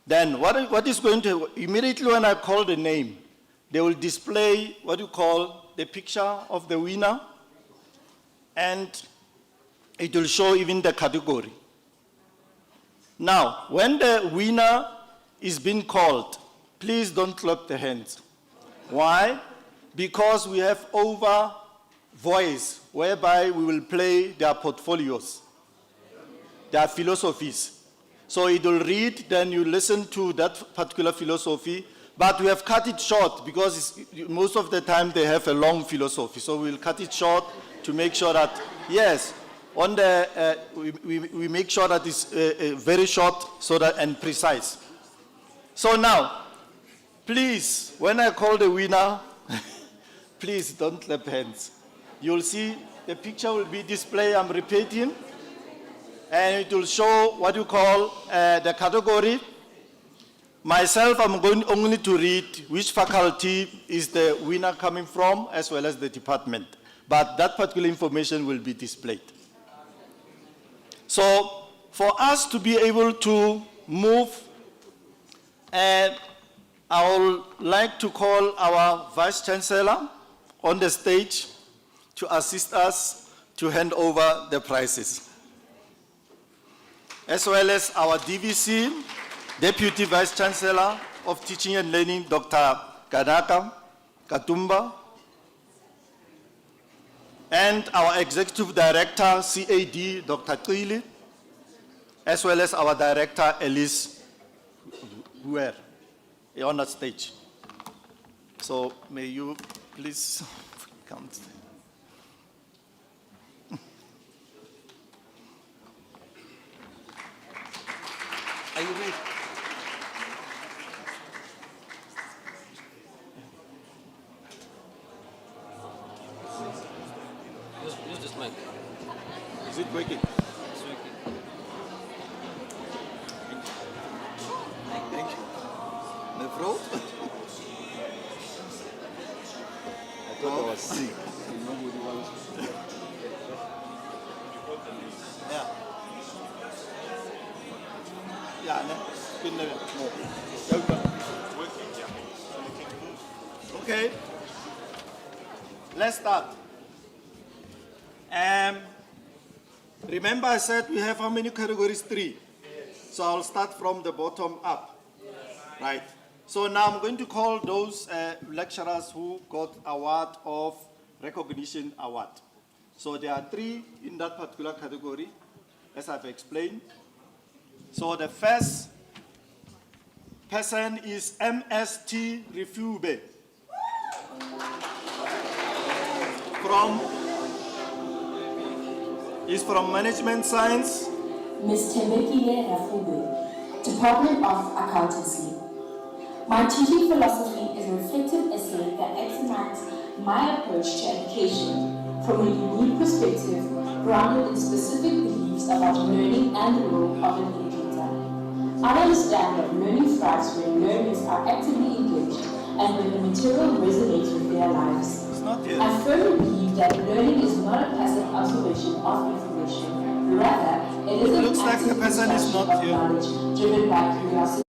Then what is going to, immediately when I call the name, they will display what you call the picture of the winner, and it will show even the category. Now, when the winner is being called, please don't clap the hands. Why? Because we have over voice, whereby we will play their portfolios, their philosophies. So it will read, then you listen to that particular philosophy, but we have cut it short because most of the time they have a long philosophy. So we'll cut it short to make sure that, yes, on the, we make sure that it's very short so that, and precise. So now, please, when I call the winner, please don't clap hands. You'll see the picture will be displayed, I'm repeating, and it will show what you call the category. Myself, I'm going only to read which faculty is the winner coming from, as well as the department. But that particular information will be displayed. So for us to be able to move, I would like to call our Vice Chancellor on the stage to assist us to hand over the prizes, as well as our DVC, Deputy Vice Chancellor of Teaching and Learning, Dr. Kanaka Katumba, and our Executive Director, CAD, Dr. Qili, as well as our Director, Elise, who are on that stage. So may you please count. Are you ready? Use this mic. Is it working? It's working. Thank you. Mevrouw? I thought I was sick. Yeah. Yeah, no. Okay. Let's start. Remember I said we have how many categories? 3. So I'll start from the bottom up. Right. So now I'm going to call those lecturers who got award of recognition award. So there are 3 in that particular category, as I've explained. So the first person is MST Refube from is from Management Science. Ms. Tembekile Rafube, Department of Accountancy. My teaching philosophy is a reflective essay that examines my approach to education from a unique perspective grounded in specific beliefs about learning and the role of an educator. I understand that learning thrives when learners are actively engaged and when the material resonates with their lives. I firmly believe that learning is not a passive observation of information. Rather, it is an active construction of knowledge driven by curiosity.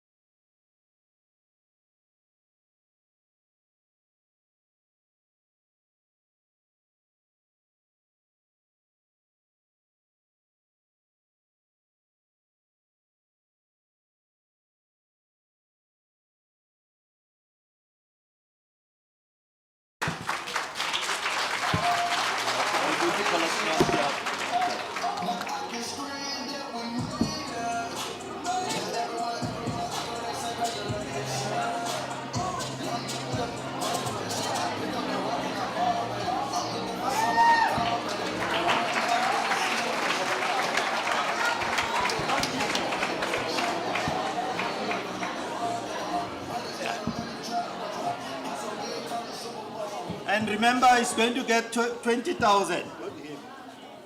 And remember, it's going to get 20,000.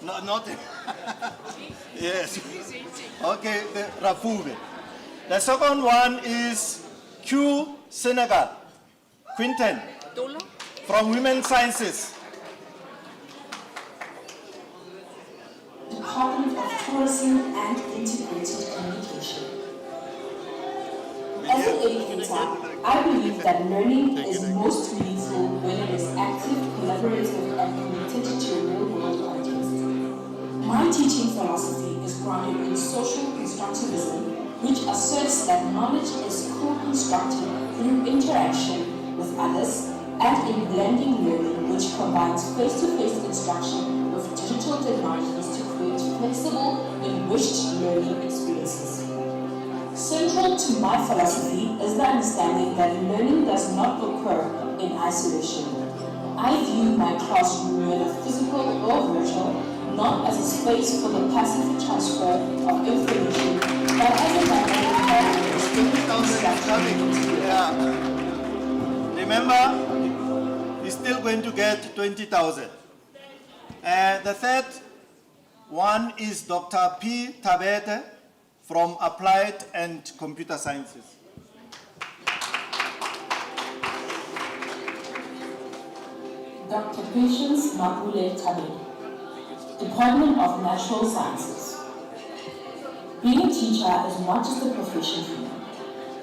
No, not. Yes. Okay, the Rafube. The second one is Q Senegal, Quinten, from Women's Sciences. Department of Tourism and Integrated Communication. As an educator, I believe that learning is most meaningful when it is active, collaborative, and committed to a real-world context. My teaching philosophy is grounded in social constructivism, which asserts that knowledge is co-constructed through interaction with others and in blending learning, which combines face-to-face instruction with digital technologies to create flexible, enriched learning experiences. Central to my philosophy is the understanding that learning does not occur in isolation. I view my classroom, whether physical or virtual, not as a space for the passive transfer of information, but as a dynamic Remember, he's still going to get 20,000. The third one is Dr. P. Tabete from Applied and Computer Sciences. Dr. Patience Mapule Tabete, Department of Natural Sciences. Being a teacher is not just a profession for me.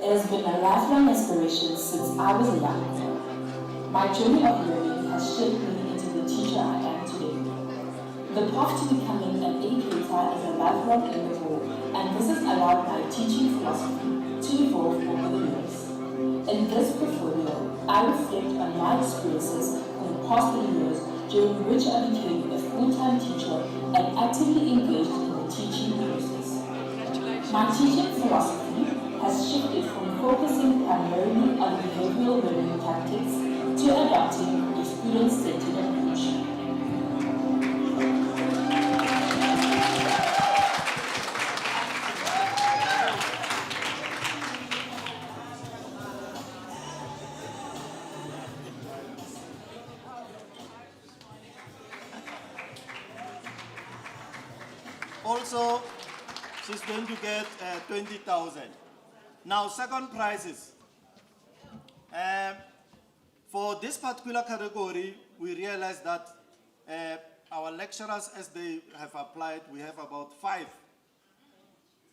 It has been a lifelong aspiration since I was a young girl. My journey of learning has shaped me into the teacher I am today. The path to becoming an educator is a lifelong endeavor, and this has allowed my teaching philosophy to evolve over the years. In this portfolio, I reflect on my experiences in the past 3 years during which I became a full-time teacher and actively engaged in the teaching process. My teaching philosophy has shifted from focusing primarily on behavioral learning tactics to adopting a student-centered approach. Also, she's going to get 20,000. Now, second prizes. For this particular category, we realized that our lecturers, as they have applied, we have about 5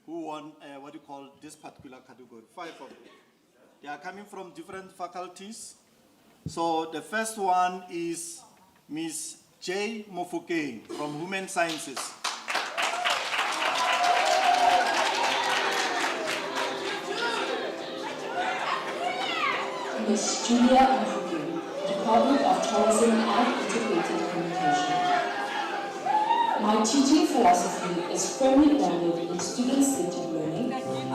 who won what you call this particular category. 5 of them. They are coming from different faculties. So the first one is Ms. J. Mofokeng from Women's Sciences. Ms. Julia Mfuku, Department of Tourism and Integrated Communication. My teaching philosophy is firmly grounded in student-centered learning,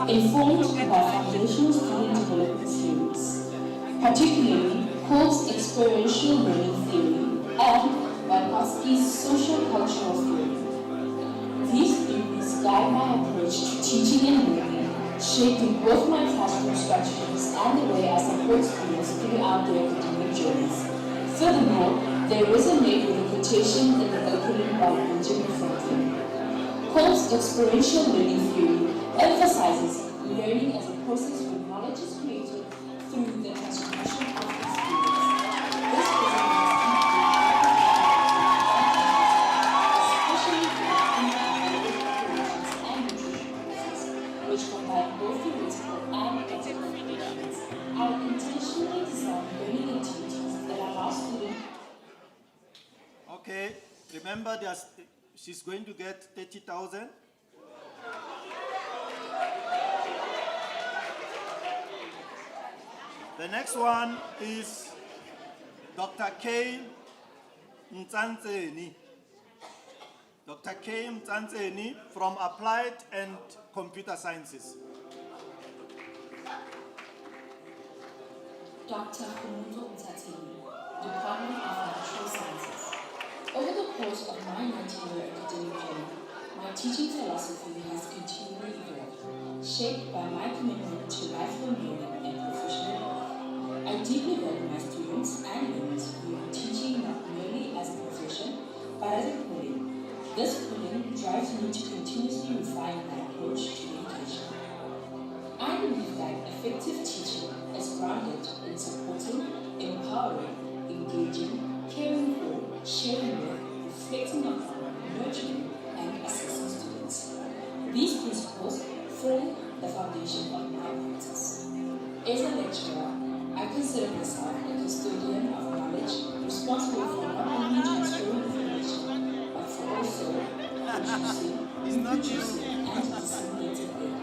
informed by foundational student development theories, particularly Holt's experiential learning theory and Vygotsky's social cultural theory. guide my approach to teaching and learning, shaping both my classroom strategies and the way I support students throughout their academic journeys. Furthermore, they resonate with the quotation in the opening by Benjamin Franklin. Cole's experiential learning theory emphasizes learning as a process where knowledge is created through the transformation of experience. This resonates especially for operations and nutrition courses, which combine both theoretical and practical applications. I intentionally design learning activities that allow students. Okay, remember she's going to get 30,000. The next one is Dr. K. Mtsantseni. Dr. K. Mtsantseni from Applied and Computer Sciences. Dr. Humuto Mtsantseni, Department of Natural Sciences. Over the course of my 19-year academic career, my teaching philosophy has continually evolved, shaped by my commitment to lifelong learning and professional growth. I deeply value my students and learners who are teaching not merely as a profession, but as a calling. This calling drives me to continuously refine my approach to education. I believe that effective teaching is grounded in supporting, empowering, engaging, caring for, sharing with, reflecting upon, nurturing, and assessing students. These principles form the foundation of my practice. As a lecturer, I consider myself a custodian of knowledge, responsible for not only transferring information, but for also producing, reproducing, and disseminating it.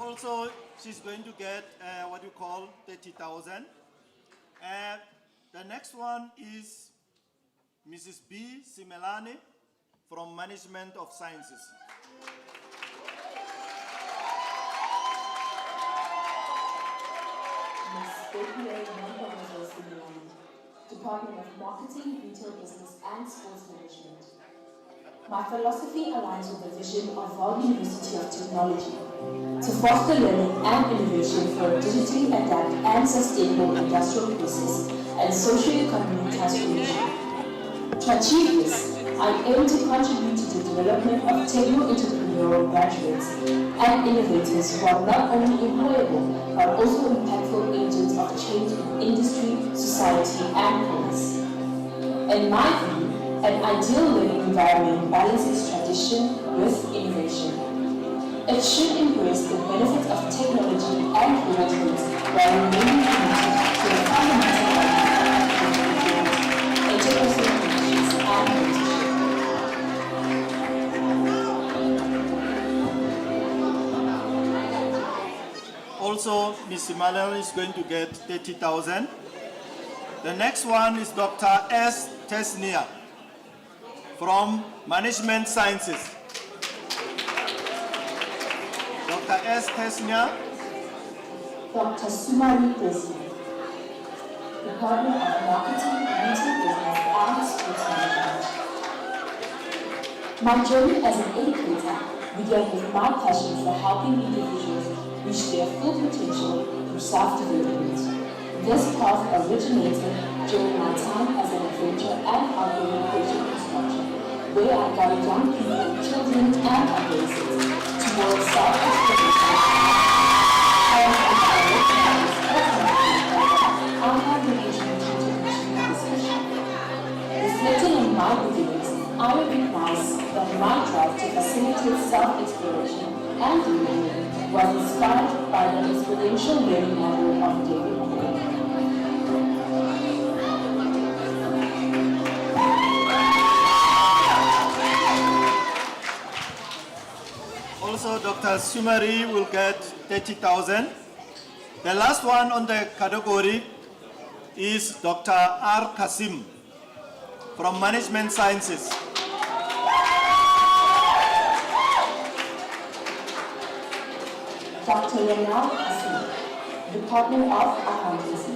Also, she's going to get what you call 30,000. The next one is Mrs. B. Simelani from Management of Sciences. Ms. Becky Simelani, Department of Marketing, Retail Business, and Sports Management. My philosophy aligns with the vision of Vaal University of Technology to foster learning and innovation for a digitally adapted and sustainable industrial process and socio-economic transformation. To achieve this, I aim to contribute to the development of techno-entrepreneurial graduates and innovators who are not only employable but also impactful agents of change in industry, society, and commerce. In my view, an ideal learning environment balances tradition with innovation. It should embrace the benefits of technology and creativity while remaining committed to the fundamental values of interpersonal connections and mentorship. Also, Ms. Simalal is going to get 30,000. The next one is Dr. S. Tesnia from Management Sciences. Dr. S. Tesnia. Dr. Sumari Tesnia, Department of Marketing, Retail Business, and Sports Management. My journey as an educator began with my passion for helping individuals reach their full potential through self-development. This path originated during my time as an adventure and outgoing project instructor, where I guide young people, children, and adolescents towards self-exploration. I have been instrumental in this mission. Reflecting on my beginnings, I recognize that my drive to facilitate self-exploration and learning was inspired by the experiential learning model of David Cole. Also, Dr. Sumari will get 30,000. The last one on the category is Dr. R. Kasim from Management Sciences. Dr. Renal Kasim, Department of Accountancy.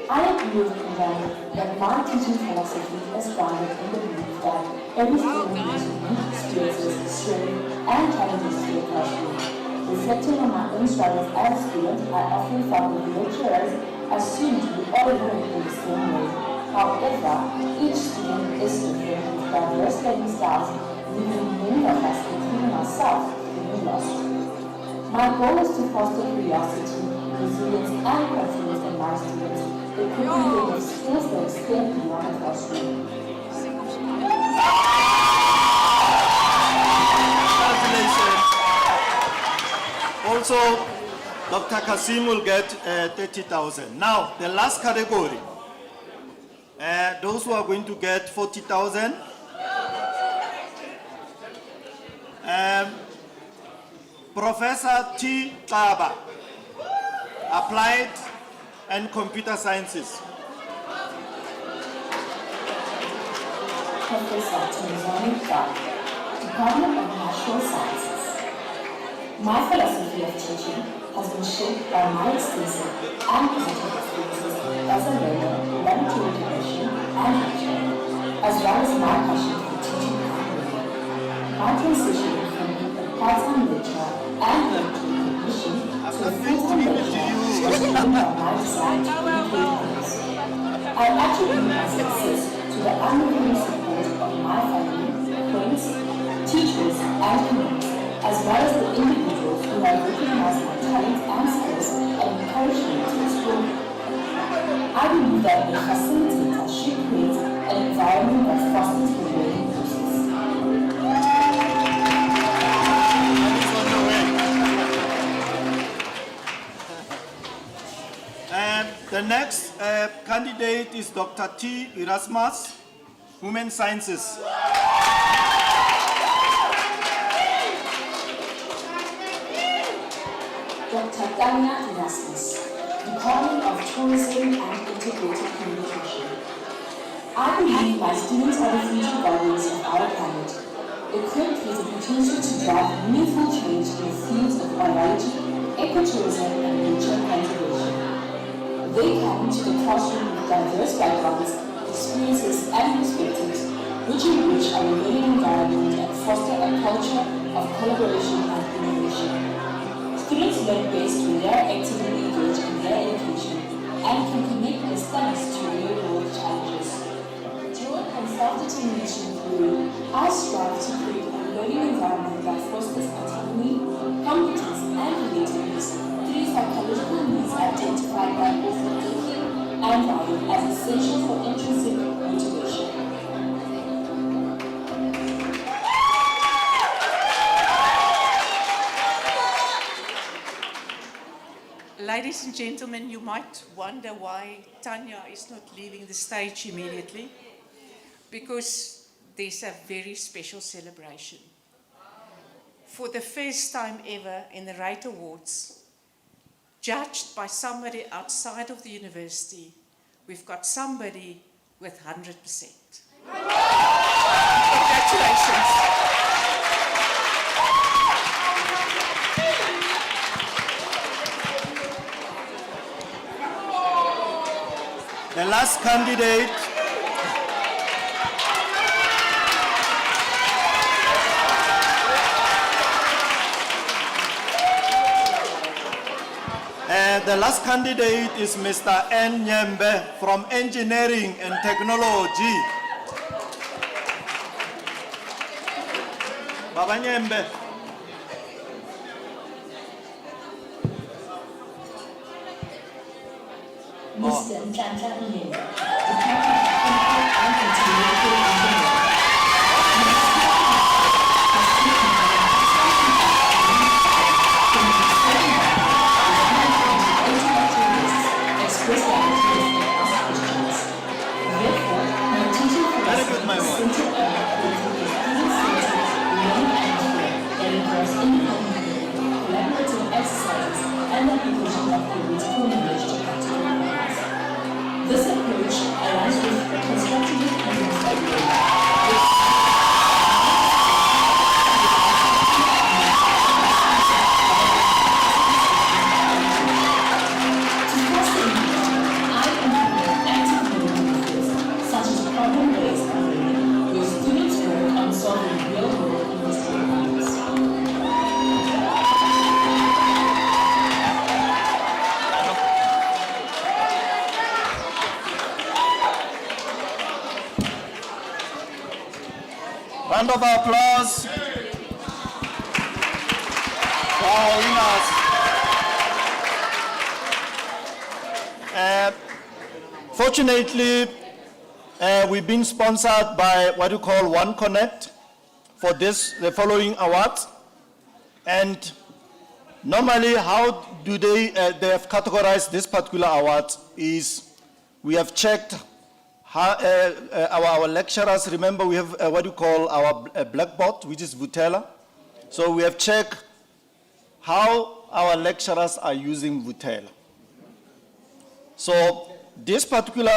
I agree with Kundana that my teaching philosophy is grounded in the belief that every student brings unique experiences, strengths, and challenges to the classroom. Reflecting on my own struggles as a student, I often felt that lecturers assumed we all learn in the same way. However, each student is different with diverse learning styles, leaving many of us, including myself, feeling lost. My goal is to foster curiosity, resilience, and confidence in my students, equipping them with skills that extend beyond the classroom. Congratulations. Also, Dr. Kasim will get 30,000. Now, the last category. Those who are going to get 40,000. Professor T. Kaba, Applied and Computer Sciences. Professor Tanzani Kaba, Department of Natural Sciences. My philosophy of teaching has been shaped by my extensive and positive experiences as a learner, laboratory technician, and lecturer, as well as my passion for teaching and learning. My transition from being a part-time lecturer and laboratory technician to a full-time lecturer was driven by my desire to educate others. I attribute my success to the unwavering support of my family, friends, teachers, and colleagues, as well as the individuals who have recognized my talents and skills and encouraged me to explore them. I believe that a facilitator should create an environment that fosters the learning process. The next candidate is Dr. T. Erasmus, Human Sciences. Dr. Tanya Erasmus, Department of Tourism and Integrated Communication. I believe my students are the future guardians of our planet, equipped with the potential to drive meaningful change in the fields of biology, ecotourism, and nature conservation. They come to the classroom with diverse backgrounds, experiences, and perspectives, which enrich our learning environment and foster a culture of collaboration and innovation. Students learn best when they are actively engaged in their education and can connect their studies to real-world challenges. Through a self-determination theory, I strive to create a learning environment that fosters autonomy, competence, and relatedness. Three psychological needs identified by both Durkheim and Ryan as essential for intrinsic motivation. Ladies and gentlemen, you might wonder why Tanya is not leaving the stage immediately, because there's a very special celebration. For the first time ever in the Rate Awards, judged by somebody outside of the university, we've got somebody with 100%. Congratulations. The last candidate is Mr. N. Nyembe from Engineering and Technology. Baba Nyembe. Mr. Ntlantla Nyembe, Department of Chemical and Material Engineering. Collaborative exercises and application of Round of applause for our winners. Fortunately, we've been sponsored by what you call One Connect for the following awards. And normally, how do they have categorized this particular award is we have checked how, our lecturers. Remember, we have what you call our blackboard, which is Vutela. So we have checked how our lecturers are using Vutela. So these particular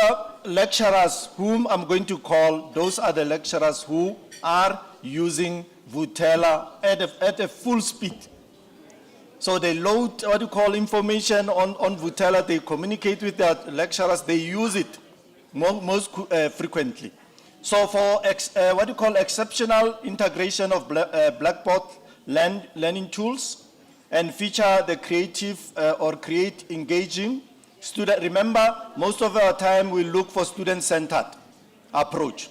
lecturers whom I'm going to call, those are the lecturers who are using Vutela at a full speed. So they load what you call information on Vutela, they communicate with their lecturers, they use it most frequently. So for what you call exceptional integration of Blackboard learning tools and feature the creative or create engaging student. Remember, most of our time we look for student-centered approach.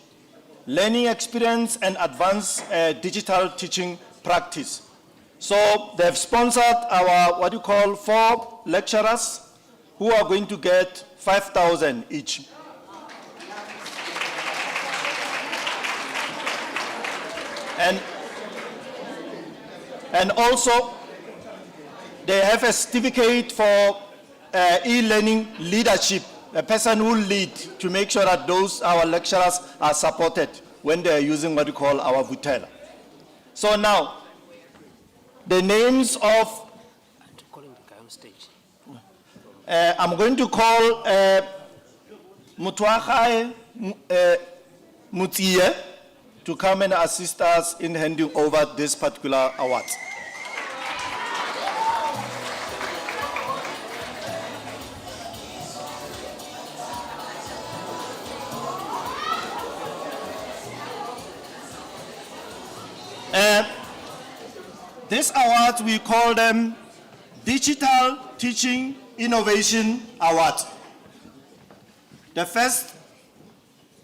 Learning experience and advanced digital teaching practice. So they've sponsored our, what you call, 4 lecturers who are going to get 5,000 each. And also, they have a certificate for e-learning leadership, a person who will lead to make sure that our lecturers are supported when they are using what we call our Vutela. So now, the names of, I'm going to call Mutwakai Mutie to come and assist us in handing over this particular award. These awards, we call them Digital Teaching Innovation Award. The first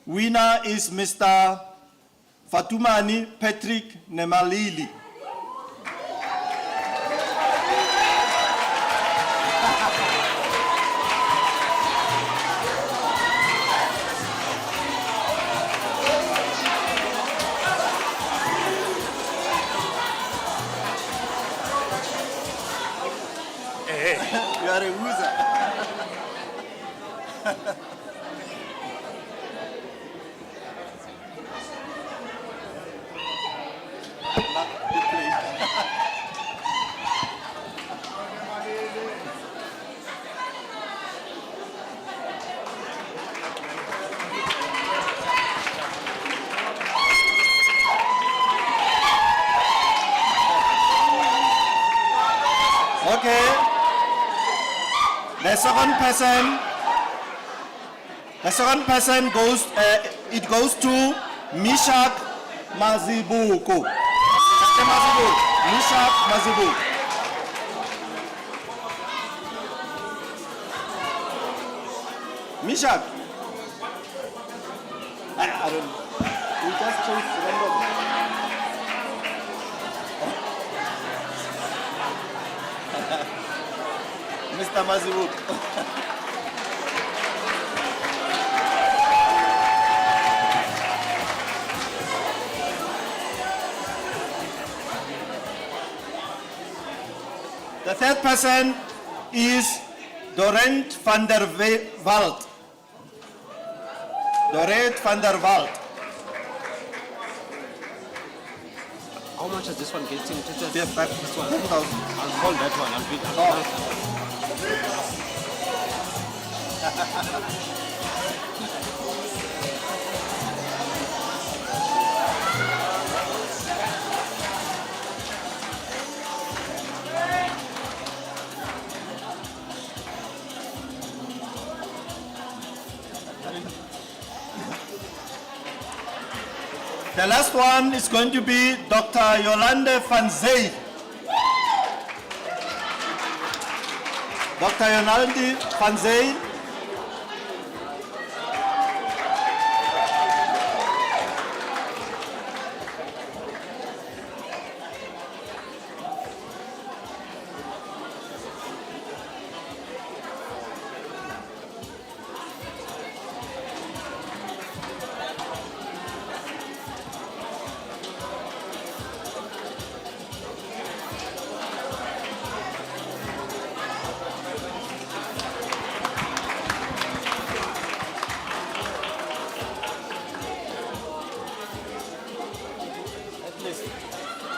winner is Mr. Fatumani Patrick Nemalili. You are a loser. Okay. The second person goes, it goes to Mishak Mazibuko. Mishak Mazibuko. Mishak. I don't know. We just chose random. Mr. Mazibuko. The third person is Dorent van der Walt. Dorent van der Walt. How much is this one getting? Yes, this one. 10,000. I'll call that one. I'll bid. The last one is going to be Dr. Yolande van Zee. Dr. Yolande van Zee.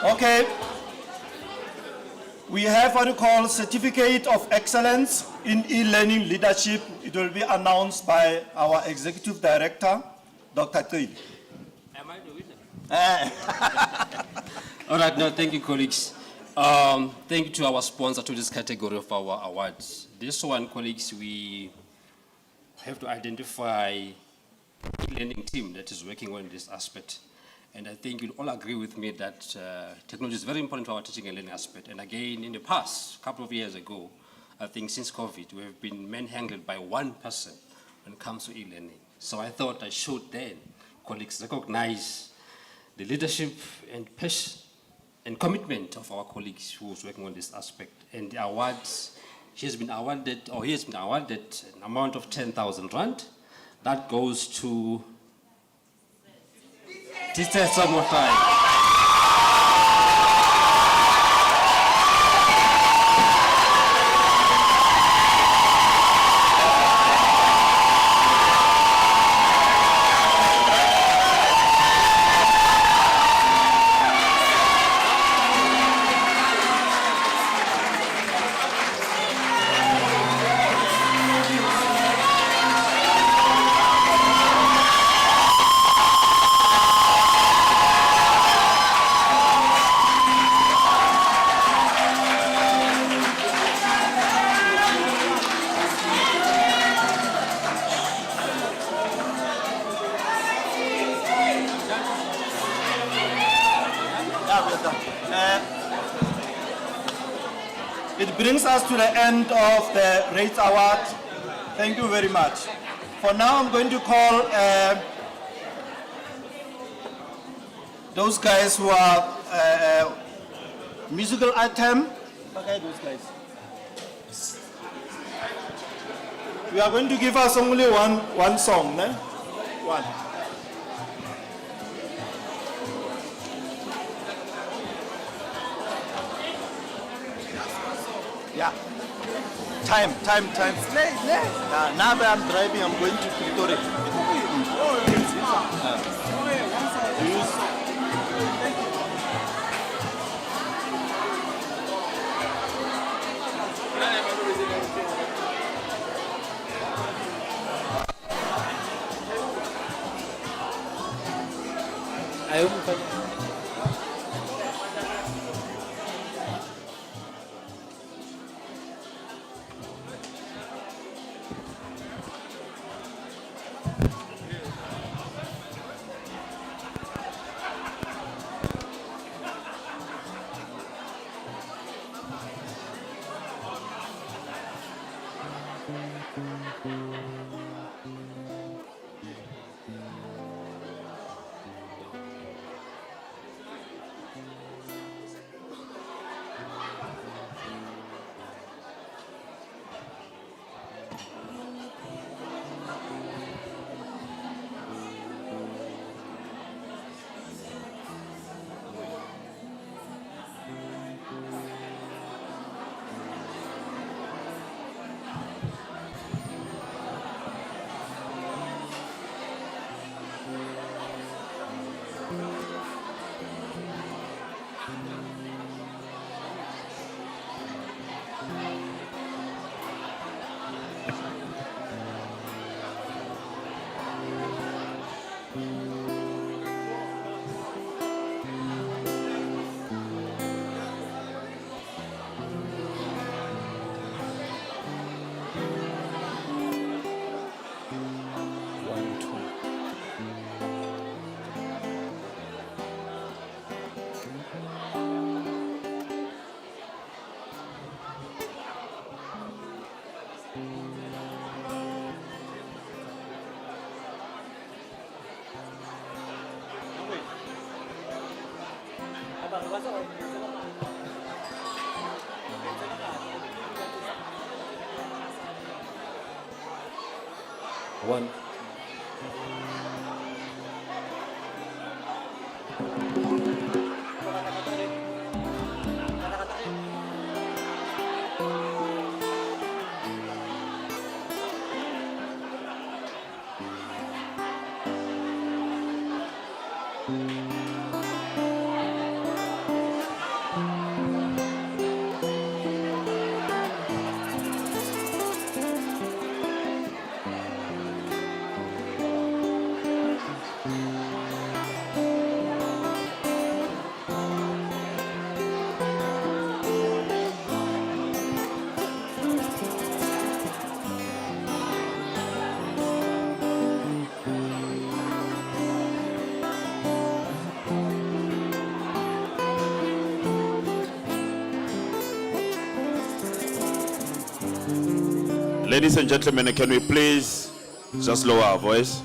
Okay. We have what we call Certificate of Excellence in E-Learning Leadership. It will be announced by our Executive Director, Dr. Qili. Am I the winner? All right, no, thank you, colleagues. Thank you to our sponsor to this category of our awards. This one, colleagues, we have to identify a learning team that is working on this aspect. And I think you'll all agree with me that technology is very important to our teaching and learning aspect. And again, in the past, a couple of years ago, I think since COVID, we have been manhandled by one person when it comes to e-learning. So I thought I should then, colleagues, recognize the leadership and passion and commitment of our colleagues who is working on this aspect. And the awards, she has been awarded, or he has been awarded an amount of 10,000 rand. That goes to, just one more time. It brings us to the end of the Rates Award. Thank you very much. For now, I'm going to call those guys who are musical item. Okay, those guys. We are going to give us only one song, ne? One. Yeah. Time. Now that I'm driving, I'm going to Pretoria. One. Ladies and gentlemen, can we please just lower our voice?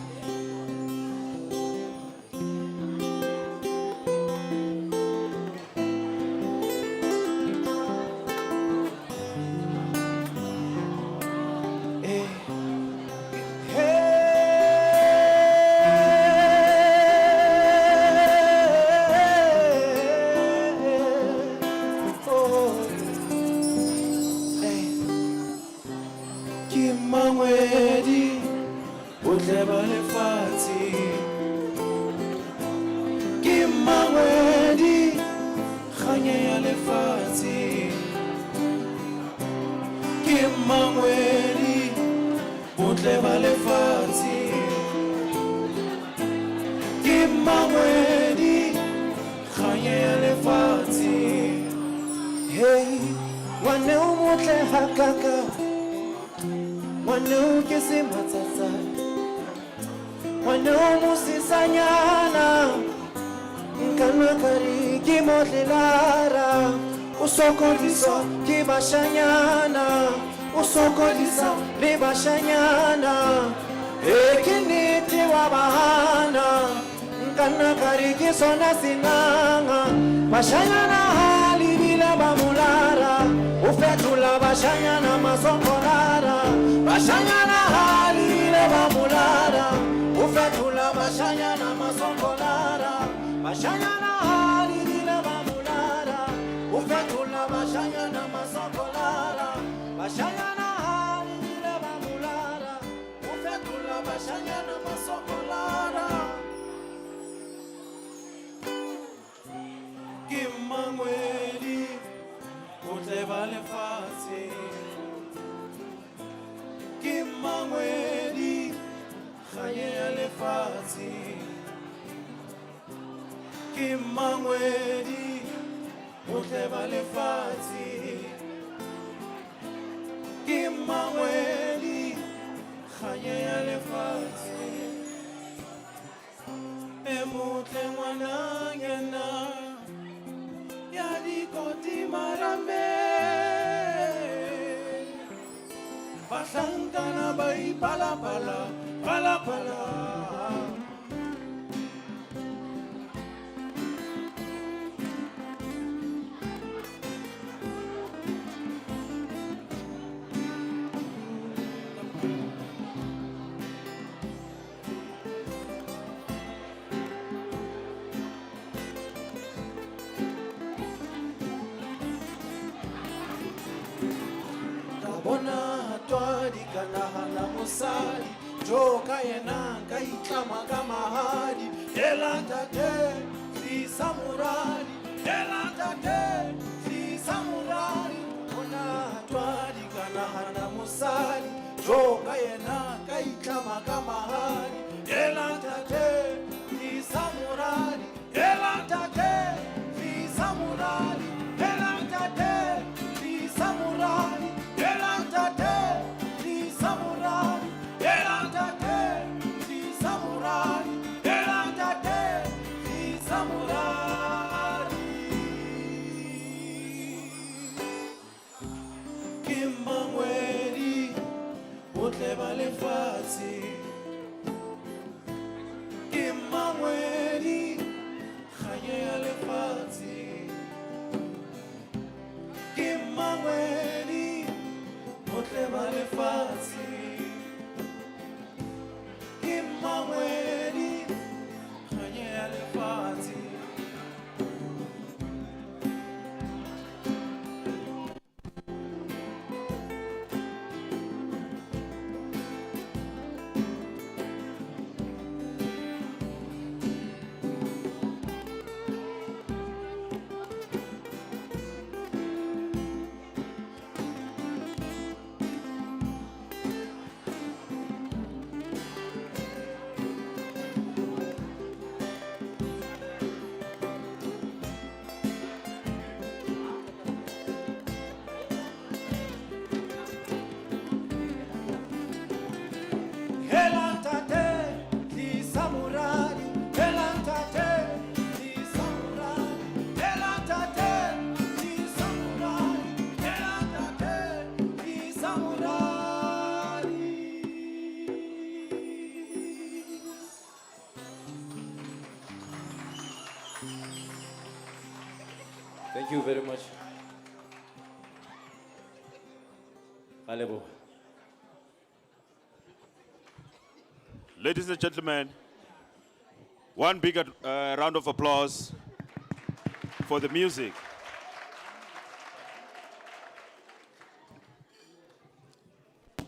Hey, wane o motle hakaka, wane o ke se matsatsa, wane o mosisanyana, nkana kari ke motlelara, o sokodisa ke bashanyana, o sokodisa le bashanyana, ke nnete wa bahana, nkana kari ke sona sinanga, bashanyana halibila bamulara, ufetula bashanyana masokolara, bashanyana halibila bamulara, ufetula bashanyana masokolara, bashanyana halibila bamulara, ufetula bashanyana masokolara, bashanyana halibila bamulara, ufetula bashanyana masokolara. Kimangwedi, utleba lefatshe. Kimangwedi, khaye ya lefatshe. Kimangwedi, utleba lefatshe. Kimangwedi, khaye ya lefatshe. Emutle ngwana ngena. Yadi koti marambe, Bashankana bai pala pala, pala pala. Bona twadi kanahana musali joka yena kaitlama kamahadi elanta te si samurali elanta te si samurali bona twadi kanahana musali joka yena kaitlama kamahadi elanta te si samurali elanta te si samurali elanta te si samurali Kimangwedi, utleba lefatshe. Thank you very much. Alebo. Ladies and gentlemen, one big round of applause for the music.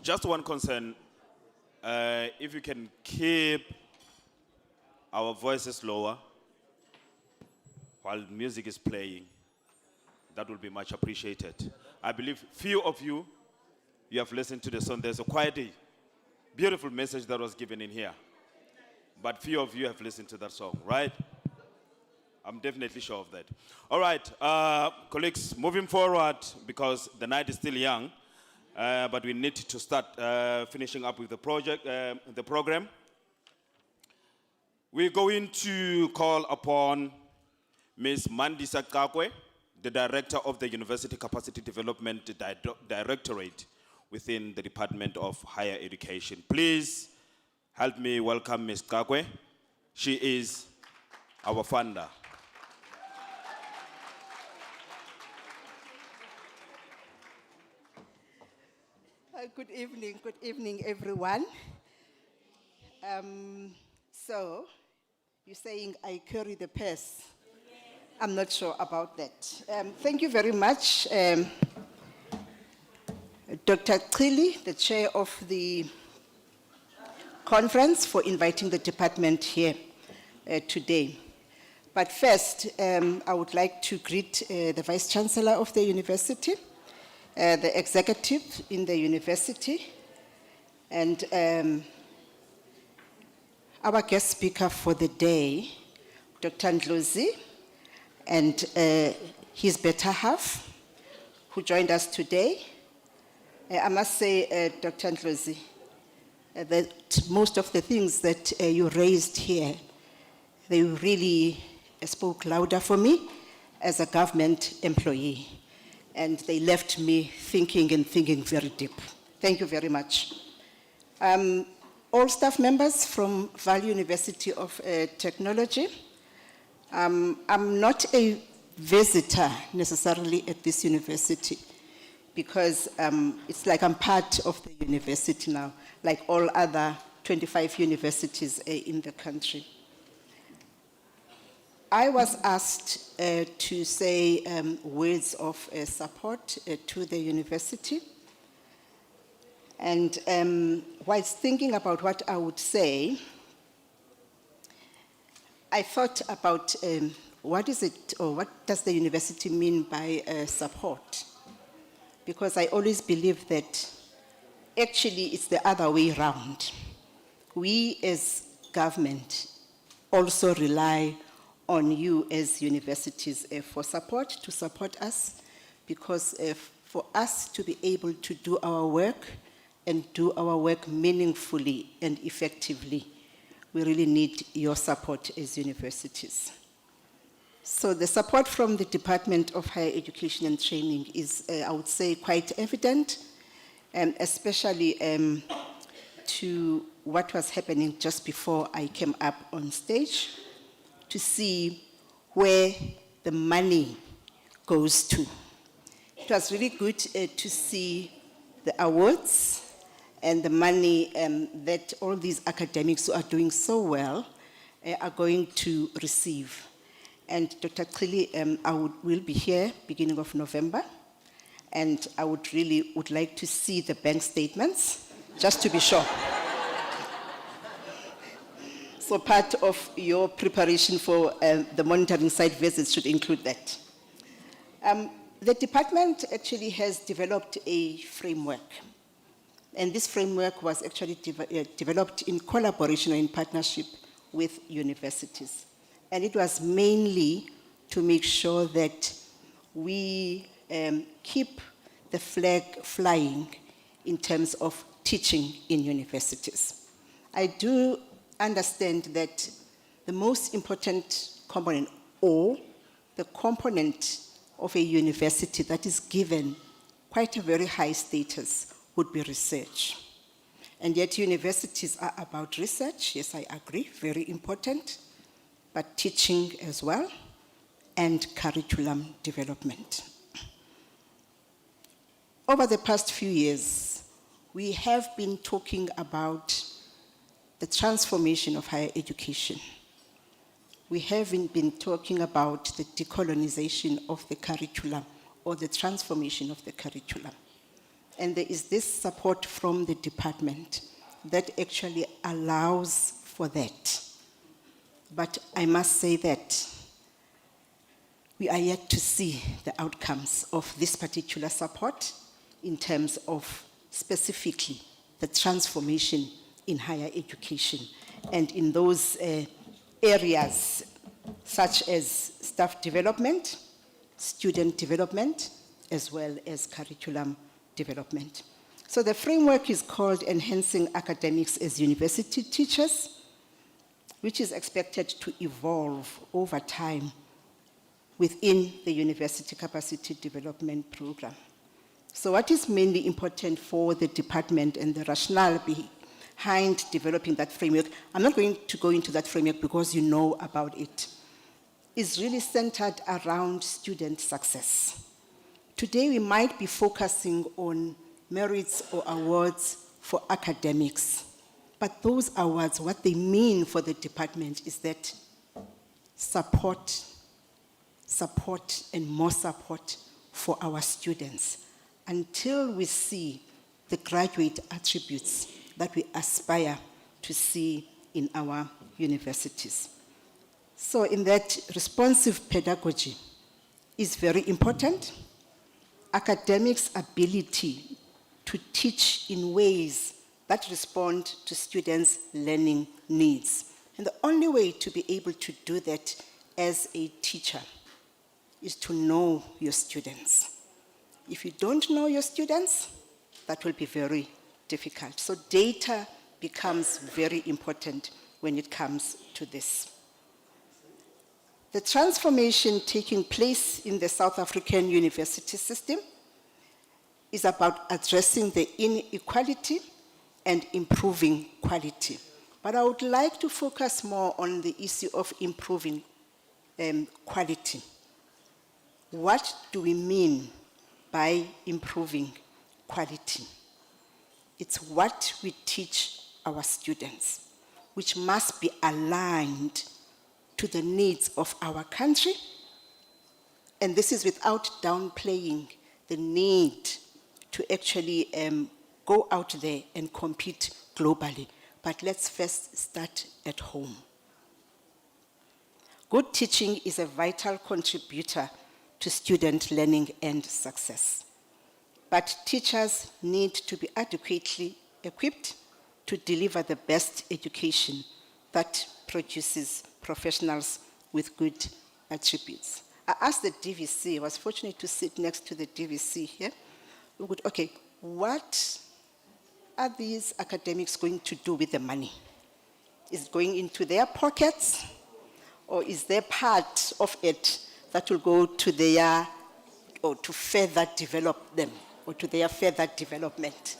Just one concern, if you can keep our voices lower while music is playing, that will be much appreciated. I believe few of you have listened to the song. There's a quite a beautiful message that was given in here. But few of you have listened to that song, right? I'm definitely sure of that. All right, colleagues, moving forward, because the night is still young, but we need to start finishing up with the project, the program. We're going to call upon Ms. Mandisa Kakwe, the Director of the University Capacity Development Directorate within the Department of Higher Education. Please help me welcome Ms. Kakwe. She is our funder. Good evening, everyone. So, you're saying I carry the purse. I'm not sure about that. Thank you very much, Dr. Chili, the chair of the conference, for inviting the department here today. But first, I would like to greet the Vice Chancellor of the university, the executive in the university, and our guest speaker for the day, Dr. Ndlozi, and his better half, who joined us today. I must say, Dr. Ndlozi, that most of the things that you raised here, they really spoke louder for me as a government employee. And they left me thinking very deep. Thank you very much. All staff members from Valle University of Technology. I'm not a visitor necessarily at this university because it's like I'm part of the university now, like all other 25 universities in the country. I was asked to say words of support to the university. And whilst thinking about what I would say, I thought about what is it, or what does the university mean by support? Because I always believe that actually it's the other way around. We as government also rely on you as universities for support, to support us, because for us to be able to do our work and do our work meaningfully and effectively, we really need your support as universities. So the support from the Department of Higher Education and Training is, I would say, quite evident, especially to what was happening just before I came up on stage, to see where the money goes to. It was really good to see the awards and the money that all these academics who are doing so well are going to receive. And Dr. Chili, I will be here beginning of November, and I would like to see the bank statements, just to be sure. So part of your preparation for the monitoring site visits should include that. The department actually has developed a framework. And this framework was actually developed in collaboration or in partnership with universities. And it was mainly to make sure that we keep the flag flying in terms of teaching in universities. I do understand that the most important component, or the component of a university that is given quite a very high status, would be research. And yet universities are about research, yes, I agree, very important, but teaching as well. and curriculum development. Over the past few years, we have been talking about the transformation of higher education. We haven't been talking about the decolonization of the curriculum or the transformation of the curriculum. And there is this support from the department that actually allows for that. But I must say that we are yet to see the outcomes of this particular support in terms of specifically the transformation in higher education and in those areas such as staff development, student development, as well as curriculum development. So the framework is called Enhancing Academics as University Teachers, which is expected to evolve over time within the University Capacity Development Program. So what is mainly important for the department and the rationale behind developing that framework, I'm not going to go into that framework because you know about it, is really centered around student success. Today we might be focusing on merits or awards for academics, but those awards, what they mean for the department is that support and more support for our students until we see the graduate attributes that we aspire to see in our universities. So in that, responsive pedagogy is very important. Academics' ability to teach in ways that respond to students' learning needs. And the only way to be able to do that as a teacher is to know your students. If you don't know your students, that will be very difficult. So data becomes very important when it comes to this. The transformation taking place in the South African university system is about addressing the inequality and improving quality. But I would like to focus more on the issue of improving quality. What do we mean by improving quality? It's what we teach our students, which must be aligned to the needs of our country. And this is without downplaying the need to actually go out there and compete globally. But let's first start at home. Good teaching is a vital contributor to student learning and success. But teachers need to be adequately equipped to deliver the best education that produces professionals with good attributes. I asked the DVC, I was fortunate to sit next to the DVC here. Okay, what are these academics going to do with the money? Is it going into their pockets? Or is there part of it that will go to their, or to further develop them, or to their further development?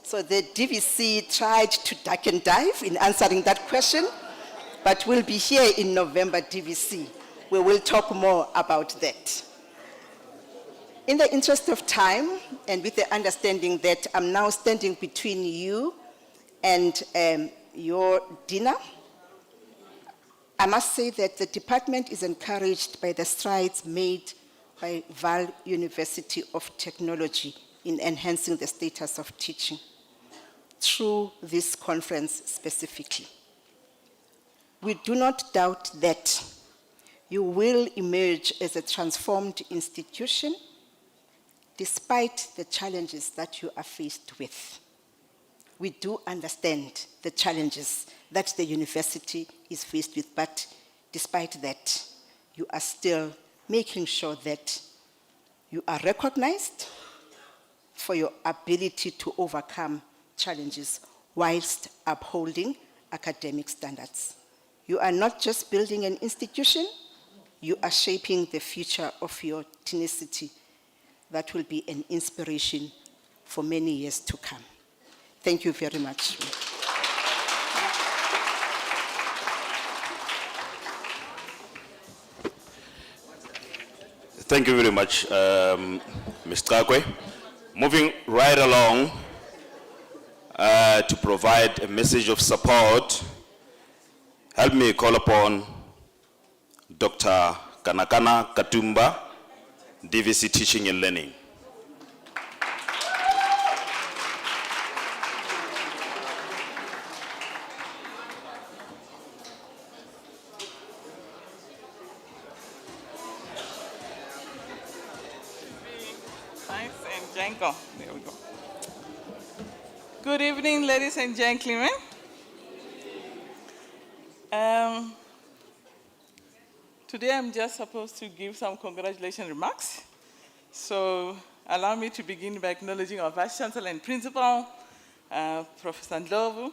So the DVC tried to duck and dive in answering that question, but we'll be here in November, DVC. We will talk more about that. In the interest of time, and with the understanding that I'm now standing between you and your dinner, I must say that the department is encouraged by the strides made by Vaal University of Technology in enhancing the status of teaching through this conference specifically. We do not doubt that you will emerge as a transformed institution despite the challenges that you are faced with. We do understand the challenges that the university is faced with, but despite that, you are still making sure that you are recognized for your ability to overcome challenges whilst upholding academic standards. You are not just building an institution, you are shaping the future of your tenacity that will be an inspiration for many years to come. Thank you very much. Thank you very much, Ms. Kakwe. Moving right along to provide a message of support, help me call upon Dr. Kanakana Katumba, DVC Teaching and Learning. Nice and gentle. There we go. Good evening, ladies and gentlemen. Today I'm just supposed to give some congratulation remarks. So allow me to begin by acknowledging our Vice Chancellor and Principal, Professor Ndlovu,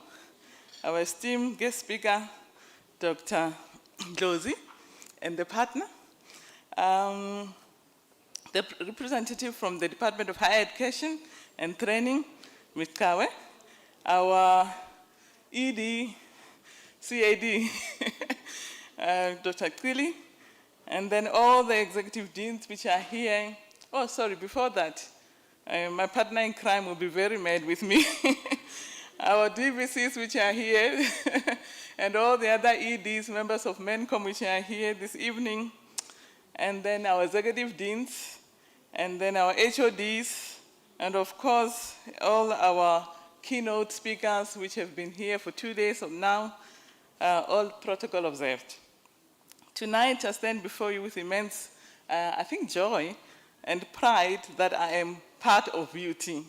our esteemed guest speaker, Dr. Ndlozi, and the partner. The representative from the Department of Higher Education and Training, Ms. Kawe, our ED, CAD, Dr. Kwili, and then all the executive deans which are here. Oh, sorry, before that, my partner in crime will be very mad with me. Our DVCs which are here, and all the other EDs, members of MENCOM which are here this evening, and then our executive deans, and then our HODs, and of course, all our keynote speakers which have been here for 2 days of now, all protocol observed. Tonight, I stand before you with immense, I think, joy and pride that I am part of UT.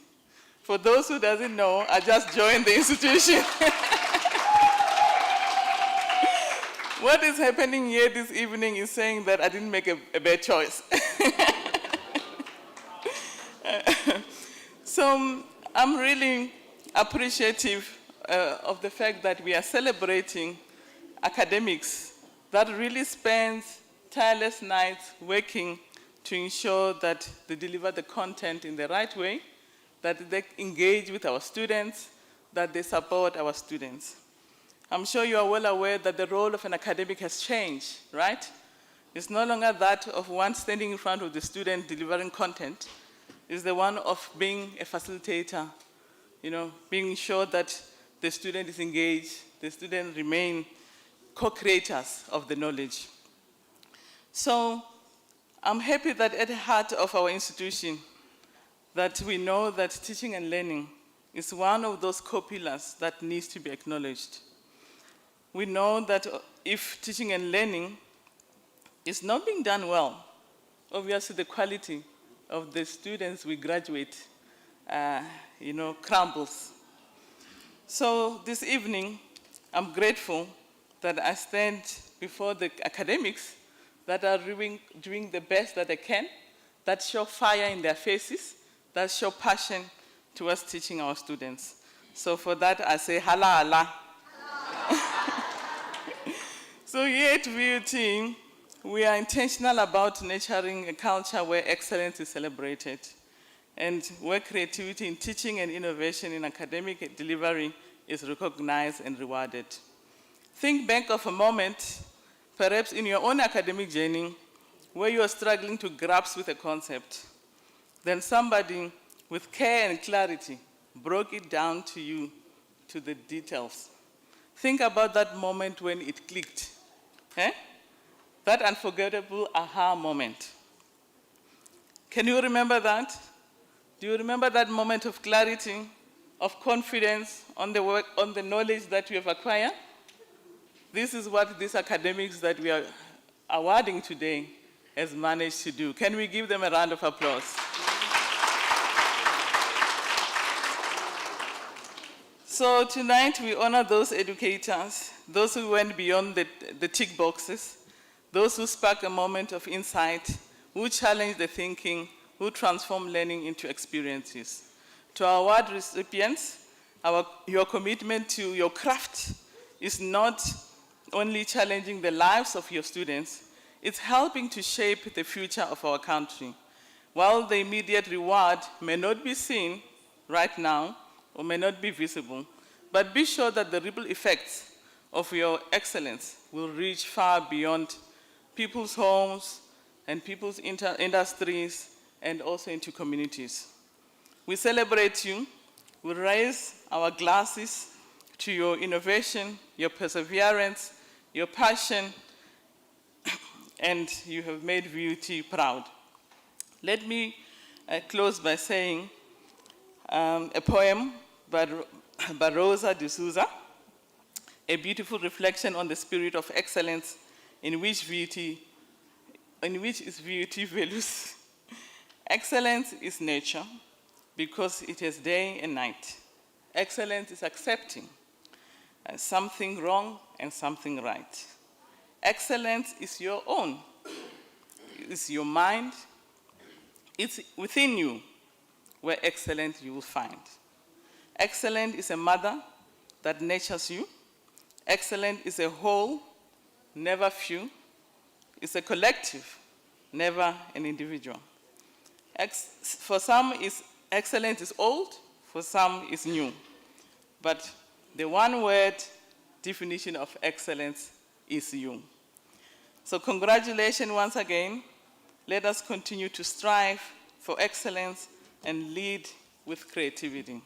For those who doesn't know, I just joined the institution. What is happening here this evening is saying that I didn't make a bad choice. So I'm really appreciative of the fact that we are celebrating academics that really spends tireless nights working to ensure that they deliver the content in the right way, that they engage with our students, that they support our students. I'm sure you are well aware that the role of an academic has changed, right? It's no longer that of one standing in front of the student delivering content. It's the one of being a facilitator, being sure that the student is engaged, the student remain co-creators of the knowledge. So I'm happy that at the heart of our institution, that we know that teaching and learning is one of those core pillars that needs to be acknowledged. We know that if teaching and learning is not being done well, obviously the quality of the students we graduate, crumbles. So this evening, I'm grateful that I stand before the academics that are doing the best that they can, that show fire in their faces, that show passion towards teaching our students. So for that, I say, hala hala. So here at VUT, we are intentional about nurturing a culture where excellence is celebrated and where creativity in teaching and innovation in academic delivery is recognized and rewarded. Think back of a moment, perhaps in your own academic journey, where you are struggling to grasp with a concept. Then somebody with care and clarity broke it down to you, to the details. Think about that moment when it clicked. That unforgettable aha moment. Can you remember that? Do you remember that moment of clarity, of confidence on the work, on the knowledge that you have acquired? This is what these academics that we are awarding today has managed to do. Can we give them a round of applause? So tonight we honor those educators, those who went beyond the tick boxes, those who spark a moment of insight, who challenge the thinking, who transform learning into experiences. To our award recipients, your commitment to your craft is not only challenging the lives of your students, it's helping to shape the future of our country. While the immediate reward may not be seen right now, or may not be visible, but be sure that the ripple effects of your excellence will reach far beyond people's homes, and people's industries, and also into communities. We celebrate you. We raise our glasses to your innovation, your perseverance, your passion, and you have made VUT proud. Let me close by saying a poem by Rosa de Souza, a beautiful reflection on the spirit of excellence in which is VUT values. Excellence is nature because it has day and night. Excellence is accepting something wrong and something right. Excellence is your own. It's your mind. It's within you where excellence you will find. Excellent is a mother that nurtures you. Excellent is a whole, never few. It's a collective, never an individual. For some, excellence is old, for some is new. But the one word definition of excellence is you. So congratulations once again. Let us continue to strive for excellence and lead with creativity.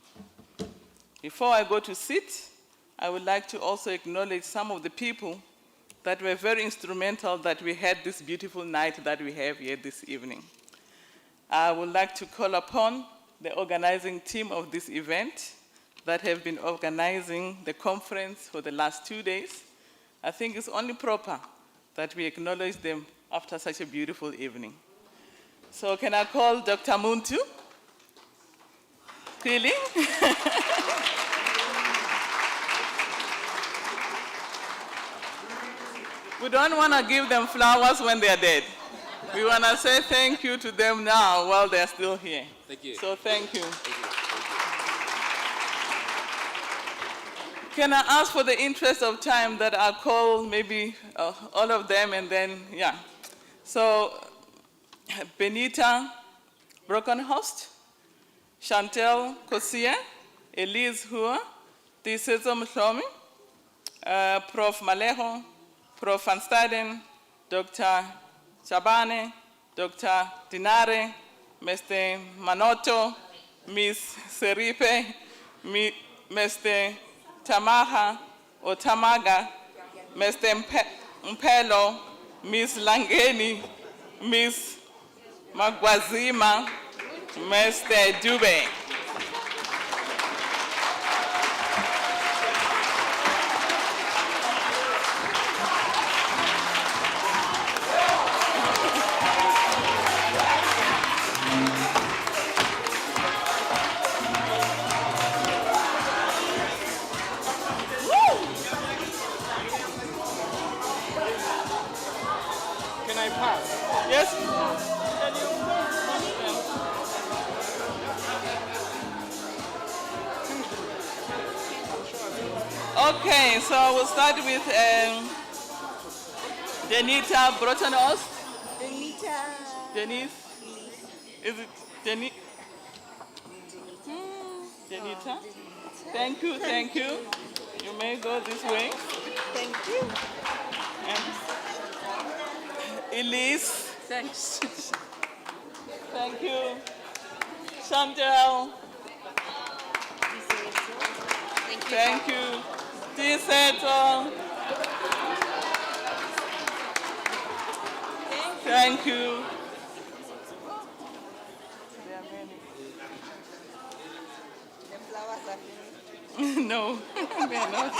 Before I go to sit, I would like to also acknowledge some of the people that were very instrumental that we had this beautiful night that we have here this evening. I would like to call upon the organizing team of this event that have been organizing the conference for the last 2 days. I think it's only proper that we acknowledge them after such a beautiful evening. So can I call Dr. Muntu? Really? We don't want to give them flowers when they're dead. We want to say thank you to them now while they're still here. Thank you. So thank you. Thank you. Can I ask for the interest of time that I'll call maybe all of them and then, yeah. So Benita Brokenhorst, Chantel Kosia, Elise Hua, Tisezo Mhlomi, Prof. Malejo, Prof. Van Staden, Dr. Chabane, Dr. Dinare, Mr. Manoto, Ms. Seripe, Mr. Tamaha or Tamaga, Mr. Mpelo, Ms. Langeni, Ms. Magwazima, Mr. Dube. Can I pass? Yes? Okay, so we'll start with Denita Brotanos. Denise? Is it Denise? Denita? Thank you, thank you. You may go this way. Thank you. And Elise. Thanks. Thank you. Chantel. Thank you. Tiseto. Thank you. The flowers are finished. No, they are not.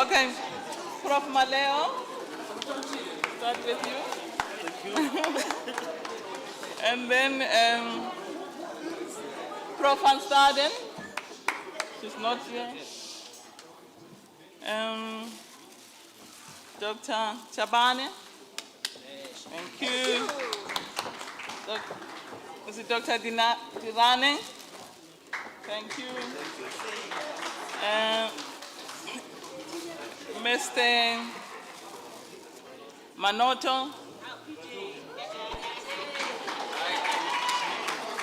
Okay, Prof. Maleo, start with you. Thank you. And then Prof. Van Staden, she's not here. Dr. Chabane, thank you. Is it Dr. Dirane? Thank you. Mr. Manoto.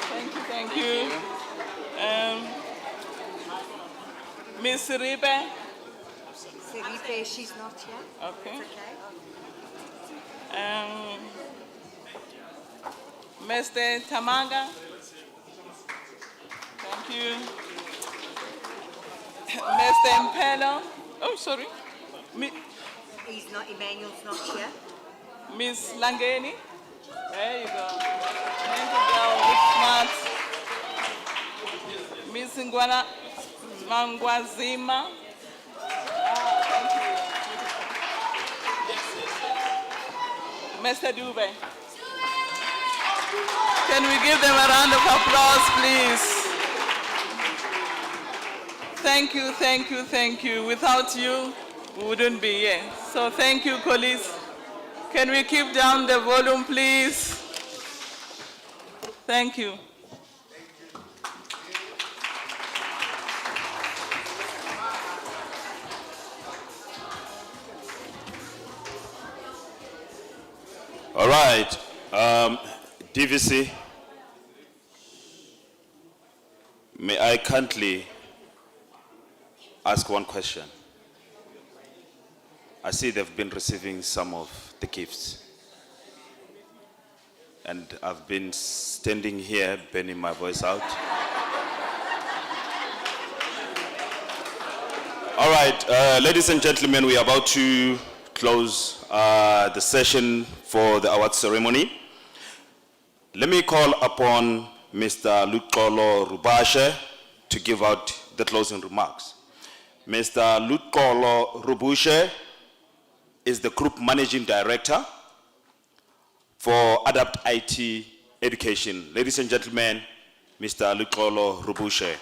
Thank you, thank you. Miss Ribe? Felipe, she's not here. Okay. It's okay. Mr. Tamanga? Thank you. Mr. Impelo? Oh, sorry. He's not, Emmanuel's not here. Miss Langeni? There you go. Thank you, girl. Look smart. Miss Ngwana Mangwazima? Thank you. Mr. Dube? Can we give them a round of applause, please? Thank you, thank you, thank you. Without you, we wouldn't be here. So thank you, colleagues. Can we keep down the volume, please? Thank you. All right, DVC, may I kindly ask one question? I see they've been receiving some of the gifts. And I've been standing here, burning my voice out. All right, ladies and gentlemen, we are about to close the session for the award ceremony. Let me call upon Mr. Lutkolo Rubashe to give out the closing remarks. Mr. Lutkolo Rubushe is the Group Managing Director for Adapt IT Education. Ladies and gentlemen, Mr. Lutkolo Rubushe.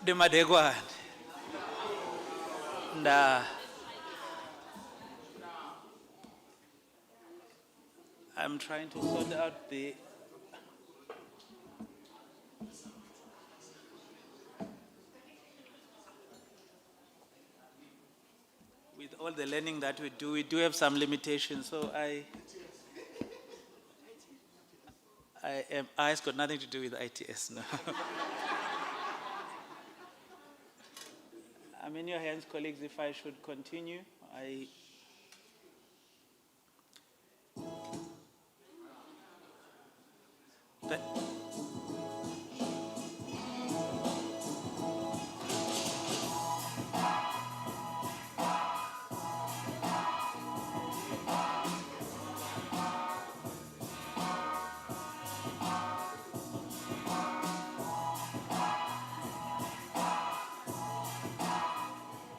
The Madegwan. And I'm trying to sort out the with all the learning that we do have some limitations. So it's got nothing to do with ITS now. I'm in your hands, colleagues, if I should continue.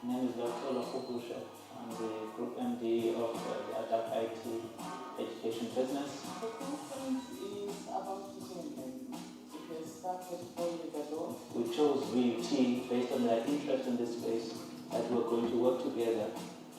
My name is Dr. Olafobusha. I'm the Group MD of the Adapt IT Education Business. The conference is about to end. It has started 4 years ago. We chose VUT based on their interest in this space that we're going to work together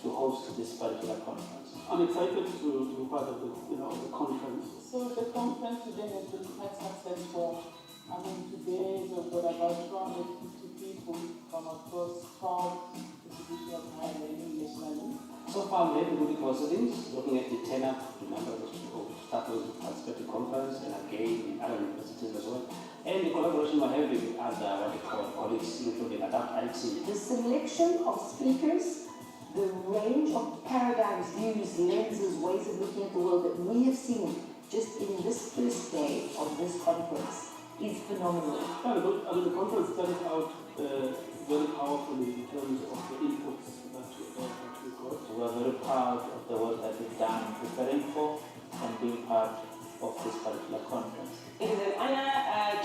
to host this particular conference. I'm excited to be part of the conference. So the conference today has been quite successful. I mean, today we've got about 250 people from across 12 institutions of higher learning nationally. So far, we have good positives, looking at the turnout, the number of people starting to participate in the conference, and again in other universities as well. And the collaboration we're having with other what they call colleagues, including Adapt IT. The selection of speakers, the range of paradigms, views, lenses, ways of looking at the world that we have seen just in this first day of this conference is phenomenal. The conference started out very powerfully in terms of the inputs that we got. We are very proud of the work that we've done preparing for and being part of this particular conference. It is an honor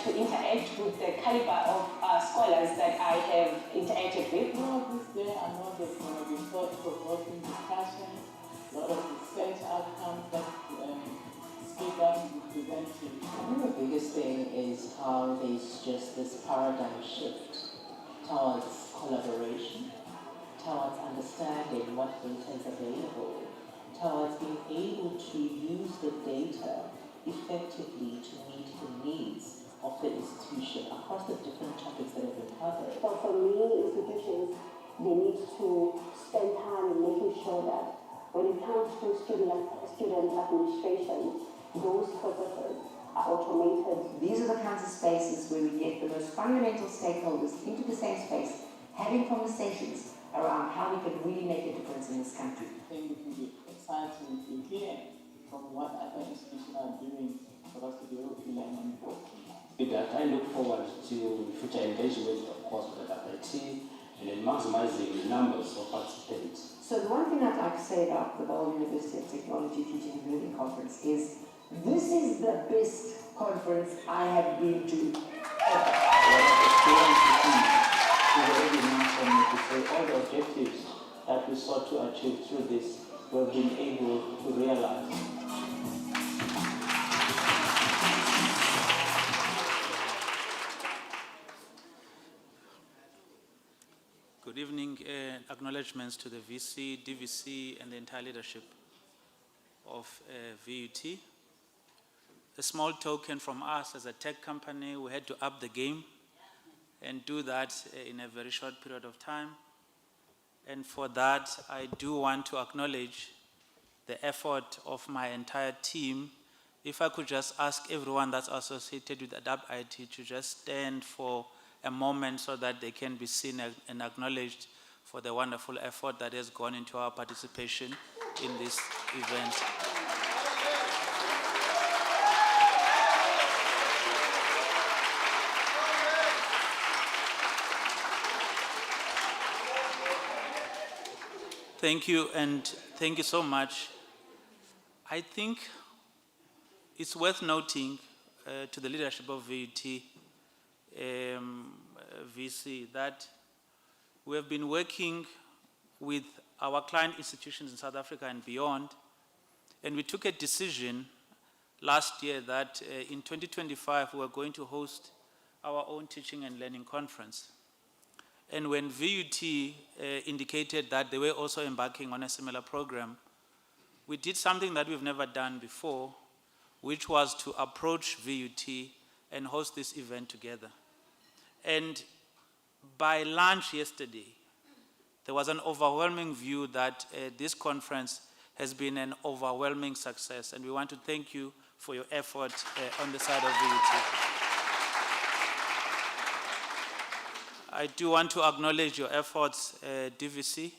to interact with the caliber of scholars that I have interacted with. This day I know there's going to be thought-provoking discussions, a lot of research outcomes that speakers will be presenting. We thing is how there's just this paradigm shift towards collaboration, towards understanding what data is available, towards being able to use the data effectively to meet the needs of the institution across the different topics that have been covered. So for me, institutions, they need to spend time in making sure that when it comes to student administration, those processes are automated. These are the kinds of spaces where we get the most fundamental stakeholders into the same space, having conversations around how we can really make a difference in this country. I think it will be exciting to hear from what other institutions are doing for us to be able to learn and grow. With that, I look forward to future engagement, of course, with the WIT and then maximizing the numbers of participants. So the one thing I'd like to say about the Bell University of Technology Teaching and Learning Conference is this is the best conference I have been to ever. All the objectives that we sought to achieve through this, we've been able to realize. Good evening. Acknowledgements to the VC, DVC, and the entire leadership of VUT. A small token from us as a tech company, we had to up the game and do that in a very short period of time. And for that, I do want to acknowledge the effort of my entire team. If I could just ask everyone that's associated with ADAPT IT to just stand for a moment so that they can be seen and acknowledged for the wonderful effort that has gone into our participation in this event. Thank you, and thank you so much. I think it's worth noting to the leadership of VUT, VC, that we have been working with our client institutions in South Africa and beyond, and we took a decision last year that in 2025 we were going to host our own teaching and learning conference. And when VUT indicated that they were also embarking on a similar program, we did something that we've never done before, which was to approach VUT and host this event together. And by lunch yesterday, there was an overwhelming view that this conference has been an overwhelming success, and we want to thank you for your effort on the side of VUT. I do want to acknowledge your efforts, DVC,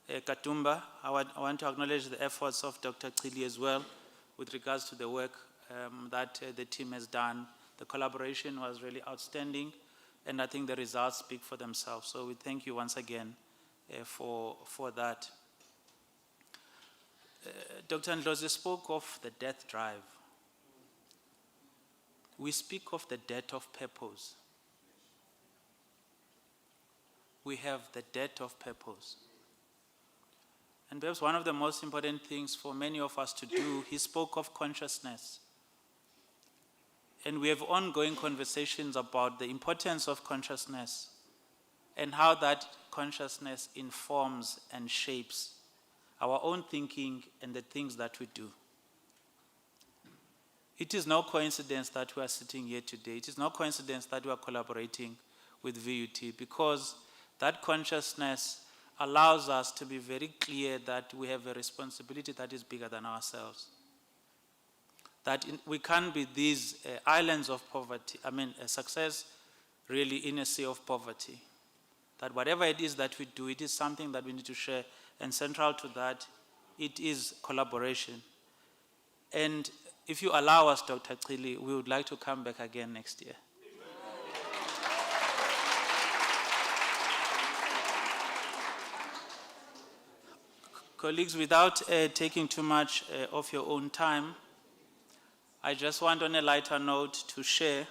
Katumba. I want to acknowledge the efforts of Dr. Chili as well with regards to the work that the team has done. The collaboration was really outstanding, and I think the results speak for themselves. So we thank you once again for that. Dr. Ndlozi spoke of the death drive. We speak of the death of purpose. We have the debt of purpose. And perhaps one of the most important things for many of us to do, he spoke of consciousness. And we have ongoing conversations about the importance of consciousness and how that consciousness informs and shapes our own thinking and the things that we do. It is no coincidence that we are sitting here today. It is no coincidence that we are collaborating with VUT, because that consciousness allows us to be very clear that we have a responsibility that is bigger than ourselves. That we can't be these islands of poverty, success really in a sea of poverty. That whatever it is that we do, it is something that we need to share, and central to that, it is collaboration. And if you allow us, Dr. Chili, we would like to come back again next year. Colleagues, without taking too much of your own time, I just want on a lighter note to share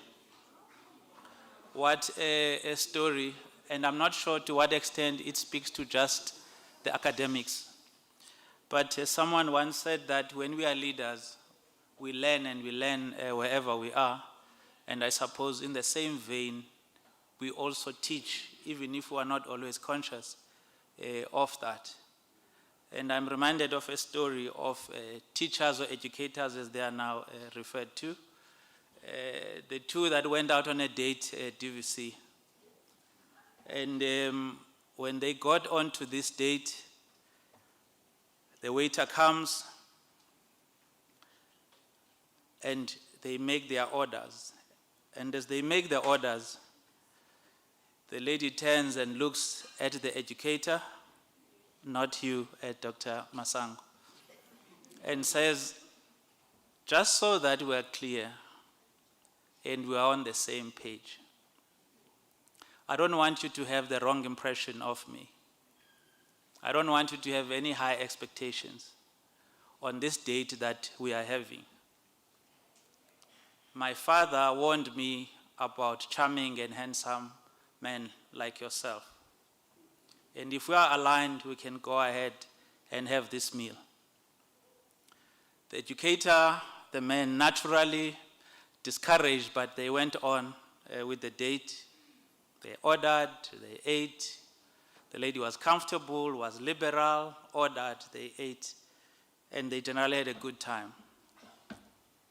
what a story, and I'm not sure to what extent it speaks to just the academics. But someone once said that when we are leaders, we learn and we learn wherever we are. And I suppose in the same vein, we also teach, even if we are not always conscious of that. And I'm reminded of a story of teachers or educators, as they are now referred to. The two that went out on a date at DVC. And when they got onto this date, the waiter comes and they make their orders. And as they make the orders, the lady turns and looks at the educator, not you, Dr. Masango, and says, just so that we're clear and we're on the same page, I don't want you to have the wrong impression of me. I don't want you to have any high expectations on this date that we are having. My father warned me about charming and handsome men like yourself. And if we are aligned, we can go ahead and have this meal. The educator, the men, naturally discouraged, but they went on with the date. They ordered, they ate. The lady was comfortable, was liberal, ordered, they ate, and they generally had a good time.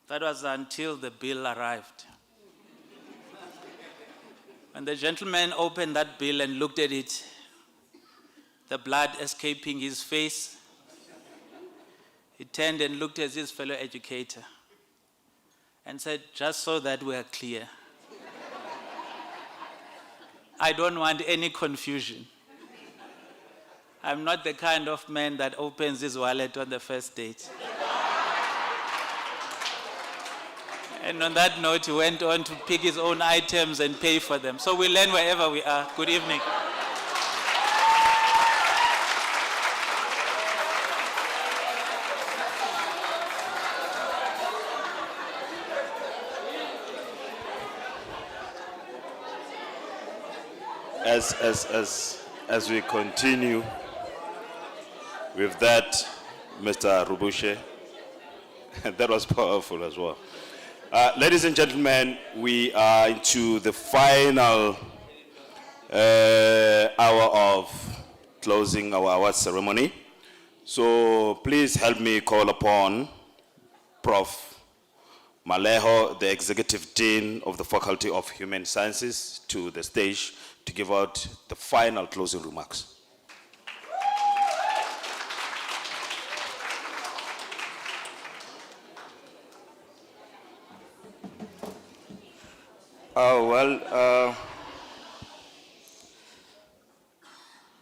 That was until the bill arrived. When the gentleman opened that bill and looked at it, the blood escaping his face, he turned and looked at his fellow educator and said, just so that we are clear, I don't want any confusion. I'm not the kind of man that opens his wallet on the first date. And on that note, he went on to pick his own items and pay for them. So we learn wherever we are. Good evening. As we continue with that, Mr. Rubushe, that was powerful as well. Ladies and gentlemen, we are into the final hour of closing our award ceremony. So please help me call upon Prof. Maleho, the Executive Dean of the Faculty of Human Sciences, to the stage to give out the final closing remarks.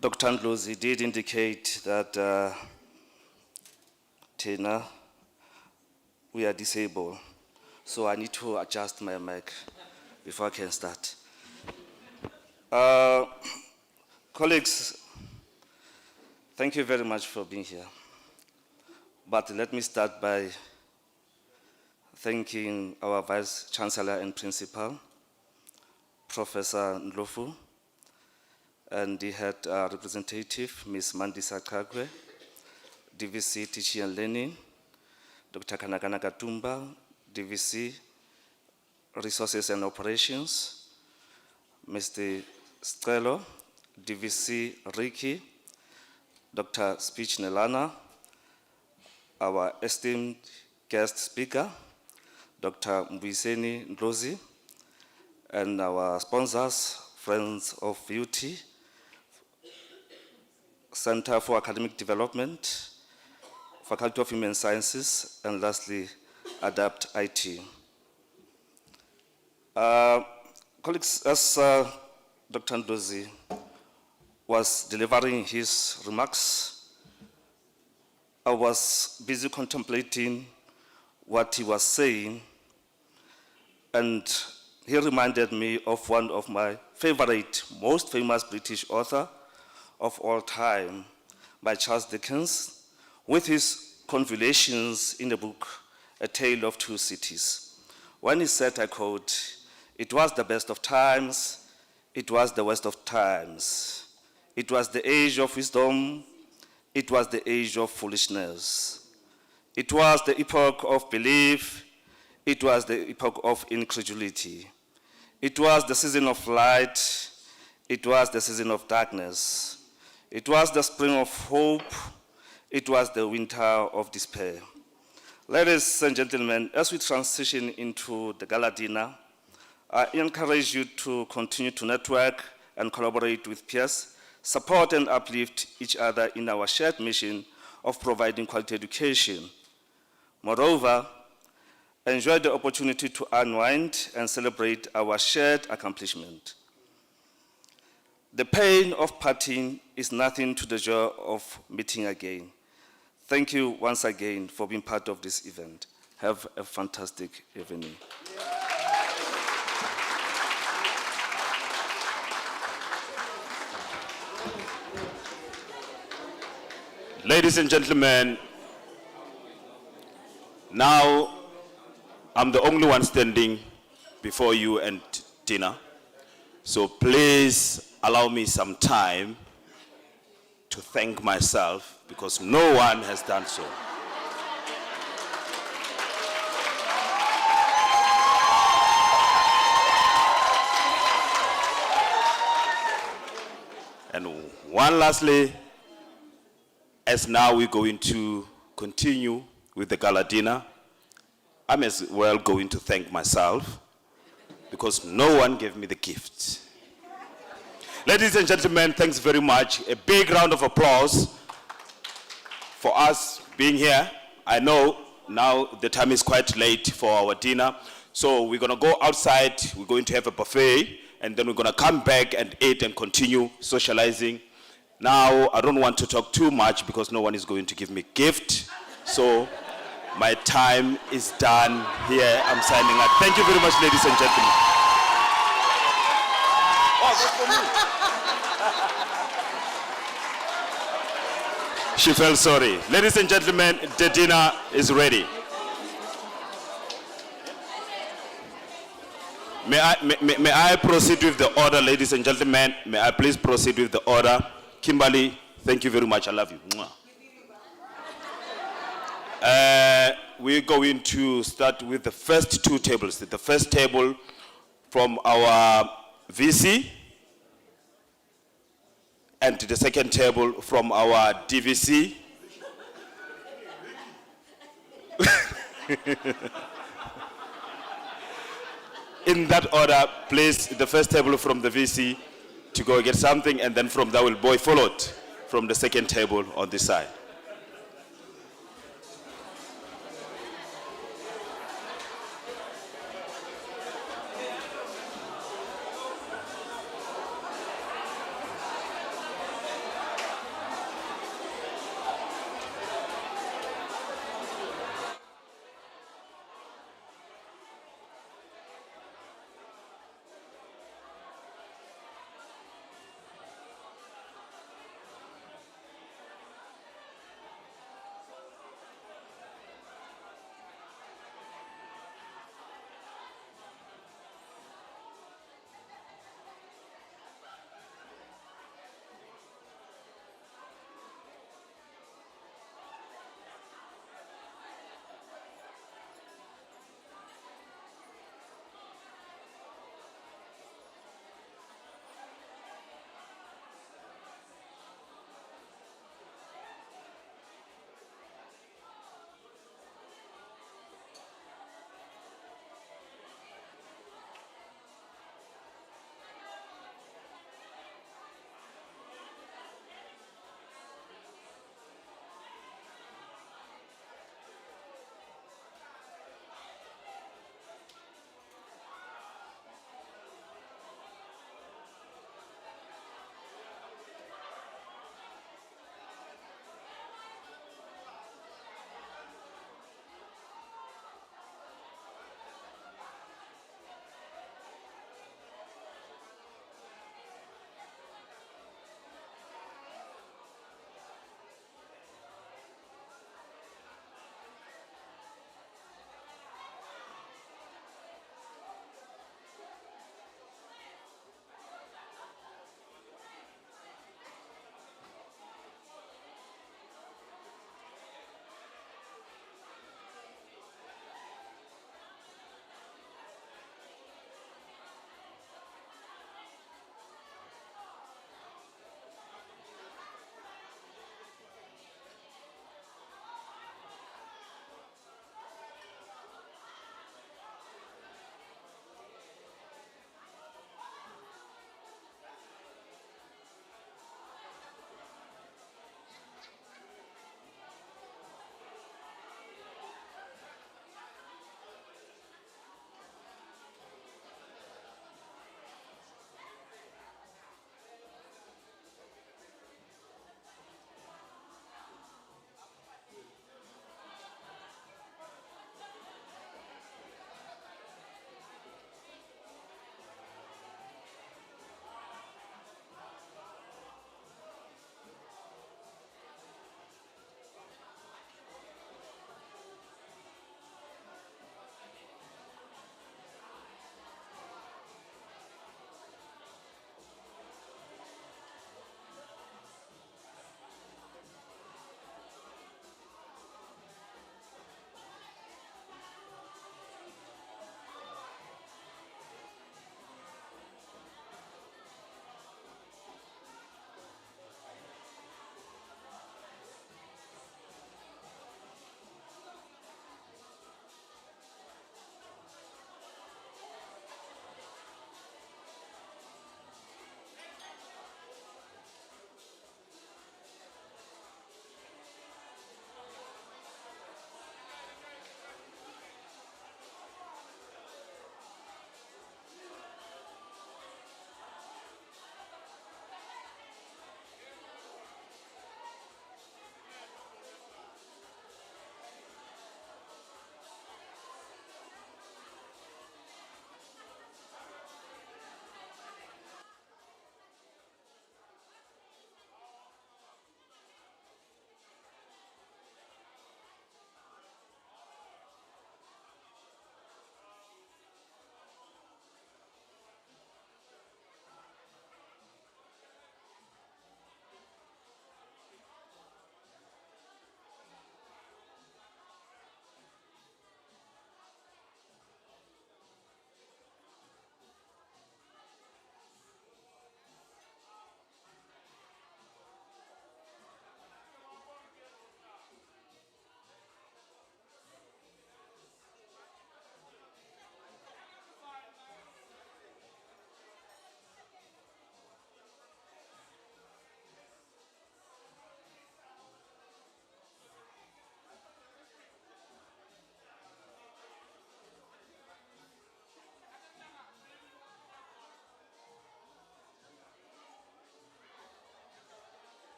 Dr. Ndlozi did indicate that Tina, we are disabled, so I need to adjust my mic before I can start. Colleagues, thank you very much for being here. But let me start by thanking our Vice Chancellor and Principal, Professor Ndlovu, and the head representative, Ms. Mandisa Kagwe, DVC Teaching and Learning, Dr. Kanakana Katumba, DVC Resources and Operations, Mr. Strelo, DVC Ricky, Dr. Speech Nelana, our esteemed guest speaker, Dr. Mbuyiseni Ndlozi, and our sponsors, Friends of Beauty, Center for Academic Development, Faculty of Human Sciences, and lastly, Adapt IT. Colleagues, as Dr. Ndlozi was delivering his remarks, I was busy contemplating what he was saying, and he reminded me of one of my favorite, most famous British author of all time, by Charles Dickens, with his convolutions in the book, A Tale of Two Cities. When he said, I quote, "It was the best of times, it was the worst of times. It was the age of wisdom, it was the age of foolishness. It was the epoch of belief, It was the epoch of incredulity. It was the season of light. It was the season of darkness. It was the spring of hope. It was the winter of despair. Ladies and gentlemen, as we transition into the gala dinner, I encourage you to continue to network and collaborate with peers, support and uplift each other in our shared mission of providing quality education. Moreover, enjoy the opportunity to unwind and celebrate our shared accomplishment. The pain of parting is nothing to the joy of meeting again. Thank you once again for being part of this event. Have a fantastic evening. Ladies and gentlemen, now I'm the only one standing before you and Tina. So please allow me some time to thank myself because no one has done so. And one lastly, as now we're going to continue with the gala dinner, I'm as well going to thank myself because no one gave me the gift. Ladies and gentlemen, thanks very much. A big round of applause for us being here. I know now the time is quite late for our dinner, so we're going to go outside, we're going to have a buffet, and then we're going to come back and eat and continue socializing. Now, I don't want to talk too much because no one is going to give me a gift, so my time is done here. I'm signing out. Thank you very much, ladies and gentlemen. Oh, that's for me. She felt sorry. Ladies and gentlemen, the dinner is ready. May I proceed with the order, ladies and gentlemen? May I please proceed with the order? Kimberly, thank you very much. I love you. We're going to start with the first two tables. The first table from our VC and the second table from our DVC. In that order, please, the first table from the VC to go get something, and then from that will be followed from the second table on this side.